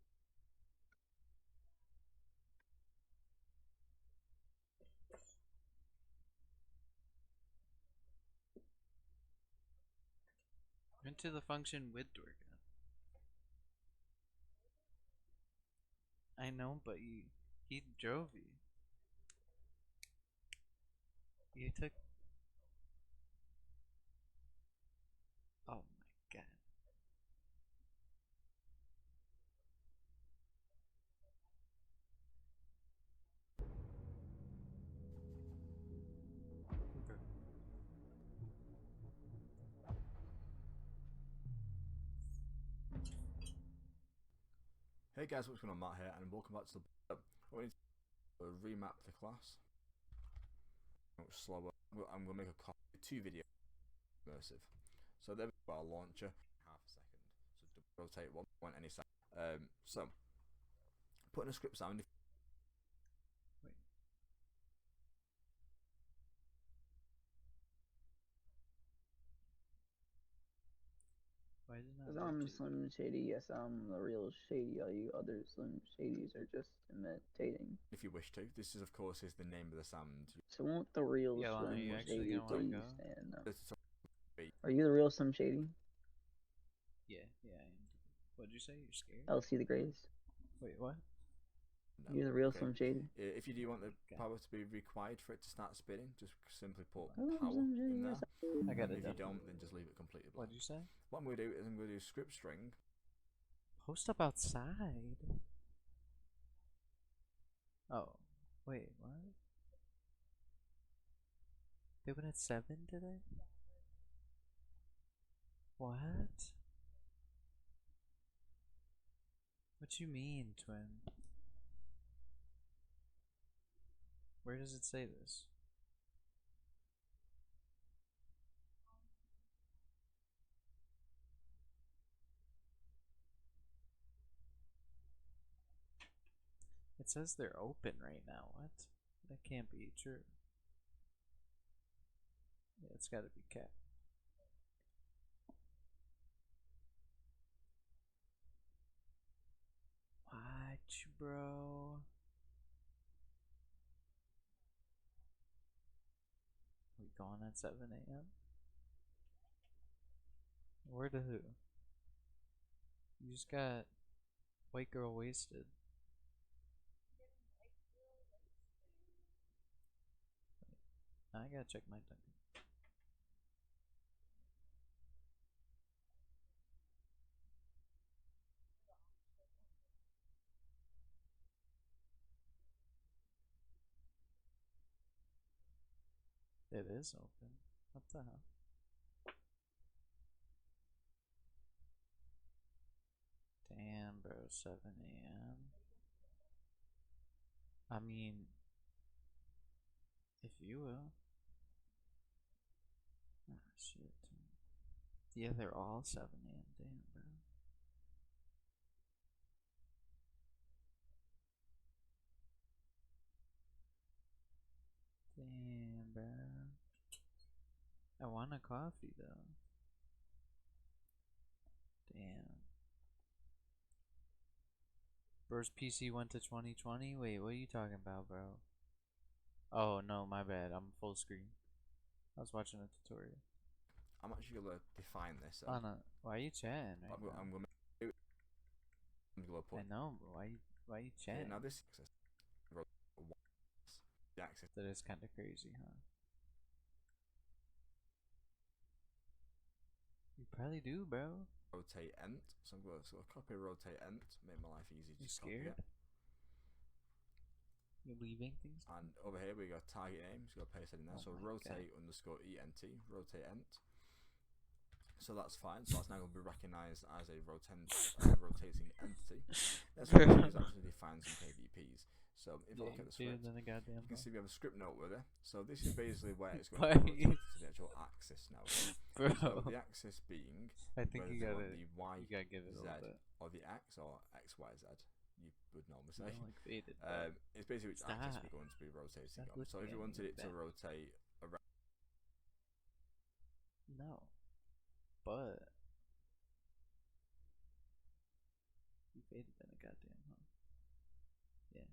Went to the function with Dorgan. I know, but he drove you. You took. Oh my god. Bro. Hey guys, what's going on? Matt here, and welcome back to the remap the class. Much slower. I'm going to make a copy 2 video immersive. So there we go, our launcher. Half a second. So rotate one any second. So putting a script sound. Wait. Why is it not Because I'm rotating? Slim Shady, yes, I'm the real Shady. All you other Slim Shadys are just imitating. If you wish to, this is of course is the name of the sound. So won't the real Yeah, Lana, are Slim you actually Shady gonna want to please go? stand up? This is Are you the real Slim Shady? Yeah, I am. What'd you say? You're scared? LC the Greatest? Wait, what? No. You're the real Okay. Slim Shady? If you do want the Okay. power to be required for it to start spinning, just simply put I love power Slim Shady, in there. yes. I got And it. if you don't, then just leave it completely blank. What'd you say? What I'm going to do is I'm going to do script string. Post up outside. Oh, wait, what? They went at 7 today? What? What you mean, twin? Where does it say this? It says they're open right now. What? That can't be true. Yeah, it's gotta be cat. What, bro? We gone at 7 a.m.? Where to who? You just got white girl wasted. I gotta check my Dunkin'. It is open. What the hell? Damn, bro, 7 a.m. I mean, if you will. Ah, shit. Yeah, they're all 7 a.m. Damn, bro. Damn, bro. I want a coffee, though. Damn. Bro's PC went to 2020? Wait, what are you talking about, bro? Oh, no, my bad. I'm full screen. I was watching a tutorial. I'm actually going to define this. Lana, why are you chatting right now? I'm going to put. I know, but why you chatting? Now this the axis. That is kind of crazy, huh? You probably do, bro. Rotate ent. So I'm going to copy rotate ent. Make my life easy. You Just scared? copy it. You're leaving things? And over here we got target name. So got paste it in there. Oh So my rotate underscore ent. Rotate ent. So that's fine. So that's now going to be recognised as a rotating entity. Let's actually define some KVPs. So if I look at the script, you can see we have a script note with it. So this is basically where it's going to rotate to the actual axis now. Bro. So the axis being I think you gotta, the Y, you gotta give it a Z, little bit. or the X, or X, Y, Z. You would normally say. Like faded, it's basically which axis we're going to be rotating on. So if you wanted it to rotate around. No. But you faded then a goddamn, huh? Yeah.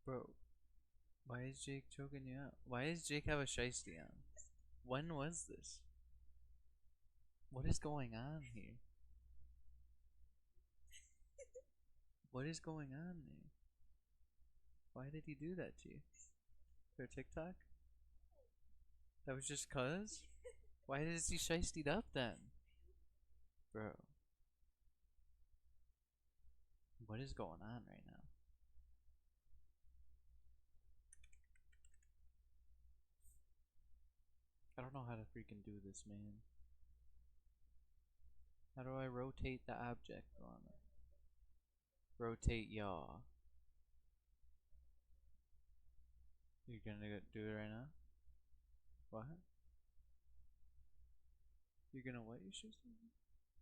Bro, why is Jake choking you out? Why does Jake have a shiesty on? When was this? What is going on here? What is going on there? Why did he do that to you? For TikTok? That was just cuz? Why is he shiestied up then? Bro. What is going on right now? I don't know how to freaking do this, man. How do I rotate the object on it? Rotate yaw. You're gonna do it right now? What? You're gonna what, you should say?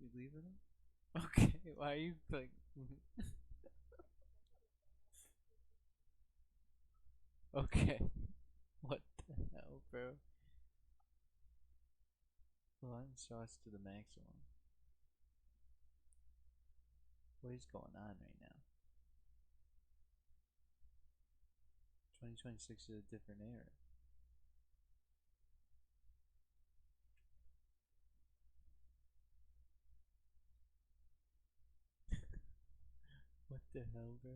You leaving him? Okay, why are you like... Okay. What the hell, bro? What? Show us to the maximum. What is going on right now? 2026 is a different era. What the hell, bro?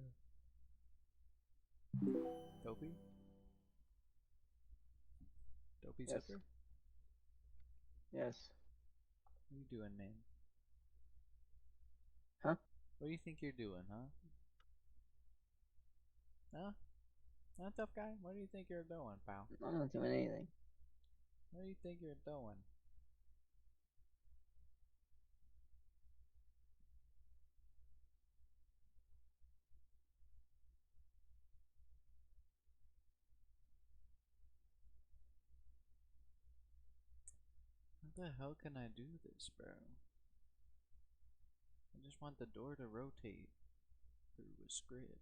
Dopey? Dopey Yes. Zipper? Yes. What are you doing, man? Huh? What do you think you're doing, huh? Huh? Huh, tough guy? What do you think you're doing, pal? I'm not doing anything. What do you think you're doing? How the hell can I do this, bro? I just want the door to rotate through a script.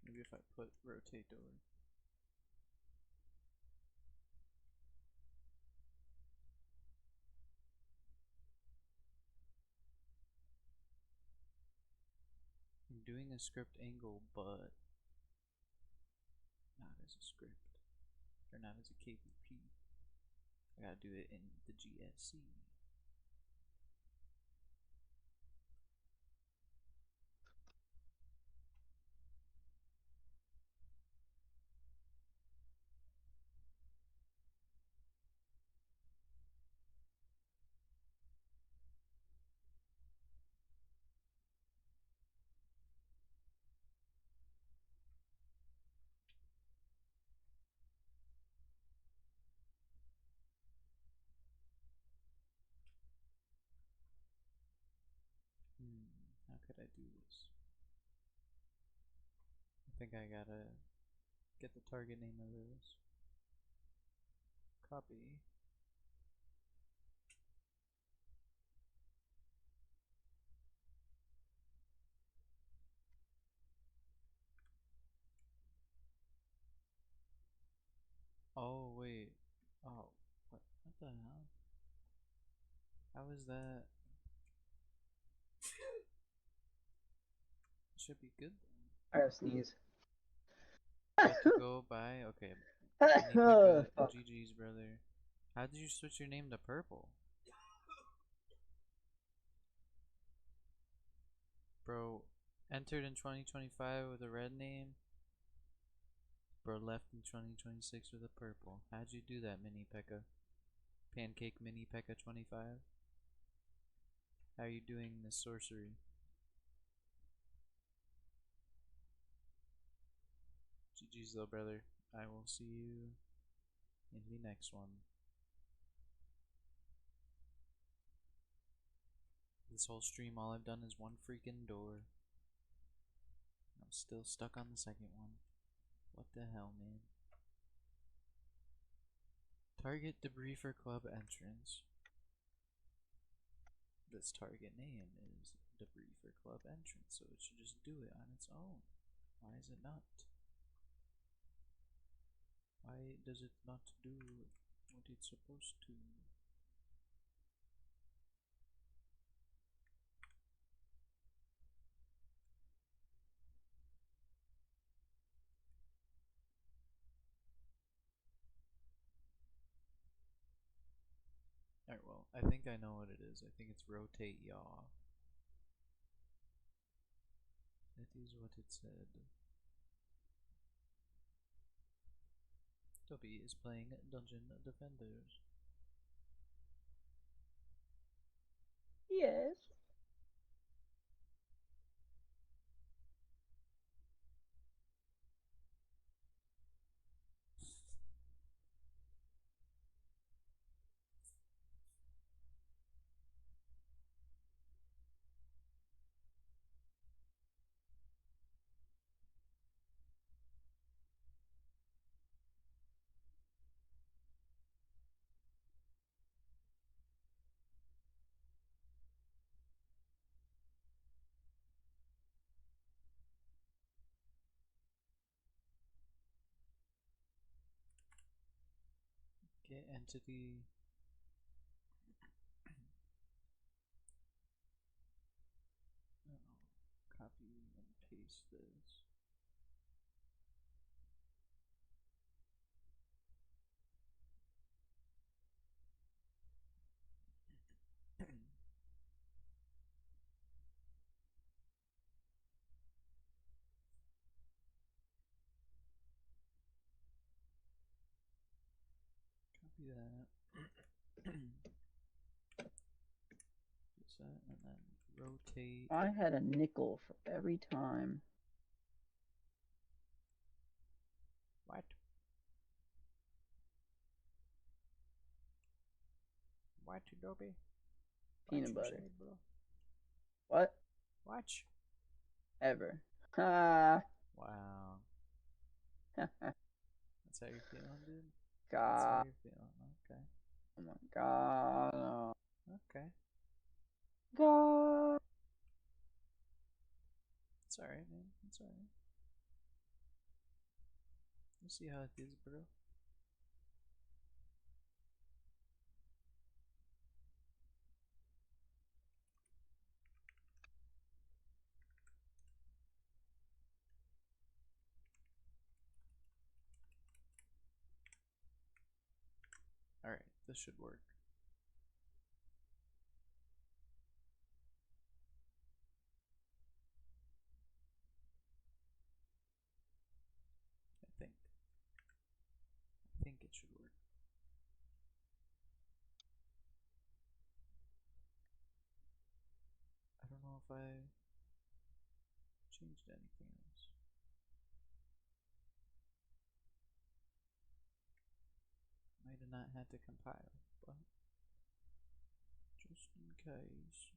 Maybe if I put rotate door. I'm doing a script angle, but not as a script. Or not as a KVP. I gotta do it in the GSC. How could I do this? I think I gotta get the target name of this. Copy. Oh, wait. Oh, what the hell? How is that? Should be good I have sneeze. then. What to go by? Okay. Oh, fuck. GG's, brother. How did you switch your name to purple? Bro, entered in 2025 with a red name. Bro, left in 2026 with a purple. How'd you do that, Mini Pekka? Pancake Mini Pekka 25? How are you doing this sorcery? GG's though, brother. I will see you in the next one. This whole stream, all I've done is one freaking door. I'm still stuck on the second one. What the hell, man? Target debris for club entrance. This target name is debris for club entrance, so it should just do it on its own. Why is it not? Why does it not do what it's supposed to? Alright, well, I think I know what it is. I think it's rotate yaw. That is what it said. Toby is playing Dungeon Defenders. Yes. Hit entity. Copy and paste this. Copy that. Use that and then rotate. I had a nickel for every time. What? What, Adobe? Peanut butter. Say, bro? What? Watch. Ever. Ha. Wow. That's how you're feeling, dude? That's God. how you're feeling. Okay. Oh my God. No. Okay. God. It's alright, man. It's alright. We'll see how it is, bro. Alright, this should work. I think it should work. I don't know if I changed anything else. Might have not had to compile, but just in case.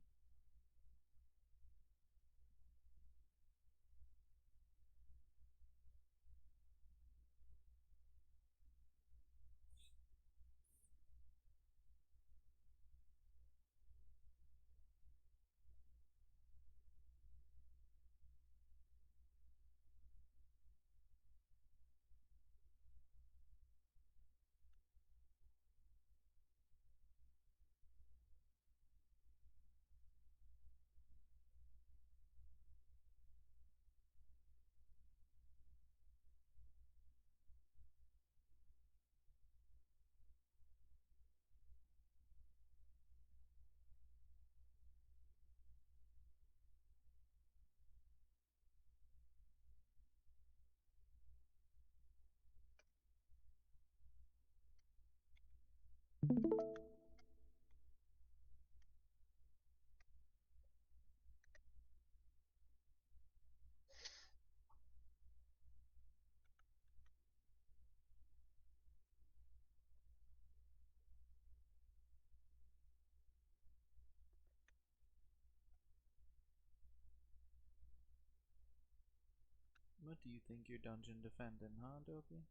What do you think you're dungeon defending, huh, Dopey?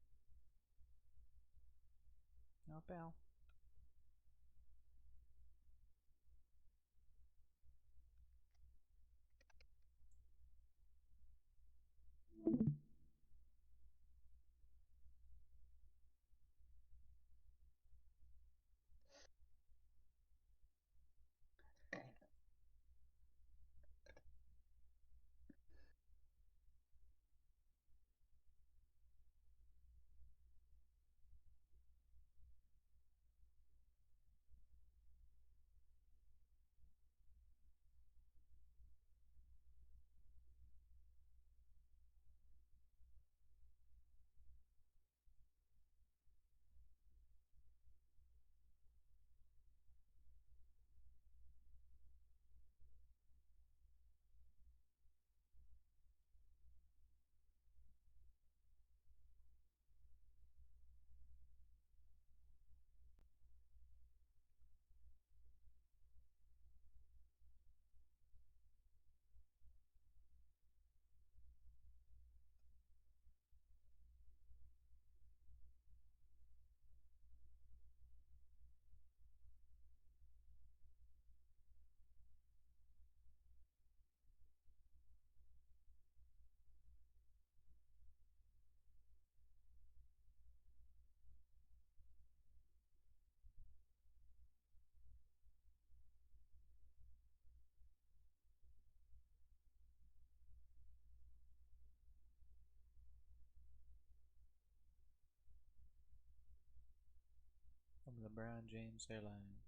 Oh, pal. LeBron James hairline.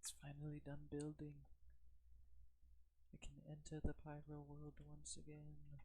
It's finally done building. I can enter the Pyro world once again.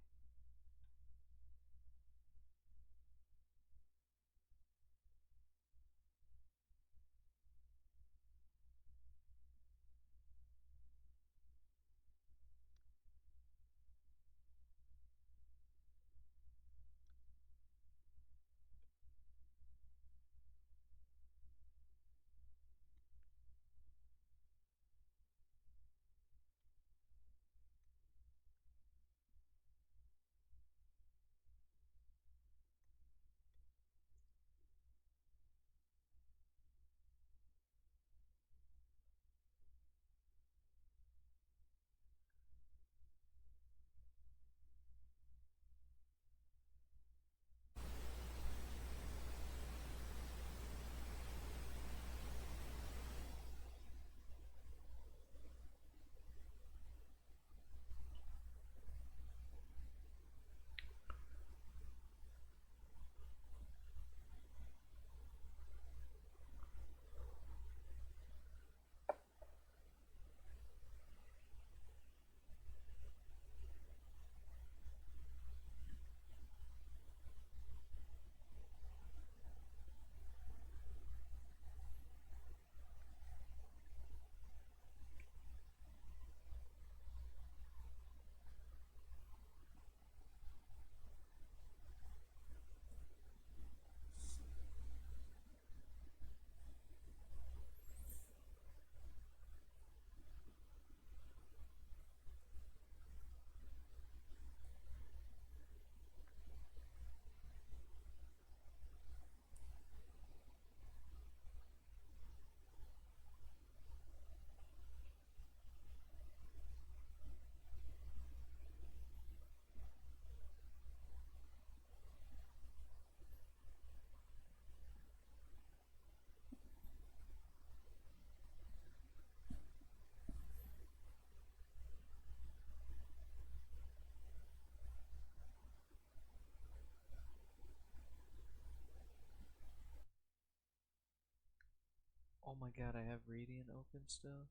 Oh my god, I have Radiant open still?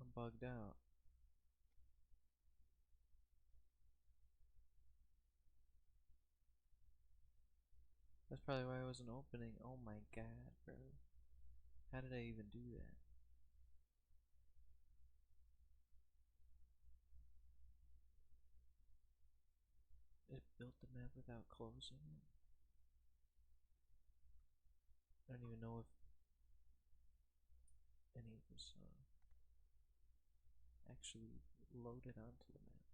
I'm bugged out. That's probably why I wasn't opening. Oh my god, bro. How did I even do that? It built the map without closing it. I don't even know if was actually loaded onto the map.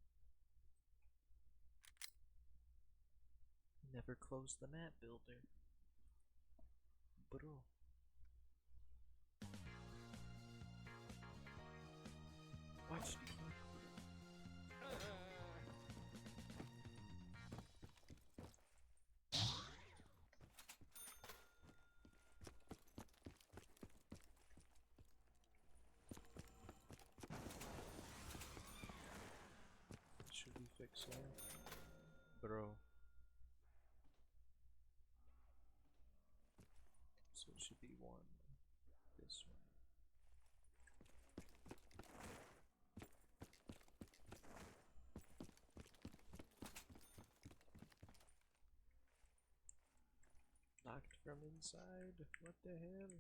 Never closed the map builder. Bro. Watch the game. Should we fix that? Bro. So it should be one this way. Locked from inside? What the hell?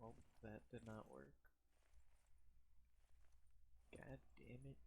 Well, that did not work. God damn it.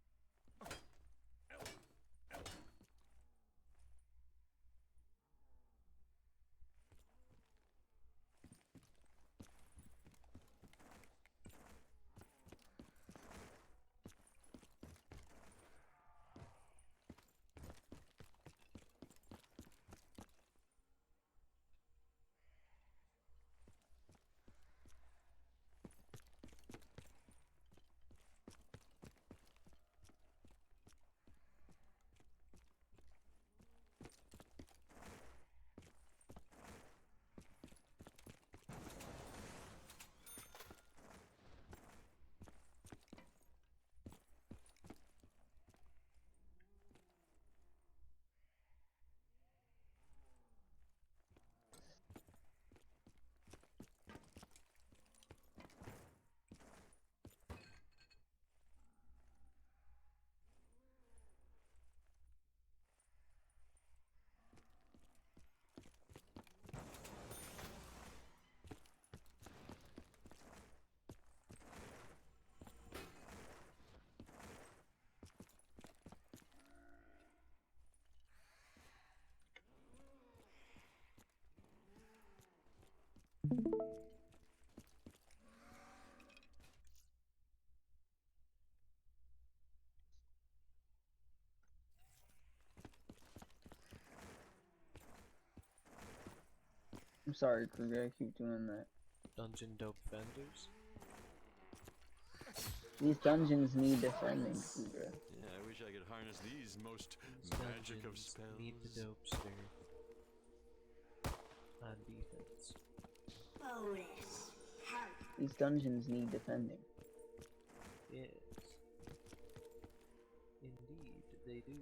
I'm sorry, Kruger, I keep doing that. Dungeon dope vendors? These dungeons need defending, Kruger. Yeah, I wish I could harness these most These magic of dungeons spells. need the dopester on defense. Bonus. Help. These dungeons need defending. Yes. Indeed, they do.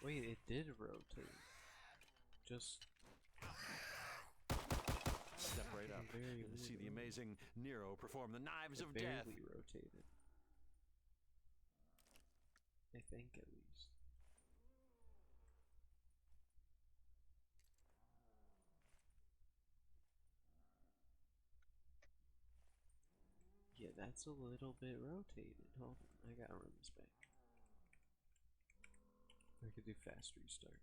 Wait, it did rotate. Just Step right up very and see the weird. amazing Nero perform the knives of death. Barely rotated. I think, at least. Yeah, that's a little bit rotated. Hold on, I gotta run this back. I could do fast restart.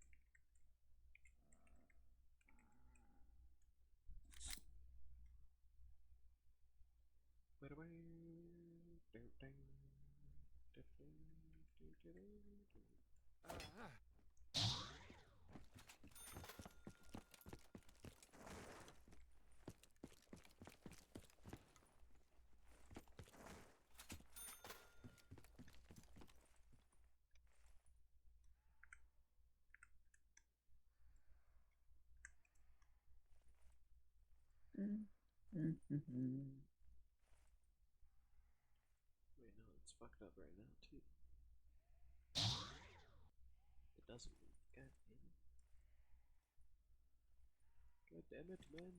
Wait, no, it's fucked up right now, too. It doesn't move. God damn it. God damn it, man.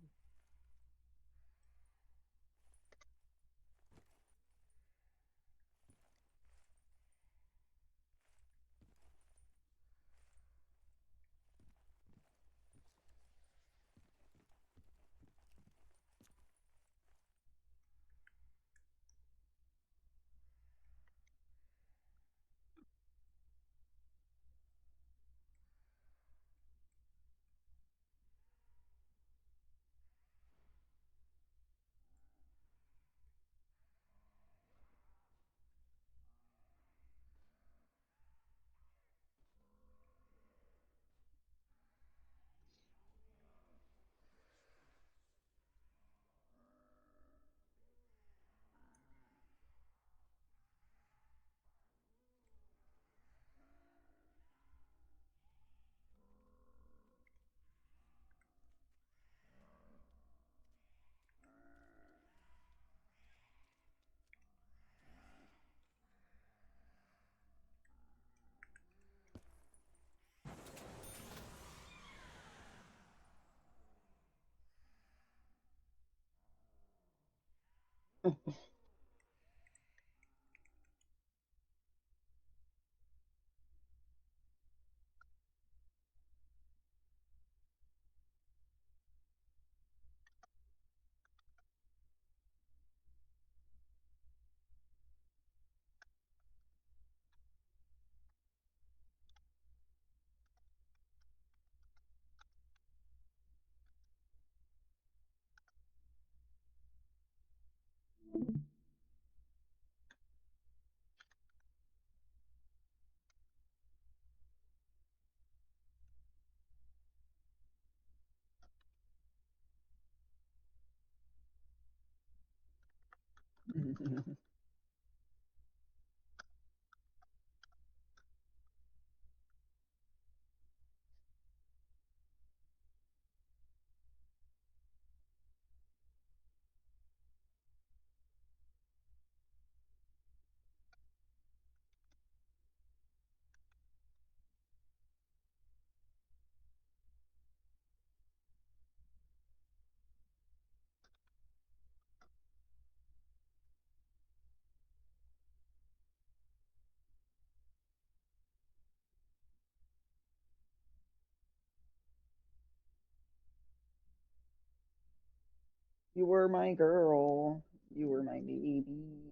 You were my girl. You were my baby.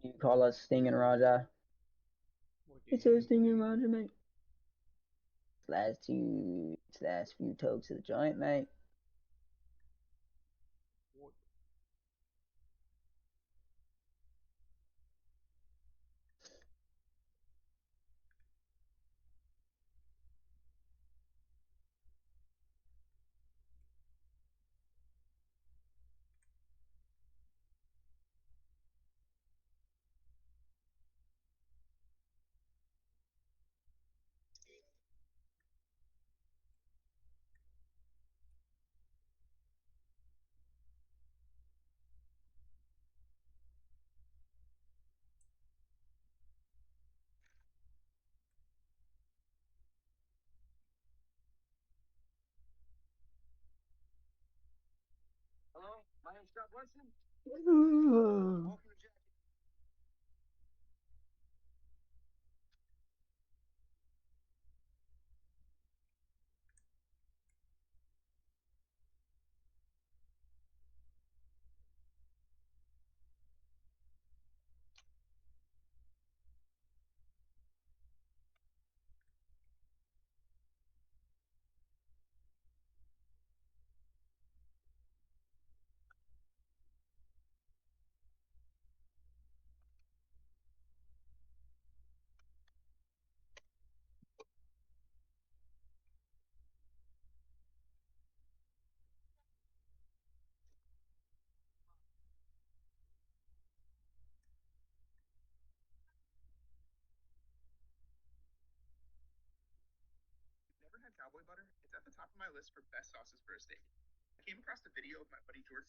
You call us Stinging Raja. It's a Stinging Raja, mate. Last few tokes of the joint, mate. Hello, my name's Scott Winston. Never had cowboy butter? It's at the top of my list for best sauces for a steak. I came across a video of my buddy George.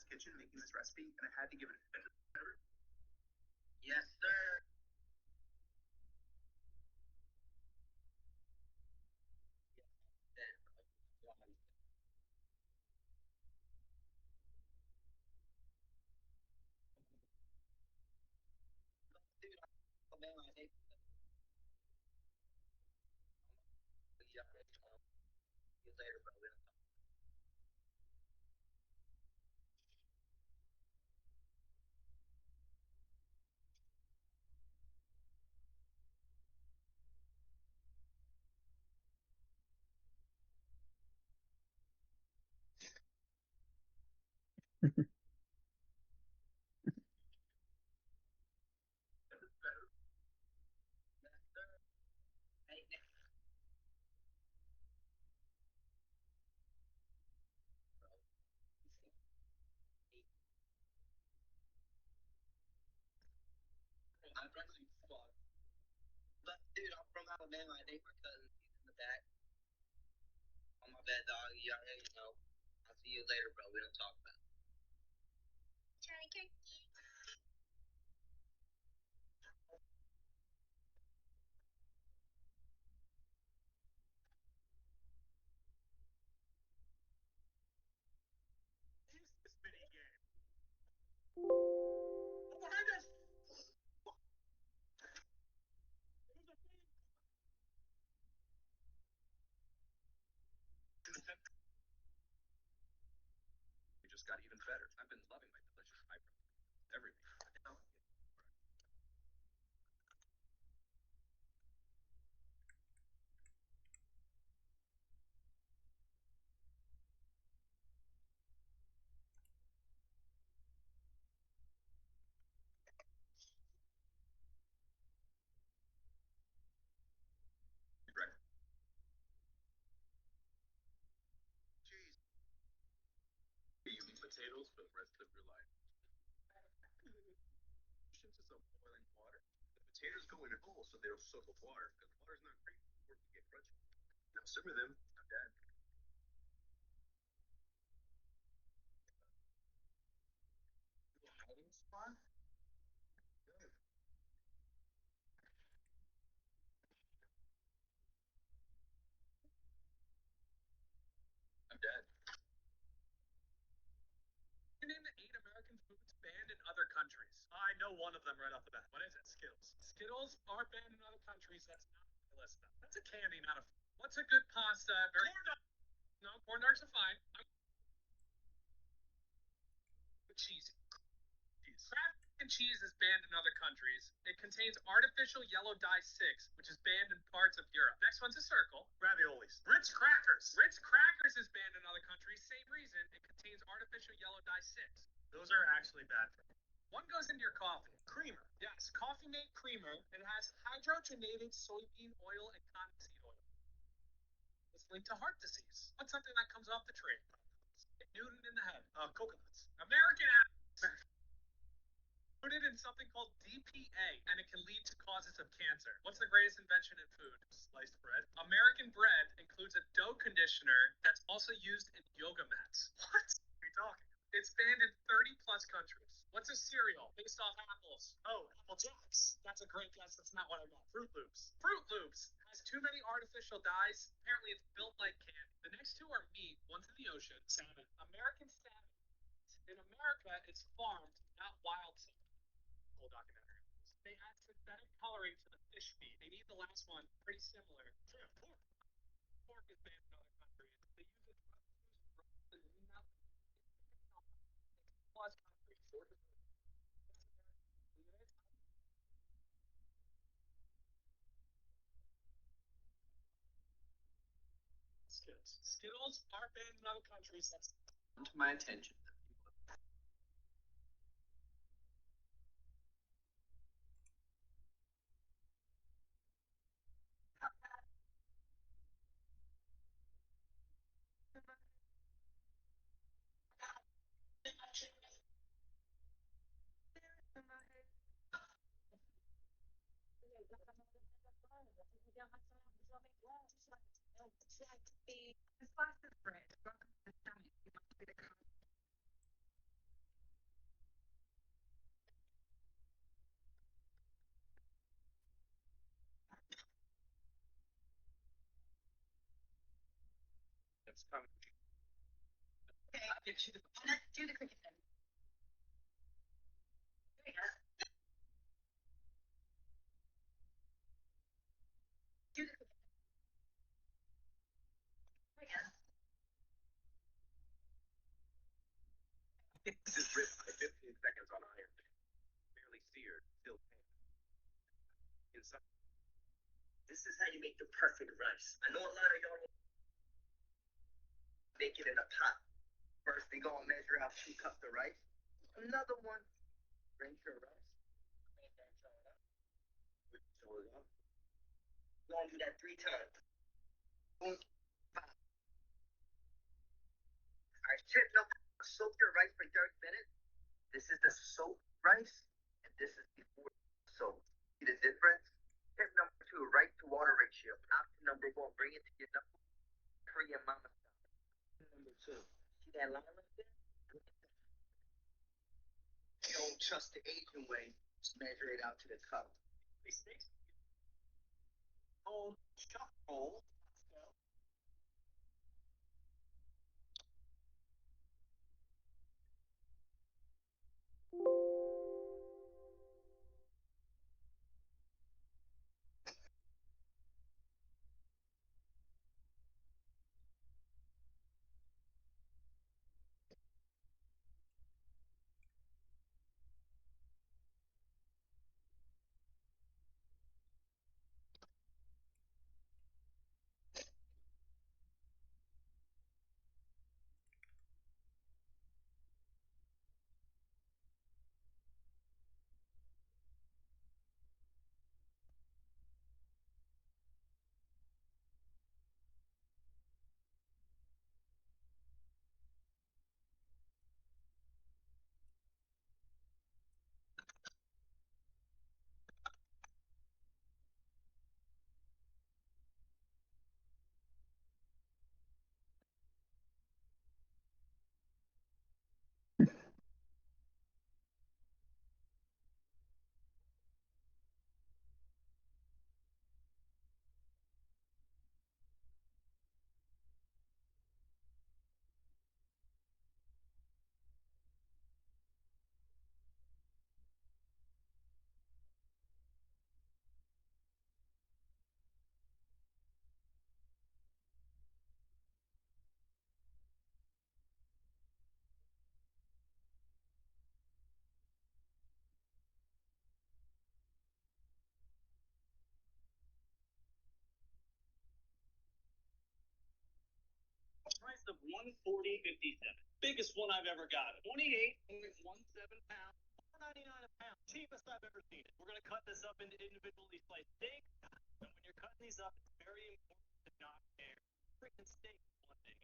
Kitchen making this recipe, and I had to give it a yes, sir. But dude, I'm from Alabama. I date my cousin. He's in the back. On my bed, dog. You already know. I'll see you later, bro. We don't talk about it. Charlie Cookie. This mini game. Oh, behind us! got even better. I've been loving my delicious high protein. Everything. Right. Cheese. You eat potatoes for the rest of your life. Shifts to some boiling water. The potatoes go in whole so they don't soak up water because water's not great for it to get crunchy. Now simmer them. I'm dead. Little hiding spot. Good. I'm dead. Name the 8 American foods banned in other countries. I know one of them right off the bat. What is it? Skittles. Skittles are banned in other countries. That's not on my list. Though. That's a candy, not a food. What's a good pasta? Corn dogs. No, corn dogs are fine. Cheesy. Kraft mac and cheese is banned in other countries. It contains artificial yellow dye 6, which is banned in parts of Europe. Next one's a circle. Raviolis. Ritz crackers. Ritz crackers is banned in other countries. Same reason. It contains artificial yellow dye 6. Those are actually bad for you. One goes into your coffee. Creamer. Yes, Coffee Mate Creamer. It has hydrogenated soybean oil and cottonseed oil. It's linked to heart disease. What's something that comes off the tree? Newton in the head. Coconuts. American apples. Included in something called DPA, and it can lead to causes of cancer. What's the greatest invention in food? Sliced bread. American bread includes a dough conditioner that's also used in yoga mats. What are we talking? It's banned in 30 plus countries. What's a cereal based off apples? Oh, Apple Jacks. That's a great guess. That's not what I got. Fruit Loops. Fruit Loops has too many artificial dyes. Apparently, it's built like candy. The next two are meat. One's in the ocean. Salmon. American salmon. In America, it's farmed, not wild salmon. Whole documentary. They add synthetic coloring to the fish feed. They need the last one, pretty similar. Shrimp, pork. Pork is banned in other countries. They use it plus countries. Skittles. Skittles are banned in other countries. That's to my attention. It's coming. Okay, I'll get you the. Do the cricket then. There you go. Do the cricket. There you go. This is ripped by 15 seconds on iron. Barely seared, still pink. Inside. This is how you make the perfect rice. I know a lot of y'all make it in a pot. First, they gonna measure out 2 cups of rice. Another one, rinse your rice. Show it up. You're gonna do that 3 times. Boom. 5. Alright, tip number 1, soak your rice for 30 minutes. This is the soaked rice, and this is before soaked. See the difference? Tip number 2, rice to water ratio. Option number 1, bring it to your knuckle. Korean mama style. Number 2, see that line right there? You don't trust the Asian way, just measure it out to the cup. Home shuffle. 140.57. Biggest one I've ever got. 28.17 pounds. $4.99 a pound. Cheapest I've ever seen it. We're gonna cut this up into individually sliced steak. And when you're cutting these up, it's very important to not tear. Freaking steak is one thing.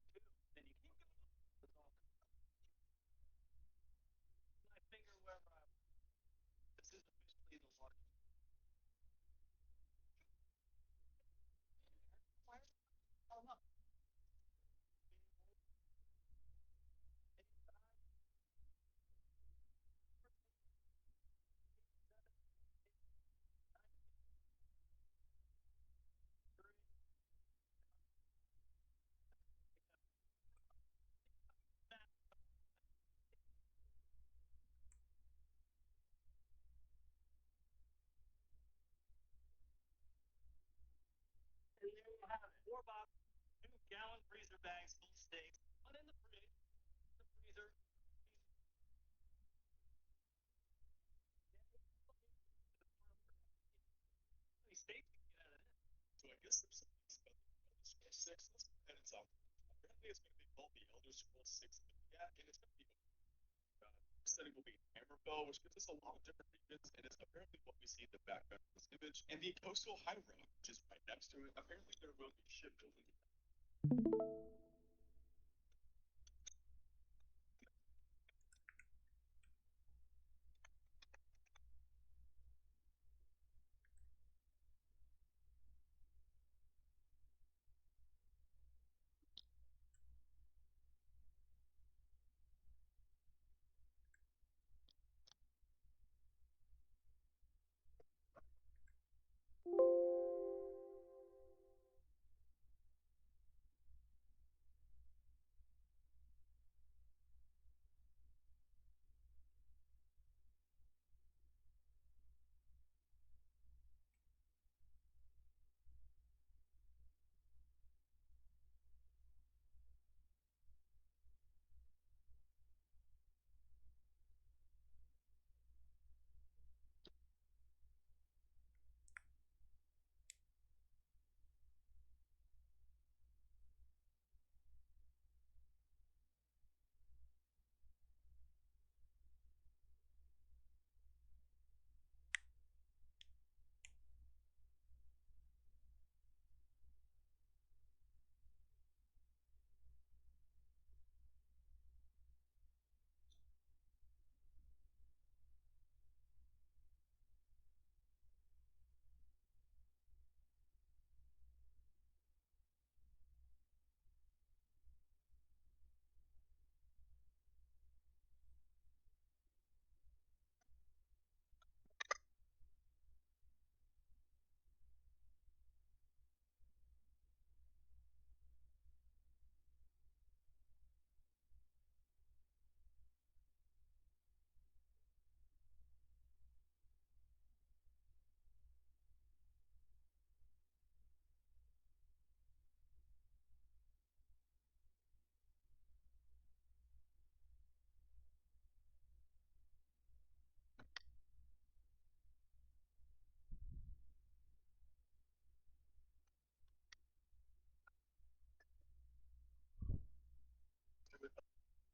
Two, then you keep going. It's all my finger wherever I want. This is officially the largest. Oh, no. And there you have it. 4 boxes, 2-gallon freezer bags full of steaks. One in the fridge, the freezer. How many steaks you can get out of this? So I guess there's something about the Elder Scrolls 6. Let's go ahead and talk. Apparently it's going to be called the Elder Scrolls 6 Zodiac, and it's going to be setting will be Hammerfell, which gives us a lot of different regions, and it's apparently what we see in the background of this image. And the coastal high road, which is right next to it, apparently there will be shipbuilding.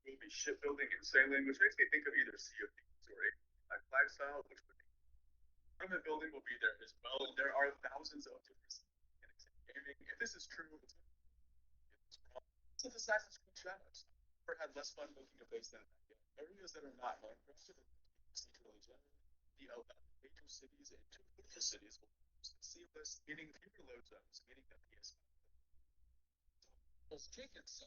Will be shipbuilding and sailing, which makes me think of either Sea of Thieves or a lifestyle, which would be government building will be there as well. There are thousands of different mechanics in gaming. If this is true, it's wrong. Since Assassin's Creed Shadows, I've never had less fun making a base than that yet. Areas that are not Minecraft are procedurally generated. The major cities and 2 future cities will be seamless, meaning fewer load zones, meaning that PS5 those chickens.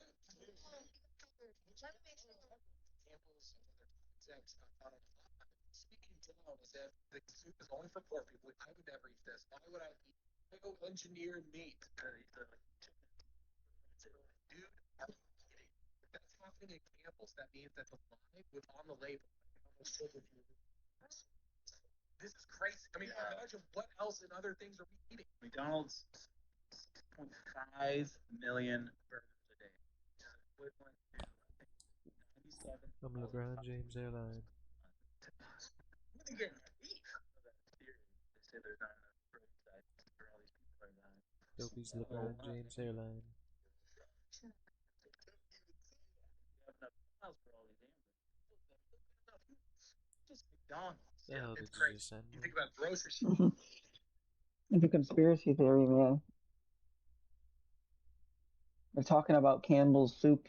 Speaking down as if the soup is only for poor people. I would never eat this. Why would I eat? I go engineered meat. Dude, are you kidding? If that's happening in Campbell's, that means that the line was on the label. This is crazy. I mean, imagine what else and other things are we eating? McDonald's 6.5 million burgers a day, which is equivalent to I think 97. I'm LeBron James Airline. What are they getting beef? They say there's not enough roadside for all these people are dying. Dopey's LeBron James Airline. Just McDonald's. The hell did It's you crazy. just send You me? think about grocery It's a conspiracy theory, man. They're talking about Campbell's soup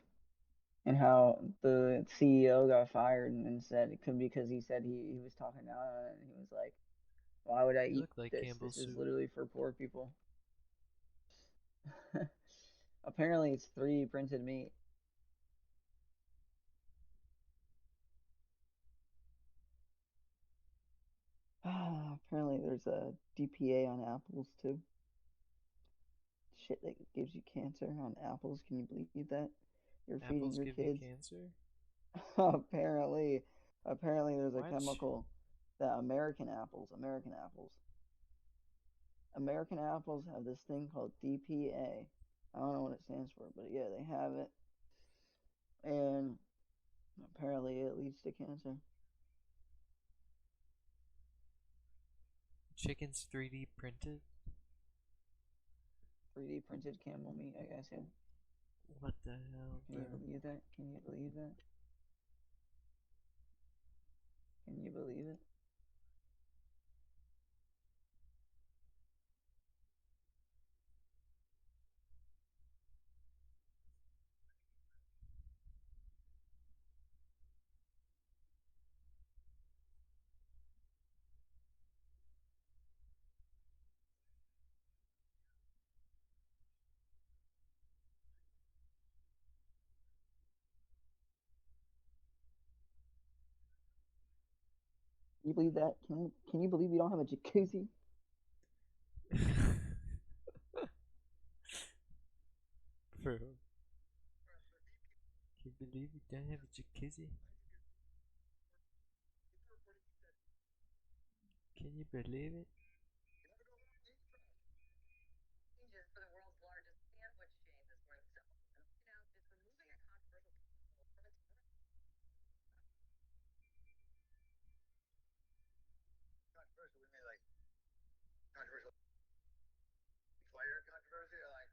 and how the CEO got fired and said it could be because he said he was talking down on it and he was like, why would I You eat look like this? Campbell's This is soup. literally for poor people. Apparently it's 3D printed meat. Apparently there's a DPA on apples too. Shit that gives you cancer on apples. Can you believe that? You're feeding Apples your give kids. you cancer? Apparently there's a What? chemical that American apples have this thing called DPA. I don't know what it stands for, but yeah, they have it. And apparently it leads to cancer. Chicken's 3D printed? 3D printed camel meat, I guess, yeah. What the hell, Can bro? you believe that? Can you believe that? Can you believe it? Can you believe that? Can you believe we don't have a jacuzzi? Bro. Can you believe we don't have a jacuzzi? Can you believe it? controversial. We made like controversial fire controversy or like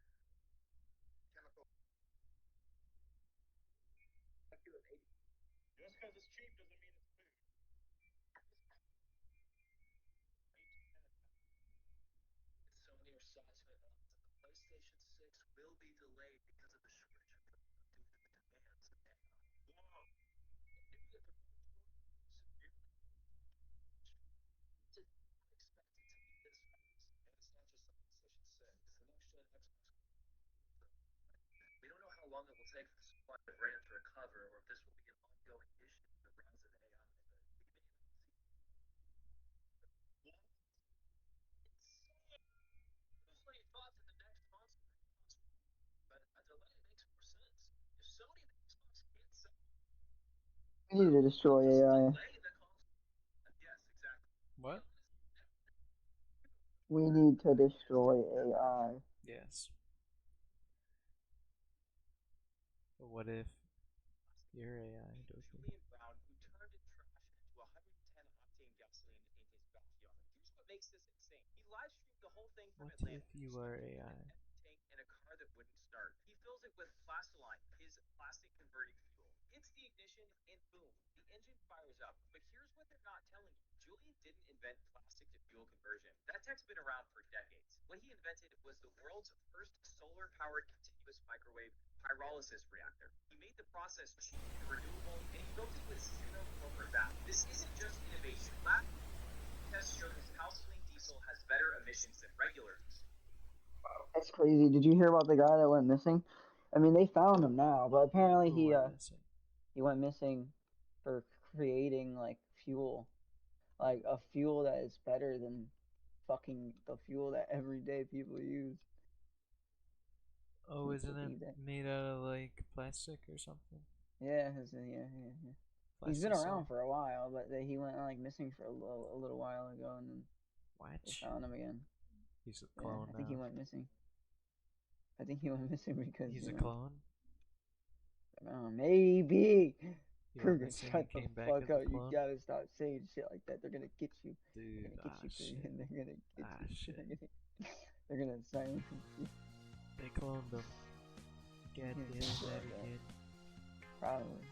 chemical. Just because it's cheap doesn't mean it's food. Sony or Satisfy announced that the PlayStation 6 will be delayed because of the shortage of due to the demands of AI. Whoa! Due to the severely did not expect it to be this fast. And it's not just the PlayStation 6. The next gen Xbox. We don't know how long it will take for the supply of RAM to recover, or if this will be an ongoing issue with the rise of AI. But we may not see. Usually thought that the next console, but a delay makes more sense. If Sony and Xbox can't sell, We need to destroy AI. delay the console. Yes, exactly. What? We need to destroy AI. Yes. But what if you're AI, Doki? Julian Brown, who turned trash into 110 octane gasoline in his backyard. Here's what makes this insane. He live streamed the whole thing from What Atlanta. if you are AI? Tank in a car that wouldn't start. He fills it with plastoline, his plastic converting fuel. Hits the ignition and boom, the engine fires up. But here's what they're not telling you. Julian didn't invent plastic to fuel conversion. That tech's been around for decades. What he invented was the world's first solar-powered continuous microwave pyrolysis reactor. He made the process cheap and renewable, and he built it with zero corporate value. This isn't just innovation. Lab tests showed his house clean diesel has better emissions than regular diesel. That's crazy. Did you hear about the guy that went missing? I mean, they found him now, but apparently Who went missing? he went missing for creating like fuel, like a fuel that is better than fucking the fuel that everyday people use. Oh, Can you isn't it believe that? made out of like plastic or something? Yeah, yeah. He's been Plastic around soap. for a while, but he went like missing for a little while ago, and then What? they found him again. He's a Yeah, clone I think he now. went missing. I think he went missing because He's you a know. clone? Maybe. He went Kruger, missing shut and the came back fuck as up. a You clone? gotta stop saying shit like that. They're gonna get you. Dude, They're gonna get you. shit. They're gonna get you. Shit. They're gonna silence you. They cloned him. God damn Yeah, that like that. again. Probably.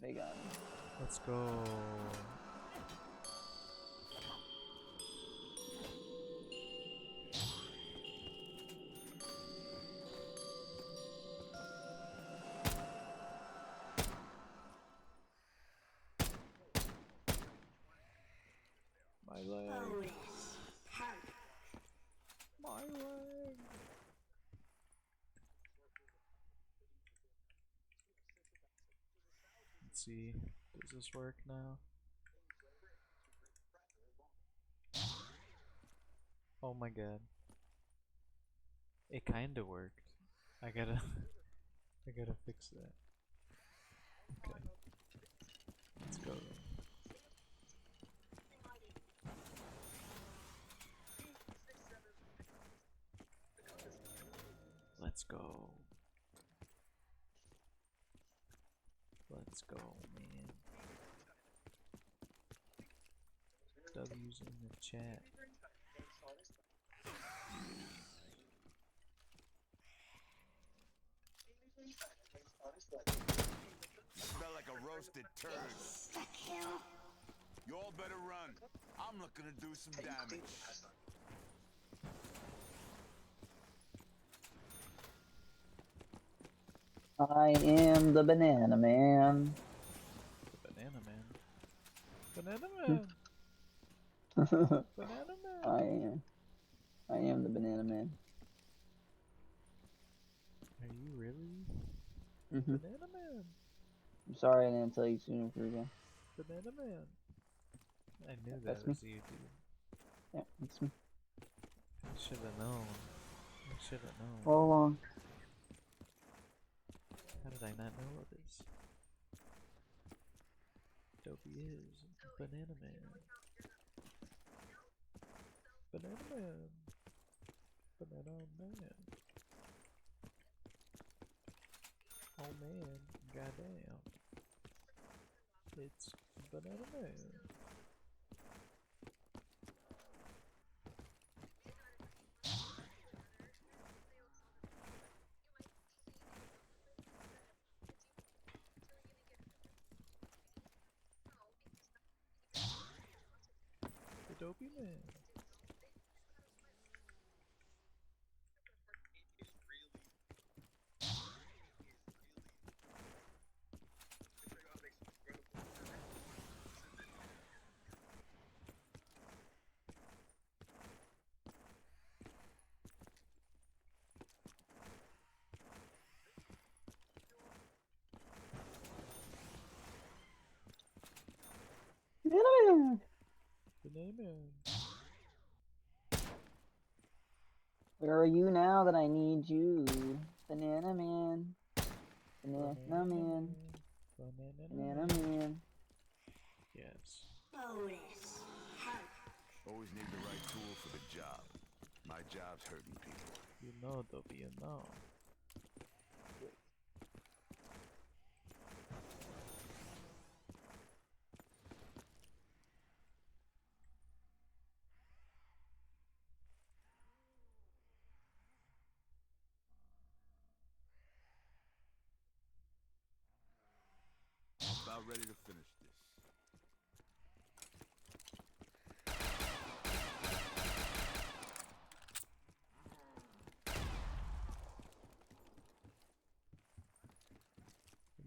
big on. Let's go. My leg. Bonus. Hurt. My leg. Let's see. Does this work now? Oh my god. It kinda worked. I gotta I gotta fix that. Okay. Let's go then. Let's go. Let's go, man. W's in the chat. Smell like a roasted turd. You all better run. I'm looking to do some damage. I am the banana man. The banana man. Banana man. Banana man. I am the banana man. Are you really? Mhm. Banana man. I'm sorry I didn't tell you sooner, Fruga. Banana man. I knew that That's was me. you, dude. Yeah, that's me. I should have known. I should have known. All along. How did I not know this? Dopey is Banana Man. Banana Man. Banana Man. Oh man, goddamn. It's Banana Man. The Dopey Man. Banana man. Banana Man. Where are you now that I need you? Banana man. Banana man. Banana man. Yes. Bonus. Hurt. Always need the right tool for the job. My job's hurting people. You know, Dopey, you know. I'm about ready to finish this.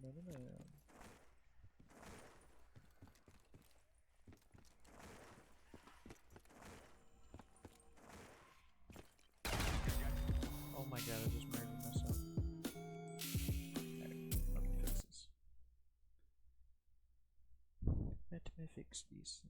Banana Man. Oh my god, I just murdered myself. Alright, let me fix this. Let me fix this.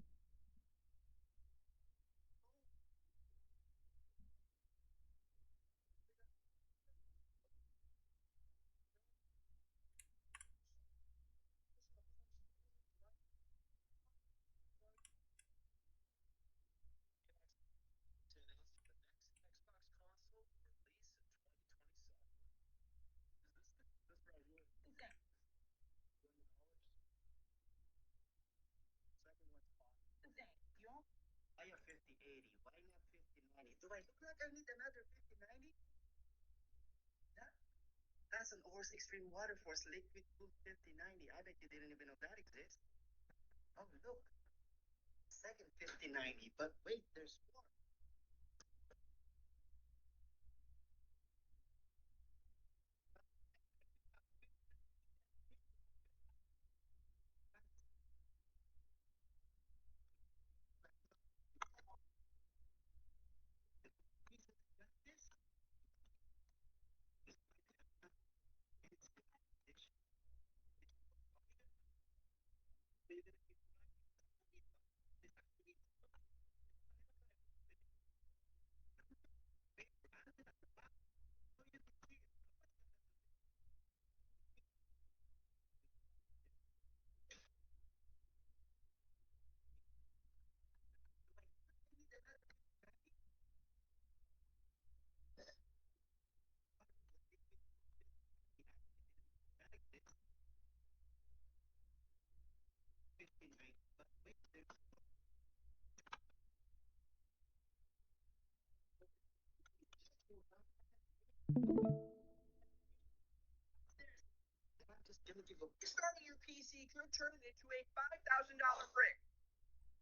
I have 5080. Why not 5090? Do I look like I need another 5090? That's That's an Oars Extreme Water Force Liquid 5090. I bet you didn't even know that exists. Oh, look. Second 5090. But wait, there's more. Just gonna give a starting your PC could turn it into a $5,000 brick.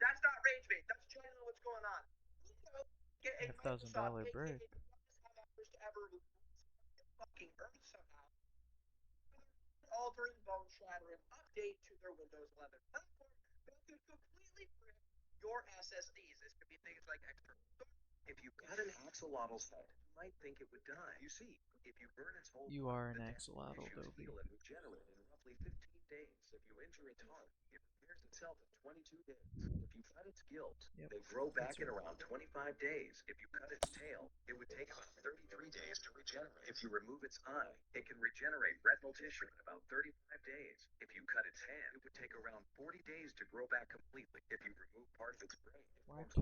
That's not rage bait. That's generally what's going on. Get a Microsoft, $5,000 aka brick. the dumbest developers to ever fucking earth somehow, altering, bone shattering update to their Windows 11 platform that could completely brick your SSDs. This could be things like external. If you got an axolotl's head, you might think it would die. You see, if you burn its whole You are an the axolotl, tissues Dobie. heal and regenerate in roughly 15 days. If you injure its heart, it repairs itself in 22 days. If you cut its gills, they grow back in around 25 days. If you cut its tail, it would take about 33 days to regenerate. If you remove its eye, it can regenerate retinal tissue in about 35 days. If you cut its hand, it would take around 40 days to grow back completely. If you remove part of its brain, it forms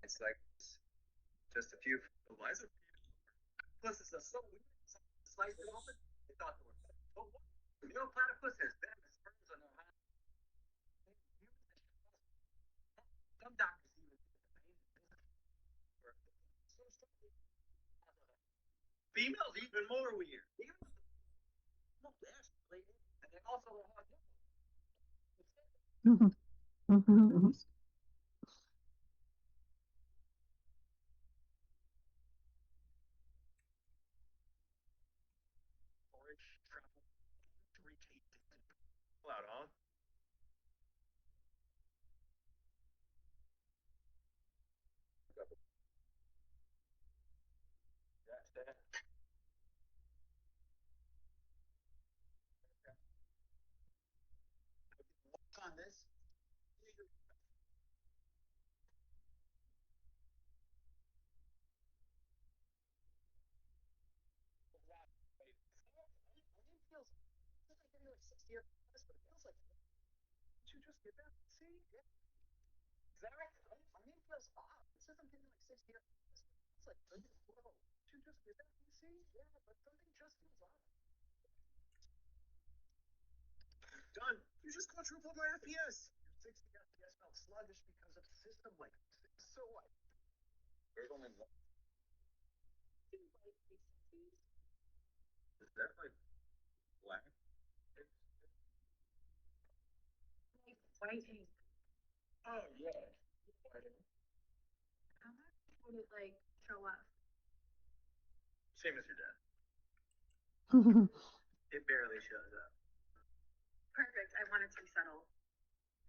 it's like just a few. Why is it? Plus, it's so weird. Slice it open. They thought they were. Oh, what? You know, platypus has venomous spurs on their hands. Some doctors even think the pain is so strong. Females even more weird. No, actually, and they also have storage travel to reach a distant cloud, huh? That's that. On this. Feels like getting like 60 FPS, but it feels like. Did you just get that? See? Yeah. Exactly. My name feels off. It says I'm getting like 60 FPS, but it feels like 30 to 12. Did you just get that? See? Yeah, but something just feels off. Done. You just quadrupled my FPS. Your 60 FPS felt sluggish because of system like so what? There's only one. Is that like black? Like white ink. Oh yeah. White ink. How much would it like show up? Same as your dad. It barely shows up. Perfect. I want it to be subtle.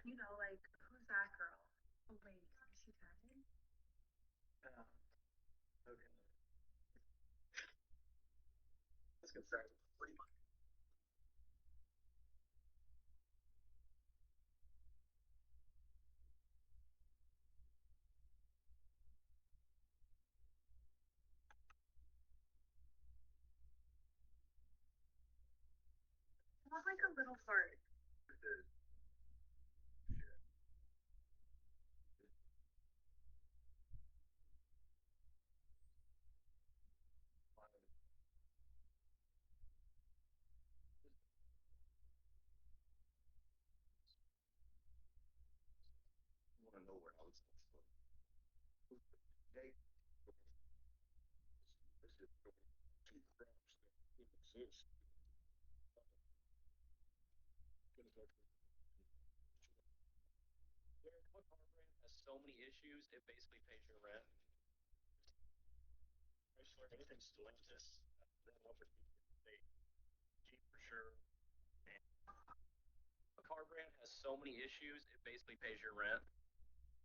You know, like, who's that girl? Oh wait, is she tagging? Okay. Let's get started. Pretty much. I want like a little heart. So many issues, it basically pays your rent. Chrysler, anything Stellantis, that offered me a Jeep for sure. And a car brand has so many issues, it basically pays your rent.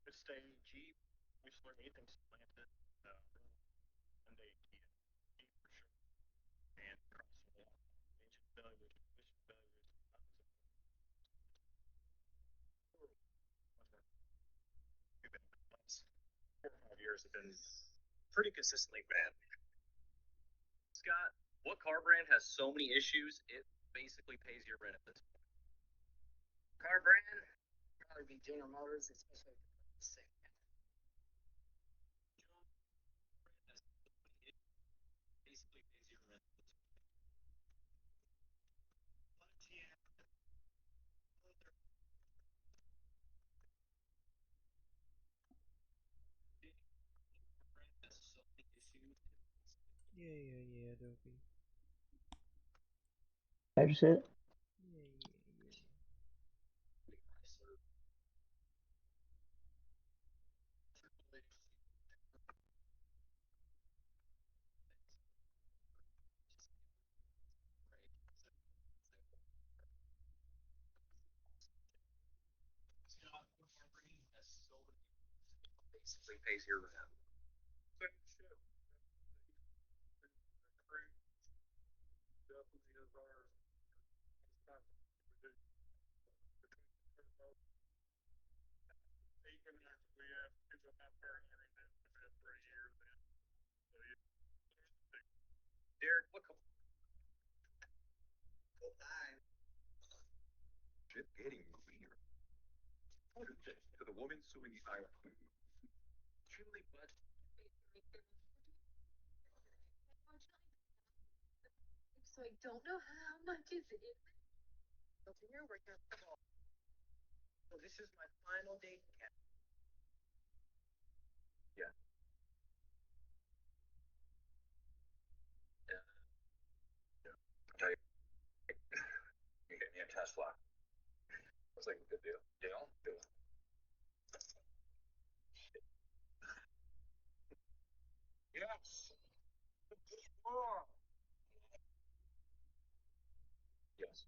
Just say Jeep, Chrysler, anything Stellantis, Hyundai, Kia, Jeep for sure. And Chrysler, engine failures, transmission failures, last 4 or 5 years have been pretty consistently bad. Scott, what car brand has so many issues it basically pays your rent at this point? Car brand? Probably be General Motors, especially if it's sick. Basically pays your rent at this point. But yeah. Brand has so many issues. Yeah, Dopey. How'd you say it? Yeah. Basically pays your rent. Definitely is our we have people not burning everything for a year then. So Derek, what shit getting weird. What is this? To the woman suing the IRS. Truly, but So I don't know how much is it. So here we're gonna come on. so this is my final date in Canada. Yeah. Yeah. Tell you, you get me a Tesla. It's like a good deal. Deal? Deal. Yes. Oh. Yes.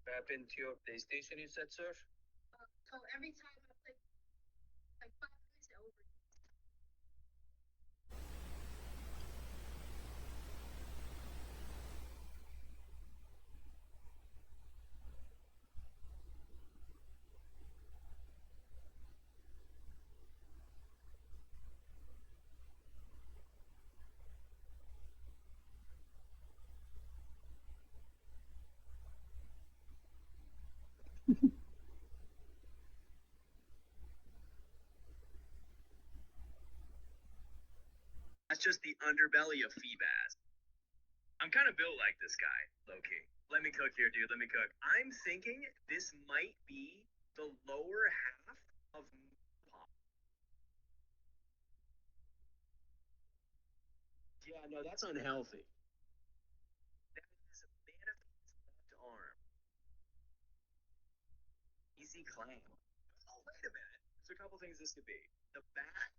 What happened to your PlayStation, you said, sir? So every time I play, like 5 minutes over. That's just the underbelly of Feebaz. I'm kind of built like this guy, low-key. Let me cook here, dude. Let me cook. I'm thinking this might be the lower half of pop. Yeah, no, that's unhealthy. That is manifest left arm. Easy claim. Oh, wait a minute. There's a couple things this could be. The back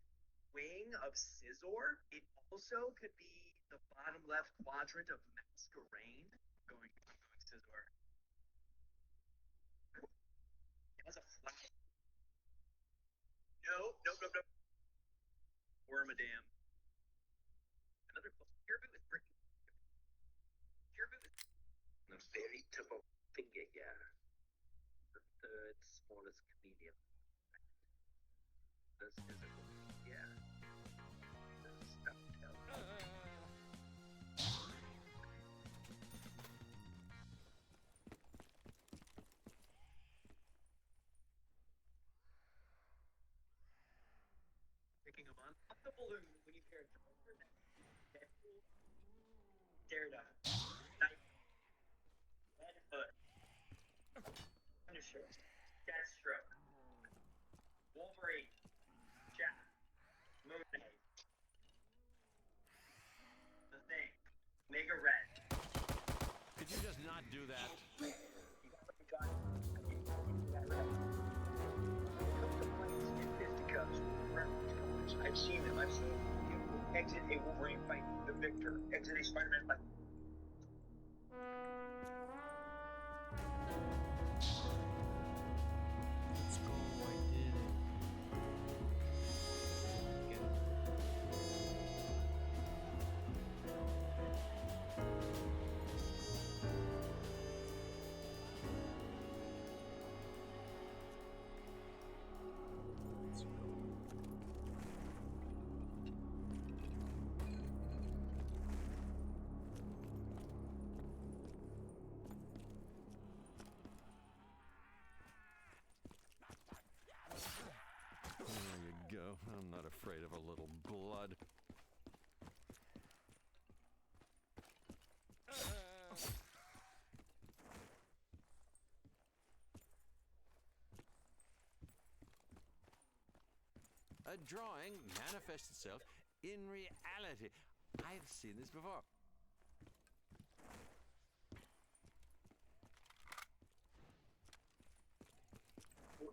wing of Scizor, it also could be the bottom left quadrant of Masquerain. Going Scizor. It has a flat. No. Wormadam. Another Caribou is pretty. Caribou is a very typical finger, yeah. The third smallest comedian. This physical, yeah. This stuff. Picking them up the balloon when you pair Joker, Deadpool, Daredevil, Nightwing, Red Hood, Punisher, Deathstroke, Wolverine, Jack, Mega red. Could you just not do that? I've seen them. I've seen exit a Wolverine fight the victor. Exit a Spider-Man fight. Let's go. I did it. Get it. Let's go. There you go. I'm not afraid of a little blood. A drawing manifests itself in reality. I've seen this before.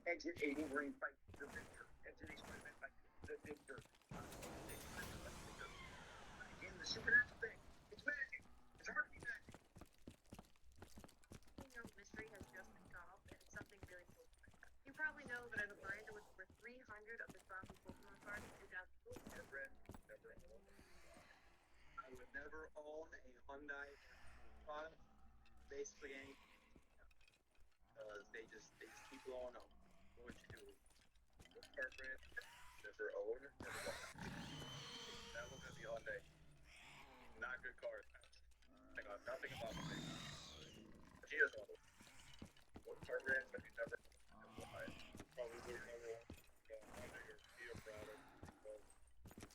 Exit a Wolverine fight the victor. Exit a Spider-Man fight the victor. Again, the supernatural thing. It's magic. It's hard to be magic. Mystery has just been solved, and it's something really cool. You probably know that I have a binder with over 300 of the Sparkle Pokemon cards in 2002. Never own. I would never own a Hyundai product. Basically anything. Because they just keep blowing up. What you do? The car brand, never own, never bought. That was gonna be Hyundai. Not good cars. I got nothing about them. She has one. What car brand have you never bought? Probably would never own Hyundai or Kia product because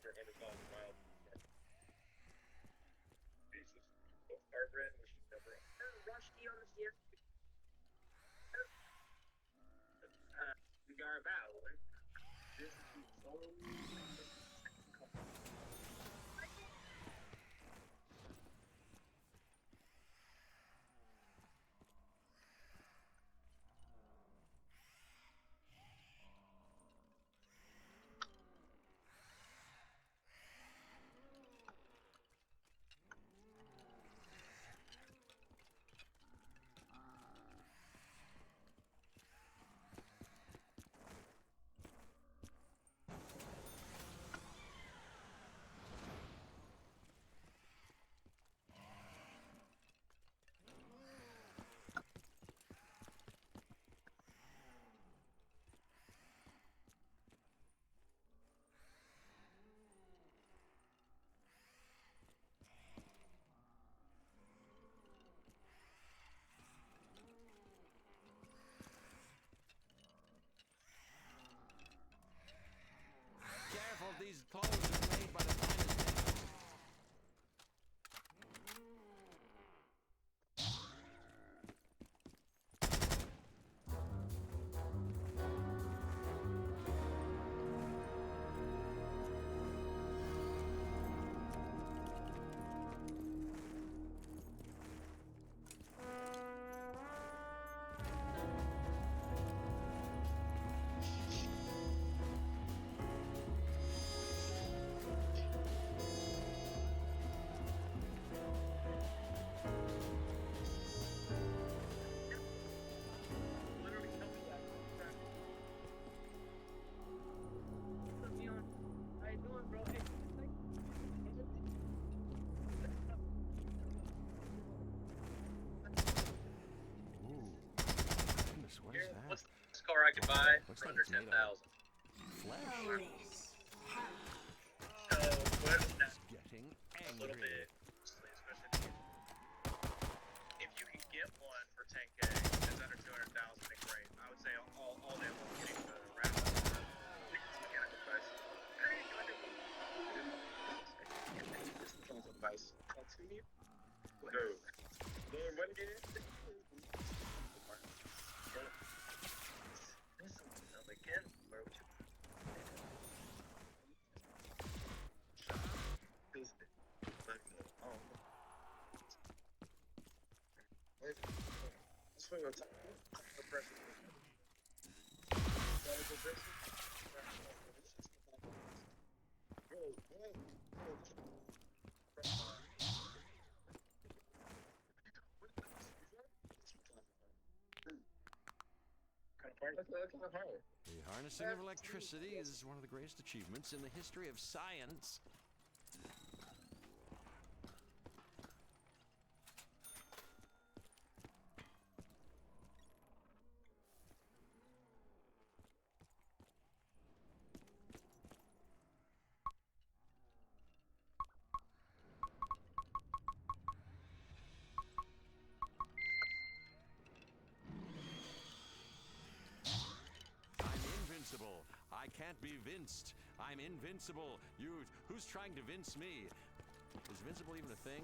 they're $100,000 miles. Jesus. What car brand was she never own? Rusty on the CSP. We are about. This is so. Careful, these clothes are made by the finest hands. What's this car I could buy for under 10,000? Flesh. So, whatever that, Getting a little angry. bit, especially if you can get one for 10K that's under 200,000, then great. I would say all day long getting the wrap mechanical device. Device. Continue. No. What did it? Again, where would you? The harnessing of electricity is one of the greatest achievements in the history of science. Invincible. I can't be vinced. I'm invincible. Who's trying to vince me? Is invincible even a thing?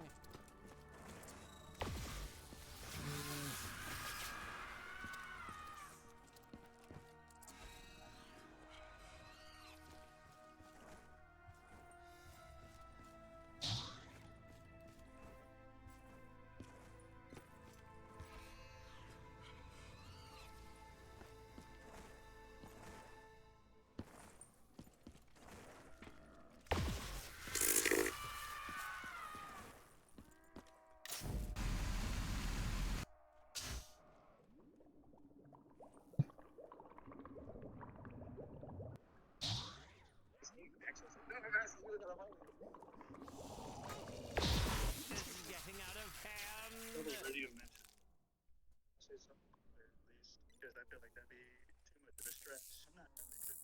This is getting out of hand. Say something clear, at least, because I feel like that'd be too much of a stretch. I'm not really sure.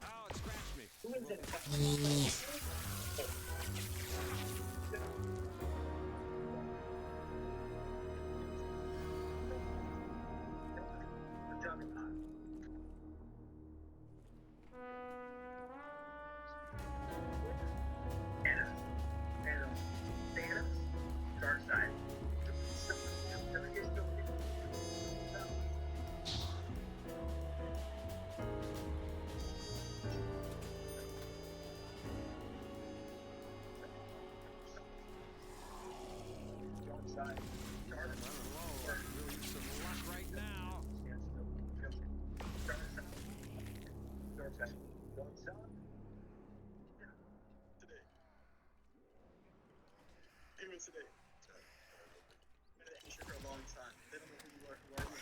Oh, it scratched me. Dark side. Really need some luck right now. Today. Even today. Been an industry for a long time. They don't know who you are. Who are you?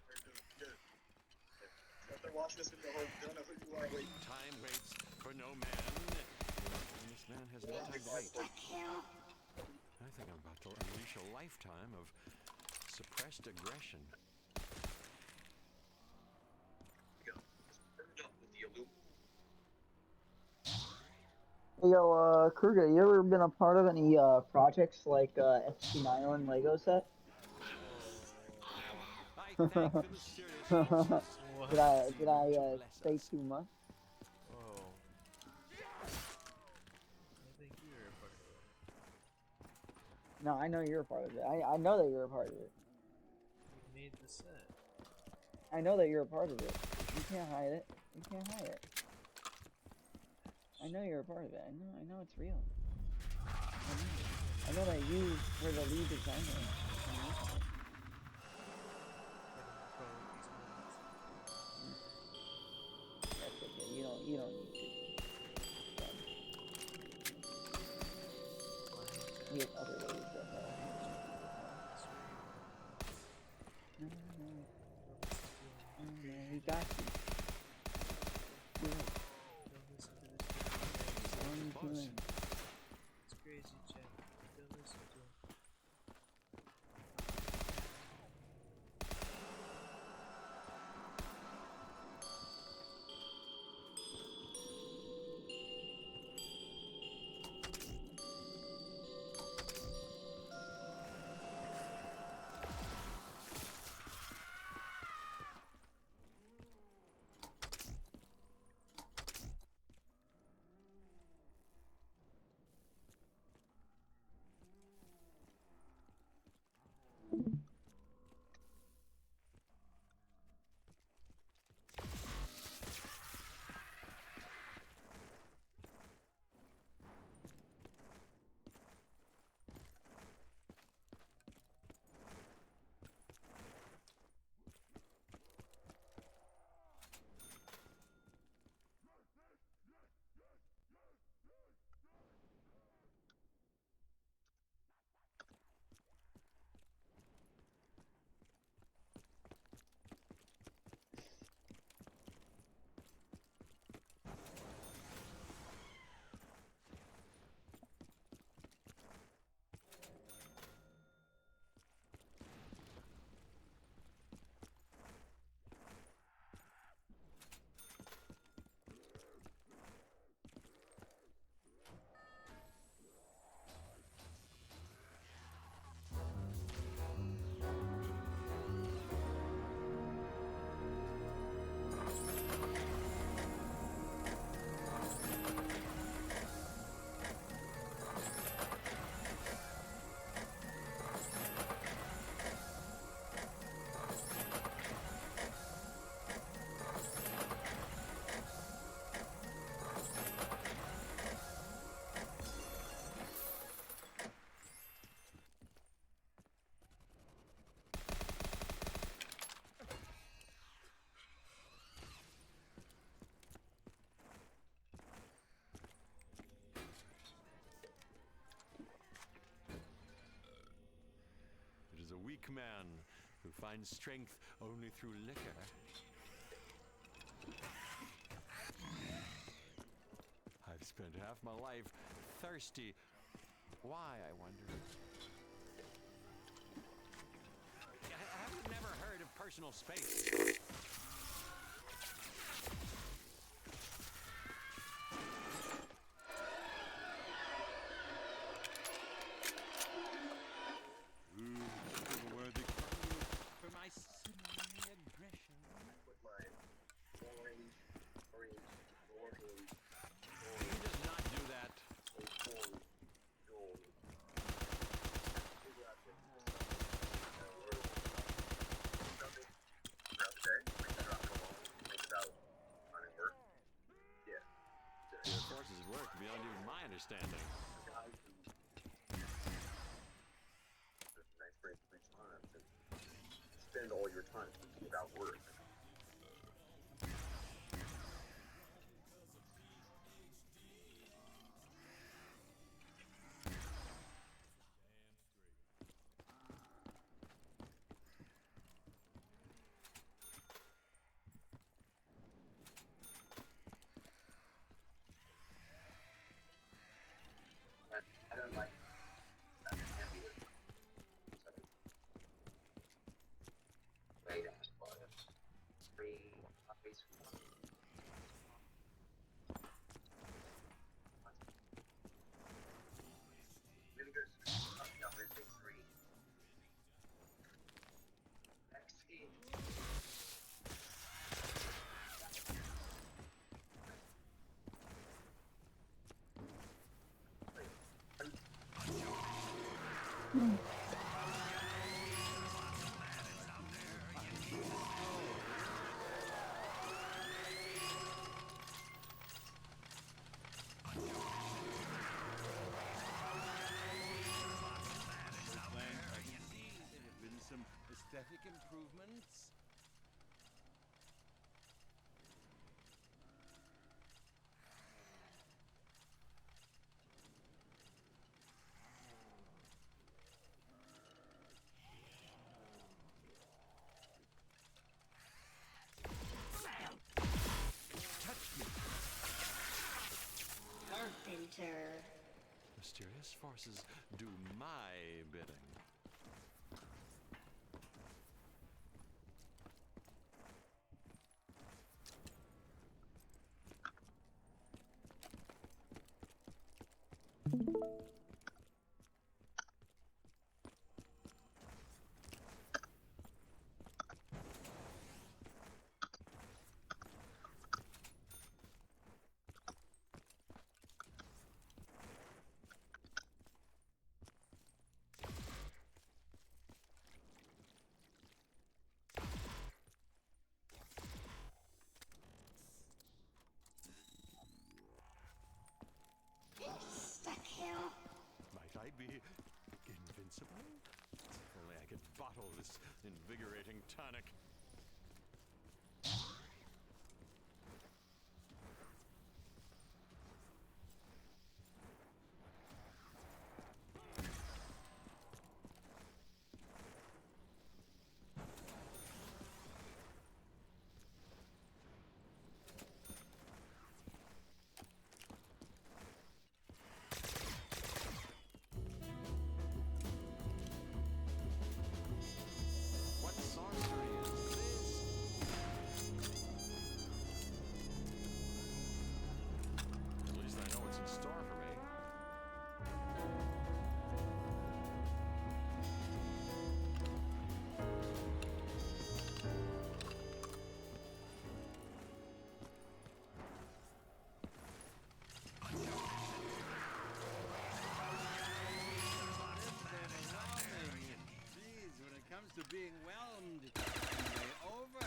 They're doing good. So if they're watching this video, they don't know who you are. Wait. Time waits for no man. And this man has no time to wait. I think I'm about to unleash a lifetime of suppressed aggression. Hey, yo, Kruger, you ever been a part of any projects like Epstein Island Lego set? I thank the mysterious forces did to I bless say us. too much? Whoa. I think you were a part of it. No, I know you're a part of it. I know that you're a part of it. You made the set. I know that you're a part of it. You can't hide it. You can't hide it. I know you're a part of it. I know it's real. I know that you were the lead designer. That's okay. You don't need to. We have other ways of No, we got you. Do it. Don't listen to this kid. What are you doing? It's crazy, Chad. Don't listen to him. weak man who finds strength only through liquor. I've spent half my life thirsty. Why, I wonder? Have you never heard of personal space? For my simmering aggression. With my orange, He does not do that. Your forces work beyond even my understanding. Nice break 3 times and spend all your time thinking about work. I don't like that ambulance. Wait, really good. I'm going to say 3. XE. Some aesthetic improvements. Touch me. Carpenter. Mysterious forces do my bidding. Might I be invincible? If only I could bottle this invigorating tonic. What sorcery is this? At least I know what's in store for me. Jeez, when it comes to being whelmed, it's way over.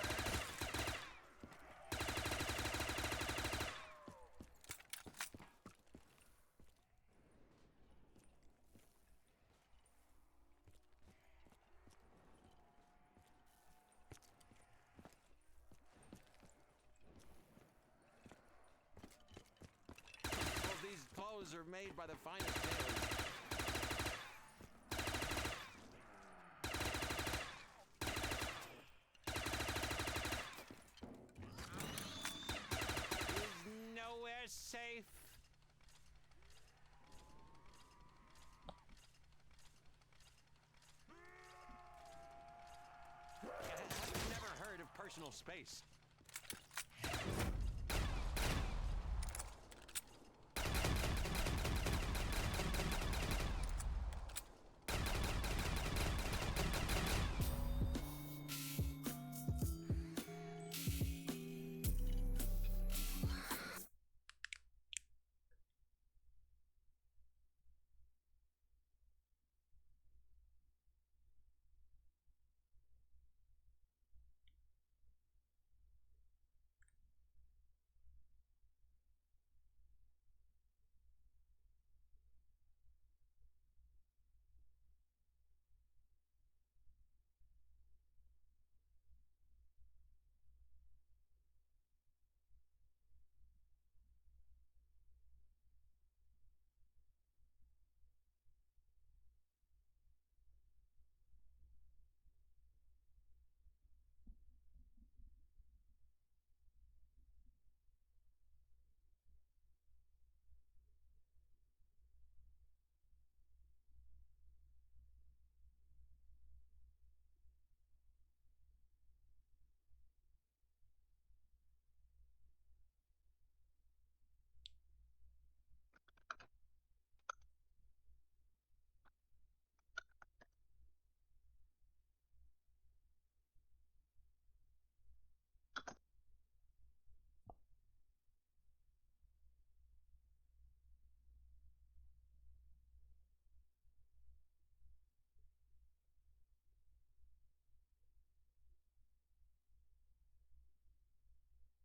Well, these clothes are made by the finest tailors. personal space.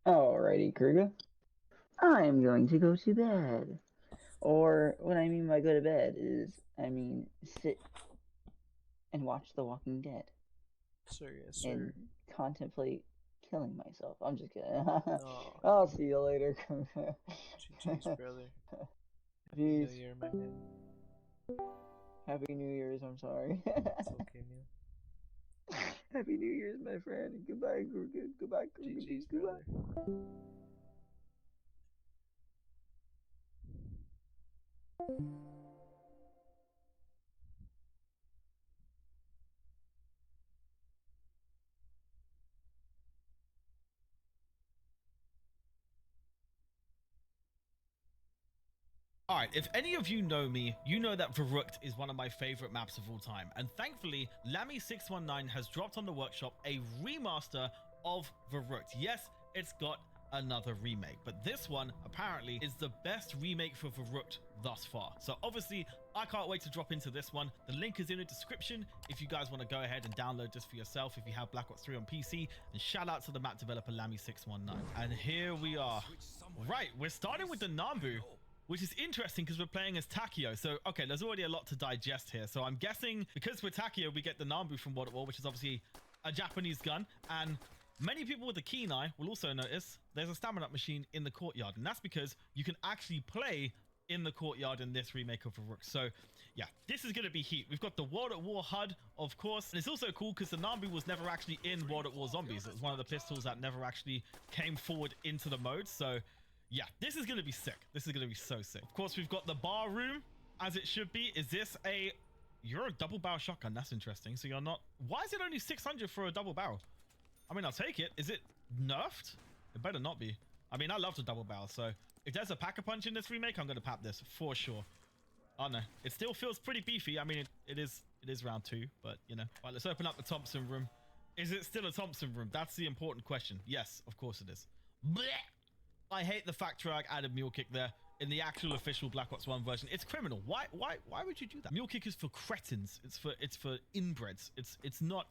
Alrighty, Kruger. I am going to go to bed. Or what I mean by go to bed is, I mean sit and watch The Walking Dead. Sir, yes, And sir. contemplate killing myself. I'm just kidding. Oh, I'll see you later. GG's, brother. Happy New Peace. Year, my man. Happy New Year's, I'm sorry. It's okay, man. Happy New Year's, my friend. Goodbye, Kruger. Goodbye, Kruger. GG's, Goodbye. brother. Alright, if any of you know me, you know that Verruckt is one of my favorite maps of all time, and thankfully, Lammy619 has dropped on the workshop a remaster of Verruckt. Yes, it's got another remake, but this one apparently is the best remake for Verruckt thus far. So obviously, I can't wait to drop into this one. The link is in the description if you guys want to go ahead and download this for yourself if you have Black Ops 3 on PC, and shout out to the map developer Lammy619. And here we are. Right, we're starting with the Nambu, which is interesting because we're playing as Takio. So, okay, there's already a lot to digest here. So I'm guessing because we're Takio, we get the Nambu from World at War, which is obviously a Japanese gun. And many people with a keen eye will also notice there's a stamina up machine in the courtyard. And that's because you can actually play in the courtyard in this remake of Verruckt. So, yeah, this is going to be heat. We've got the World at War HUD, of course. And it's also cool because the Nambu was never actually in World at War Zombies. It was one of the pistols that never actually came forward into the mode. So, yeah, this is going to be sick. This is going to be so sick. Of course, we've got the bar room, as it should be. Is this a... You're a double barrel shotgun. That's interesting. So you're not... Why is it only 600 for a double barrel? I mean, I'll take it. Is it nerfed? It better not be. I mean, I love the double barrel. So if there's a pack-a-punch in this remake, I'm going to pap this for sure. Oh, no. It still feels pretty beefy. I mean, it is round 2, but, you know. Right, let's open up the Thompson room. Is it still a Thompson room? That's the important question. Yes, of course it is. Blech! I hate the fact Trag added mule kick there in the actual official Black Ops 1 version. It's criminal. Why would you do that? Mule kick is for cretins. It's for inbreds. It's not.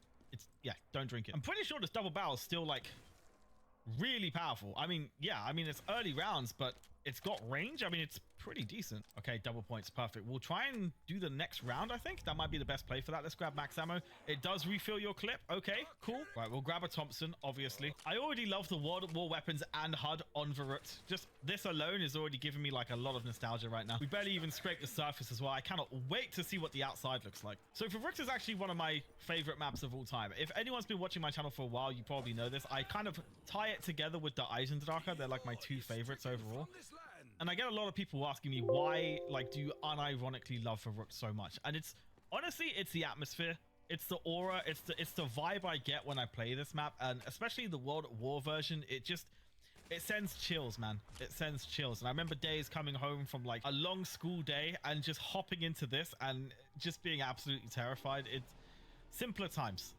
Yeah, don't drink it. I'm pretty sure this double barrel is still like really powerful. I mean, yeah, I mean it's early rounds, but it's got range. I mean, it's pretty decent. Okay, double points, perfect. We'll try and do the next round, I think. That might be the best play for that. Let's grab max ammo. It does refill your clip. Okay, cool. Right, we'll grab a Thompson, obviously. I already love the World at War weapons and HUD on Verruckt. Just this alone is already giving me like a lot of nostalgia right now. We barely even scraped the surface as well. I cannot wait to see what the outside looks like. So Verruckt is actually one of my favorite maps of all time. If anyone's been watching my channel for a while, you probably know this. I kind of tie it together with the Eisendrache. They're like my 2 favorites overall. And I get a lot of people asking me why, like, do you unironically love Verruckt so much? And it's honestly, it's the atmosphere. It's the aura, it's the vibe I get when I play this map, and especially the World at War version. It sends chills, man. It sends chills. And I remember days coming home from like a long school day and just hopping into this and just being absolutely terrified. It's simpler times.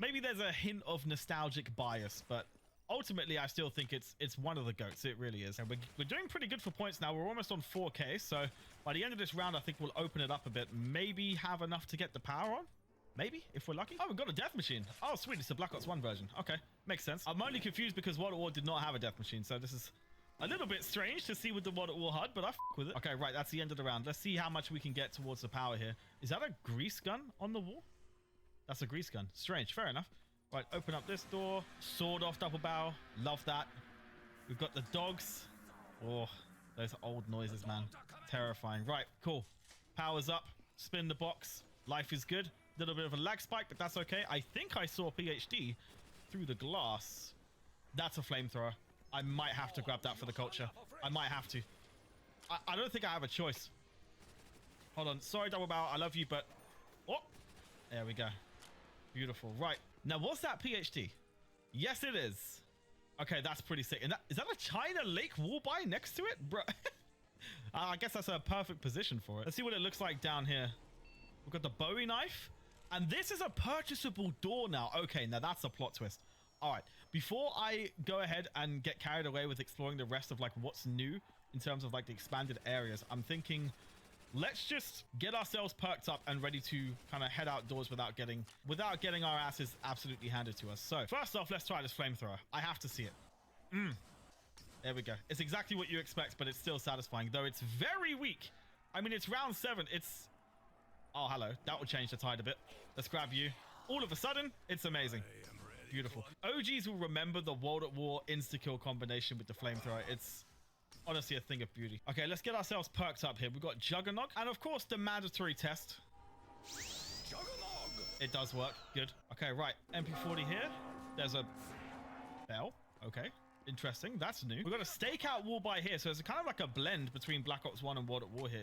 Maybe there's a hint of nostalgic bias, but ultimately I still think it's one of the GOATs. It really is. And we're doing pretty good for points now. We're almost on 4k, so by the end of this round I think we'll open it up a bit, maybe have enough to get the power on. Maybe, if we're lucky. Oh, we've got a death machine. Oh, sweet. It's the Black Ops 1 version. Okay, makes sense. I'm only confused because World at War did not have a death machine, so this is a little bit strange to see with the World at War HUD, but I f with it. Okay, right, that's the end of the round. Let's see how much we can get towards the power here. Is that a grease gun on the wall? That's a grease gun. Strange. Fair enough. Right, open up this door. Sword off double barrel. Love that. We've got the dogs. Oh, those old noises, man. Terrifying. Right, cool. Power's up. Spin the box. Life is good. Little bit of a lag spike, but that's okay. I think I saw PhD through the glass. That's a flamethrower. I might have to grab that for the culture. I might have to. I don't think I have a choice. Hold on. Sorry, double barrel. I love you, but... Oh, there we go. Beautiful. Right. Now, what's that PhD? Yes, it is. Okay, that's pretty sick. And is that a China Lake wall buy next to it? Bro. I guess that's a perfect position for it. Let's see what it looks like down here. We've got the Bowie knife. And this is a purchasable door now. Okay, now that's a plot twist. All right, before I go ahead and get carried away with exploring the rest of like what's new in terms of like the expanded areas, I'm thinking let's just get ourselves perked up and ready to kind of head outdoors without getting our asses absolutely handed to us. So first off, let's try this flamethrower. I have to see it. There we go. It's exactly what you expect, but it's still satisfying, though it's very weak. I mean, it's round 7. It's... Oh, hello. That will change the tide a bit. Let's grab you. All of a sudden, it's amazing. Beautiful. OGs will remember the World at War insta-kill combination with the flamethrower. It's honestly a thing of beauty. Okay, let's get ourselves perked up here. We've got Juggernog. And of course, the mandatory test. Juggernog! It does work. Good. Okay, right. MP40 here. There's a bell. Okay. Interesting. That's new. We've got a stakeout wall by here. So it's kind of like a blend between Black Ops 1 and World at War here.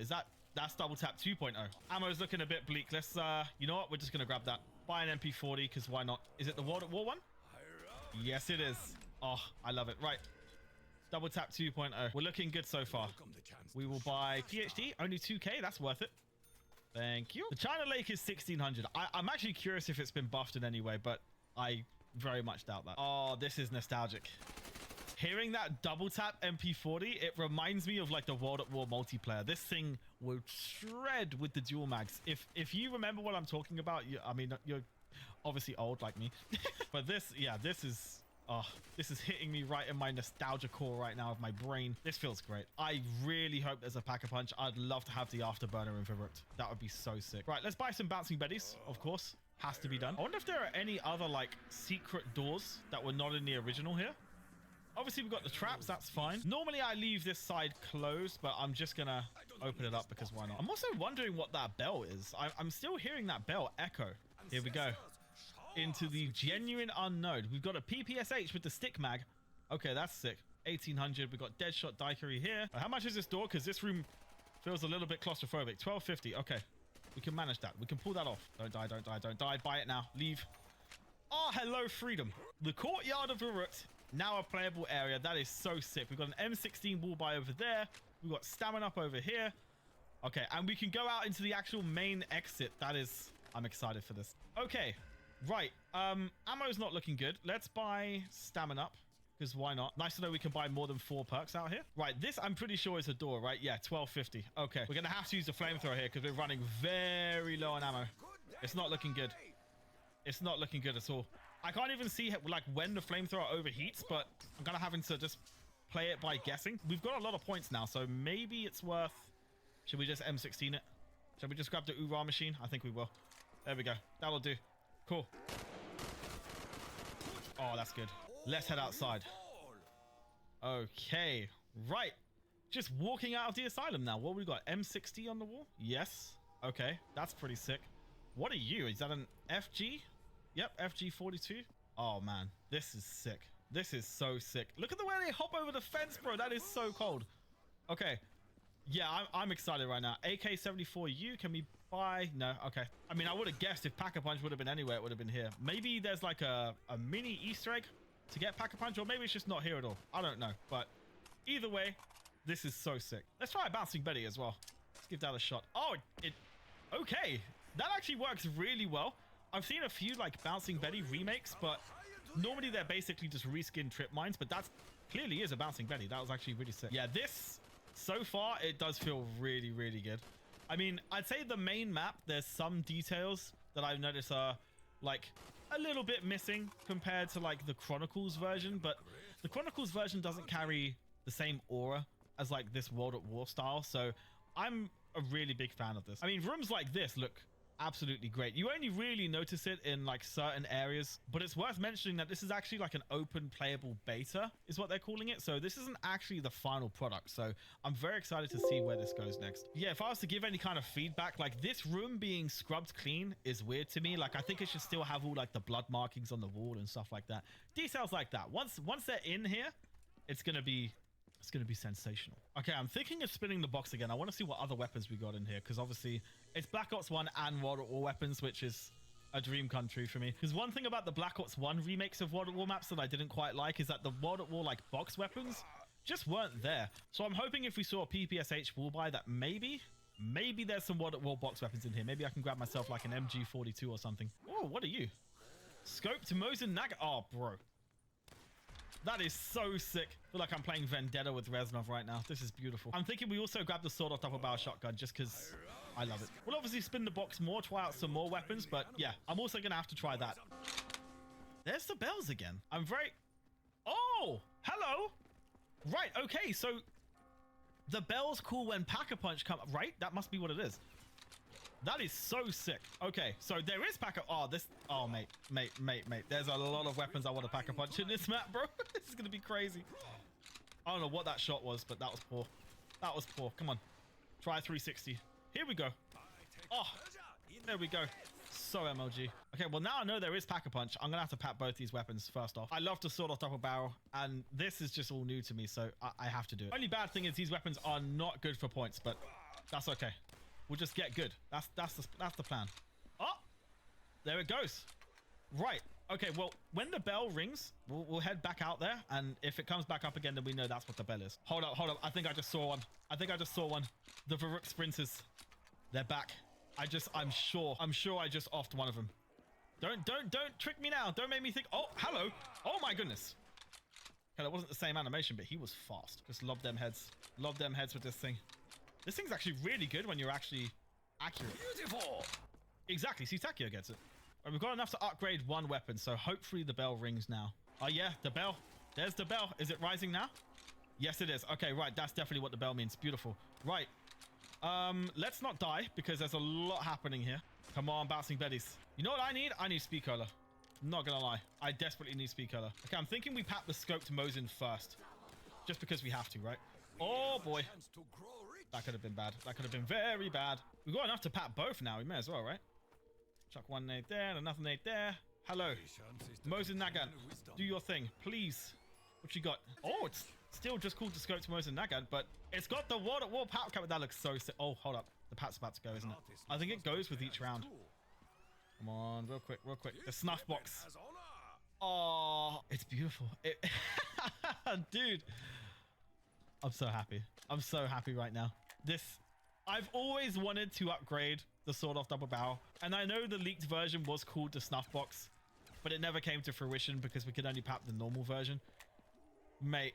That's double tap 2.0. Ammo's looking a bit bleak. Let's, you know what? We're just going to grab that. Buy an MP40, because why not? Is it the World at War one? Yes, it is. Oh, I love it. Right. Double tap 2.0. We're looking good so far. We will buy PhD. Only 2k. That's worth it. Thank you. The China Lake is 1600. I'm actually curious if it's been buffed in any way, but I very much doubt that. Oh, this is nostalgic. Hearing that double tap MP40, it reminds me of like the World at War multiplayer. This thing will shred with the dual mags. If you remember what I'm talking about, I mean, you're obviously old like me, but this is hitting me right in my nostalgia core right now of my brain. This feels great. I really hope there's a pack-a-punch. I'd love to have the afterburner in verruckt. That would be so sick. Right, let's buy some bouncing betties, of course. Has to be done. I wonder if there are any other like secret doors that were not in the original here. Obviously, we've got the traps. That's fine. Normally, I leave this side closed, but I'm just going to open it up because why not? I'm also wondering what that bell is. I'm still hearing that bell echo. Here we go. Into the genuine unknown. We've got a PPSH with the stick mag. Okay, that's sick. 1800. We've got Deadshot Daiquiri here. How much is this door? Because this room feels a little bit claustrophobic. 1250. Okay. We can manage that. We can pull that off. Don't die, don't die, don't die. Buy it now. Leave. Oh, hello, freedom. The courtyard of verruckt. Now a playable area. That is so sick. We've got an M16 wall by over there. We've got stamina up over here. Okay, and we can go out into the actual main exit. That is... I'm excited for this. Okay, right. Ammo's not looking good. Let's buy stamina up, because why not? Nice to know we can buy more than 4 perks out here. Right, this I'm pretty sure is a door, right? Yeah, 1250. Okay, we're going to have to use the flamethrower here because we're running very low on ammo. It's not looking good. It's not looking good at all. I can't even see like when the flamethrower overheats, but I'm gonna having to just play it by guessing. We've got a lot of points now, so maybe it's worth... Should we just M16 it? Shall we just grab the Ura machine? I think we will. There we go. That'll do. Cool. Oh, that's good. Let's head outside. Okay. Right. Just walking out of the asylum now. What have we got? M60 on the wall? Yes. Okay. That's pretty sick. What are you? Is that an FG? Yep, FG42. Oh, man. This is sick. This is so sick. Look at the way they hop over the fence, bro. That is so cold. Okay. Yeah, I'm excited right now. AK-74U. Can we Bye. No, okay. I mean, I would have guessed if Pack-a-Punch would have been anywhere, it would have been here. Maybe there's like a mini Easter egg to get Pack-a-Punch, or maybe it's just not here at all. I don't know, but either way, this is so sick. Let's try a Bouncing Betty as well. Let's give that a shot. Oh, okay. That actually works really well. I've seen a few like Bouncing Betty remakes, but normally they're basically just reskin trip mines, but that's clearly is a Bouncing Betty. That was actually really sick. Yeah, this, so far, it does feel really, really good. I mean, I'd say the main map, there's some details that I've noticed are like a little bit missing compared to like the Chronicles version, but the Chronicles version doesn't carry the same aura as like this World at War style, so I'm a really big fan of this. I mean, rooms like this look absolutely great. You only really notice it in like certain areas, but it's worth mentioning that this is actually like an open playable beta is what they're calling it, so this isn't actually the final product, so I'm very excited to see where this goes next. Yeah, if I was to give any kind of feedback, like this room being scrubbed clean is weird to me. Like I think it should still have all like the blood markings on the wall and stuff like that, details like that. Once they're in here, it's gonna be sensational. Okay, I'm thinking of spinning the box again. I want to see what other weapons we got in here, because obviously it's Black Ops 1 and World at War weapons, which is a dream come true for me. Because one thing about the Black Ops 1 remakes of World at War maps that I didn't quite like is that the World at War like box weapons just weren't there. So I'm hoping if we saw a PPSH wall buy that maybe there's some World at War box weapons in here. Maybe I can grab myself like an MG42 or something. Oh, what are you? Scoped Mosin Naga. Oh, bro. That is so sick. I feel like I'm playing Vendetta with Reznov right now. This is beautiful. I'm thinking we also grab the sawed-off double barrel shotgun just because I love it. We'll obviously spin the box more, try out some more weapons, but yeah, I'm also going to have to try that. There's the bells again. I'm very... Oh, hello. Right, okay, so the bells call when Pack-a-Punch come... Right, that must be what it is. That is so sick. Okay, so there is Pack-a... Oh, this... Oh, mate. There's a lot of weapons I want to Pack-a-Punch in this map, bro. This is going to be crazy. I don't know what that shot was, but that was poor. That was poor. Come on. Try 360. Here we go. Oh, there we go. So MLG. Okay, well, now I know there is Pack-a-Punch. I'm going to have to pack both these weapons first off. I love to sawed-off double barrel, and this is just all new to me, so I have to do it. Only bad thing is these weapons are not good for points, but that's okay. We'll just get good. That's the plan. Oh, there it goes. Right. Okay, well, when the bell rings, we'll head back out there, and if it comes back up again, then we know that's what the bell is. Hold up. I think I just saw one. The verruckt sprinters. They're back. I'm sure I just offed one of them. Don't trick me now. Don't make me think. Oh, hello. Oh my goodness. Okay, that wasn't the same animation, but he was fast. Just lob them heads. Lob them heads with this thing. This thing's actually really good when you're actually accurate. Beautiful. Exactly. See, Takio gets it. Right, we've got enough to upgrade one weapon, so hopefully the bell rings now. Oh yeah, the bell. There's the bell. Is it rising now? Yes, it is. Okay, right. That's definitely what the bell means. Beautiful. Right. Let's not die because there's a lot happening here. Come on, Bouncing Betties. You know what I need? I need Speed Cola. Not gonna lie. I desperately need Speed Cola. Okay, I'm thinking we pack the scoped Mosin first. Just because we have to, right? Oh boy. That could have been bad. That could have been very bad. We've got enough to pack both now. We may as well, right? Chuck one nade there and another nade there. Hello. Mosin Nagant, do your thing, please. What you got? Oh, it's still just called the scope to Mosin Nagant, but it's got the World at War pat cap. That looks so sick. Oh, hold up. The pat's about to go, isn't it? I think it goes with each round. Come on, real quick, real quick. The snuff box. Oh, it's beautiful. Dude. I'm so happy. I'm so happy right now. I've always wanted to upgrade the sawed-off double barrel, and I know the leaked version was called the snuff box, but it never came to fruition because we could only pack the normal version. Mate,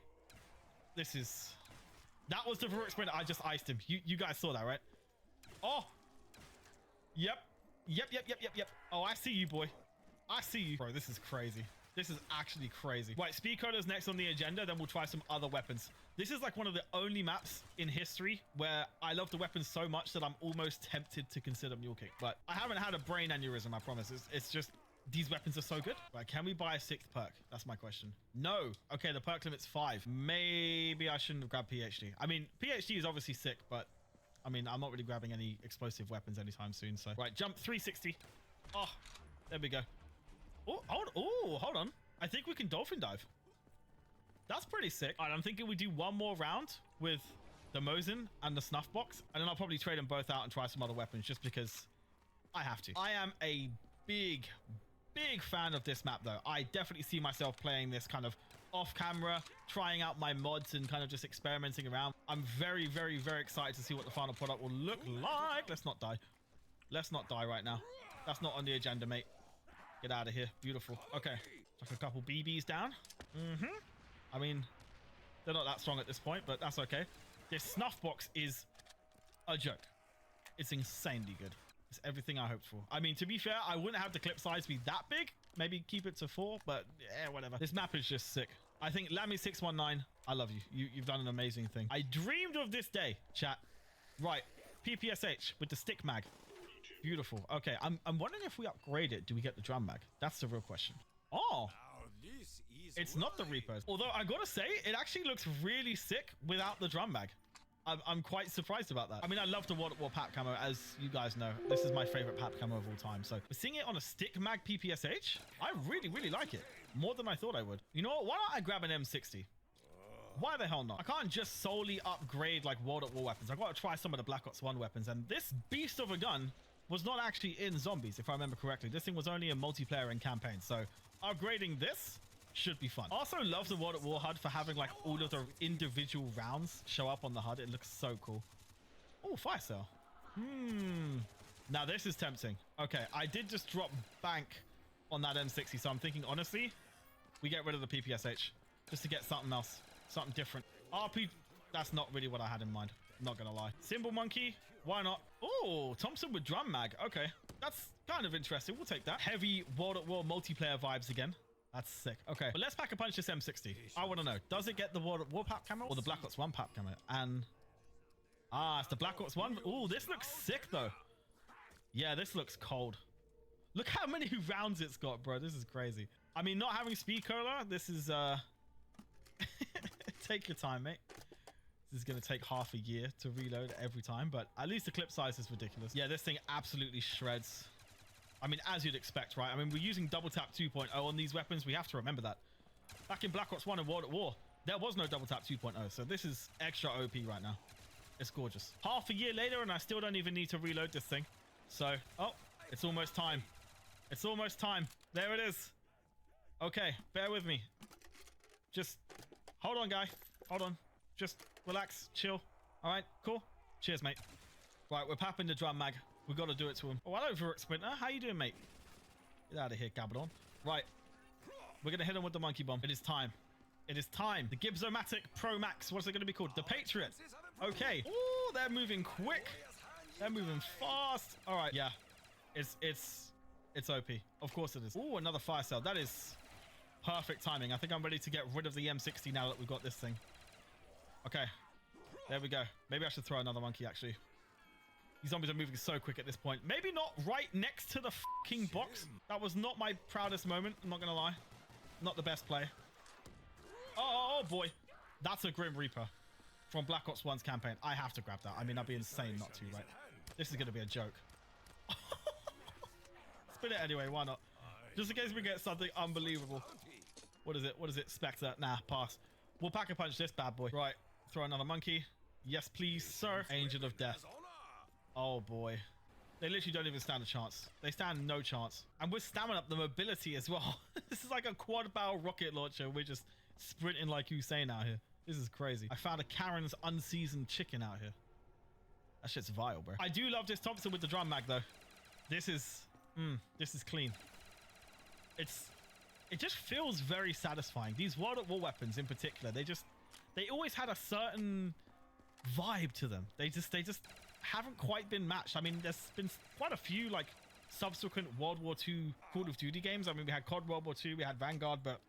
that was the verruckt sprint. I just iced him. You guys saw that, right? Oh, yep. Oh, I see you, boy. I see you. Bro, this is crazy. This is actually crazy. Right, Speed Coda's next on the agenda, then we'll try some other weapons. This is like one of the only maps in history where I love the weapons so much that I'm almost tempted to consider Mule Kick, but I haven't had a brain aneurysm, I promise. It's just, these weapons are so good. Right, can we buy a 6th perk? That's my question. No. Okay, the perk limit's 5. Maybe I shouldn't have grabbed PhD. I mean, PhD is obviously sick, but I mean, I'm not really grabbing any explosive weapons anytime soon, so. Right, jump 360. Oh, there we go. Oh, hold on. I think we can dolphin dive. That's pretty sick. All right, I'm thinking we do one more round with the Mosin and the snuff box, and then I'll probably trade them both out and try some other weapons just because I have to. I am a big fan of this map though. I definitely see myself playing this kind of off camera, trying out my mods and kind of just experimenting around. I'm very excited to see what the final product will look like. Let's not die. Let's not die right now. That's not on the agenda, mate. Get out of here. Beautiful. Okay. Chuck a couple BBs down. I mean, they're not that strong at this point, but that's okay. This snuff box is a joke. It's insanely good. It's everything I hoped for. I mean, to be fair, I wouldn't have the clip size be that big. Maybe keep it to 4, but yeah, whatever. This map is just sick. I think Lammy619, I love you. You've done an amazing thing. I dreamed of this day, chat. Right, PPSH with the stick mag. Beautiful. Okay, I'm wondering if we upgrade it, do we get the drum mag? That's the real question. Oh, it's not the Reapers. Although I gotta say, it actually looks really sick without the drum mag. I'm quite surprised about that. I mean, I love the World at War Pap camo, as you guys know. This is my favorite Pap camo of all time. So seeing it on a stick mag PPSH, I really like it. More than I thought I would. You know what? Why don't I grab an M60? Why the hell not? I can't just solely upgrade like World at War weapons. I've got to try some of the Black Ops 1 weapons. And this beast of a gun was not actually in Zombies, if I remember correctly. This thing was only in multiplayer and campaign. So upgrading this should be fun. Also love the World at War HUD for having like all of the individual rounds show up on the HUD. It looks so cool. Oh, fire cell. Now this is tempting. Okay, I did just drop bank on that M60, so I'm thinking honestly, we get rid of the PPSH just to get something else, something different. RP, that's not really what I had in mind. I'm not gonna lie. Symbol monkey, why not? Oh, Thompson with drum mag. Okay, that's kind of interesting. We'll take that. Heavy World at War multiplayer vibes again. That's sick. Okay, but let's pack a punch this M60. I want to know, does it get the World at War Pap camo or the Black Ops 1 Pap camo? And it's the Black Ops 1. Oh, this looks sick though. Yeah, this looks cold. Look how many rounds it's got, bro. This is crazy. I mean, not having speed cola, this is take your time, mate. This is gonna take half a year to reload every time, but at least the clip size is ridiculous. Yeah, this thing absolutely shreds. I mean, as you'd expect, right? I mean, we're using double tap 2.0 on these weapons. We have to remember that. Back in Black Ops 1 and World at War, there was no double tap 2.0. So this is extra OP right now. It's gorgeous. Half a year later, and I still don't even need to reload this thing. So, oh, it's almost time. It's almost time. There it is. Okay, bear with me. Just hold on, guy. Hold on. Just relax, chill. All right, cool. Cheers, mate. Right, we're papping the drum mag. We've got to do it to him. Oh, hello, Verruckt Sprinter. How you doing, mate? Get out of here, Gabadon. Right. We're going to hit him with the monkey bomb. It is time. It is time. The Gibzomatic Pro Max. What's it going to be called? The Patriot. Okay. Oh, they're moving quick. They're moving fast. All right. Yeah. It's OP. Of course it is. Oh, another fire cell. That is perfect timing. I think I'm ready to get rid of the M60 now that we've got this thing. Okay. There we go. Maybe I should throw another monkey, actually. These zombies are moving so quick at this point. Maybe not right next to the fucking box. That was not my proudest moment. I'm not going to lie. Not the best play. Oh, boy. That's a Grim Reaper from Black Ops 1's campaign. I have to grab that. I mean, that'd be insane not to, right? This is going to be a joke. Spin it anyway. Why not? Just in case we get something unbelievable. What is it? What is it? Spectre. Nah, pass. We'll pack a punch this bad boy. Right. Throw another monkey. Yes, please, sir. Angel of Death. Oh boy, they literally don't even stand a chance. They stand no chance. And we're stamming up the mobility as well. This is like a quad barrel rocket launcher. We're just sprinting like Usain out here. This is crazy. I found a Karen's unseasoned chicken out here. That shit's vile, bro. I do love this Thompson with the drum mag though. This is clean. It just feels very satisfying. These World at War weapons in particular, they always had a certain vibe to them. They just haven't quite been matched. I mean, there's been quite a few like subsequent World War II Call of Duty games. I mean, we had COD World War II, we had Vanguard, but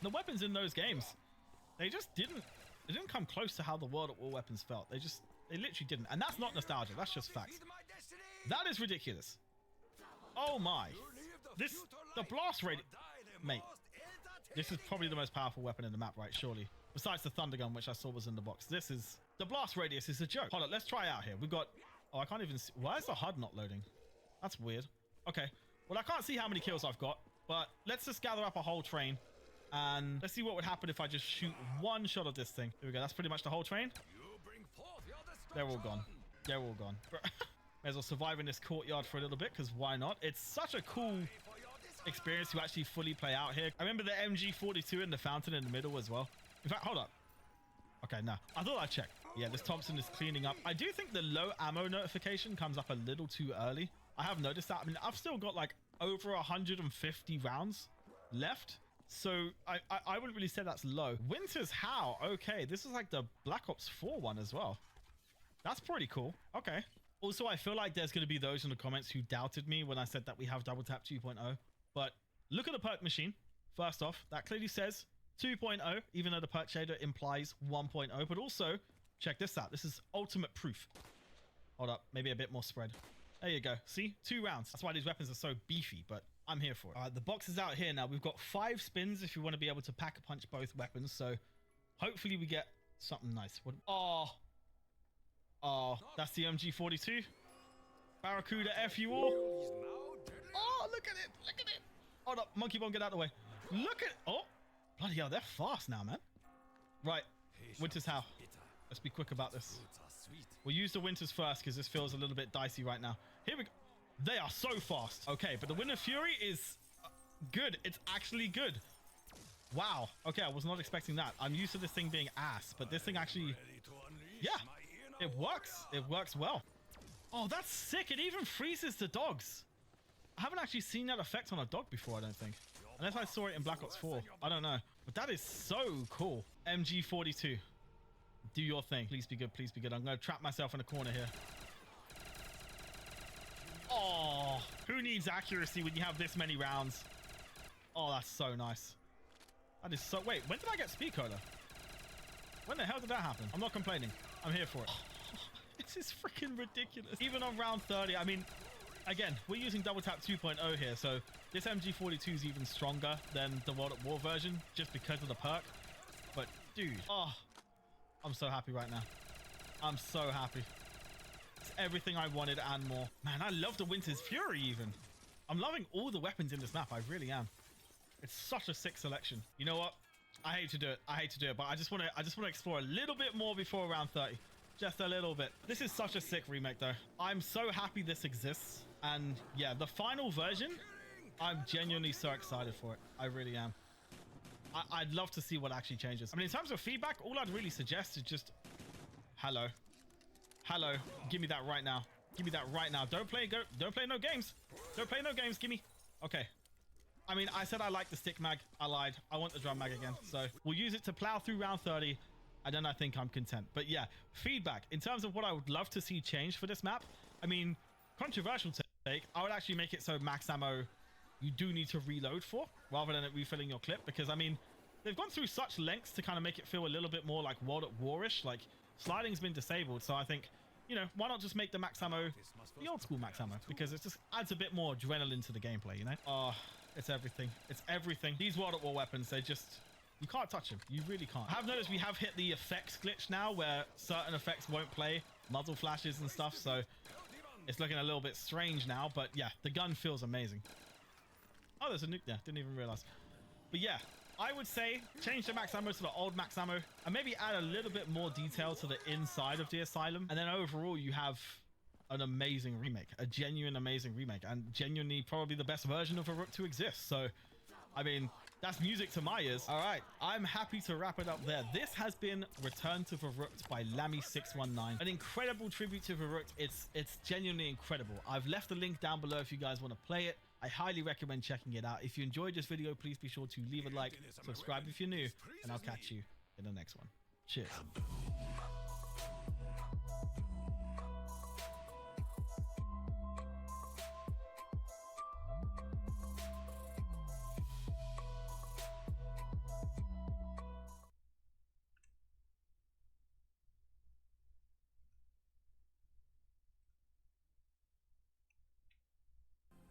the weapons in those games, they didn't come close to how the World at War weapons felt. They literally didn't. And that's not nostalgia, that's just facts. That is ridiculous. Oh my. The blast rate, mate. This is probably the most powerful weapon in the map, right? Surely. Besides the thunder gun, which I saw was in the box. The blast radius is a joke. Hold on, let's try out here. We've got... Oh, I can't even see... Why is the HUD not loading? That's weird. Okay. Well, I can't see how many kills I've got, but let's just gather up a whole train and let's see what would happen if I just shoot one shot of this thing. Here we go. That's pretty much the whole train. They're all gone. They're all gone. May as well survive in this courtyard for a little bit, because why not? It's such a cool experience to actually fully play out here. I remember the MG42 in the fountain in the middle as well. In fact, hold up. Okay, no. I thought I'd check. Yeah, this Thompson is cleaning up. I do think the low ammo notification comes up a little too early. I have noticed that. I mean, I've still got like over 150 rounds left. So I wouldn't really say that's low. Winter's How? Okay, this is like the Black Ops 4 one as well. That's pretty cool. Okay. Also, I feel like there's going to be those in the comments who doubted me when I said that we have Double Tap 2.0. But look at the perk machine. First off, that clearly says 2.0, even though the perk shader implies 1.0. But also, check this out. This is ultimate proof. Hold up. Maybe a bit more spread. There you go. See? 2 rounds. That's why these weapons are so beefy, but I'm here for it. All right, the box is out here now. We've got 5 spins if you want to be able to pack a punch both weapons. So hopefully we get something nice. Oh, that's the MG42. Barracuda F you all. Oh, look at it. Look at it. Hold up. Monkey Bomb, get out of the way. Look at... Oh, bloody hell. They're fast now, man. Right. Winter's How? Let's be quick about this. We'll use the Winters first because this feels a little bit dicey right now. Here we go. They are so fast. Okay, but the Winter Fury is good. It's actually good. Wow. Okay, I was not expecting that. I'm used to this thing being ass, but this thing actually... Yeah, it works. It works well. Oh, that's sick. It even freezes the dogs. I haven't actually seen that effect on a dog before, I don't think. Unless I saw it in Black Ops 4. I don't know. But that is so cool. MG42. Do your thing. Please be good. Please be good. I'm going to trap myself in a corner here. Oh, who needs accuracy when you have this many rounds? Oh, that's so nice. That is so... Wait, when did I get speed cola? When the hell did that happen? I'm not complaining. I'm here for it. This is freaking ridiculous. Even on round 30, I mean, again, we're using Double Tap 2.0 here, so this MG42 is even stronger than the World at War version just because of the perk. But, dude, oh, I'm so happy right now. I'm so happy. It's everything I wanted and more. Man, I love the Winter's Fury even. I'm loving all the weapons in this map. I really am. It's such a sick selection. You know what? I hate to do it. I hate to do it, but I just want to explore a little bit more before round 30. Just a little bit. This is such a sick remake though. I'm so happy this exists. And yeah, the final version, I'm genuinely so excited for it. I really am. I'd love to see what actually changes. I mean, in terms of feedback, all I'd really suggest is just hello. Hello. Give me that right now. Give me that right now. Don't play no games. Don't play no games. Give me. Okay. I mean, I said I like the stick mag. I lied. I want the drum mag again. So we'll use it to plow through round 30. And then I think I'm content. But yeah, feedback. In terms of what I would love to see change for this map, I mean, controversial take, I would actually make it so max ammo you do need to reload for, rather than it refilling your clip. Because, I mean, they've gone through such lengths to kind of make it feel a little bit more like World at War-ish. Like, sliding's been disabled. So I think, you know, why not just make the max ammo the old school max ammo? Because it just adds a bit more adrenaline to the gameplay, you know? Oh, it's everything. It's everything. These World at War weapons, they just... You can't touch them. You really can't. I have noticed we have hit the effects glitch now where certain effects won't play. Muzzle flashes and stuff. So it's looking a little bit strange now. But yeah, the gun feels amazing. Oh, there's a nuke there. Didn't even realize. But yeah, I would say change the max ammo to the old max ammo. And maybe add a little bit more detail to the inside of the asylum. And then overall, you have an amazing remake. A genuine amazing remake. And genuinely probably the best version of Verruckt to exist. So, I mean... That's music to my ears. All right, I'm happy to wrap it up there. This has been Return to Verruckt by Lammy619. An incredible tribute to Verruckt. It's genuinely incredible. I've left a link down below if you guys want to play it. I highly recommend checking it out. If you enjoyed this video, please be sure to leave a like, subscribe if you're new, and I'll catch you in the next one. Cheers.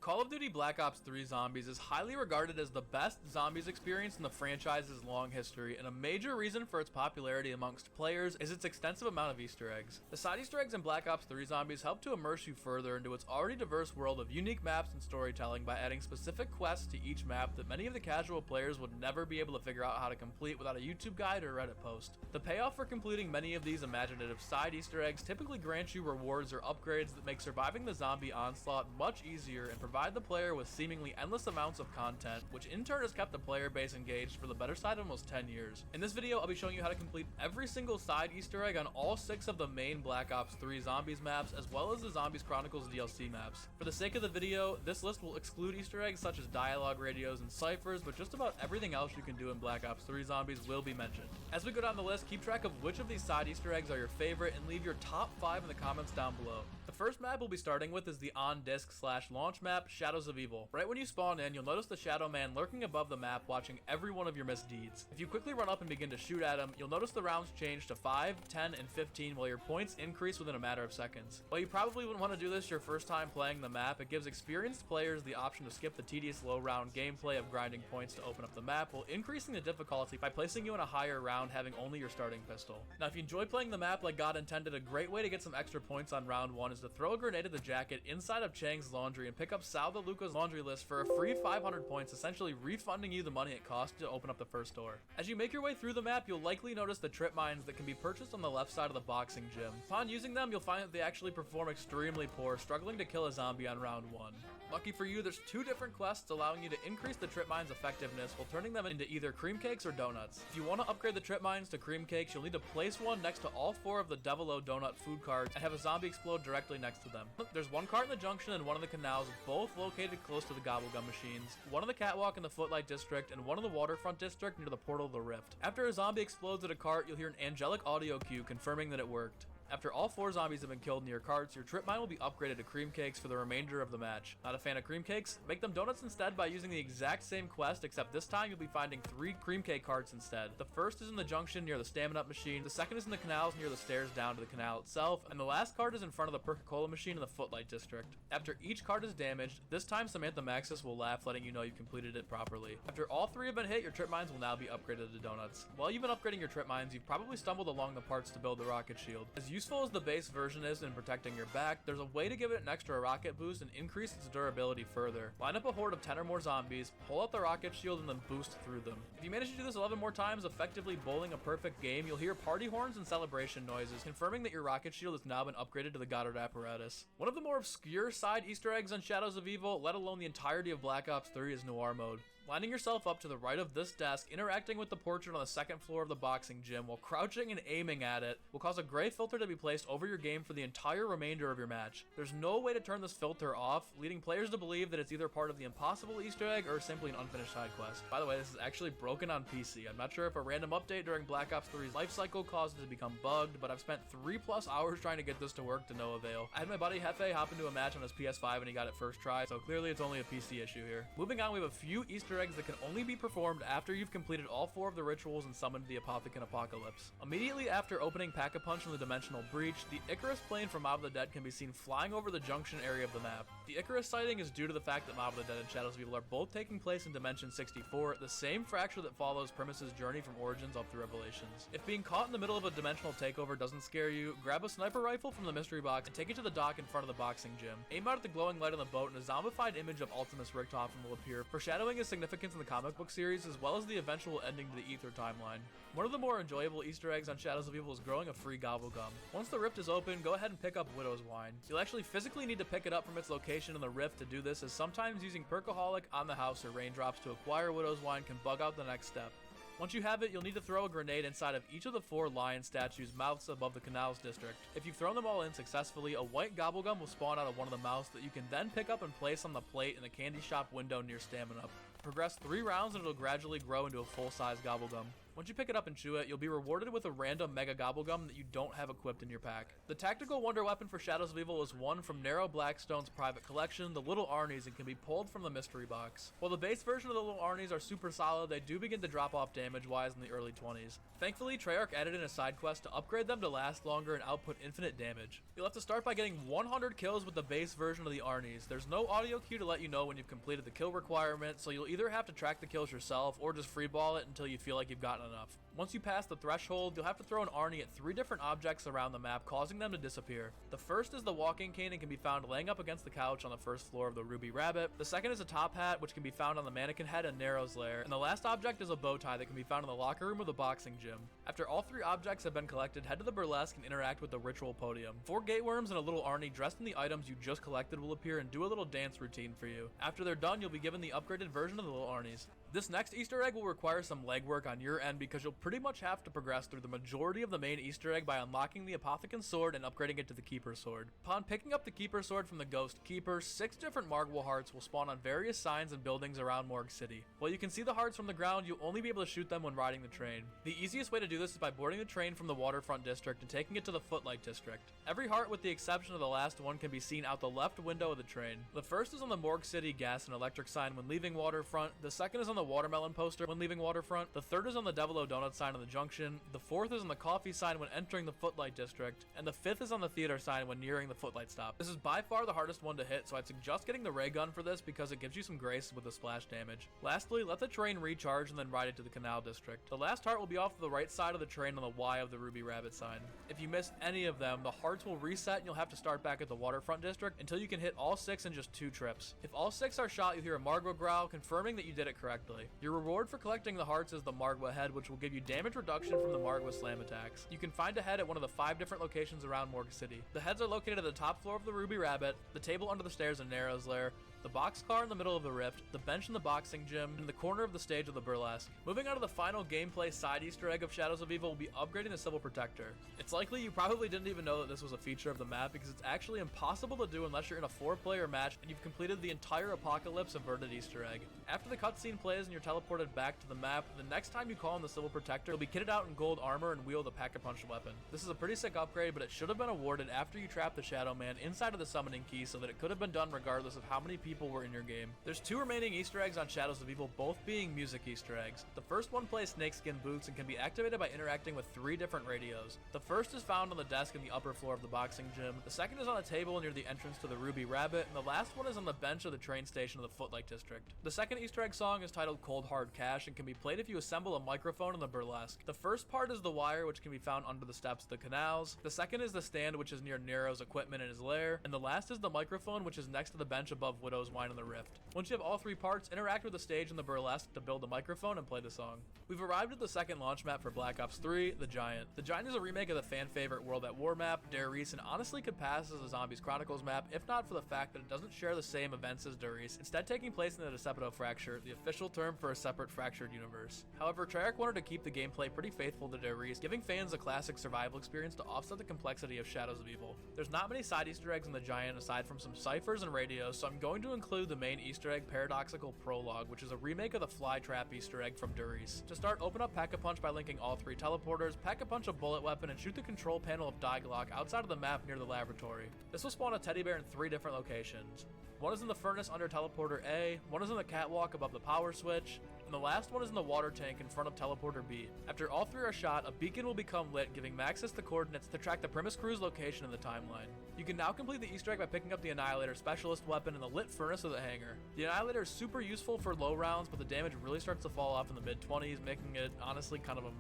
Call of Duty Black Ops 3 Zombies is highly regarded as the best zombies experience in the franchise's long history, and a major reason for its popularity amongst players is its extensive amount of Easter eggs. The side Easter eggs in Black Ops 3 Zombies help to immerse you further into its already diverse world of unique maps and storytelling by adding specific quests to each map that many of the casual players would never be able to figure out how to complete without a YouTube guide or Reddit post. The payoff for completing many of these imaginative side Easter eggs typically grants you rewards or upgrades that make surviving the zombie onslaught much easier and provide the player with seemingly endless amounts of content, which in turn has kept the player base engaged for the better side of almost 10 years. In this video, I'll be showing you how to complete every single side Easter egg on all 6 of the main Black Ops 3 Zombies maps, as well as the Zombies Chronicles DLC maps. For the sake of the video, this list will exclude Easter eggs such as dialogue radios and ciphers, but just about everything else you can do in Black Ops 3 Zombies will be mentioned. As we go down the list, keep track of which of these side Easter eggs are your favorite and leave your top 5 in the comments down below. The first map we'll be starting with is the on-disc/launch map, Shadows of Evil. Right when you spawn in, you'll notice the Shadow Man lurking above the map watching every one of your misdeeds. If you quickly run up and begin to shoot at him, you'll notice the rounds change to 5, 10, and 15 while your points increase within a matter of seconds. While you probably wouldn't want to do this your first time playing the map, it gives experienced players the option to skip the tedious low round gameplay of grinding points to open up the map while increasing the difficulty by placing you in a higher round having only your starting pistol. Now if you enjoy playing the map like God intended, a great way to get some extra points on round 1 is to throw a grenade at the jacket inside of Chang's laundry and pick up Sal the Luca's laundry list for a free 500 points, essentially refunding you the money it cost to open up the first door. As you make your way through the map, you'll likely notice the trip mines that can be purchased on the left side of the boxing gym. Upon using them, you'll find that they actually perform extremely poor, struggling to kill a zombie on round 1. Lucky for you, there's 2 different quests allowing you to increase the trip mines' effectiveness while turning them into either cream cakes or donuts. If you want to upgrade the trip mines to cream cakes, you'll need to place one next to all 4 of the Devil-O donut food cards and have a zombie explode directly next to them. There's one cart in the junction and one in the canals, both located close to the gobblegum machines, one in the catwalk in the Footlight district, and one in the waterfront district near the portal of the rift. After a zombie explodes at a cart, you'll hear an angelic audio cue confirming that it worked. After all 4 zombies have been killed near carts, your trip mine will be upgraded to cream cakes for the remainder of the match. Not a fan of cream cakes? Make them donuts instead by using the exact same quest, except this time you'll be finding 3 cream cake carts instead. The first is in the junction near the stamina up machine, the second is in the canals near the stairs down to the canal itself, and the last cart is in front of the Perca-Cola machine in the Footlight district. After each cart is damaged, this time Samantha Maxis will laugh, letting you know you've completed it properly. After all 3 have been hit, your trip mines will now be upgraded to donuts. While you've been upgrading your trip mines, you've probably stumbled along the parts to build the rocket shield. As useful as the base version is in protecting your back, there's a way to give it an extra rocket boost and increase its durability further. Line up a horde of 10 or more zombies, pull out the rocket shield, and then boost through them. If you manage to do this 11 more times, effectively bowling a perfect game, you'll hear party horns and celebration noises, confirming that your rocket shield has now been upgraded to the Goddard apparatus. One of the more obscure side Easter eggs on Shadows of Evil, let alone the entirety of Black Ops 3, is Noir mode. Lining yourself up to the right of this desk, interacting with the portrait on the second floor of the boxing gym while crouching and aiming at it will cause a gray filter to be placed over your game for the entire remainder of your match. There's no way to turn this filter off, leading players to believe that it's either part of the impossible Easter egg or simply an unfinished side quest. By the way, this is actually broken on PC. I'm not sure if a random update during Black Ops 3's lifecycle caused it to become bugged, but I've spent 3+ hours trying to get this to work to no avail. I had my buddy Hefe hop into a match on his PS5 and he got it first try, so clearly it's only a PC issue here. Moving on, we have a few Easter eggs that can only be performed after you've completed all 4 of the rituals and summoned the Apothecant Apocalypse. Immediately after opening Pack-a-Punch in the Dimensional Breach, the Icarus plane from Mob of the Dead can be seen flying over the junction area of the map. The Icarus sighting is due to the fact that Mob of the Dead and Shadows of Evil are both taking place in Dimension 64, the same fracture that follows Primus' journey from Origins up through Revelations. If being caught in the middle of a dimensional takeover doesn't scare you, grab a sniper rifle from the mystery box and take it to the dock in front of the boxing gym. Aim out at the glowing light on the boat and a zombified image of Ultimus Richthofen will appear, foreshadowing his significance in the comic book series as well as the eventual ending to the Ether timeline. One of the more enjoyable Easter eggs on Shadows of Evil is growing a free gobblegum. Once the rift is open, go ahead and pick up Widow's Wine. You'll actually physically need to pick it up from its location in the rift to do this, as sometimes using Perkaholic on the house or raindrops to acquire Widow's Wine can bug out the next step. Once you have it, you'll need to throw a grenade inside of each of the 4 lion statues' mouths above the canals district. If you've thrown them all in successfully, a white gobblegum will spawn out of one of the mouths that you can then pick up and place on the plate in the candy shop window near Stamina. Progress 3 rounds and it'll gradually grow into a full-size gobblegum. Once you pick it up and chew it, you'll be rewarded with a random Mega Gobblegum that you don't have equipped in your pack. The tactical wonder weapon for Shadows of Evil is one from Narrow Blackstone's private collection, the Little Arnies, and can be pulled from the mystery box. While the base version of the Little Arnies are super solid, they do begin to drop off damage-wise in the early 20s. Thankfully, Treyarch added in a side quest to upgrade them to last longer and output infinite damage. You'll have to start by getting 100 kills with the base version of the Arnies. There's no audio cue to let you know when you've completed the kill requirement, so you'll either have to track the kills yourself or just freeball it until you feel like you've gotten enough. Once you pass the threshold, you'll have to throw an Arnie at 3 different objects around the map, causing them to disappear. The first is the walking cane and can be found laying up against the couch on the first floor of the Ruby Rabbit. The second is a top hat, which can be found on the mannequin head in Narrow's lair. And the last object is a bow tie that can be found in the locker room of the boxing gym. After all 3 objects have been collected, head to the burlesque and interact with the ritual podium. 4 gateworms and a little Arnie dressed in the items you just collected will appear and do a little dance routine for you. After they're done, you'll be given the upgraded version of the little Arnies. This next Easter egg will require some legwork on your end because you'll pretty much have to progress through the majority of the main Easter egg by unlocking the Apothecan's Sword and upgrading it to the Keeper's Sword. Upon picking up the Keeper's Sword from the Ghost Keeper, 6 different Margwell hearts will spawn on various signs and buildings around Morgue City. While you can see the hearts from the ground, you'll only be able to shoot them when riding the train. The easiest way to do this is by boarding the train from the Waterfront District and taking it to the Footlight District. Every heart with the exception of the last one can be seen out the left window of the train. The first is on the Morgue City gas and electric sign when leaving Waterfront, the second is on the watermelon poster when leaving Waterfront, the third is on the Devil O Donut sign on the junction, the fourth is on the coffee sign when entering the Footlight District, and the fifth is on the theater sign when nearing the Footlight stop. This is by far the hardest one to hit, so I'd suggest getting the ray gun for this because it gives you some grace with the splash damage. Lastly, let the train recharge and then ride it to the Canal District. The last heart will be off to the right side of the train on the Y of the Ruby Rabbit sign. If you miss any of them, the hearts will reset and you'll have to start back at the Waterfront District until you can hit all 6 in just 2 trips. If all 6 are shot, you'll hear a Margwa growl confirming that you did it correctly. Your reward for collecting the hearts is the Margwa head, which will give you damage reduction from the Margwa slam attacks. You can find a head at one of the 5 different locations around Morgue City. The heads are located at the top floor of the Ruby Rabbit, the table under the stairs in Narrow's lair, the boxcar in the middle of the rift, the bench in the boxing gym, and the corner of the stage of the burlesque. Moving on to the final gameplay side Easter egg of Shadows of Evil will be upgrading the Civil Protector. It's likely you probably didn't even know that this was a feature of the map because it's actually impossible to do unless you're in a 4-player match and you've completed the entire Apocalypse averted Easter egg. After the cutscene plays and you're teleported back to the map, the next time you call on the Civil Protector, you'll be kitted out in gold armor and wield a Pack-a-Punch weapon. This is a pretty sick upgrade, but it should have been awarded after you trapped the Shadow Man inside of the summoning key so that it could have been done regardless of how many people were in your game. There's 2 remaining Easter eggs on Shadows of Evil, both being music Easter eggs. The first one plays snakeskin boots and can be activated by interacting with 3 different radios. The first is found on the desk in the upper floor of the boxing gym, the second is on a table near the entrance to the Ruby Rabbit, and the last one is on the bench of the train station of the Footlight District. The second Easter egg song is titled Cold Hard Cash and can be played if you assemble a microphone in the burlesque. The first part is the wire, which can be found under the steps of the canals. The second is the stand, which is near Nero's equipment in his lair. And the last is the microphone, which is next to the bench above Widow's Wine in the Rift. Once you have all 3 parts, interact with the stage and the burlesque to build the microphone and play the song. We've arrived at the second launch map for Black Ops 3, The Giant. The Giant is a remake of the fan favorite World at War map, Der Riese, and honestly could pass as a Zombies Chronicles map, if not for the fact that it doesn't share the same events as Der Riese, instead taking place in the Decepto Fracture, the official term for a separate fractured universe. However, Treyarch wanted to keep the gameplay pretty faithful to Der Riese, giving fans a classic survival experience to offset the complexity of Shadows of Evil. There's not many side Easter eggs in The Giant aside from some ciphers and radios, so I'm going to include the main Easter egg Paradoxical Prologue, which is a remake of the Flytrap Easter egg from Der Riese. To start, open up Pack-a-Punch by linking all 3 teleporters, Pack-a-Punch a bullet weapon, and shoot the control panel of Die Glock outside of the map near the laboratory. This will spawn a teddy bear in 3 different locations. One is in the furnace under teleporter A, one is in the catwalk above the power switch, and the last one is in the water tank in front of teleporter B. After all 3 are shot, a beacon will become lit, giving Maxis the coordinates to track the Primus crew's location in the timeline. You can now complete the Easter egg by picking up the Annihilator specialist weapon in the lit furnace of the hangar. The Annihilator is super useful for low rounds, but the damage really starts to fall off in the mid-20s, making it honestly kind of a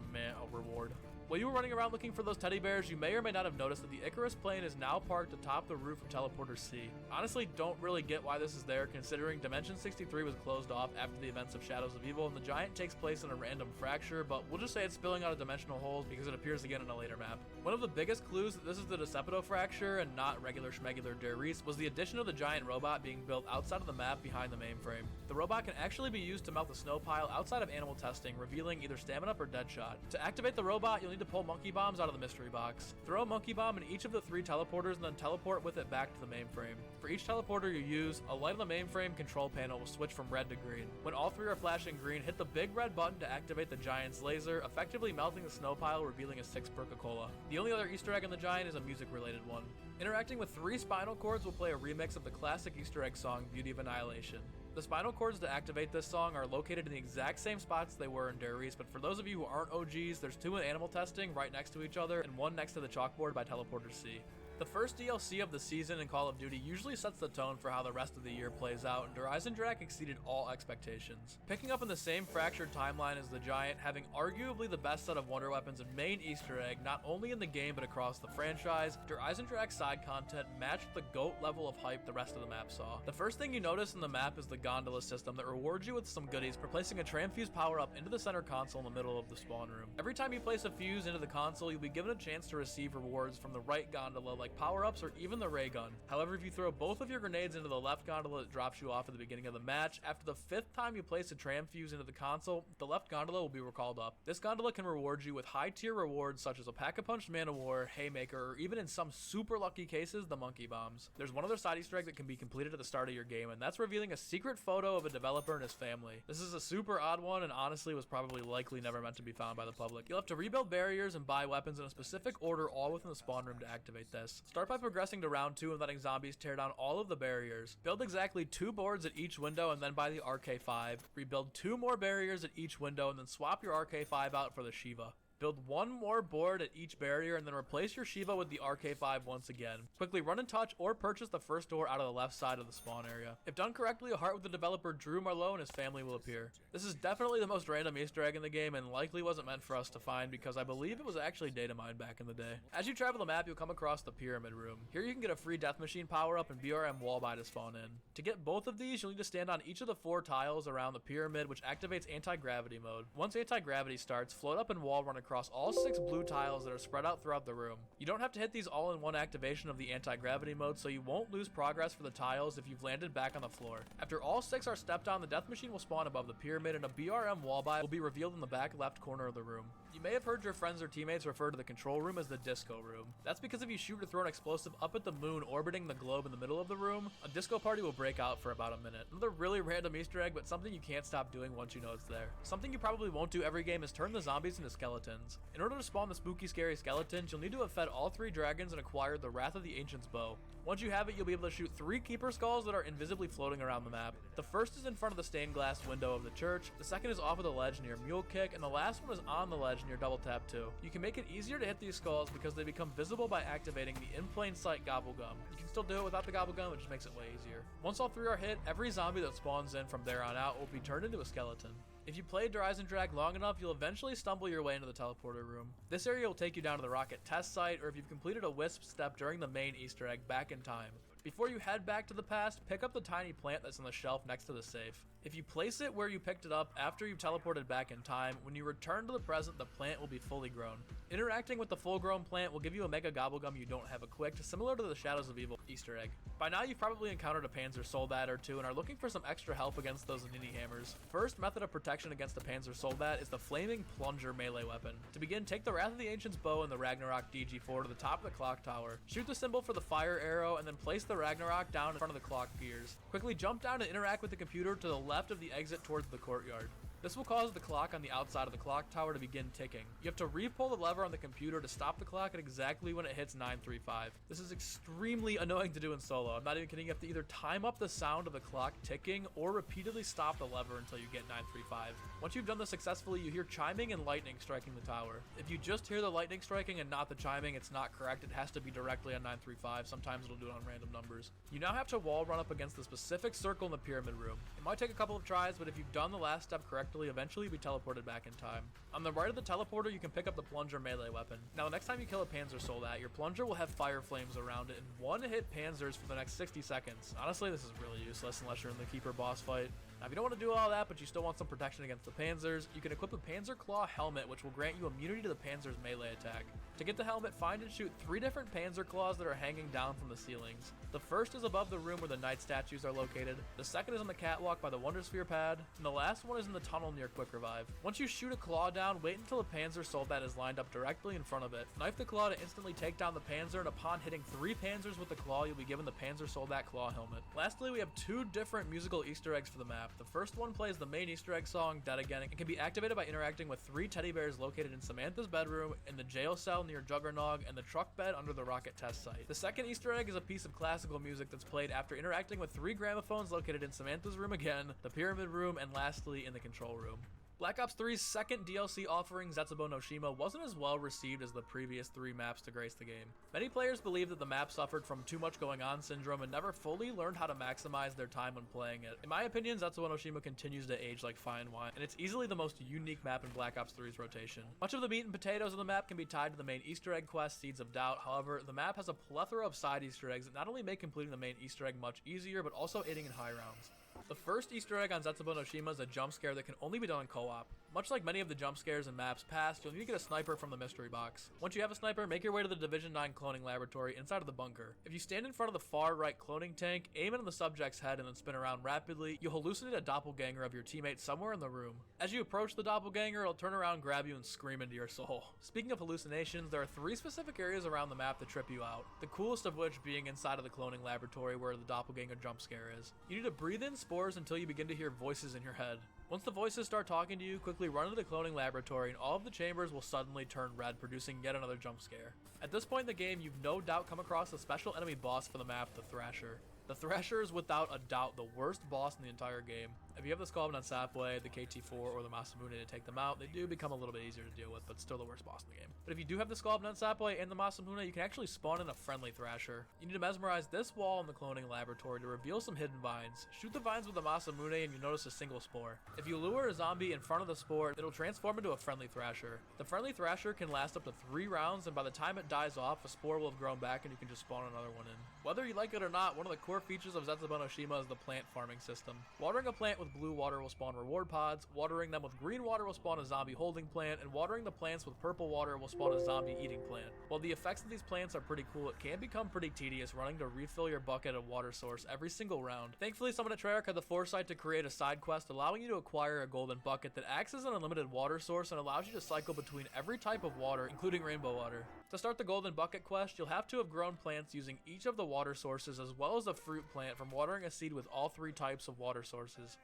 reward. While you were running around looking for those teddy bears, you may or may not have noticed that the Icarus plane is now parked atop the roof of Teleporter C. Honestly, don't really get why this is there, considering Dimension 63 was closed off after the events of Shadows of Evil, and the Giant takes place in a random fracture, but we'll just say it's spilling out of dimensional holes because it appears again in a later map. One of the biggest clues that this is the Decepto fracture and not regular schmegular Der Riese was the addition of the giant robot being built outside of the map behind the mainframe. The robot can actually be used to melt the snow pile outside of animal testing, revealing either Stamina or Deadshot. To activate the robot, you'll need need to pull monkey bombs out of the mystery box. Throw a monkey bomb in each of the 3 teleporters and then teleport with it back to the mainframe. For each teleporter you use, a light on the mainframe control panel will switch from red to green. When all 3 are flashing green, hit the big red button to activate the giant's laser, effectively melting the snow pile, revealing a 6 Perca-Cola. The only other Easter egg in the giant is a music related one. Interacting with 3 spinal cords will play a remix of the classic Easter egg song Beauty of Annihilation. The spinal cords to activate this song are located in the exact same spots they were in Darius, but for those of you who aren't OGs, there's 2 in animal testing right next to each other and 1 next to the chalkboard by Teleporter C. The first DLC of the season in Call of Duty usually sets the tone for how the rest of the year plays out, and Der Eisendrache exceeded all expectations. Picking up in the same fractured timeline as the Giant, having arguably the best set of wonder weapons and main Easter egg not only in the game but across the franchise, Der Eisendrache side content matched the GOAT level of hype the rest of the map saw. The first thing you notice in the map is the gondola system that rewards you with some goodies for placing a tram-fuse power-up into the center console in the middle of the spawn room. Every time you place a fuse into the console, you'll be given a chance to receive rewards from the right gondola like power-ups or even the ray gun. However, if you throw both of your grenades into the left gondola, it drops you off at the beginning of the match. After the 5th time you place a tram fuse into the console, the left gondola will be recalled up. This gondola can reward you with high-tier rewards such as a Pack-a-Punch Man of War, Haymaker, or even in some super lucky cases, the Monkey Bombs. There's one other side Easter egg that can be completed at the start of your game, and that's revealing a secret photo of a developer and his family. This is a super odd one and honestly was probably likely never meant to be found by the public. You'll have to rebuild barriers and buy weapons in a specific order all within the spawn room to activate this. Start by progressing to round 2 and letting zombies tear down all of the barriers. Build exactly 2 boards at each window and then buy the RK5. Rebuild 2 more barriers at each window and then swap your RK5 out for the Shiva. Build 1 more board at each barrier and then replace your Shiva with the RK5 once again. Quickly run and touch or purchase the first door out of the left side of the spawn area. If done correctly, a heart with the developer Drew Marlowe and his family will appear. This is definitely the most random Easter egg in the game and likely wasn't meant for us to find because I believe it was actually data mined back in the day. As you travel the map, you'll come across the pyramid room. Here you can get a free death machine power up and BRM wall buy to spawn in. To get both of these, you'll need to stand on each of the 4 tiles around the pyramid, which activates anti-gravity mode. Once anti-gravity starts, float up and wall run across all 6 blue tiles that are spread out throughout the room. You don't have to hit these all in one activation of the anti-gravity mode, so you won't lose progress for the tiles if you've landed back on the floor. After all 6 are stepped on, the death machine will spawn above the pyramid and a BRM wall buy will be revealed in the back left corner of the room. You may have heard your friends or teammates refer to the control room as the disco room. That's because if you shoot or throw an explosive up at the moon orbiting the globe in the middle of the room, a disco party will break out for about a minute. Another really random Easter egg, but something you can't stop doing once you know it's there. Something you probably won't do every game is turn the zombies into skeletons. In order to spawn the spooky scary skeletons, you'll need to have fed all 3 dragons and acquired the Wrath of the Ancient's bow. Once you have it, you'll be able to shoot 3 keeper skulls that are invisibly floating around the map. The first is in front of the stained glass window of the church, the second is off of the ledge near Mule Kick, and the last one is on the ledge near Double Tap 2. You can make it easier to hit these skulls because they become visible by activating the in plain sight gobble gum. You can still do it without the gobble gum, it just makes it way easier. Once all 3 are hit, every zombie that spawns in from there on out will be turned into a skeleton. If you played Der Eisendrache long enough, you'll eventually stumble your way into the teleporter room. This area will take you down to the rocket test site, or if you've completed a wisp step during the main Easter egg, back in time. Before you head back to the past, pick up the tiny plant that's on the shelf next to the safe. If you place it where you picked it up after you've teleported back in time, when you return to the present, the plant will be fully grown. Interacting with the full-grown plant will give you a Mega Gobblegum you don't have equipped, similar to the Shadows of Evil Easter egg. By now you've probably encountered a Panzer Soldat or 2 and are looking for some extra help against those Nini hammers. First method of protection against the Panzer Soldat is the Flaming Plunger melee weapon. To begin, take the Wrath of the Ancient's bow and the Ragnarok DG4 to the top of the clock tower. Shoot the symbol for the fire arrow and then place the Ragnarok down in front of the clock gears. Quickly jump down and interact with the computer to the left of the exit towards the courtyard. This will cause the clock on the outside of the clock tower to begin ticking. You have to re-pull the lever on the computer to stop the clock at exactly when it hits 9:35. This is extremely annoying to do in solo. I'm not even kidding, you have to either time up the sound of the clock ticking or repeatedly stop the lever until you get 9:35. Once you've done this successfully, you hear chiming and lightning striking the tower. If you just hear the lightning striking and not the chiming, it's not correct. It has to be directly on 9:35. Sometimes it'll do it on random numbers. You now have to wall run up against the specific circle in the pyramid room. It might take a couple of tries, but if you've done the last step correctly, eventually you'll be teleported back in time. On the right of the teleporter, you can pick up the plunger melee weapon. Now, the next time you kill a Panzer Soldat, your plunger will have fire flames around it and one-hit panzers for the next 60 seconds. Honestly, this is really useless unless you're in the keeper boss fight. Now if you don't want to do all that, but you still want some protection against the Panzers, you can equip a Panzer Claw helmet, which will grant you immunity to the Panzer's melee attack. To get the helmet, find and shoot 3 different Panzer Claws that are hanging down from the ceilings. The first is above the room where the knight statues are located, the second is on the catwalk by the Wonder Sphere pad, and the last one is in the tunnel near Quick Revive. Once you shoot a Claw down, wait until a Panzer Soldat is lined up directly in front of it. Knife the Claw to instantly take down the Panzer, and upon hitting 3 Panzers with the Claw, you'll be given the Panzer Soldat Claw helmet. Lastly, we have 2 different musical Easter eggs for the map. The first one plays the main Easter egg song, Dead Again, and can be activated by interacting with 3 teddy bears located in Samantha's bedroom, in the jail cell near Juggernog, and the truck bed under the rocket test site. The second Easter egg is a piece of classical music that's played after interacting with 3 gramophones located in Samantha's room again, the pyramid room, and lastly in the control room. Black Ops 3's second DLC offering, Zetsubo no Shima, wasn't as well received as the previous 3 maps to grace the game. Many players believe that the map suffered from too much going on syndrome and never fully learned how to maximize their time when playing it. In my opinion, Zetsubo no Shima continues to age like fine wine, and it's easily the most unique map in Black Ops 3's rotation. Much of the meat and potatoes of the map can be tied to the main Easter egg quest, Seeds of Doubt. However, the map has a plethora of side Easter eggs that not only make completing the main Easter egg much easier, but also aiding in high rounds. The first Easter egg on Zetsubo no Shima is a jump scare that can only be done in co-op. Much like many of the jump scares in maps past, you'll need to get a sniper from the mystery box. Once you have a sniper, make your way to the Division 9 cloning laboratory inside of the bunker. If you stand in front of the far right cloning tank, aim it on the subject's head and then spin around rapidly, you'll hallucinate a doppelganger of your teammate somewhere in the room. As you approach the doppelganger, it'll turn around, grab you, and scream into your soul. Speaking of hallucinations, there are 3 specific areas around the map that trip you out, the coolest of which being inside of the cloning laboratory where the doppelganger jump scare is. You need to breathe in spores until you begin to hear voices in your head. Once the voices start talking to you, quickly run into the cloning laboratory and all of the chambers will suddenly turn red, producing yet another jump scare. At this point in the game, you've no doubt come across a special enemy boss for the map, the Thrasher. The Thrasher is without a doubt the worst boss in the entire game. If you have the Sculpin on Sapway, the KT4, or the Masamune to take them out, they do become a little bit easier to deal with, but still the worst boss in the game. But if you do have the Sculpin on Sapway and the Masamune, you can actually spawn in a friendly Thrasher. You need to mesmerize this wall in the cloning laboratory to reveal some hidden vines. Shoot the vines with the Masamune and you notice a single spore. If you lure a zombie in front of the spore, it'll transform into a friendly Thrasher. The friendly Thrasher can last up to 3 rounds, and by the time it dies off, a spore will have grown back and you can just spawn another one in. Whether you like it or not, one of the core features of Zetsubo no Shima is the plant farming system. Watering a plant with blue water will spawn reward pods, watering them with green water will spawn a zombie holding plant, and watering the plants with purple water will spawn a zombie eating plant. While the effects of these plants are pretty cool, it can become pretty tedious running to refill your bucket of water source every single round. Thankfully, someone at Treyarch had the foresight to create a side quest allowing you to acquire a golden bucket that acts as an unlimited water source and allows you to cycle between every type of water, including rainbow water. To start the golden bucket quest, you'll have to have grown plants using each of the water sources as well as a fruit plant from watering a seed with all 3 types of water sources.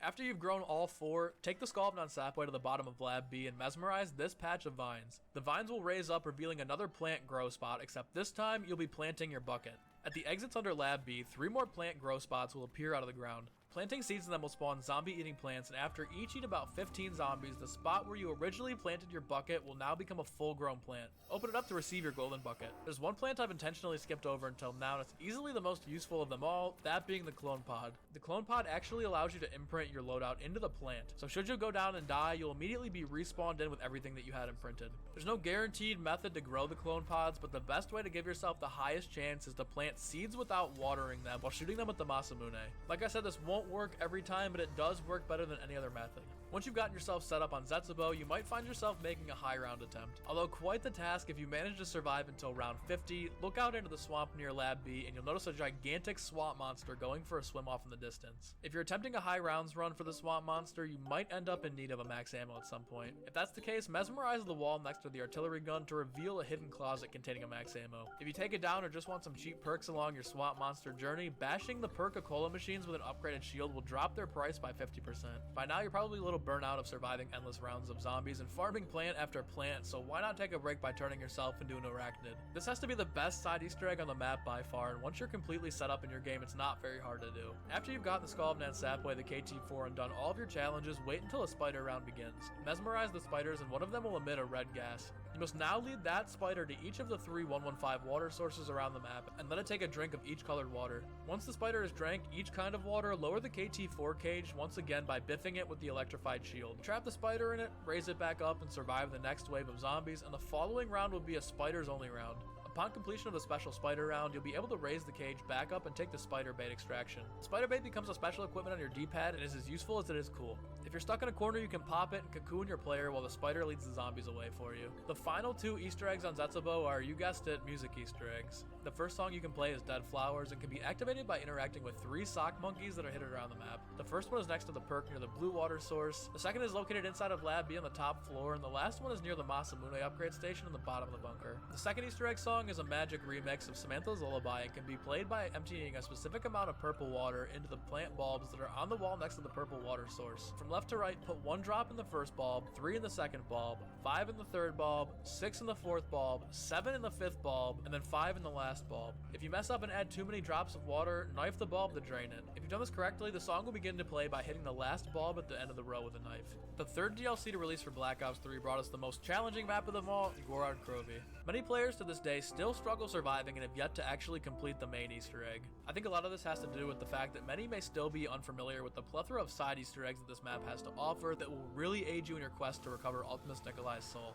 After you've grown all 4, take the Sculpin on Sapway to the bottom of Lab B and mesmerize this patch of vines. The vines will raise up, revealing another plant grow spot, except this time you'll be planting your bucket. At the exits under Lab B, 3 more plant grow spots will appear out of the ground. Planting seeds in them will spawn zombie-eating plants, and after each eat about 15 zombies, the spot where you originally planted your bucket will now become a full-grown plant. Open it up to receive your golden bucket. There's one plant I've intentionally skipped over until now, and it's easily the most useful of them all, that being the clone pod. The clone pod actually allows you to imprint your loadout into the plant, so should you go down and die, you'll immediately be respawned in with everything that you had imprinted. There's no guaranteed method to grow the clone pods, but the best way to give yourself the highest chance is to plant seeds without watering them while shooting them with the Masamune. Like I said, this won't work every time, but it does work better than any other method. Once you've gotten yourself set up on Zetsubo, you might find yourself making a high round attempt. Although quite the task if you manage to survive until round 50, look out into the swamp near Lab B and you'll notice a gigantic swamp monster going for a swim off in the distance. If you're attempting a high rounds run for the swamp monster, you might end up in need of a max ammo at some point. If that's the case, mesmerize the wall next to the artillery gun to reveal a hidden closet containing a max ammo. If you take it down or just want some cheap perks along your swamp monster journey, bashing the Perca-Cola machines with an upgraded shield will drop their price by 50%. By now you're probably a little burnt out of surviving endless rounds of zombies and farming plant after plant, so why not take a break by turning yourself into an arachnid? This has to be the best side Easter egg on the map by far, and once you're completely set up in your game, it's not very hard to do. After you've gotten the Sculpin and Sapway, the KT4, and done all of your challenges, wait until a spider round begins. Mesmerize the spiders and one of them will emit a red gas. You must now lead that spider to each of the 3 115 water sources around the map and let it take a drink of each colored water. Once the spider has drank each kind of water, lower the KT4 cage once again by biffing it with the electrified shield. Trap the spider in it, raise it back up, and survive the next wave of zombies, and the following round will be a spiders only round. Upon completion of the special spider round, you'll be able to raise the cage back up and take the spider bait extraction. Spider bait becomes a special equipment on your D-pad and is as useful as it is cool. If you're stuck in a corner, you can pop it and cocoon your player while the spider leads the zombies away for you. The final 2 Easter eggs on Zetsubo are, you guessed it, music Easter eggs. The first song you can play is Dead Flowers and can be activated by interacting with 3 sock monkeys that are hidden around the map. The first one is next to the perk near the blue water source, the second is located inside of Lab B on the top floor, and the last one is near the Masamune upgrade station in the bottom of the bunker. The second Easter egg song is a magic remix of Samantha's Lullaby and can be played by emptying a specific amount of purple water into the plant bulbs that are on the wall next to the purple water source. From left to right, put 1 drop in the first bulb, 3 in the second bulb, 5 in the third bulb, 6 in the fourth bulb, 7 in the fifth bulb, and then 5 in the last bulb. If you mess up and add too many drops of water, knife the bulb to drain it. If you've done this correctly, the song will begin to play by hitting the last bulb at the end of the row with a knife. The third DLC to release for Black Ops 3 brought us the most challenging map of them all, Gorod Krovi. Many players to this day still struggle surviving and have yet to actually complete the main Easter egg. I think a lot of this has to do with the fact that many may still be unfamiliar with the plethora of side Easter eggs that this map has to offer that will really aid you in your quest to recover Ultimus Nikolai's soul.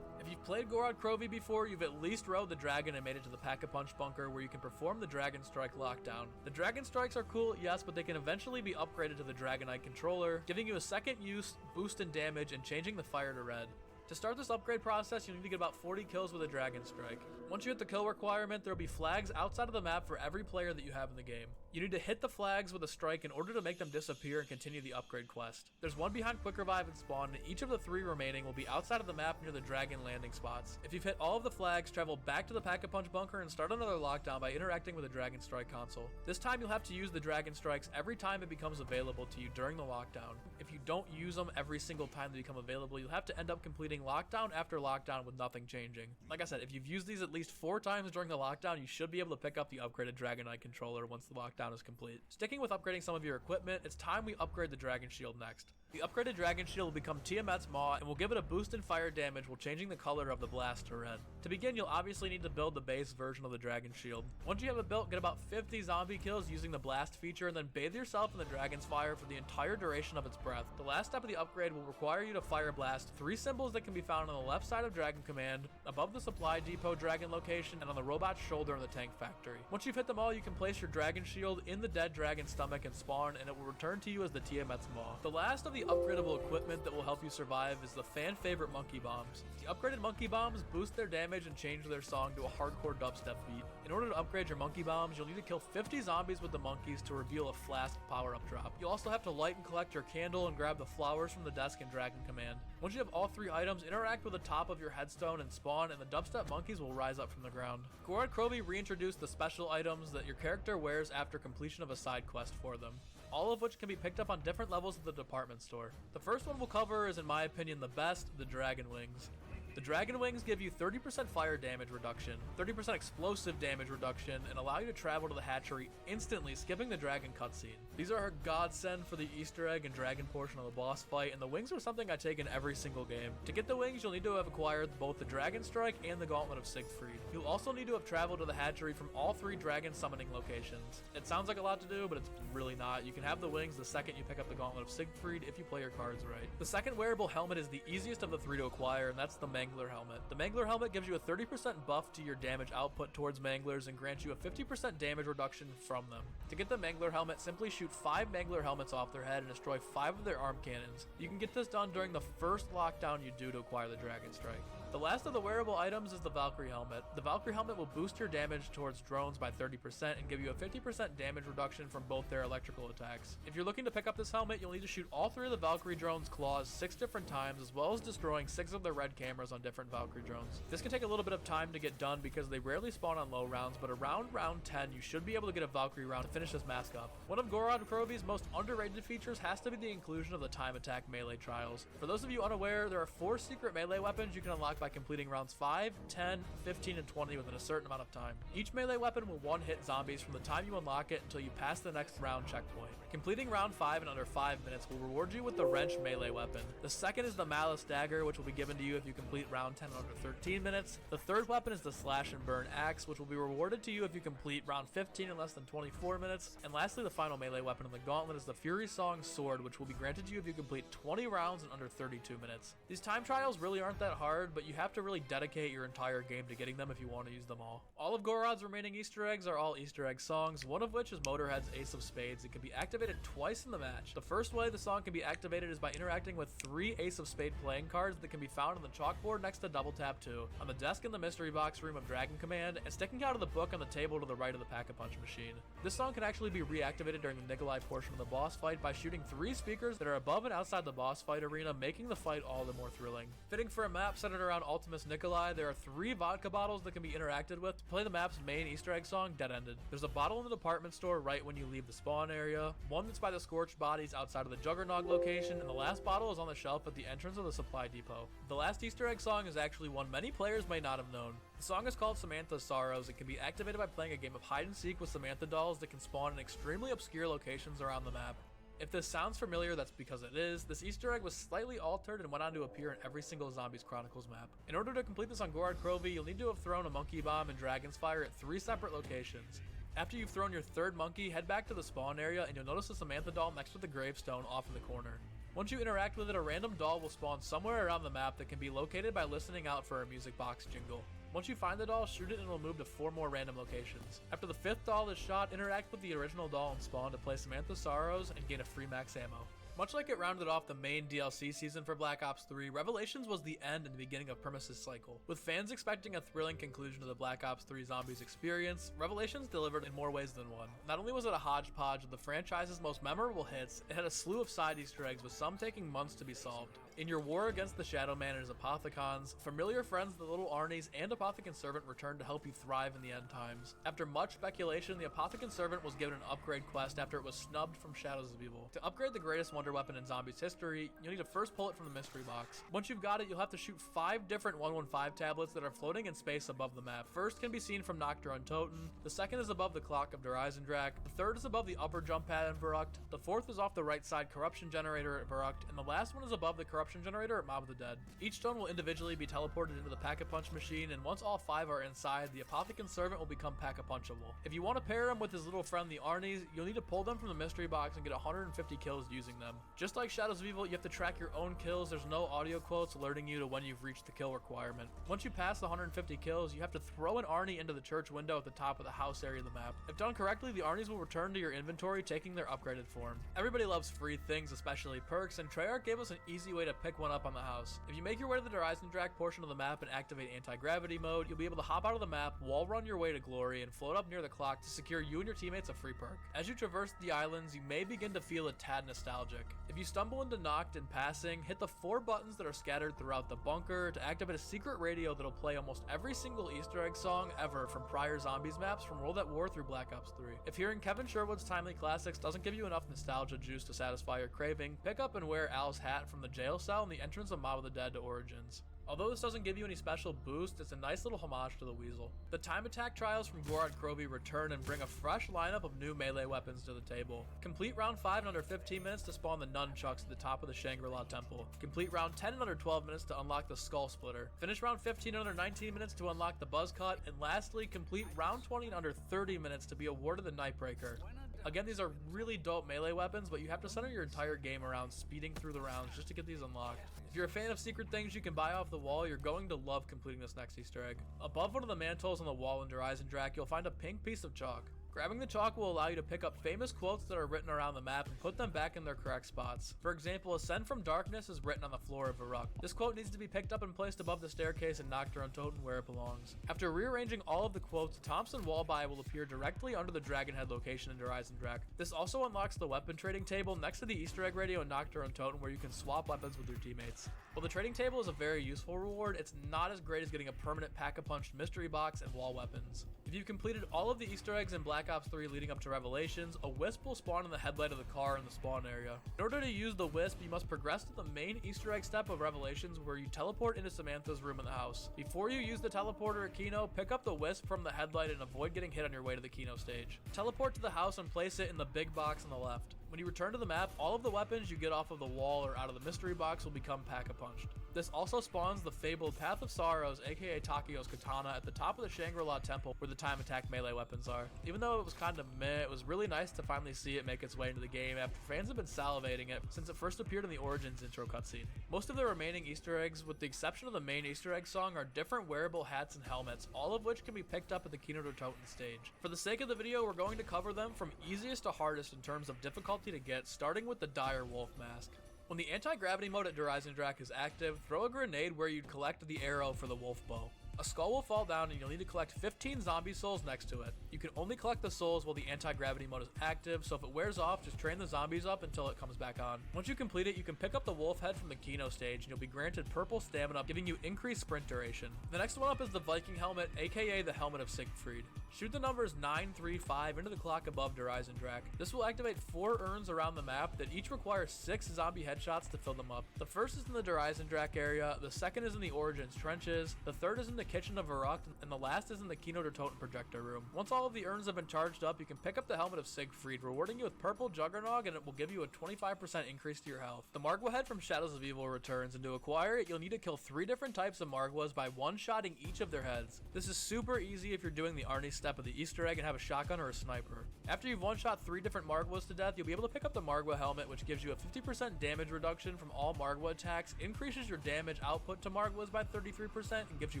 If you've played Gorod Krovi before, you've at least rode the dragon and made it to the Pack-a-Punch bunker where you can perform the Dragon Strike lockdown. The Dragon Strikes are cool, yes, but they can eventually be upgraded to the Dragonite controller, giving you a second use, boost in damage, and changing the fire to red. To start this upgrade process, you'll need to get about 40 kills with a Dragon Strike. Once you hit the kill requirement, there will be flags outside of the map for every player that you have in the game. You need to hit the flags with a strike in order to make them disappear and continue the upgrade quest. There's one behind Quick Revive and Spawn, and each of the 3 remaining will be outside of the map near the dragon landing spots. If you've hit all of the flags, travel back to the Pack-a-Punch bunker and start another lockdown by interacting with the Dragon Strike console. This time you'll have to use the Dragon Strikes every time it becomes available to you during the lockdown. If you don't use them every single time they become available, you'll have to end up completing lockdown after lockdown with nothing changing. Like I said, if you've used these at least 4 times during the lockdown, you should be able to pick up the upgraded Dragonite controller once the lockdown is complete. Sticking with upgrading some of your equipment, it's time we upgrade the Dragon Shield next. The upgraded Dragon Shield will become Tiamat's Maw and will give it a boost in fire damage while changing the color of the blast to red. To begin, you'll obviously need to build the base version of the Dragon Shield. Once you have it built, get about 50 zombie kills using the blast feature and then bathe yourself in the dragon's fire for the entire duration of its breath. The last step of the upgrade will require you to fire blast 3 symbols that can be found on the left side of Dragon Command, above the supply depot dragon location, and on the robot's shoulder in the tank factory. Once you've hit them all, you can place your Dragon Shield in the dead dragon's stomach and spawn, and it will return to you as the Tiamat's Maw. The last of the upgradable equipment that will help you survive is the fan favorite Monkey Bombs. The upgraded Monkey Bombs boost their damage and change their song to a hardcore dubstep beat. In order to upgrade your Monkey Bombs, you'll need to kill 50 zombies with the monkeys to reveal a flask power-up drop. You'll also have to light and collect your candle and grab the flowers from the desk in Dragon Command. Once you have all 3 items, interact with the top of your headstone and spawn, and the dubstep monkeys will rise up from the ground. Gorod Krovi reintroduced the special items that your character wears after completion of a side quest for them, all of which can be picked up on different levels of the department store. The first one we'll cover is, in my opinion, the best, the Dragon Wings. The Dragon Wings give you 30% fire damage reduction, 30% explosive damage reduction, and allow you to travel to the hatchery instantly, skipping the dragon cutscene. These are a godsend for the Easter egg and dragon portion of the boss fight, and the wings are something I take in every single game. To get the wings, you'll need to have acquired both the Dragon Strike and the Gauntlet of Siegfried. You'll also need to have traveled to the hatchery from all 3 dragon summoning locations. It sounds like a lot to do, but it's really not. You can have the wings the second you pick up the Gauntlet of Siegfried if you play your cards right. The second wearable helmet is the easiest of the 3 to acquire, and that's the Mangler helmet. The Mangler helmet gives you a 30% buff to your damage output towards Manglers and grants you a 50% damage reduction from them. To get the Mangler helmet, simply shoot 5 Mangler helmets off their head and destroy 5 of their arm cannons. You can get this done during the first lockdown you do to acquire the Dragon Strike. The last of the wearable items is the Valkyrie helmet. The Valkyrie helmet will boost your damage towards drones by 30% and give you a 50% damage reduction from both their electrical attacks. If you're looking to pick up this helmet, you'll need to shoot all 3 of the Valkyrie drones' claws 6 different times, as well as destroying 6 of their red cameras on different Valkyrie drones. This can take a little bit of time to get done because they rarely spawn on low rounds, but around round 10 you should be able to get a Valkyrie round to finish this mask up. One of Gorod Krovi's most underrated features has to be the inclusion of the time attack melee trials. For those of you unaware, there are 4 secret melee weapons you can unlock by completing rounds 5, 10, 15, and 20 within a certain amount of time. Each melee weapon will one-hit zombies from the time you unlock it until you pass the next round checkpoint. Completing round 5 in under 5 minutes will reward you with the wrench melee weapon. The second is the Malice Dagger, which will be given to you if you complete complete round 10 in under 13 minutes. The third weapon is the Slash and Burn Axe, which will be rewarded to you if you complete round 15 in less than 24 minutes. And lastly, the final melee weapon in the gauntlet is the Fury Song Sword, which will be granted to you if you complete 20 rounds in under 32 minutes. These time trials really aren't that hard, but you have to really dedicate your entire game to getting them if you want to use them all. All of Gorod's remaining Easter eggs are all Easter egg songs, one of which is Motorhead's Ace of Spades. It can be activated twice in the match. The first way the song can be activated is by interacting with 3 Ace of Spade playing cards that can be found on the chalkboard next to Double Tap 2, on the desk in the mystery box room of Dragon Command, and sticking out of the book on the table to the right of the Pack-a-Punch machine. This song can actually be reactivated during the Nikolai portion of the boss fight by shooting 3 speakers that are above and outside the boss fight arena, making the fight all the more thrilling. Fitting for a map centered around Ultimus Nikolai, there are 3 vodka bottles that can be interacted with to play the map's main Easter egg song, Dead Ended. There's a bottle in the department store right when you leave the spawn area, one that's by the Scorched Bodies outside of the Juggernog location, and the last bottle is on the shelf at the entrance of the supply depot. The last Easter egg song is actually one many players may not have known. The song is called Samantha's Sorrows. It can be activated by playing a game of hide and seek with Samantha dolls that can spawn in extremely obscure locations around the map. If this sounds familiar, that's because it is. This Easter egg was slightly altered and went on to appear in every single Zombies Chronicles map. In order to complete this on Gorod Krovi, you'll need to have thrown a monkey bomb and Dragon's Fire at 3 separate locations. After you've thrown your third monkey, head back to the spawn area and you'll notice the Samantha doll next to the gravestone off in the corner. Once you interact with it, a random doll will spawn somewhere around the map that can be located by listening out for a music box jingle. Once you find the doll, shoot it and it'll move to 4 more random locations. After the 5th doll is shot, interact with the original doll and spawn to play Samantha's Sorrows and gain a free max ammo. Much like it rounded off the main DLC season for Black Ops 3, Revelations was the end and the beginning of Primus' cycle. With fans expecting a thrilling conclusion to the Black Ops 3 Zombies experience, Revelations delivered in more ways than one. Not only was it a hodgepodge of the franchise's most memorable hits, it had a slew of side Easter eggs with some taking months to be solved. In your war against the Shadow Man and his Apothicons, familiar friends the Little Arnies and Apothicon Servant returned to help you thrive in the end times. After much speculation, the Apothicon Servant was given an upgrade quest after it was snubbed from Shadows of Evil. To upgrade the greatest wonder weapon in Zombies history, you'll need to first pull it from the mystery box. Once you've got it, you'll have to shoot 5 different 115 tablets that are floating in space above the map. First can be seen from Nocturne and Toten, the second is above the clock of Der Eisendrak, the third is above the upper jump pad in Verruckt, the fourth is off the right side corruption generator at Verruckt, and the last one is above the corruption generator at Mob of the Dead. Each stone will individually be teleported into the Pack-a-Punch machine, and once all 5 are inside, the Apothicon Servant will become Pack-a-Punchable. If you want to pair him with his little friend the Arnies, you'll need to pull them from the mystery box and get 150 kills using them. Just like Shadows of Evil, you have to track your own kills. There's no audio quotes alerting you to when you've reached the kill requirement. Once you pass the 150 kills, you have to throw an Arnie into the church window at the top of the house area of the map. If done correctly, the Arnies will return to your inventory, taking their upgraded form. Everybody loves free things, especially perks, and Treyarch gave us an easy way to pick one up on the house. If you make your way to the Der Eisendrak portion of the map and activate anti-gravity mode, you'll be able to hop out of the map, wall run your way to glory, and float up near the clock to secure you and your teammates a free perk. As you traverse the islands, you may begin to feel a tad nostalgic. If you stumble into Noct in passing, hit the 4 buttons that are scattered throughout the bunker to activate a secret radio that'll play almost every single Easter egg song ever from prior Zombies maps from World at War through Black Ops 3. If hearing Kevin Sherwood's timely classics doesn't give you enough nostalgia juice to satisfy your craving, pick up and wear Al's hat from the jail cell in the entrance of Mob of the Dead to Origins. Although this doesn't give you any special boost, it's a nice little homage to the Weasel. The time attack trials from Gorod Krovi return and bring a fresh lineup of new melee weapons to the table. Complete round 5 in under 15 minutes to spawn the nunchucks at the top of the Shangri-La Temple. Complete round 10 in under 12 minutes to unlock the Skull Splitter. Finish round 15 in under 19 minutes to unlock the Buzz Cut, and lastly, complete round 20 in under 30 minutes to be awarded the Nightbreaker. Again, these are really dope melee weapons, but you have to center your entire game around speeding through the rounds just to get these unlocked. If you're a fan of secret things you can buy off the wall, you're going to love completing this next Easter egg. Above one of the mantles on the wall in Der Eisendrak, you'll find a pink piece of chalk. Grabbing the chalk will allow you to pick up famous quotes that are written around the map and put them back in their correct spots. For example, Ascend from Darkness is written on the floor of Verruckt. This quote needs to be picked up and placed above the staircase in Nocturne and Toten where it belongs. After rearranging all of the quotes, a Thompson Wallby will appear directly under the Dragon Head location in Der Eisendrak. This also unlocks the weapon trading table next to the Easter egg radio in Nocturne and Toten where you can swap weapons with your teammates. While the trading table is a very useful reward, it's not as great as getting a permanent Pack-a-Punch mystery box and wall weapons. If you've completed all of the Easter eggs in Black Ops 3 leading up to Revelations, a wisp will spawn in the headlight of the car in the spawn area. In order to use the wisp, you must progress to the main Easter egg step of Revelations where you teleport into Samantha's room in the house. Before you use the teleporter at Kino, pick up the wisp from the headlight and avoid getting hit on your way to the Kino stage. Teleport to the house and place it in the big box on the left. When you return to the map, all of the weapons you get off of the wall or out of the mystery box will become pack-a-punched. This also spawns the fabled Path of Sorrows, aka Takeyo's katana, at the top of the Shangri-La temple where the time attack melee weapons are. Even though it was kind of meh, it was really nice to finally see it make its way into the game after fans have been salivating it since it first appeared in the Origins intro cutscene. Most of the remaining Easter eggs, with the exception of the main Easter egg song, are different wearable hats and helmets, all of which can be picked up at the Kino der Toten stage. For the sake of the video, we're going to cover them from easiest to hardest in terms of difficulty to get, starting with the Dire Wolf mask. When the anti-gravity mode at Der Eisendrache is active, throw a grenade where you'd collect the arrow for the wolf bow. A skull will fall down and you'll need to collect 15 zombie souls next to it. You can only collect the souls while the anti-gravity mode is active, so if it wears off, just train the zombies up until it comes back on. Once you complete it, you can pick up the wolf head from the Kino stage and you'll be granted purple stamina, giving you increased sprint duration. The next one up is the Viking helmet, aka the helmet of Siegfried. Shoot the numbers 9, 3, 5 into the clock above Der Eisendrache. This will activate 4 urns around the map that each require 6 zombie headshots to fill them up. The first is in the Der Eisendrache area, the second is in the Origins trenches, the third is in the kitchen of verruckt, and the last is in the Kino der Toten projector room. Once all of the urns have been charged up, you can pick up the helmet of Siegfried, rewarding you with purple Juggernog, and it will give you a 25% increase to your health. The Margwa head from Shadows of Evil returns, and to acquire it, you'll need to kill 3 different types of Margwas by one-shotting each of their heads. This is super easy if you're doing the Arnie step of the Easter egg and have a shotgun or a sniper. After you've one-shot 3 different Margwas to death, you'll be able to pick up the Margwa helmet, which gives you a 50% damage reduction from all Margwa attacks, increases your damage output to Margwas by 33%, and gives you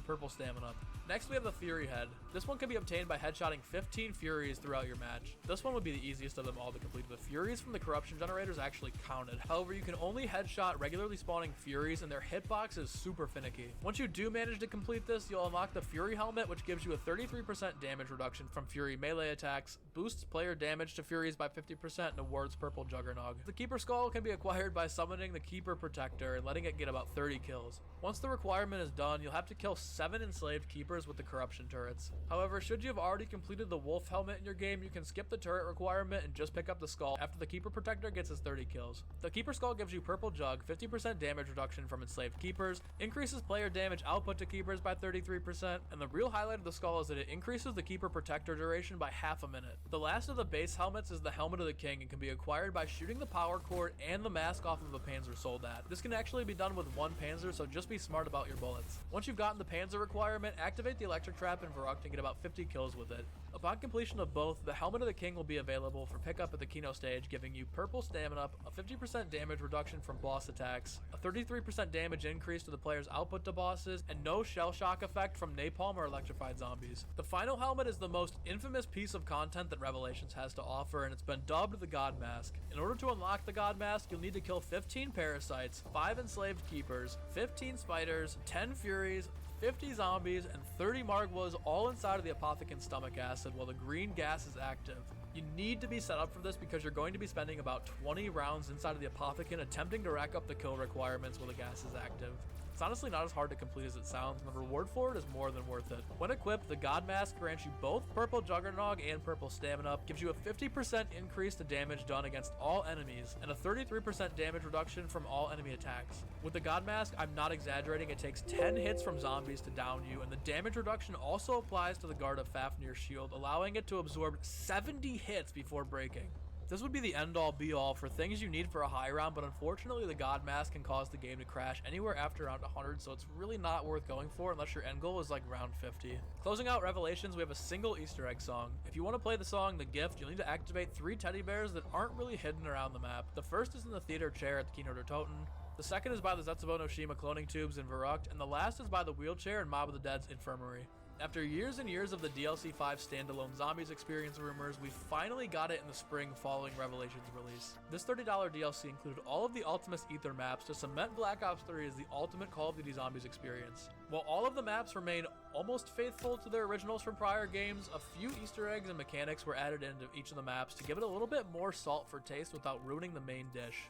purple stamina. Next we have the Fury head. This one can be obtained by headshotting 15 Furies throughout your match. This one would be the easiest of them all to complete. The Furies from the corruption generators actually counted. However, you can only headshot regularly spawning Furies and their hitbox is super finicky. Once you do manage to complete this, you'll unlock the Fury helmet, which gives you a 33% damage reduction from Fury melee attacks, boosts player damage to Furies by 50%, and awards purple Juggernog. The Keeper Skull can be acquired by summoning the Keeper Protector and letting it get about 30 kills. Once the requirement is done, you'll have to kill 7 enslaved Keepers with the corruption turrets. However, should you have already completed the wolf helmet in your game, you can skip the turret requirement and just pick up the skull after the Keeper Protector gets his 30 kills. The Keeper Skull gives you purple Jug, 50% damage reduction from enslaved Keepers, increases player damage output to Keepers by 33%, and the real highlight of the skull is that it increases the Keeper Protector duration by half a minute. The last of the base helmets is the Helmet of the King and can be acquired by shooting the power cord and the mask off of the Panzer Soldat. This can actually be done with one Panzer, so just be smart about your bullets. Once you've gotten the Panzer requirement, activate the electric trap in verruckt and get about 50 kills with it. Upon completion of both, the Helmet of the King will be available for pickup at the Kino stage, giving you purple stamina, a 50% damage reduction from boss attacks, a 33% damage increase to the player's output to bosses, and no shell shock effect from napalm or electrified zombies. The final helmet is the most infamous piece of content that Revelations has to offer, and it's been dubbed the God Mask. In order to unlock the God Mask, you'll need to kill 15 parasites, 5 enslaved keepers, 15 spiders, 10 furies, 50 zombies, and 30 Margwas all inside of the Apothecan's stomach acid while the green gas is active. You need to be set up for this because you're going to be spending about 20 rounds inside of the Apothecan attempting to rack up the kill requirements while the gas is active. It's honestly not as hard to complete as it sounds, and the reward for it is more than worth it. When equipped, the God Mask grants you both purple Juggernog and purple stamina, gives you a 50% increase to damage done against all enemies, and a 33% damage reduction from all enemy attacks. With the God Mask, I'm not exaggerating, it takes 10 hits from zombies to down you, and the damage reduction also applies to the Guard of Fafnir's shield, allowing it to absorb 70 hits before breaking. This would be the end-all be-all for things you need for a high round, but unfortunately the God Mask can cause the game to crash anywhere after round 100, so it's really not worth going for unless your end goal is like round 50. Closing out Revelations, we have a single Easter egg song. If you want to play the song The Gift, you'll need to activate 3 teddy bears that aren't really hidden around the map. The first is in the theater chair at the Kino der Toten, the second is by the Zetsubo no Shima cloning tubes in verruckt, and the last is by the wheelchair in Mob of the Dead's infirmary. After years and years of the DLC 5 standalone Zombies experience rumors, we finally got it in the spring following Revelations release. This $30 DLC included all of the Ultimus Ether maps to cement Black Ops 3 as the ultimate Call of Duty Zombies experience. While all of the maps remain almost faithful to their originals from prior games, a few Easter eggs and mechanics were added into each of the maps to give it a little bit more salt for taste without ruining the main dish.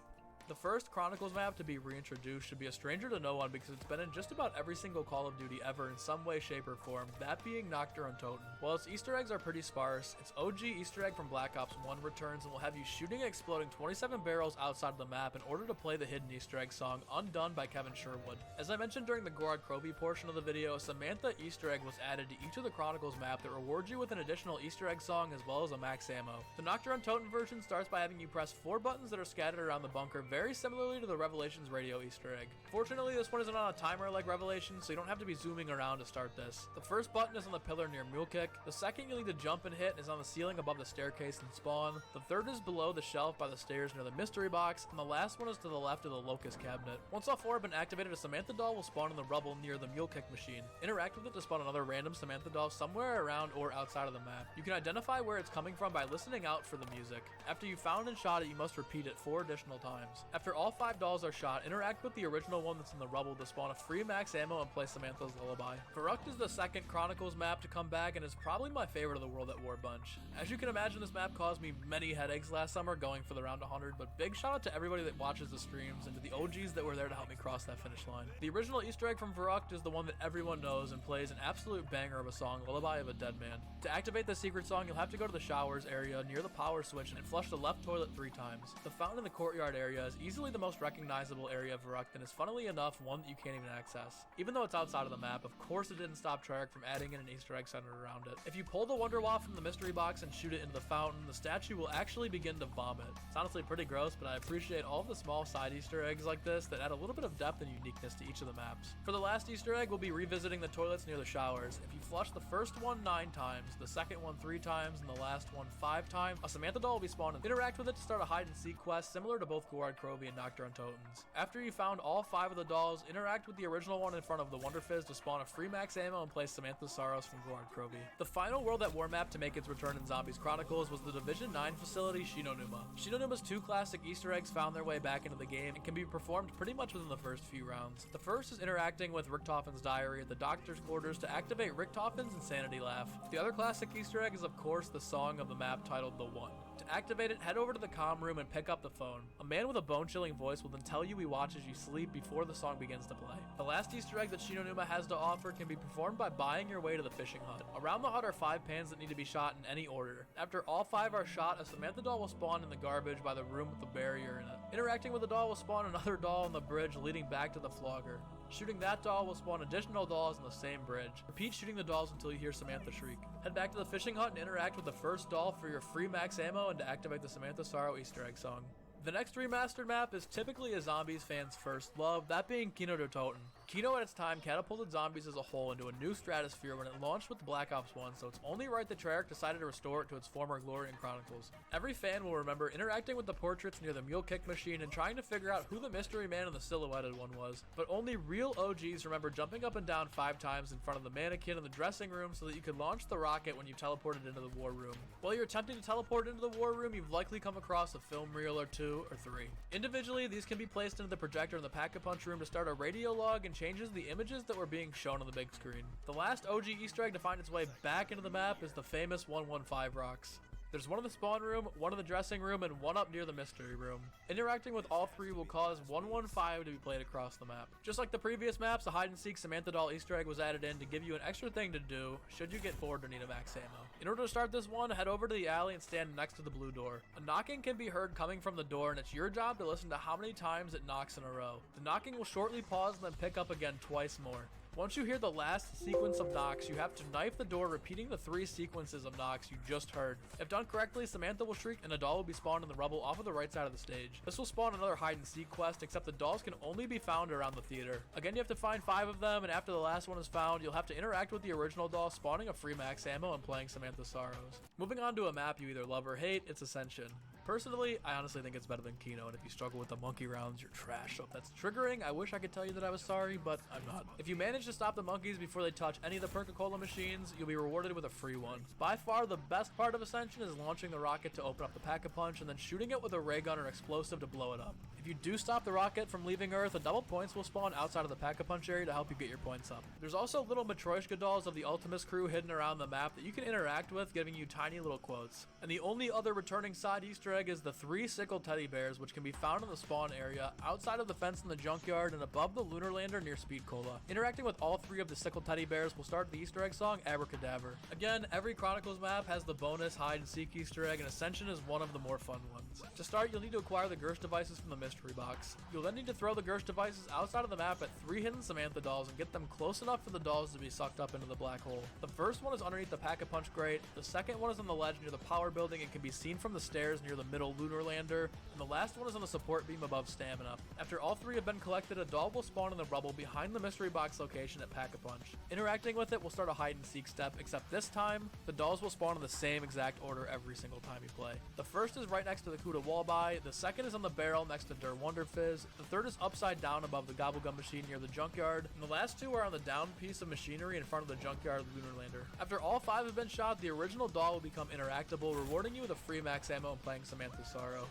The first Chronicles map to be reintroduced should be a stranger to no one because it's been in just about every single Call of Duty ever in some way, shape, or form, that being Nocturne Toten. While its Easter eggs are pretty sparse, its OG Easter egg from Black Ops 1 returns and will have you shooting and exploding 27 barrels outside of the map in order to play the hidden Easter egg song Undone by Kevin Sherwood. As I mentioned during the Gorod Krovi portion of the video, a Samantha Easter egg was added to each of the Chronicles map that rewards you with an additional Easter egg song as well as a max ammo. The Nocturne Toten version starts by having you press 4 buttons that are scattered around the bunker very similarly to the Revelations radio Easter egg. Fortunately, this one isn't on a timer like Revelation, so you don't have to be zooming around to start this. The first button is on the pillar near Mule Kick, the second you'll need to jump and hit is on the ceiling above the staircase and spawn, the third is below the shelf by the stairs near the mystery box, and the last one is to the left of the Locust cabinet. Once all 4 have been activated, a Samantha doll will spawn in the rubble near the Mule Kick machine. Interact with it to spawn another random Samantha doll somewhere around or outside of the map. You can identify where it's coming from by listening out for the music. After you've found and shot it, you must repeat it 4 additional times. After all 5 dolls are shot, interact with the original one that's in the rubble to spawn a free max ammo and play Samantha's Lullaby. Verruckt is the second Chronicles map to come back and is probably my favorite of the World at War bunch. As you can imagine, this map caused me many headaches last summer going for the round 100, but big shout out to everybody that watches the streams and to the OGs that were there to help me cross that finish line. The original Easter egg from Verruckt is the one that everyone knows and plays an absolute banger of a song, Lullaby of a Dead Man. To activate the secret song, you'll have to go to the showers area near the power switch and flush the left toilet 3 times. The fountain in the courtyard area is easily the most recognizable area of Verruckt and is funnily enough one that you can't even access. Even though it's outside of the map, of course it didn't stop Treyarch from adding in an Easter egg centered around it. If you pull the Wonder Waff from the mystery box and shoot it into the fountain, the statue will actually begin to vomit. It's honestly pretty gross, but I appreciate all of the small side Easter eggs like this that add a little bit of depth and uniqueness to each of the maps. For the last Easter egg, we'll be revisiting the toilets near the showers. If you flush the first one 9 times, the second one 3 times, and the last one 5 times, a Samantha doll will be spawned. Interact with it to start a hide and seek quest similar to both Gorod Krovi and Nocturne Totens. After you found all 5 of the dolls, interact with the original one in front of the Wonder Fizz to spawn a free max ammo and place Samantha's Sorrows from Gorod Krovi. The final World at War map to make its return in Zombies Chronicles was the Division 9 facility Shinonuma. Shinonuma's 2 classic Easter eggs found their way back into the game and can be performed pretty much within the first few rounds. The first is interacting with Richtofen's diary at the doctor's quarters to activate Richtofen's insanity laugh. The other classic Easter egg is of course the song of the map titled The One. To activate it, head over to the comm room and pick up the phone. A man with a bone-chilling voice will then tell you he watches you sleep before the song begins to play. The last Easter egg that Shinonuma has to offer can be performed by buying your way to the fishing hut. Around the hut are 5 pans that need to be shot in any order. After all 5 are shot, a Samantha doll will spawn in the garbage by the room with the barrier in it. Interacting with the doll will spawn another doll on the bridge leading back to the flogger. Shooting that doll will spawn additional dolls on the same bridge. Repeat shooting the dolls until you hear Samantha shriek. Head back to the fishing hut and interact with the first doll for your free max ammo and to activate the Samantha Sorrow Easter egg song. The next remastered map is typically a Zombies fan's first love, that being Kino der Toten. Kino at its time catapulted zombies as a whole into a new stratosphere when it launched with Black Ops 1, so it's only right that Treyarch decided to restore it to its former glory in Chronicles. Every fan will remember interacting with the portraits near the Mule Kick machine and trying to figure out who the mystery man in the silhouetted one was, but only real OGs remember jumping up and down 5 times in front of the mannequin in the dressing room so that you could launch the rocket when you teleported into the war room. While you're attempting to teleport into the war room, you've likely come across a film reel or 2 or 3. Individually, these can be placed into the projector in the Pack-a-Punch room to start a radio log and changes the images that were being shown on the big screen. The last OG Easter egg to find its way back into the map is the famous 115 rocks. There's one in the spawn room, one in the dressing room, and one up near the mystery room. Interacting with all 3 will cause 115 to be played across the map. Just like the previous maps, a hide and seek Samantha doll Easter egg was added in to give you an extra thing to do should you get bored or need a max ammo. In order to start this one, head over to the alley and stand next to the blue door. A knocking can be heard coming from the door, and it's your job to listen to how many times it knocks in a row. The knocking will shortly pause and then pick up again twice more. Once you hear the last sequence of knocks, you have to knife the door, repeating the 3 sequences of knocks you just heard. If done correctly, Samantha will shriek and a doll will be spawned in the rubble off of the right side of the stage. This will spawn another hide and seek quest, except the dolls can only be found around the theater. Again, you have to find 5 of them, and after the last one is found, you'll have to interact with the original doll, spawning a free max ammo and playing Samantha Sorrows. Moving on to a map you either love or hate, it's Ascension. Personally, I honestly think it's better than Kino, and if you struggle with the monkey rounds, you're trash. So if that's triggering, I wish I could tell you that I was sorry, but I'm not. If you manage to stop the monkeys before they touch any of the Perca-Cola machines, you'll be rewarded with a free one. By far, the best part of Ascension is launching the rocket to open up the Pack-a-Punch and then shooting it with a ray gun or explosive to blow it up. If you do stop the rocket from leaving Earth, a double points will spawn outside of the Pack-a-Punch area to help you get your points up. There's also little Matryoshka dolls of the Ultimus crew hidden around the map that you can interact with, giving you tiny little quotes. And the only other returning side Easter egg egg is the 3 sickle teddy bears, which can be found in the spawn area, outside of the fence in the junkyard, and above the lunar lander near Speed Cola. Interacting with all 3 of the sickle teddy bears will start the Easter egg song Abracadaver. Again, every Chronicles map has the bonus hide and seek Easter egg, and Ascension is one of the more fun ones. To start, you'll need to acquire the Gersh devices from the mystery box. You'll then need to throw the Gersh devices outside of the map at 3 hidden Samantha dolls and get them close enough for the dolls to be sucked up into the black hole. The first one is underneath the Pack-a-Punch grate, the second one is on the ledge near the power building and can be seen from the stairs near the middle lunar lander, and the last one is on the support beam above Stamina. After all 3 have been collected, a doll will spawn in the rubble behind the mystery box location at Pack-a-Punch. Interacting with it will start a hide and seek step, except this time, the dolls will spawn in the same exact order every single time you play. The first is right next to the Kuda Wallby, the second is on the barrel next to Der Wonder Fizz, the third is upside down above the Gobblegum machine near the junkyard, and the last 2 are on the down piece of machinery in front of the junkyard lunar lander. After all 5 have been shot, the original doll will become interactable, rewarding you with a free max ammo and playing Samantha's Sorrow.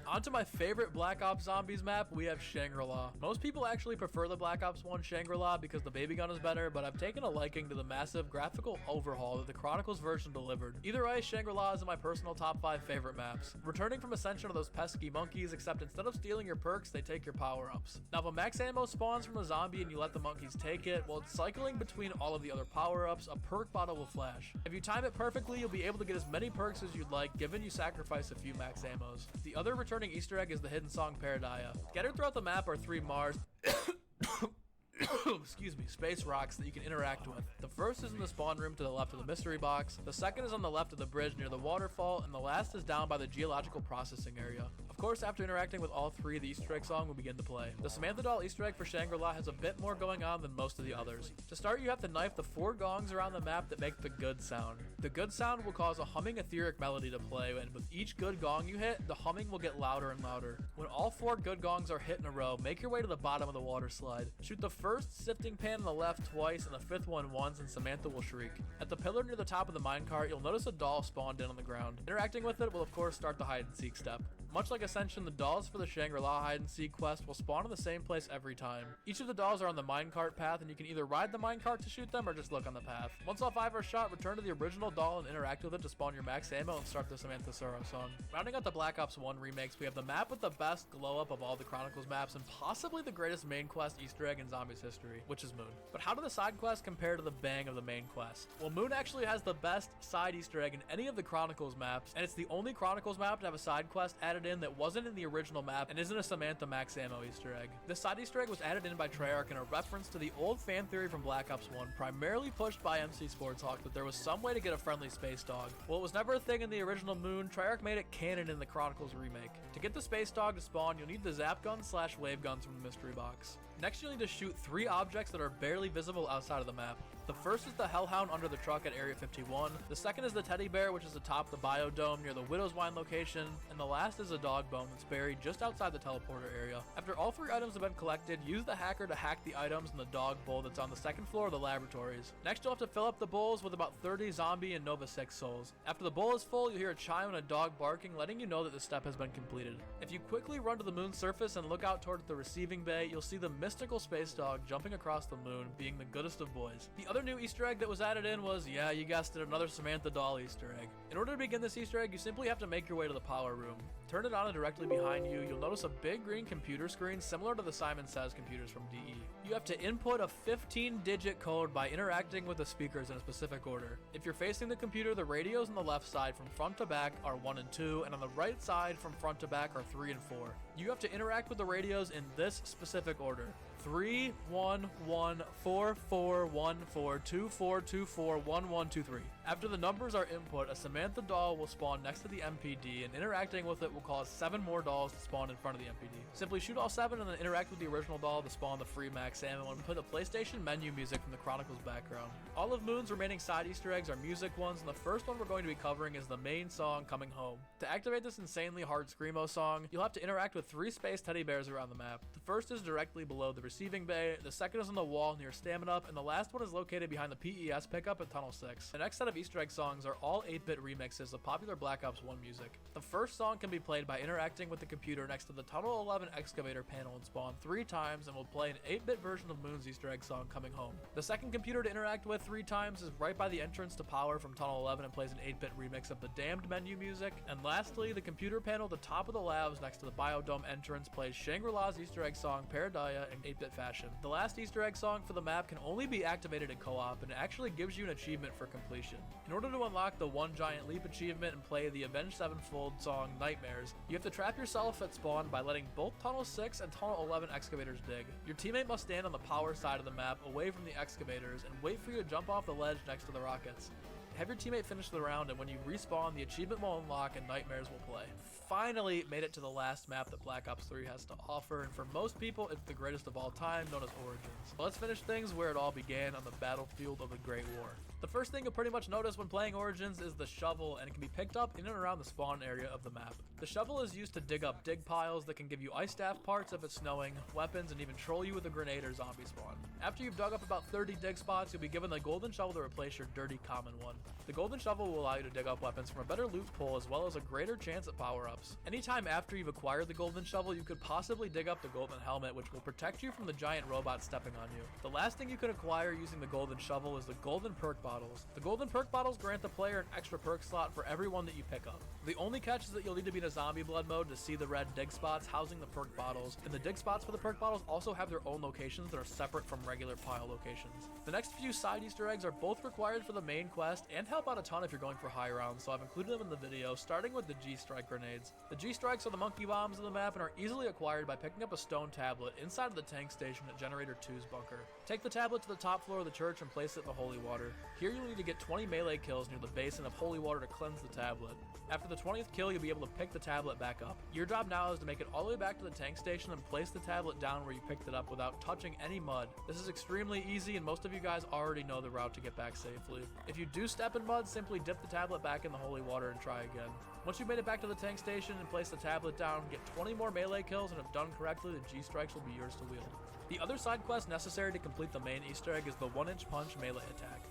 On to my favorite Black Ops Zombies map, we have Shangri-La. Most people actually prefer the Black Ops 1 Shangri-La because the baby gun is better, but I've taken a liking to the massive graphical overhaul that the Chronicles version delivered. Either way, Shangri-La is in my personal top 5 favorite maps. Returning from Ascension are those pesky monkeys, except instead of stealing your perks, they take your power-ups. Now, if a max ammo spawns from a zombie and you let the monkeys take it, while it's cycling between all of the other power-ups, a perk bottle will flash. If you time it perfectly, you'll be able to get as many perks as you'd like, given you sacrifice a few max ammos. The other returning Easter egg is the hidden song Paradaya. Scattered throughout the map are 3 Mars excuse me, space rocks that you can interact with. The first is in the spawn room to the left of the mystery box, the second is on the left of the bridge near the waterfall, and the last is down by the geological processing area. Of course, after interacting with all 3, the Easter egg song will begin to play. The Samantha doll Easter egg for Shangri-La has a bit more going on than most of the others. To start, you have to knife the 4 gongs around the map that make the good sound. The good sound will cause a humming etheric melody to play, and with each good gong you hit, the humming will get louder and louder. When all 4 good gongs are hit in a row, make your way to the bottom of the water slide. Shoot the first sifting pan on the left twice and the 5th one once, and Samantha will shriek. At the pillar near the top of the minecart, you'll notice a doll spawned in on the ground. Interacting with it will of course start the hide and seek step. Much like Ascension, the dolls for the Shangri-La hide and seek quest will spawn in the same place every time. Each of the dolls are on the minecart path, and you can either ride the minecart to shoot them or just look on the path. Once all 5 are shot, return to the original doll and interact with it to spawn your max ammo and start the Samantha Sorrow song. Rounding out the Black Ops 1 remakes, we have the map with the best glow up of all the Chronicles maps and possibly the greatest main quest Easter egg in Zombies history, which is Moon. But how do the side quests compare to the bang of the main quest? Well, Moon actually has the best side Easter egg in any of the Chronicles maps, and it's the only Chronicles map to have a side quest added in that wasn't in the original map and isn't a Samantha max ammo Easter egg. This side Easter egg was added in by Treyarch in a reference to the old fan theory from Black Ops 1, primarily pushed by MC Sportshawk, that there was some way to get a friendly space dog. Well, it was never a thing in the original Moon. Treyarch made it canon in the Chronicles remake. To get the space dog to spawn, you'll need the zap gun / wave guns from the mystery box. Next, you'll need to shoot 3 objects that are barely visible outside of the map. The first is the Hellhound under the truck at Area 51, the second is the teddy bear which is atop the biodome near the Widow's Wine location, and the last is a dog bone that's buried just outside the teleporter area. After all 3 items have been collected, use the hacker to hack the items in the dog bowl that's on the 2nd floor of the laboratories. Next, you'll have to fill up the bowls with about 30 zombie and Nova 6 souls. After the bowl is full, you'll hear a chime and a dog barking, letting you know that the step has been completed. If you quickly run to the moon's surface and look out towards the receiving bay, you'll see the mystical space dog jumping across the moon, being the goodest of boys. The other new Easter egg that was added in was, yeah, you guessed it, another Samantha doll Easter egg. In order to begin this Easter egg, you simply have to make your way to the power room. Turn it on, and directly behind you, you'll notice a big green computer screen similar to the Simon Says computers from DE. You have to input a 15-digit code by interacting with the speakers in a specific order. If you're facing the computer, the radios on the left side from front to back are 1 and 2, and on the right side from front to back are 3 and 4. You have to interact with the radios in this specific order: 3 1 1 4 4 1 4 2 4 2 4 1 1 2 3. After the numbers are input, a Samantha doll will spawn next to the MPD, and interacting with it will cause 7 more dolls to spawn in front of the MPD. Simply shoot all 7 and then interact with the original doll to spawn the free max ammo and play the PlayStation menu music from the Chronicles background. All of Moon's remaining side Easter eggs are music ones, and the first one we're going to be covering is the main song, Coming Home. To activate this insanely hard screamo song, you'll have to interact with 3 space teddy bears around the map. The first is directly below the receiving bay, the second is on the wall near Stamina Up, and the last one is located behind the PES pickup at Tunnel 6. The next set of Easter egg songs are all 8-bit remixes of popular Black Ops 1 music. The first song can be played by interacting with the computer next to the Tunnel 11 excavator panel and spawn 3 times, and will play an 8-bit version of Moon's Easter egg song Coming Home. The second computer to interact with 3 times is right by the entrance to Power from Tunnel 11 and plays an 8-bit remix of the Damned menu music. And lastly, the computer panel at the top of the labs next to the Biodome entrance plays Shangri-La's Easter egg song Paradaya in 8-bit fashion. The last Easter egg song for the map can only be activated in co-op, and it actually gives you an achievement for completion. In order to unlock the One Giant Leap achievement and play the Avenged Sevenfold song Nightmares, you have to trap yourself at spawn by letting both Tunnel 6 and Tunnel 11 excavators dig. Your teammate must stand on the Power side of the map away from the excavators and wait for you to jump off the ledge next to the rockets. Have your teammate finish the round, and when you respawn, the achievement will unlock and Nightmares will play. Finally made it to the last map that Black Ops 3 has to offer, and for most people it's the greatest of all time, known as Origins. But let's finish things where it all began, on the battlefield of the Great War. The first thing you'll pretty much notice when playing Origins is the shovel, and it can be picked up in and around the spawn area of the map. The shovel is used to dig up dig piles that can give you ice staff parts if it's snowing, weapons, and even troll you with a grenade or zombie spawn. After you've dug up about 30 dig spots, you'll be given the golden shovel to replace your dirty common one. The golden shovel will allow you to dig up weapons from a better loot pool as well as a greater chance at power-ups. Anytime after you've acquired the golden shovel, you could possibly dig up the golden helmet, which will protect you from the giant robots stepping on you. The last thing you can acquire using the golden shovel is the golden perk bottles. The golden perk bottles grant the player an extra perk slot for every one that you pick up. The only catch is that you'll need to be in a zombie blood mode to see the red dig spots housing the perk bottles, and the dig spots for the perk bottles also have their own locations that are separate from regular pile locations. The next few side Easter eggs are both required for the main quest and help out a ton if you're going for high rounds, so I've included them in the video, starting with the G-Strike grenades. The G-Strikes are the monkey bombs of the map and are easily acquired by picking up a stone tablet inside of the tank station at Generator 2's bunker. Take the tablet to the top floor of the church and place it in the holy water. Here you'll need to get 20 melee kills near the basin of holy water to cleanse the tablet. After the 20th kill, you'll be able to pick the tablet back up. Your job now is to make it all the way back to the tank station and place the tablet down where you picked it up without touching any mud. This is extremely easy, and most of you guys already know the route to get back safely. If you do step in mud, simply dip the tablet back in the holy water and try again. Once you've made it back to the tank station and place the tablet down, get 20 more melee kills, and if done correctly, the G-Strikes will be yours to wield. The other side quest necessary to complete the main Easter egg is the 1-inch punch melee attack.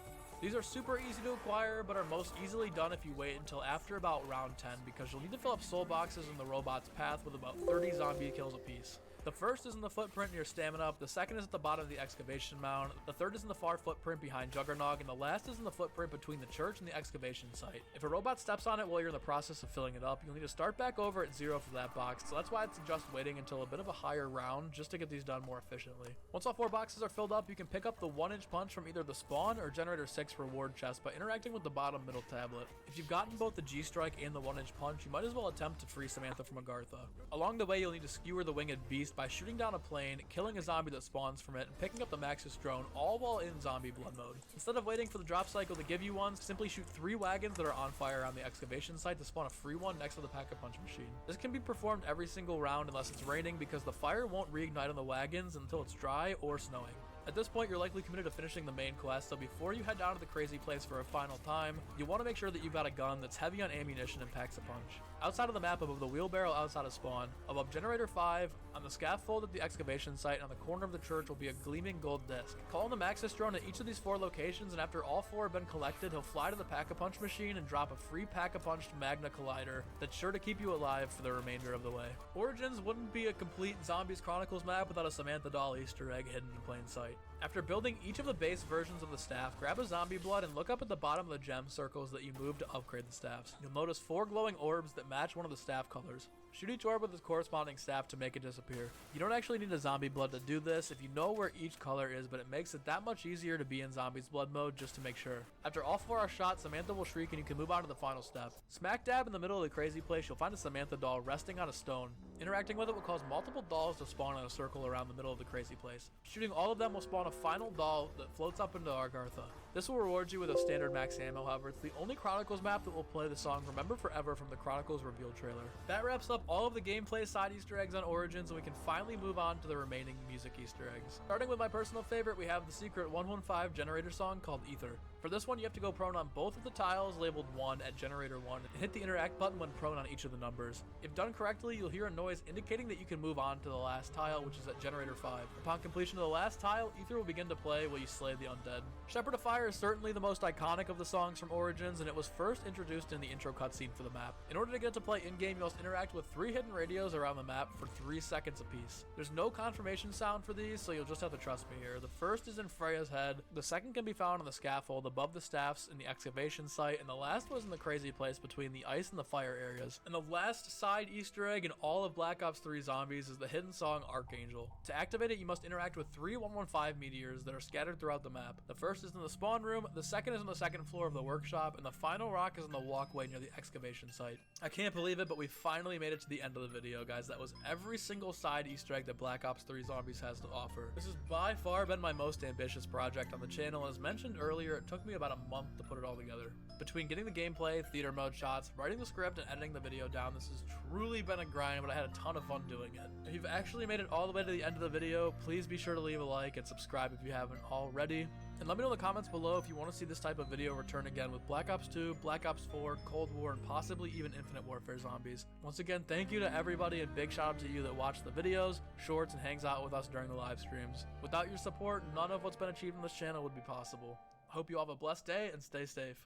These are super easy to acquire, but are most easily done if you wait until after about round 10, because you'll need to fill up soul boxes in the robot's path with about 30 zombie kills apiece. The first is in the footprint near Stamina Up, the second is at the bottom of the excavation mound, the third is in the far footprint behind Juggernog, and the last is in the footprint between the church and the excavation site. If a robot steps on it while you're in the process of filling it up, you'll need to start back over at 0 for that box, so that's why I'd suggest waiting until a bit of a higher round just to get these done more efficiently. Once all 4 boxes are filled up, you can pick up the 1-inch punch from either the spawn or Generator 6 reward chest by interacting with the bottom middle tablet. If you've gotten both the G-Strike and the 1-inch punch, you might as well attempt to free Samantha from Agartha. Along the way, you'll need to skewer the winged beast by shooting down a plane, killing a zombie that spawns from it, and picking up the Maxis drone, all while in zombie blood mode. Instead of waiting for the drop cycle to give you one, simply shoot 3 wagons that are on fire around the excavation site to spawn a free one next to the pack-a-punch machine. This can be performed every single round unless it's raining, because the fire won't reignite on the wagons until it's dry or snowing. At this point, you're likely committed to finishing the main quest, so before you head down to the crazy place for a final time, you want to make sure that you've got a gun that's heavy on ammunition and packs a punch. Outside of the map, above the wheelbarrow outside of spawn, above Generator 5, on the scaffold at the excavation site, and on the corner of the church will be a gleaming gold disc. Call in the Maxis drone at each of these 4 locations, and after all 4 have been collected, he'll fly to the Pack-a-Punch machine and drop a free Pack-a-Punched Magna Collider that's sure to keep you alive for the remainder of the way. Origins wouldn't be a complete Zombies Chronicles map without a Samantha Doll Easter egg hidden in plain sight. After building each of the base versions of the staff, grab a zombie blood and look up at the bottom of the gem circles that you moved to upgrade the staffs. You'll notice 4 glowing orbs that match one of the staff colors. Shoot each orb with its corresponding staff to make it disappear. You don't actually need a zombie blood to do this if you know where each color is, but it makes it that much easier to be in zombies blood mode just to make sure. After all 4 are shot, Samantha will shriek and you can move on to the final step. Smack dab in the middle of the crazy place, you'll find a Samantha doll resting on a stone. Interacting with it will cause multiple dolls to spawn in a circle around the middle of the crazy place. Shooting all of them will spawn a final doll that floats up into Agartha. This will reward you with a standard max ammo, however it's the only Chronicles map that will play the song Remember Forever from the Chronicles reveal trailer. That wraps up all of the gameplay side Easter eggs on Origins, and we can finally move on to the remaining music Easter eggs. Starting with my personal favorite, we have the secret 115 generator song called Ether. For this one, you have to go prone on both of the tiles labeled 1 at generator 1 and hit the interact button when prone on each of the numbers. If done correctly, you'll hear a noise indicating that you can move on to the last tile, which is at generator 5. Upon completion of the last tile, Ether will begin to play while you slay the undead. Shepherd of Fire is certainly the most iconic of the songs from Origins, and it was first introduced in the intro cutscene for the map. In order to get to play in-game, you must interact with 3 hidden radios around the map for 3 seconds apiece. There's no confirmation sound for these, so you'll just have to trust me here. The first is in Freya's head, the second can be found on the scaffold above the staffs in the excavation site, and the last was in the crazy place between the ice and the fire areas. And the last side Easter egg in all of Black Ops 3 Zombies is the hidden song Archangel. To activate it, you must interact with 3 115 meteors that are scattered throughout the map. The first is in the spawn room, the second is on the second floor of the workshop, and the final rock is in the walkway near the excavation site. I can't believe it, but we finally made it to the end of the video, guys. That was every single side Easter egg that Black Ops 3 Zombies has to offer. This has by far been my most ambitious project on the channel, and as mentioned earlier, it took me about a month to put it all together. Between getting the gameplay, theater mode shots, writing the script, and editing the video down, this has truly been a grind, but I had a ton of fun doing it. If you've actually made it all the way to the end of the video, please be sure to leave a like and subscribe if you haven't already. And let me know in the comments below if you want to see this type of video return again with Black Ops 2, Black Ops 4, Cold War, and possibly even Infinite Warfare Zombies. Once again, thank you to everybody and big shout out to you that watch the videos, shorts, and hangs out with us during the live streams. Without your support, none of what's been achieved on this channel would be possible. I hope you all have a blessed day and stay safe.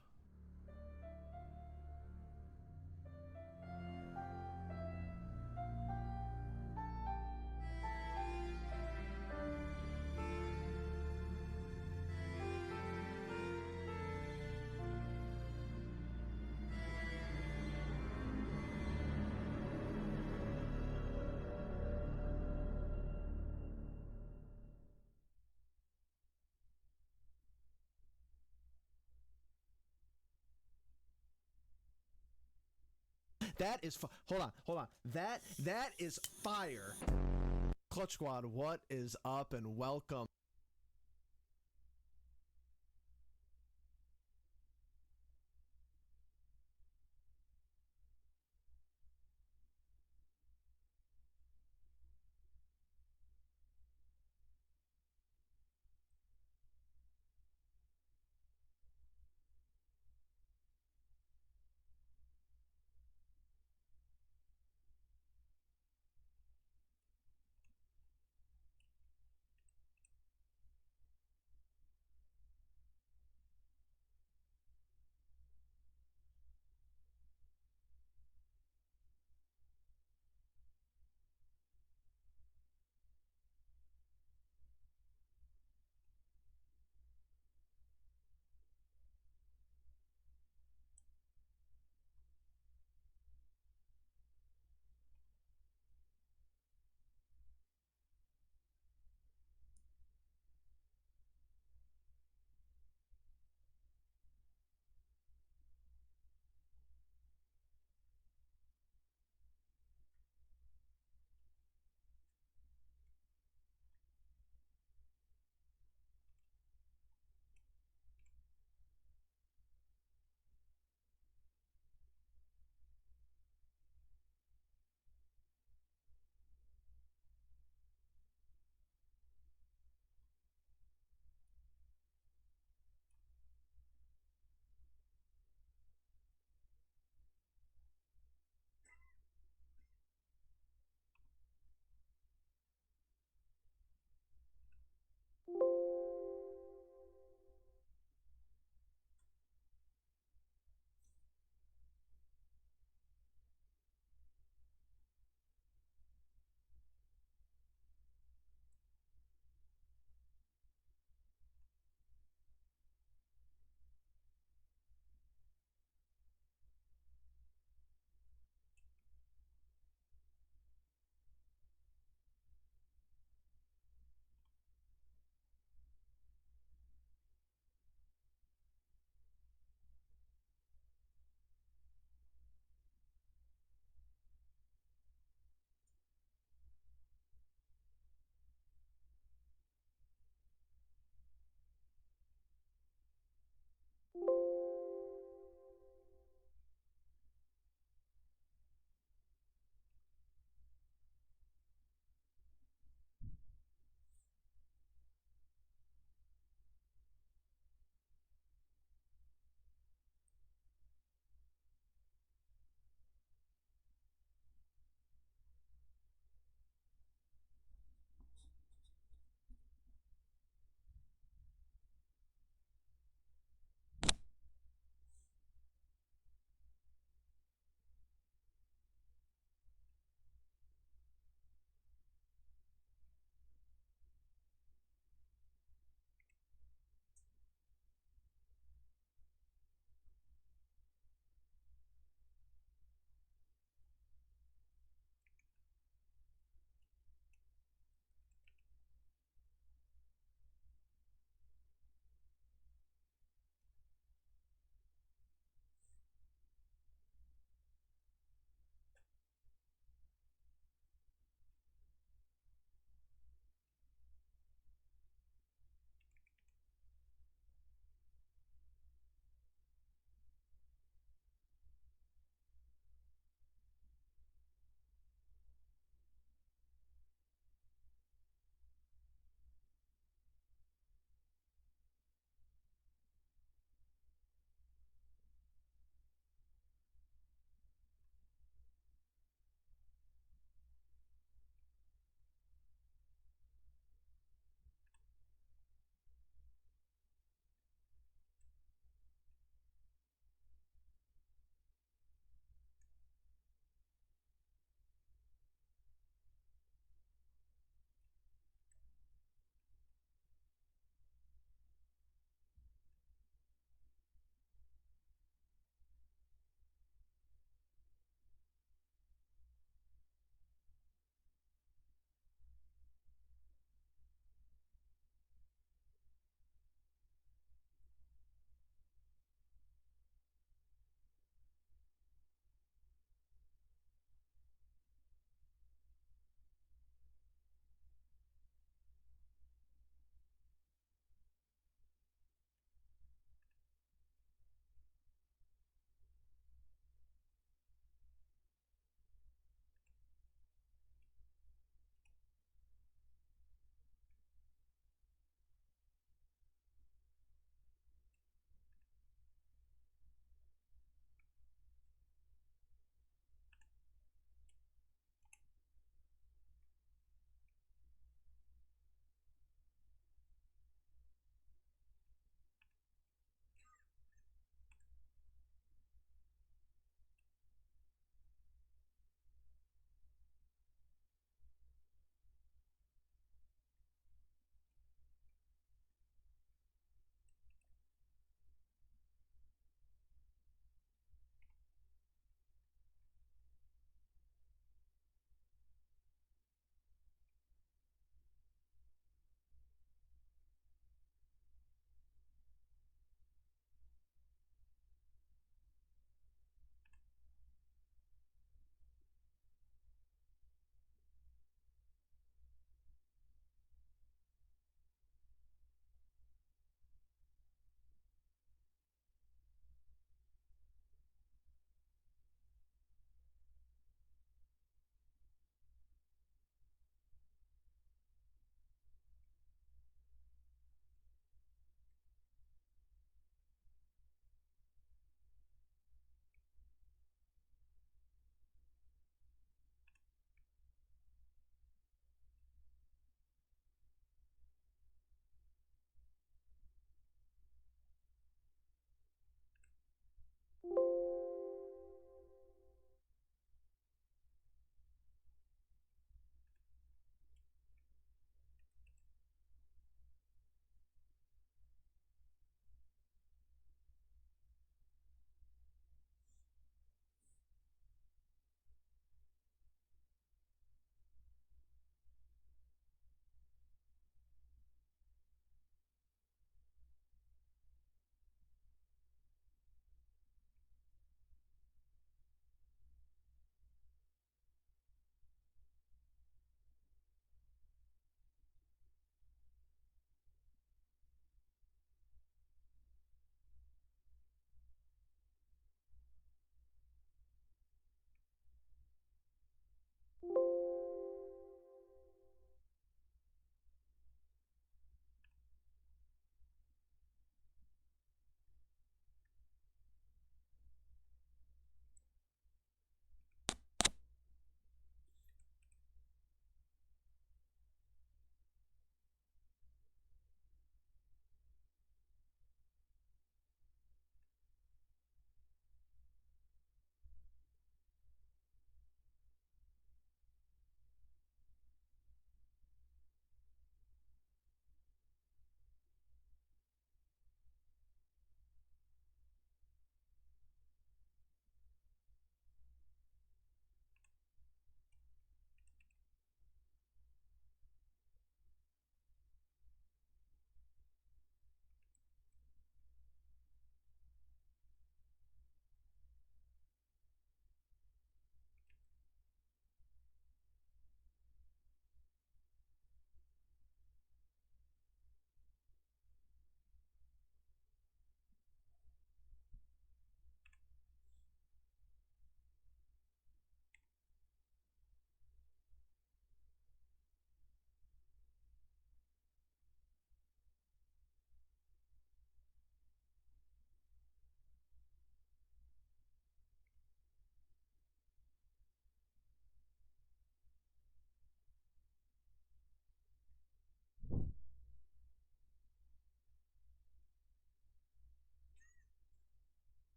That is hold on. That is fire. Clutch Squad, what is up and welcome.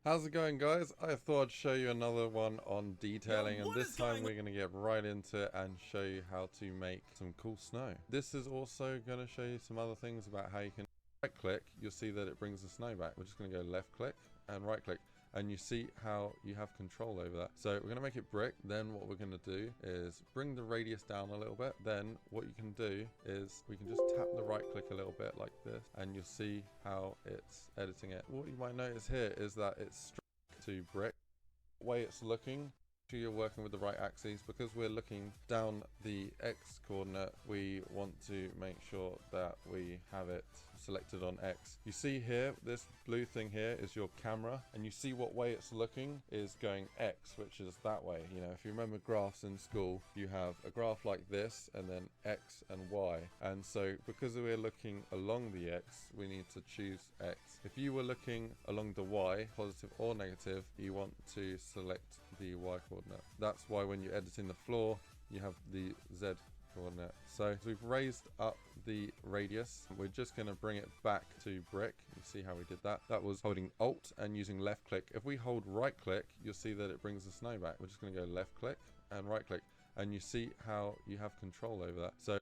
How's it going, guys? I thought I'd show you another one on detailing, and this time we're going to get right into it and show you how to make some cool snow. This is also going to show you some other things about how you can right click. You'll see that it brings the snow back. We're just going to go left click and right click, and you see how you have control over that. So we're going to make it brick. Then what we're going to do is bring the radius down a little bit. Then what you can do is we can just tap the right click a little bit like this, and you'll see how it's editing it. What you might notice here is that it's straight to brick. The way it's looking, you're working with the right axes. Because we're looking down the X coordinate, we want to make sure that we have it selected on X. You see here, this blue thing here is your camera, and you see what way it's looking is going X, which is that way. You know, if you remember graphs in school, you have a graph like this and then X and Y, and so because we're looking along the X, we need to choose X. If you were looking along the Y, positive or negative, you want to select the Y coordinate. That's why when you're editing the floor, you have the Z coordinate. So we've raised up the radius. We're just going to bring it back to brick. You see how we did that? That was holding Alt and using left click. If we hold right click, you'll see that it brings the snow back. We're just going to go left click and right click, and you see how you have control over that. So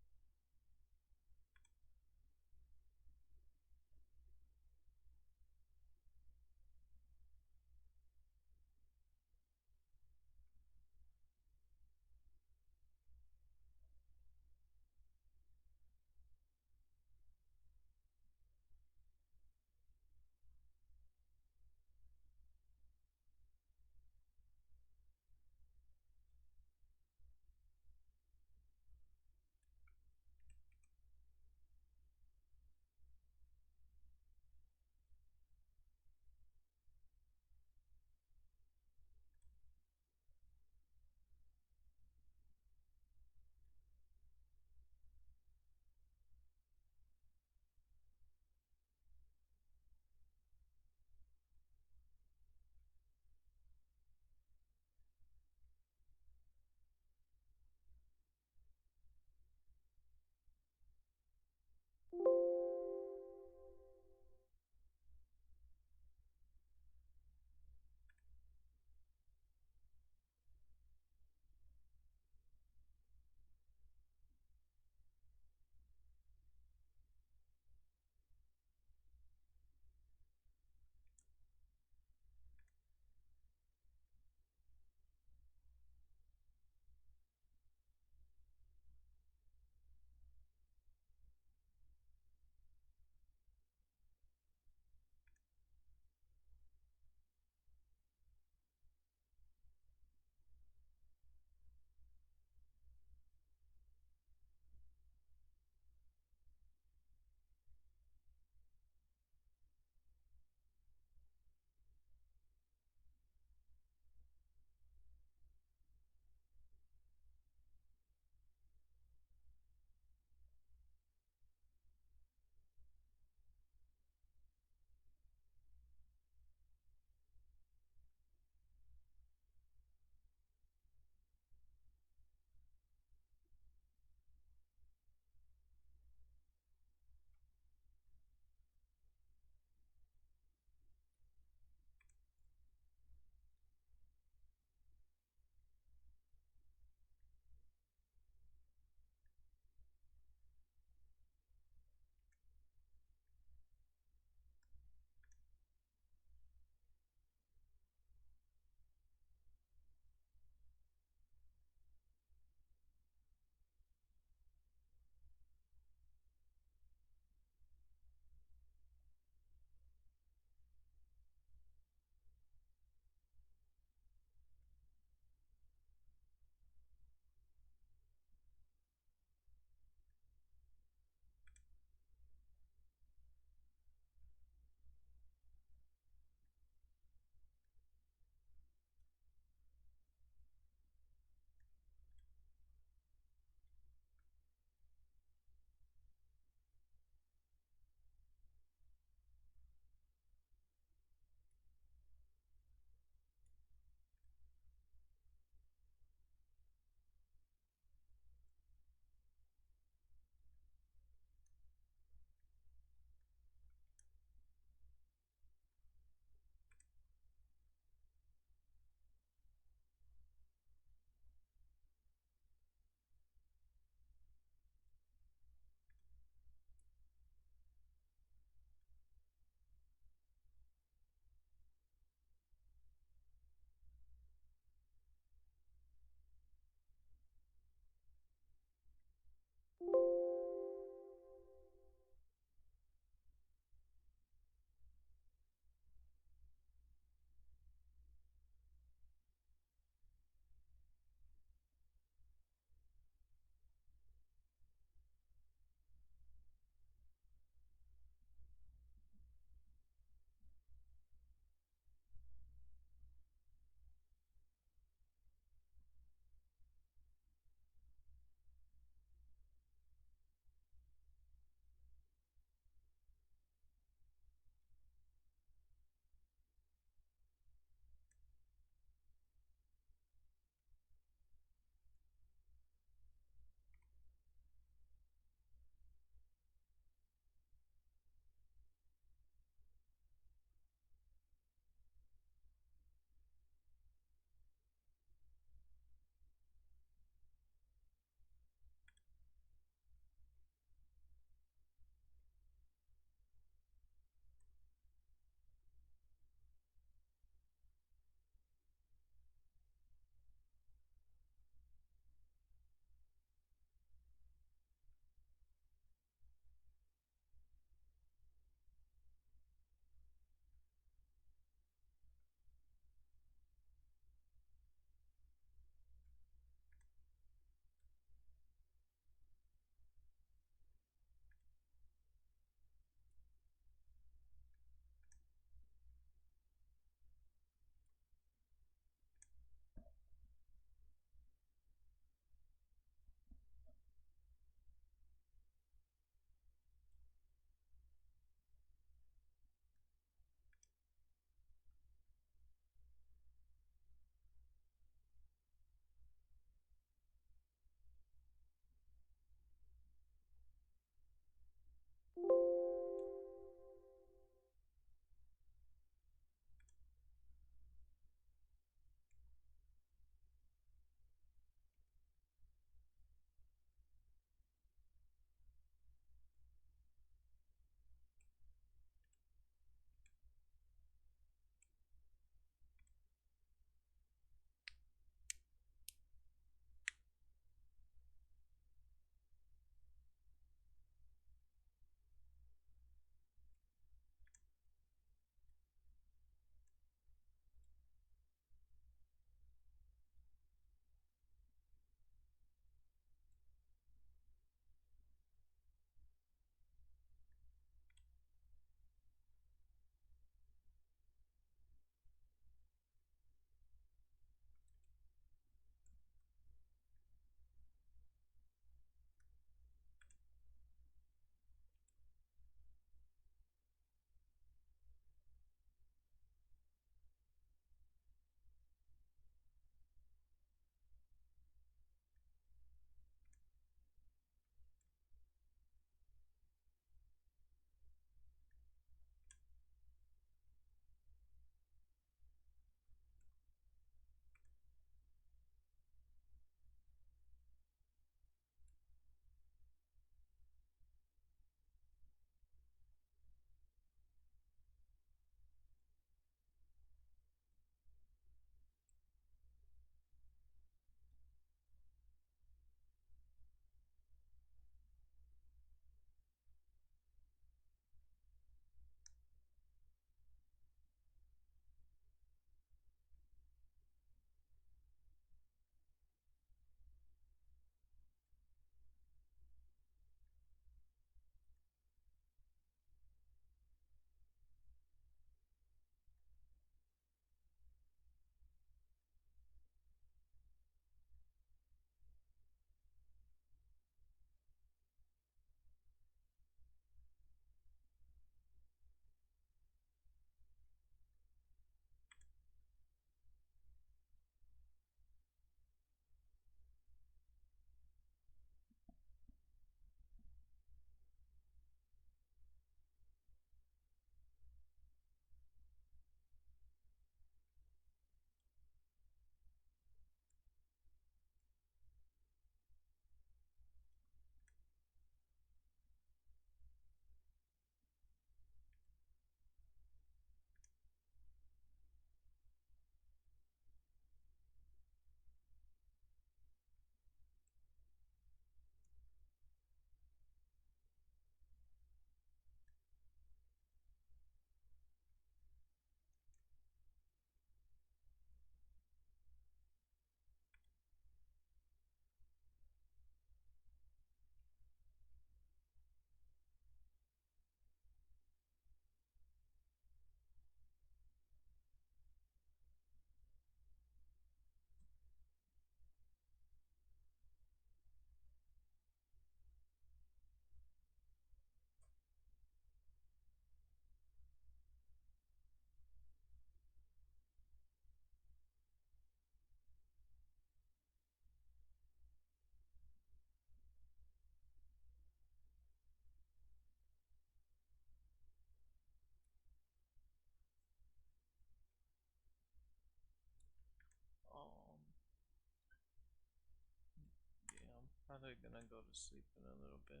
probably gonna go to sleep in a little bit.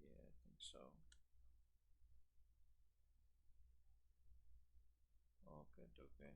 Yeah, I think so. Okay, okay.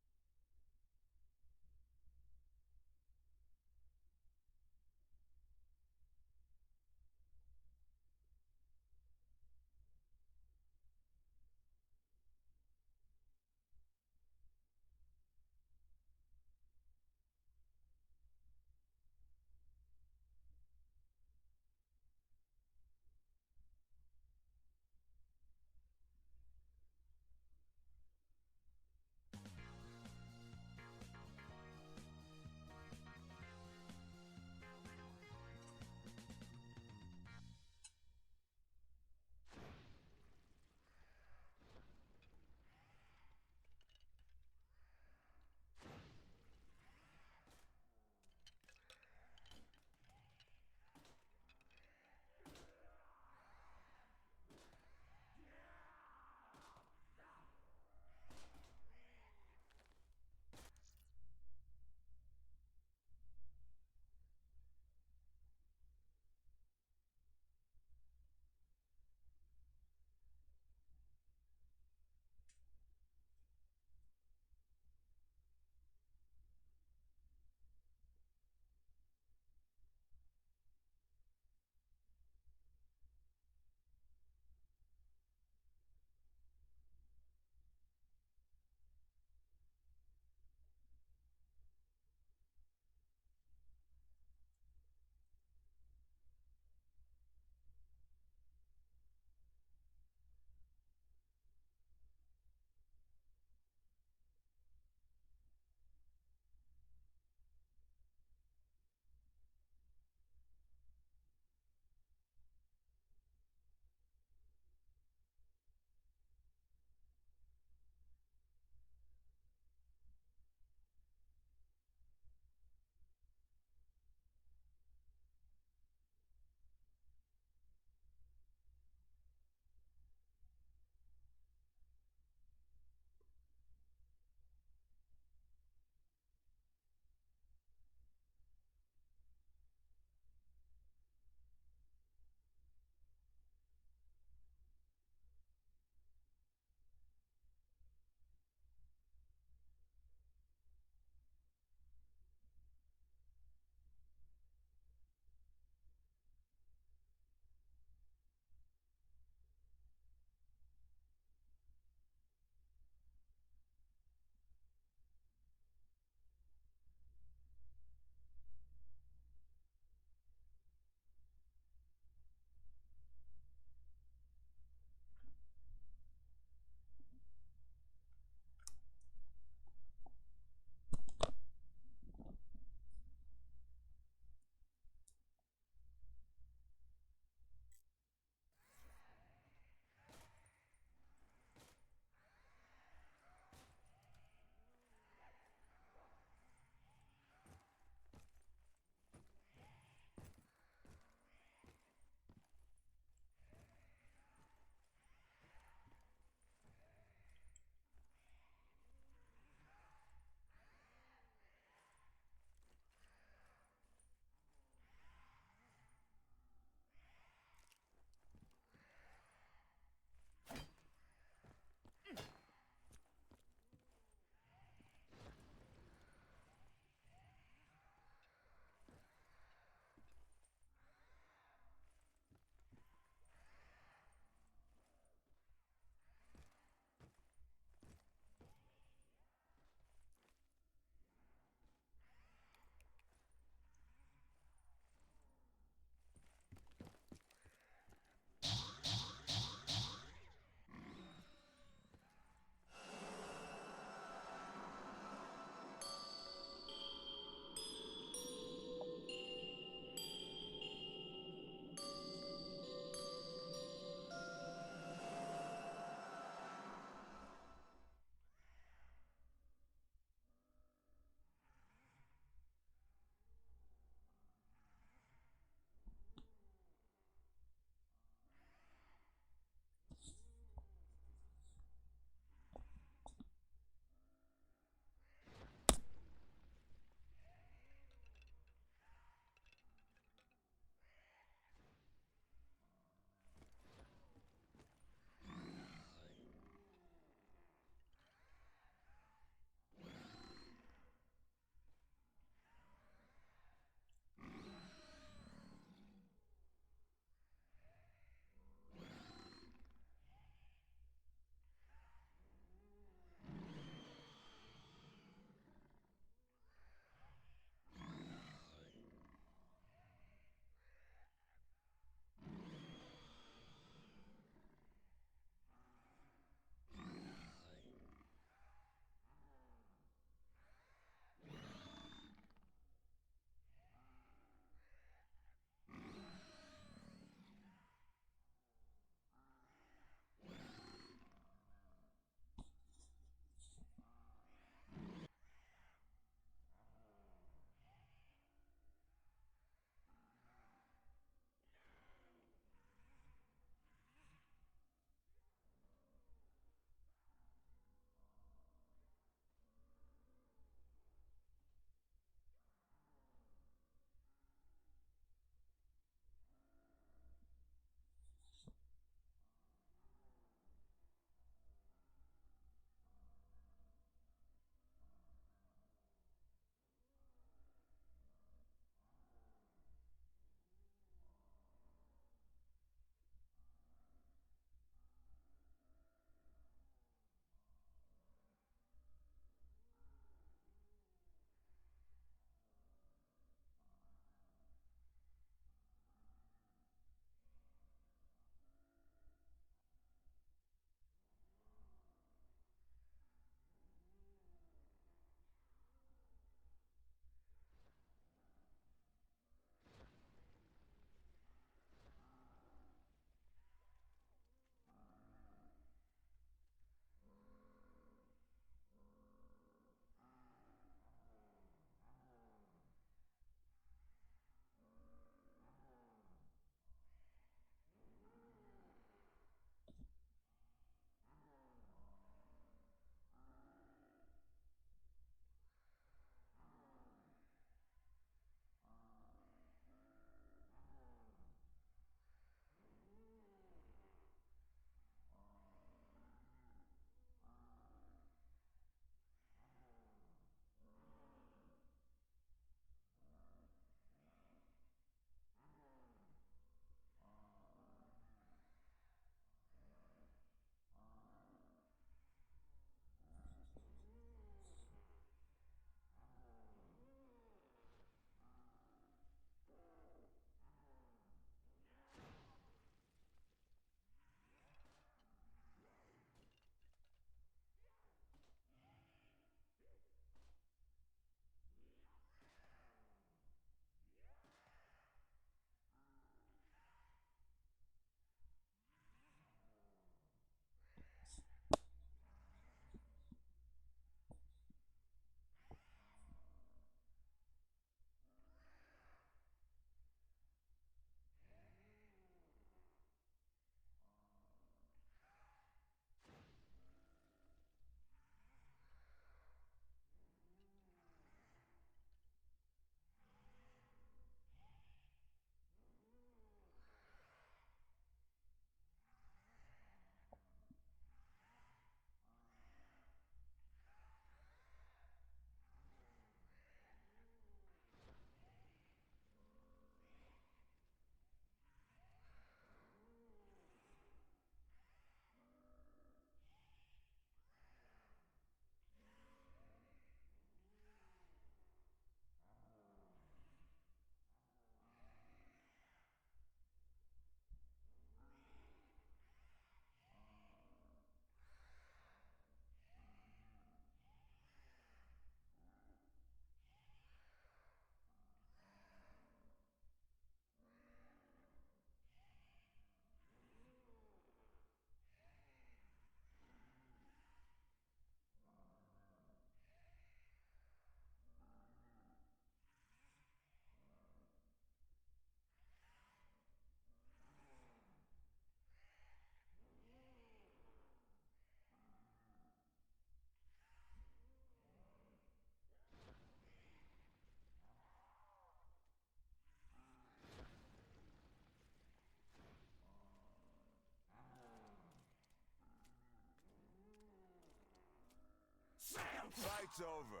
It's over.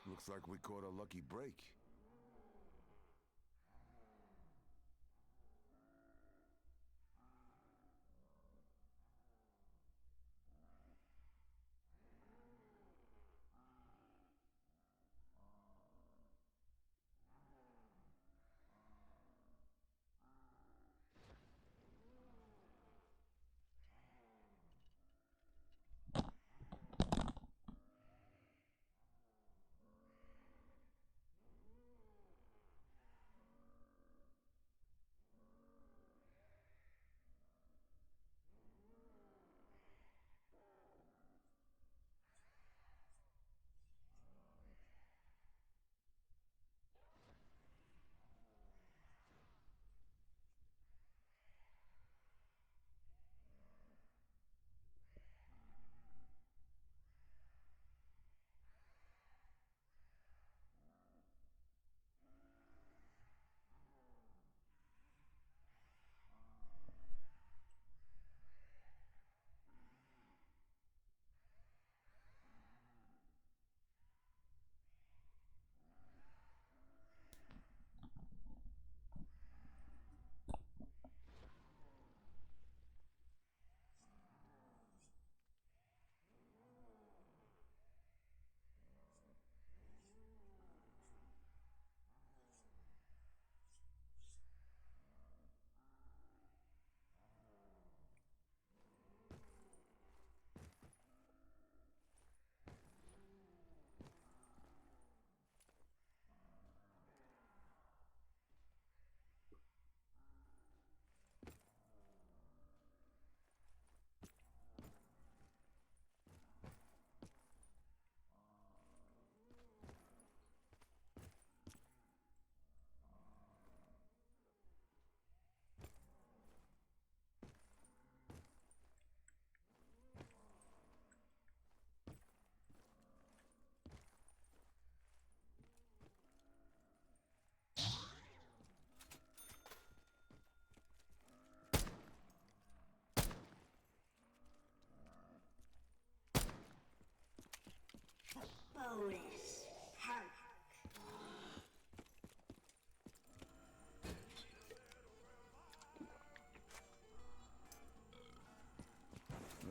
Looks like we caught a lucky break. Bonus. Hunt.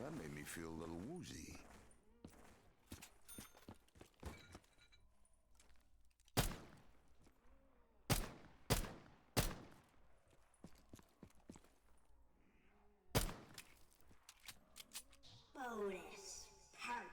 That made me feel a little woozy. Bonus. Hunt.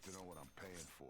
like to know what I'm paying for.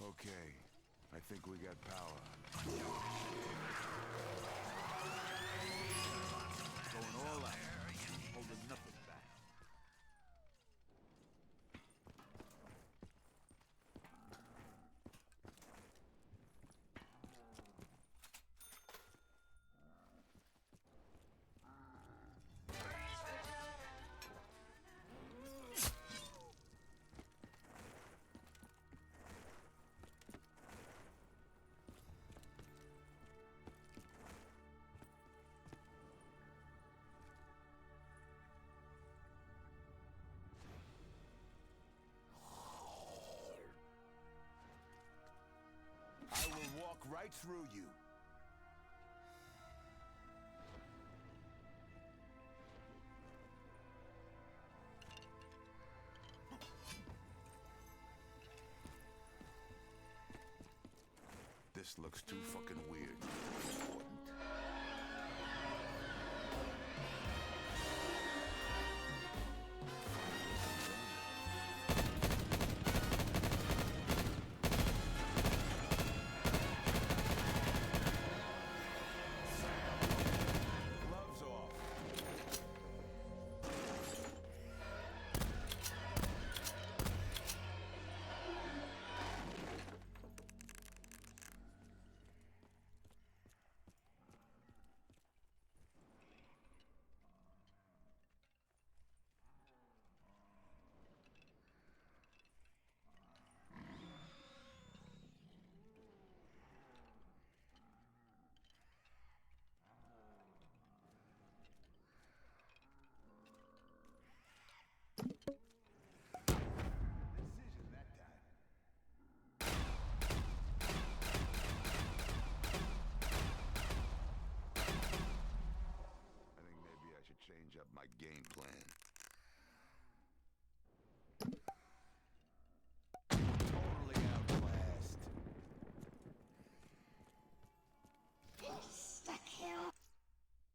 Okay, I think we got power. Going all out, holding nothing back. I will walk right through you. This looks too fucking weird. Gloves off. my game plan.